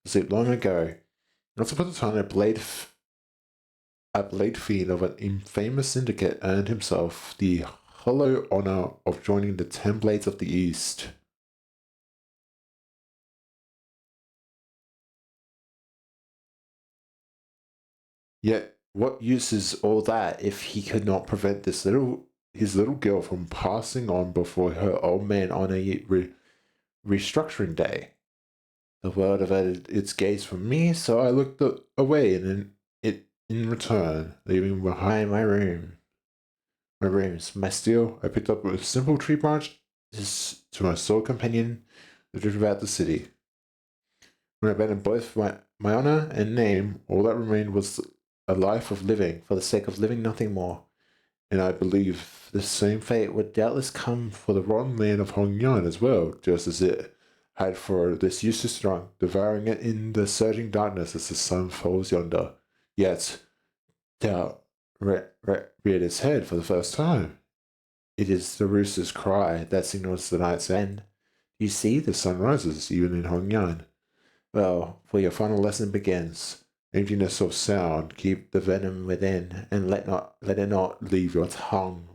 Was it long ago? Once upon a time, a blade fiend of an infamous syndicate earned himself the hollow honor of joining the 10 Blades of the East. Yet, what use is all that if he could not prevent his little girl from passing on before her old man on a restructuring day? The world averted its gaze from me, so I looked away and in return, leaving behind my steel. I picked up a simple tree branch to my sole companion that drifted about the city. When I abandoned both my honor and name, all that remained was a life of living for the sake of living, nothing more. And I believe the same fate would doubtless come for the rotten land of Hongyan as well, just as it had for this useless throng, devouring it in the surging darkness as the sun falls yonder. Yet, doubt reared its head for the first time. It is the rooster's cry that signals the night's end. You see, the sun rises even in Hongyan. Well, for your final lesson begins. Emptiness of sound, keep the venom within, and let it not leave your tongue.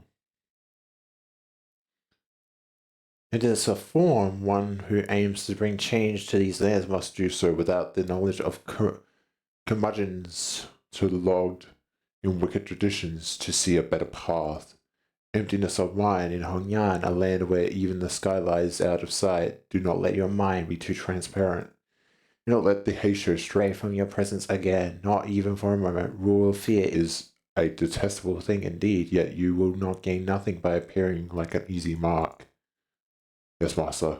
It is a form one who aims to bring change to these lands must do so without the knowledge of curmudgeons too logged in wicked traditions to see a better path. Emptiness of mind in Hongyan, a land where even the sky lies out of sight. Do not let your mind be too transparent. Do not let the Heisho stray from your presence again, not even for a moment. Rule of fear is a detestable thing indeed, yet you will not gain nothing by appearing like an easy mark. Yes, master.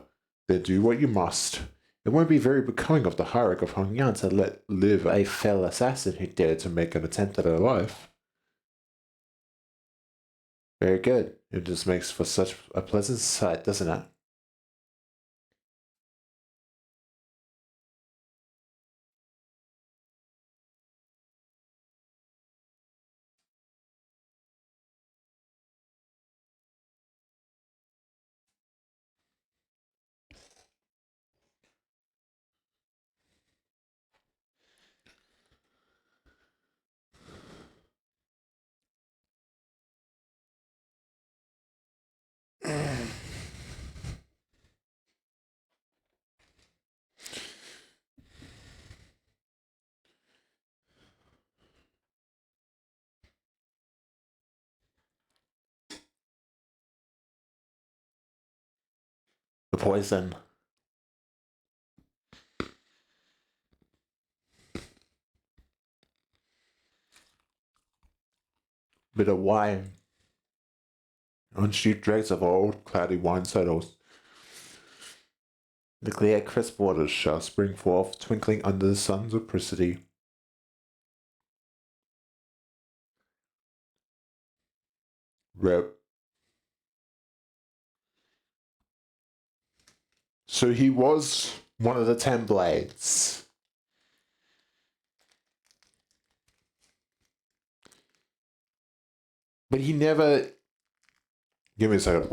Then do what you must. It won't be very becoming of the hierarch of Hongyan to let live a fell assassin who dared to make an attempt at her life. Very good. It just makes for such a pleasant sight, doesn't it? The poison. Bit of wine. On sheep dregs of old, cloudy wine settles. The clear, crisp waters shall spring forth, twinkling under the sun's opacity. Rep. So he was one of the 10 blades. But he never. Give me a second.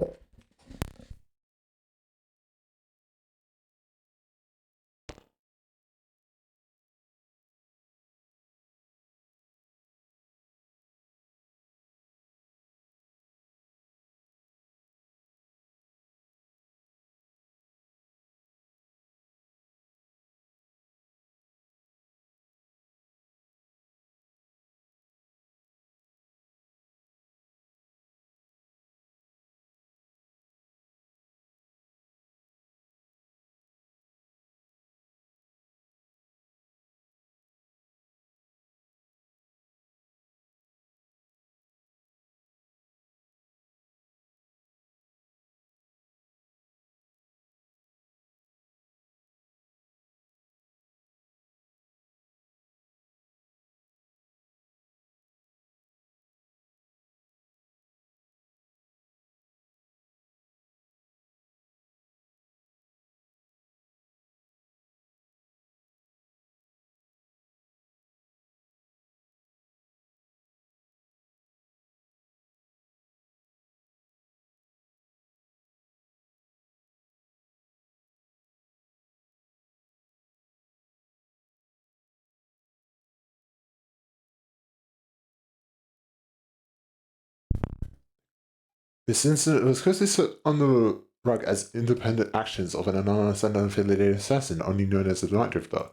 This incident was closely swept on the rug as independent actions of an anonymous and unaffiliated assassin, only known as the Night Drifter.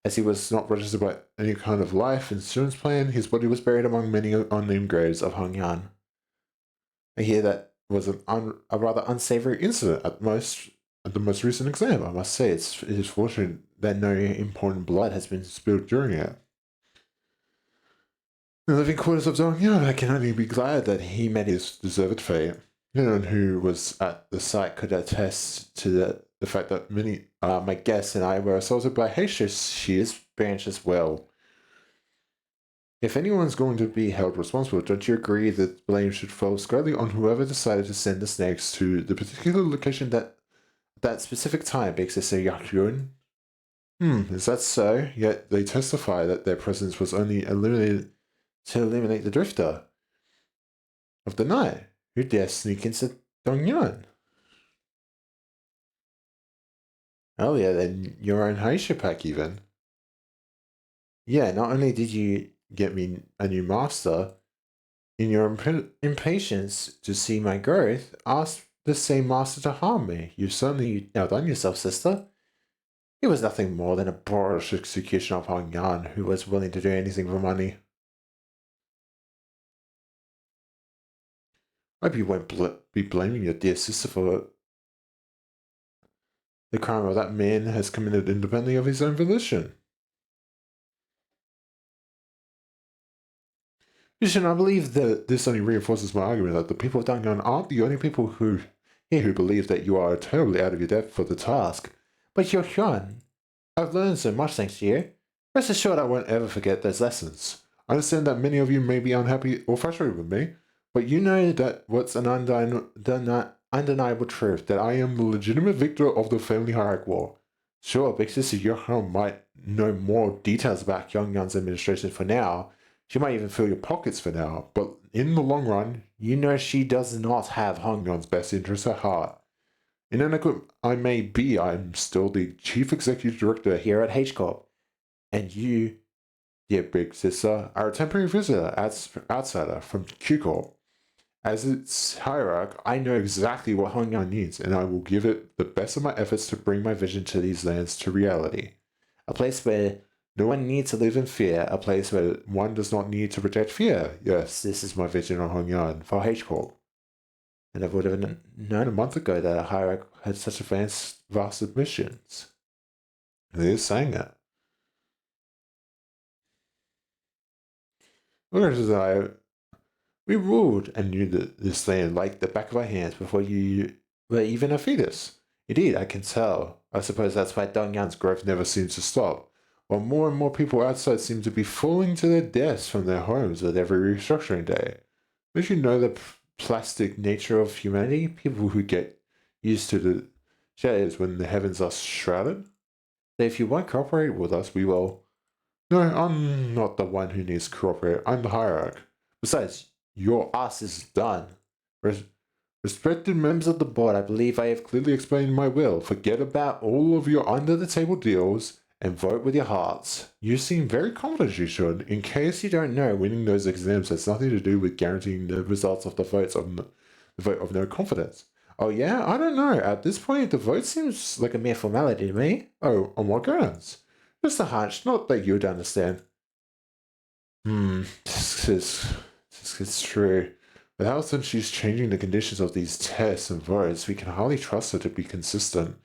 As he was not registered by any kind of life insurance plan, his body was buried among many unnamed graves of Hongyan. I hear that was a rather unsavory incident at the most recent exam. I must say, it is fortunate that no important blood has been spilled during it. In the living quarters of Dongyan, I can only be glad that he met his deserved fate. Anyone who was at the site could attest to the fact that many my guests and I were assaulted by Shear's branch as well. If anyone's going to be held responsible, don't you agree that blame should fall squarely on whoever decided to send the snakes to the particular location that specific time, Big Sister Yakyun? Is that so? Yet they testify that their presence was only eliminated to eliminate the Drifter of the night, who dare sneak into Dongyan. Earlier than your own Heisha pack, even. Yeah, not only did you get me a new master, in your impatience to see my growth, asked the same master to harm me. You've certainly outdone yourself, sister. He was nothing more than a boorish executioner of Hong Yan who was willing to do anything for money. I hope you won't be blaming your dear sister for the crime of that man has committed independently of his own volition. You should not believe that this only reinforces my argument that the people of Dangan aren't the only people who believe that you are terribly out of your depth for the task. But you're Hyun. I've learned so much thanks to you. Rest assured I won't ever forget those lessons. I understand that many of you may be unhappy or frustrated with me, but you know that what's an undeniable truth, that I am the legitimate victor of the family hierarchy war. Sure, Big Sister Yohan might know more details about Pyongyang's administration for now. She might even fill your pockets for now, but in the long run, you know she does not have Hongyeon's best interests at heart. Inadequate I may be, I'm still the chief executive director here at H Corp. And you, dear big sister, are a temporary visitor, outsider from Q Corp. As its hierarch, I know exactly what Hongyeon needs, and I will give it the best of my efforts to bring my vision to these lands to reality. A place where no one needs to live in fear, a place where one does not need to project fear. Yes, this is my vision on Hongyan for H Corp. And I would have known a month ago that a hierarch had such vast ambitions. And it is saying that. Whereas we ruled and knew this land like the back of our hands before you were even a fetus. Indeed, I can tell. I suppose that's why Dongyan's growth never seems to stop. While more and more people outside seem to be falling to their deaths from their homes with every restructuring day. Don't you know the plastic nature of humanity? People who get used to the shadows when the heavens are shrouded? So if you won't cooperate with us, we will. No, I'm not the one who needs to cooperate. I'm the hierarch. Besides, your ass is done. Respected members of the board, I believe I have clearly explained my will. Forget about all of your under-the-table deals and vote with your hearts. You seem very confident you should. In case you don't know, winning those exams has nothing to do with guaranteeing the results of the vote of no confidence. Oh yeah? I don't know. At this point, the vote seems like a mere formality to me. Oh, on what grounds? Just a hunch, not that you'd understand. This is true. But how often she's changing the conditions of these tests and votes, we can hardly trust her to be consistent.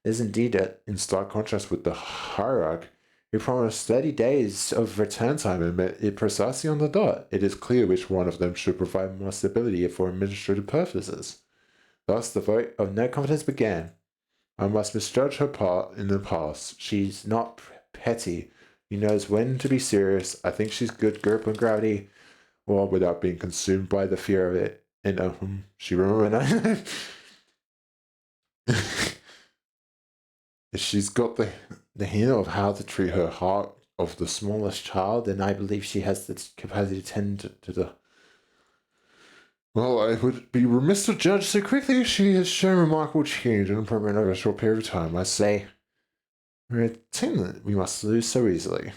It is indeed in stark contrast with the hierarch, who promised 30 days of return time and met it precisely on the dot. It is clear which one of them should provide more stability for administrative purposes. Thus, the vote of no confidence began. I must misjudge her part in the past. She's not petty. She knows when to be serious. I think she's good grip on gravity, or without being consumed by the fear of it. And she remembered. If she's got the handle of how to treat her heart of the smallest child, then I believe she has the capacity to tend to the. Well, I would be remiss to judge so quickly. She has shown remarkable change and improvement over a short period of time. I say, we're a team that we must lose so easily.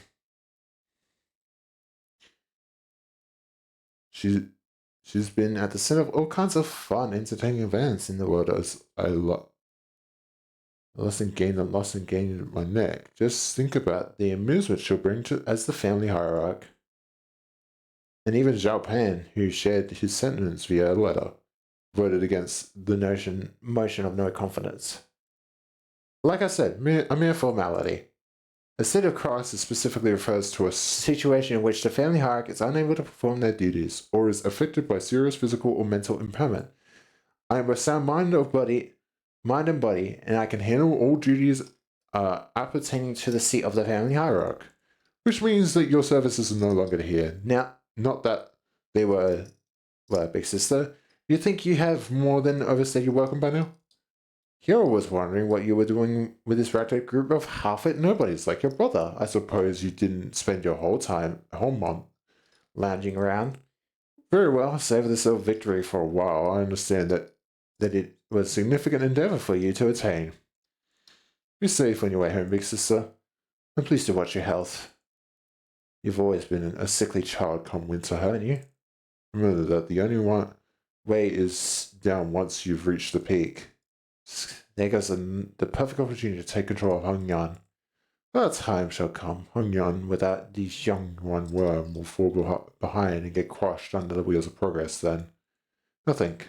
She's been at the center of all kinds of fun, entertaining events in the world as I lost and gained my neck. Just think about the amusement she'll bring to as the family hierarch. And even Zhao Pan, who shared his sentiments via a letter, voted against the motion of no confidence. Like I said, a mere formality. A state of crisis specifically refers to a situation in which the family hierarch is unable to perform their duties or is afflicted by serious physical or mental impairment. I am of sound mind and body, and I can handle all duties appertaining to the seat of the family hierarch, which means that your services are no longer here. Now, not that they were, big sister. You think you have more than overstayed your welcome by now? Hero was wondering what you were doing with this ragtag group of half-wit nobodies like your brother. I suppose you didn't spend your whole month, lounging around. Very well, save this little victory for a while. I understand that it was a significant endeavor for you to attain. Be safe on your way home, big sister. And please do watch your health. You've always been a sickly child come winter, haven't you? Remember that the only way is down once you've reached the peak. There goes the perfect opportunity to take control of Hongyan. That time shall come. Hongyan, without this young one worm, will fall behind and get crushed under the wheels of progress then. Nothing.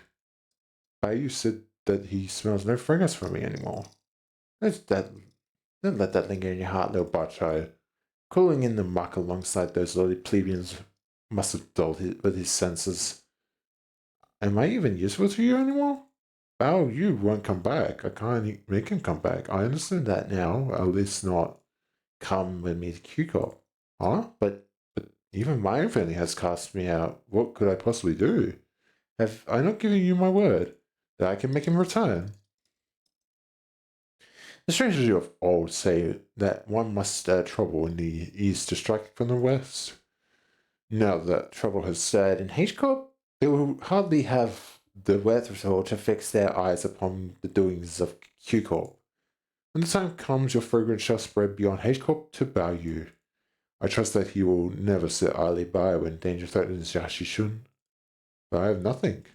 You said that he smells no fragrance from me anymore. Don't let that linger in your heart, little botchild. Cooling in the muck alongside those lowly plebeians must have dulled with his senses. Am I even useful to you anymore? Oh, you won't come back. I can't make him come back. I understand that now. At least not come with me to QCOP. Huh? But even my family has cast me out. What could I possibly do? Have I not given you my word that I can make him return? The strangers of old say that one must stir trouble in the east to strike from the west. Now that trouble has stirred in H-Corp, they will hardly have the wherewithal to fix their eyes upon the doings of Q-Corp. When the time comes, your fragrance shall spread beyond H-Corp to Baoyu. I trust that he will never sit idly by when danger threatens Yashishun. But I have nothing.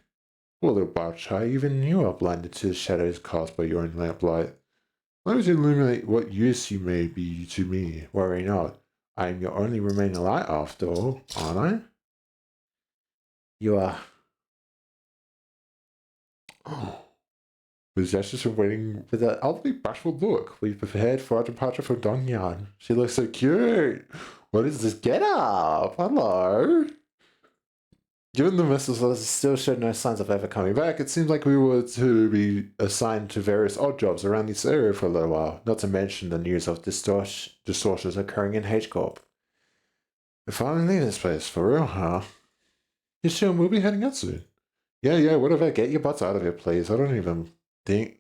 Poor little Bachai, even you are blinded to the shadows cast by your own lamplight. Let me illuminate what use you may be to me. Worry not. I am your only remaining light after all, aren't I? You are. Oh. With gestures of waiting with an oddly bashful look, we prepared for our departure from Dongyan. She looks so cute. What is this get up? Hello. Given the missiles still showed no signs of ever coming back, it seemed like we were to be assigned to various odd jobs around this area for a little while, not to mention the news of distortions occurring in H-Corp. If I'm leaving this place for real, huh? You sure we'll be heading out soon? Yeah, whatever, get your butts out of here, please. I don't even think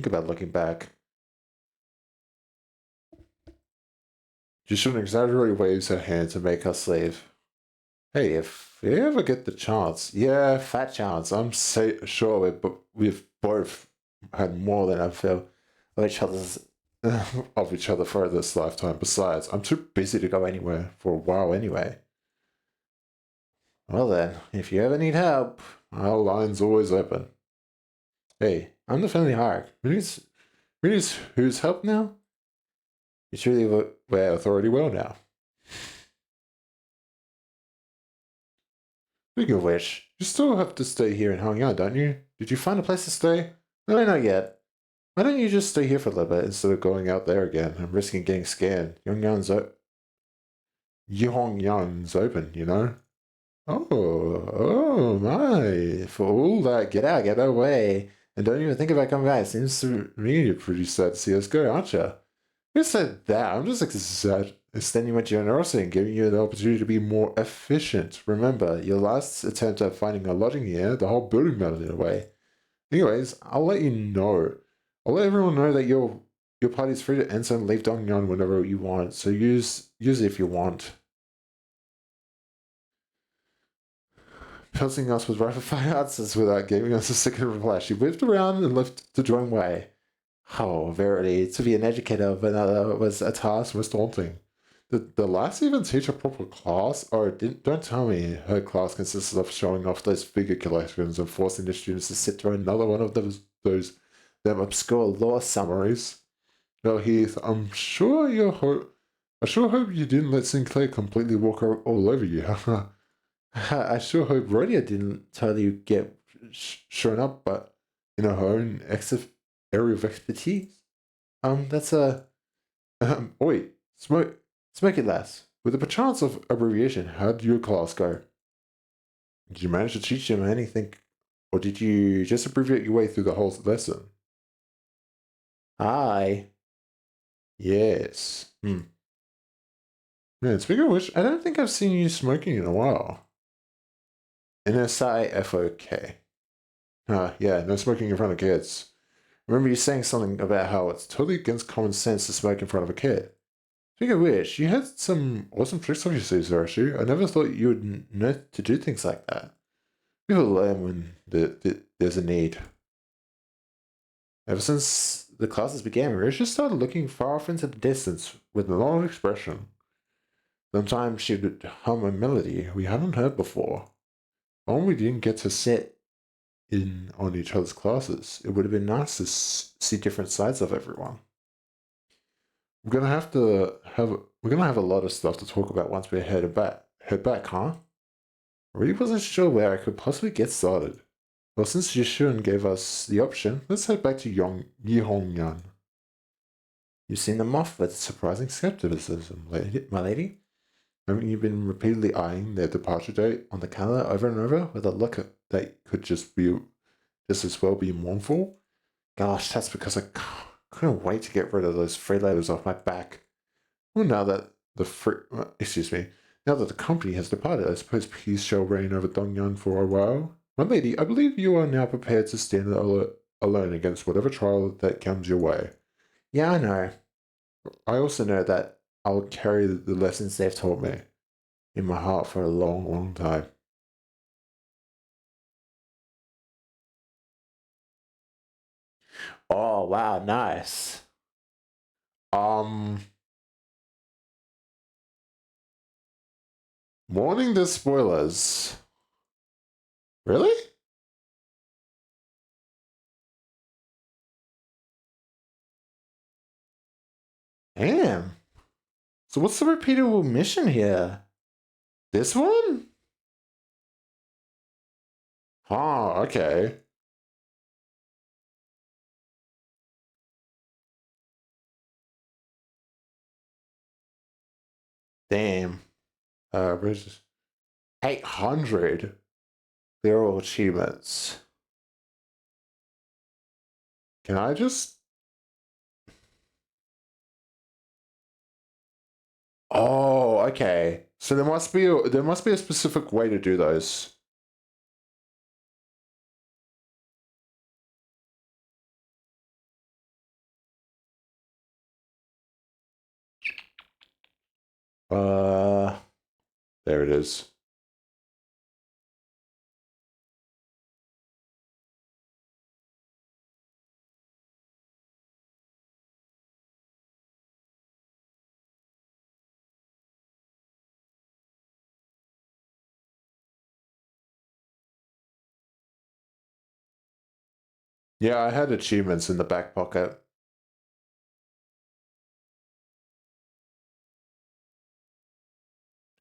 about looking back. You shouldn't exaggerate waves her hand to make us leave. Hey, if you ever get the chance, yeah, fat chance, I'm sure we've both had more than I feel of each other for this lifetime. Besides, I'm too busy to go anywhere for a while anyway. Well then, if you ever need help, our line's always open. Hey, I'm the family hierarch. Really, who's help now? You truly wear authority well now. Speaking of which, you still have to stay here in Hongyan, don't you? Did you find a place to stay? No, not yet. Why don't you just stay here for a little bit instead of going out there again and risking getting scared? Yongyan's open, you know? Oh my. For all that, get away. And don't even think about coming back. Seems to me you're pretty sad to see us go, aren't you? Who said that? I'm just extending my generosity and giving you the opportunity to be more efficient. Remember, your last attempt at finding a lodging here, the whole building melted away. Anyways, I'll let you know. I'll let everyone know that your party's free to enter and leave Dongyan whenever you want, so use it if you want. Pelting us with rapid fire answers without giving us a second reply. She whipped around and left the drawing way. Oh, verily, to be an educator of another was a task most daunting. Did the last even teach a proper class? Or don't tell me her class consisted of showing off those figure collections and forcing the students to sit through another one of those them obscure law summaries. Well, Heath, I sure hope you didn't let Sinclair completely walk all over you. I sure hope Rhodia didn't totally get shown up, but in her own area of expertise. That's a wait, smoke it less. With a perchance of abbreviation, how did your class go? Did you manage to teach them anything, or did you just abbreviate your way through the whole lesson? Hi. Yes. Man, speaking of which, I don't think I've seen you smoking in a while. NSIFOK. Yeah, no smoking in front of kids. Remember you saying something about how it's totally against common sense to smoke in front of a kid. Speaking of which, you had some awesome tricks up your sleeves, Archie. I never thought you would know to do things like that. People learn when there's a need. Ever since the classes began, we just started looking far off into the distance with a lot of expression. Sometimes she would hum a melody we hadn't heard before. When we didn't get to sit in on each other's classes, it would have been nice to see different sides of everyone. We're gonna have a lot of stuff to talk about once we head back, huh? I really wasn't sure where I could possibly get started. Well, since Yishun gave us the option, let's head back to Yihongyan. You've seen them off with surprising skepticism, my lady. Haven't you been repeatedly eyeing their departure date on the calendar over and over with a look that could just as well be mournful? Gosh, that's because I couldn't wait to get rid of those free letters off my back. Well, now that the company has departed, I suppose peace shall reign over Dongyan for a while. My lady, I believe you are now prepared to stand alone against whatever trial that comes your way. Yeah, I know. I also know that I'll carry the lessons they've taught me in my heart for a long, long time. Oh, wow, nice. Um, Warning the spoilers. Really? Damn. So what's the repeatable mission here? This one? Huh, okay. Damn. Where's this? 800. They're all achievements. Can I just... Oh, okay. So there must be a specific way to do those. Uh, there it is. Yeah, I had achievements in the back pocket.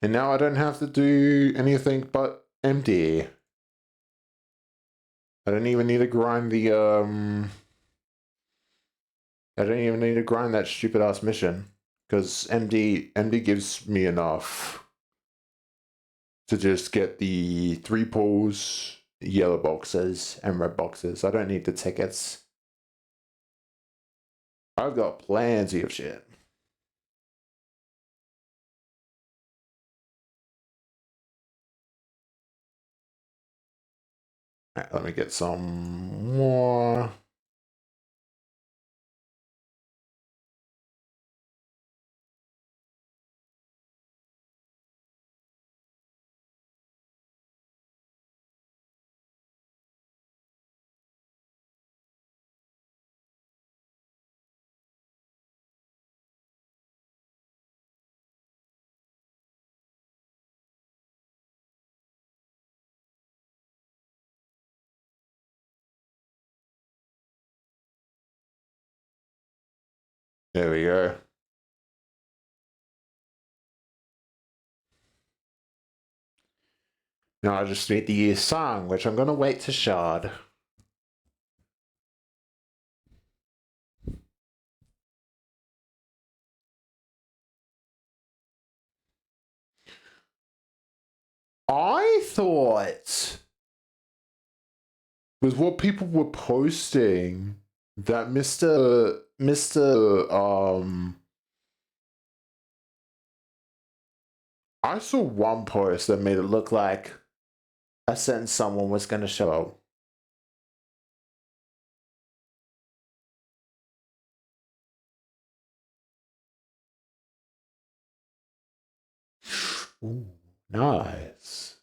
And now I don't have to do anything but MD. I don't even need to grind I don't even need to grind that stupid ass mission. Because MD gives me enough to just get the 3 pulls, yellow boxes, and red boxes. I don't need the tickets. I've got plenty of shit. Right, let me get some more. There we go. Now I just need the song, which I'm gonna wait to shard. I thought with what people were posting that I saw one post that made it look like a certain someone was gonna show up. Ooh, nice.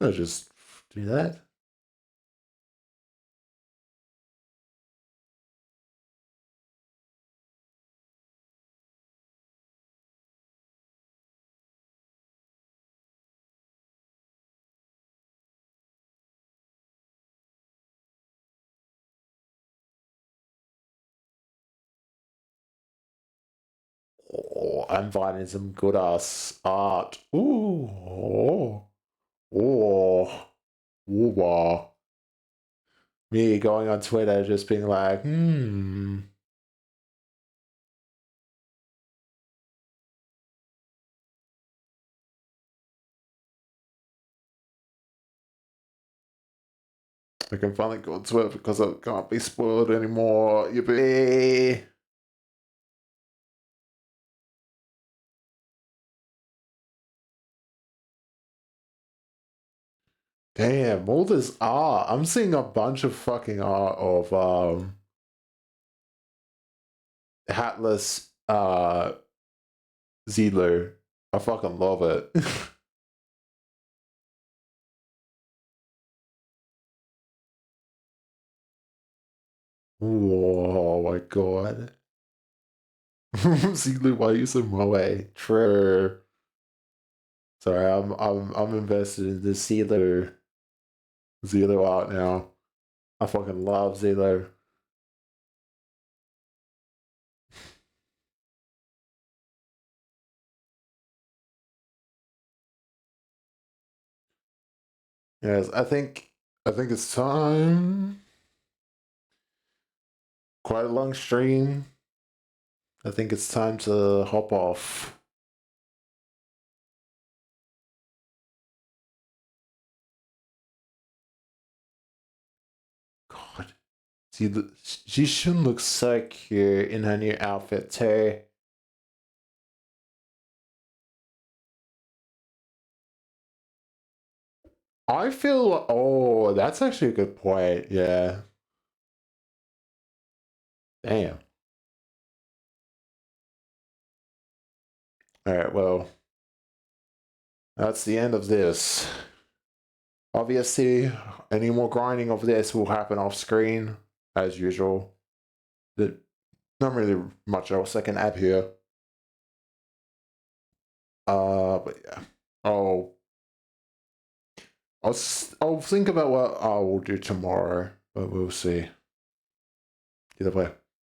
I'll just do that. Oh, I'm finding some good ass art. Ooh. Oh. Oh. Ooh. Me going on Twitter just being like, I can finally go on Twitter because I can't be spoiled anymore. Yippee! Damn, all this art. I'm seeing a bunch of fucking art of hatless Zelo. I fucking love it. Oh my god. Zelo, why are you so moe? True. Sorry, I'm invested in this Zelo art now. I fucking love Zelo. Yes, I think it's time. Quite a long stream. I think it's time to hop off. God. See, she shouldn't look so cute in her new outfit too. I feel, oh, that's actually a good point. Yeah. Damn. All right, well, that's the end of this. Obviously, any more grinding of this will happen off screen, as usual. Not really much else I can add here. But yeah. I'll think about what I will do tomorrow, but we'll see. Either way.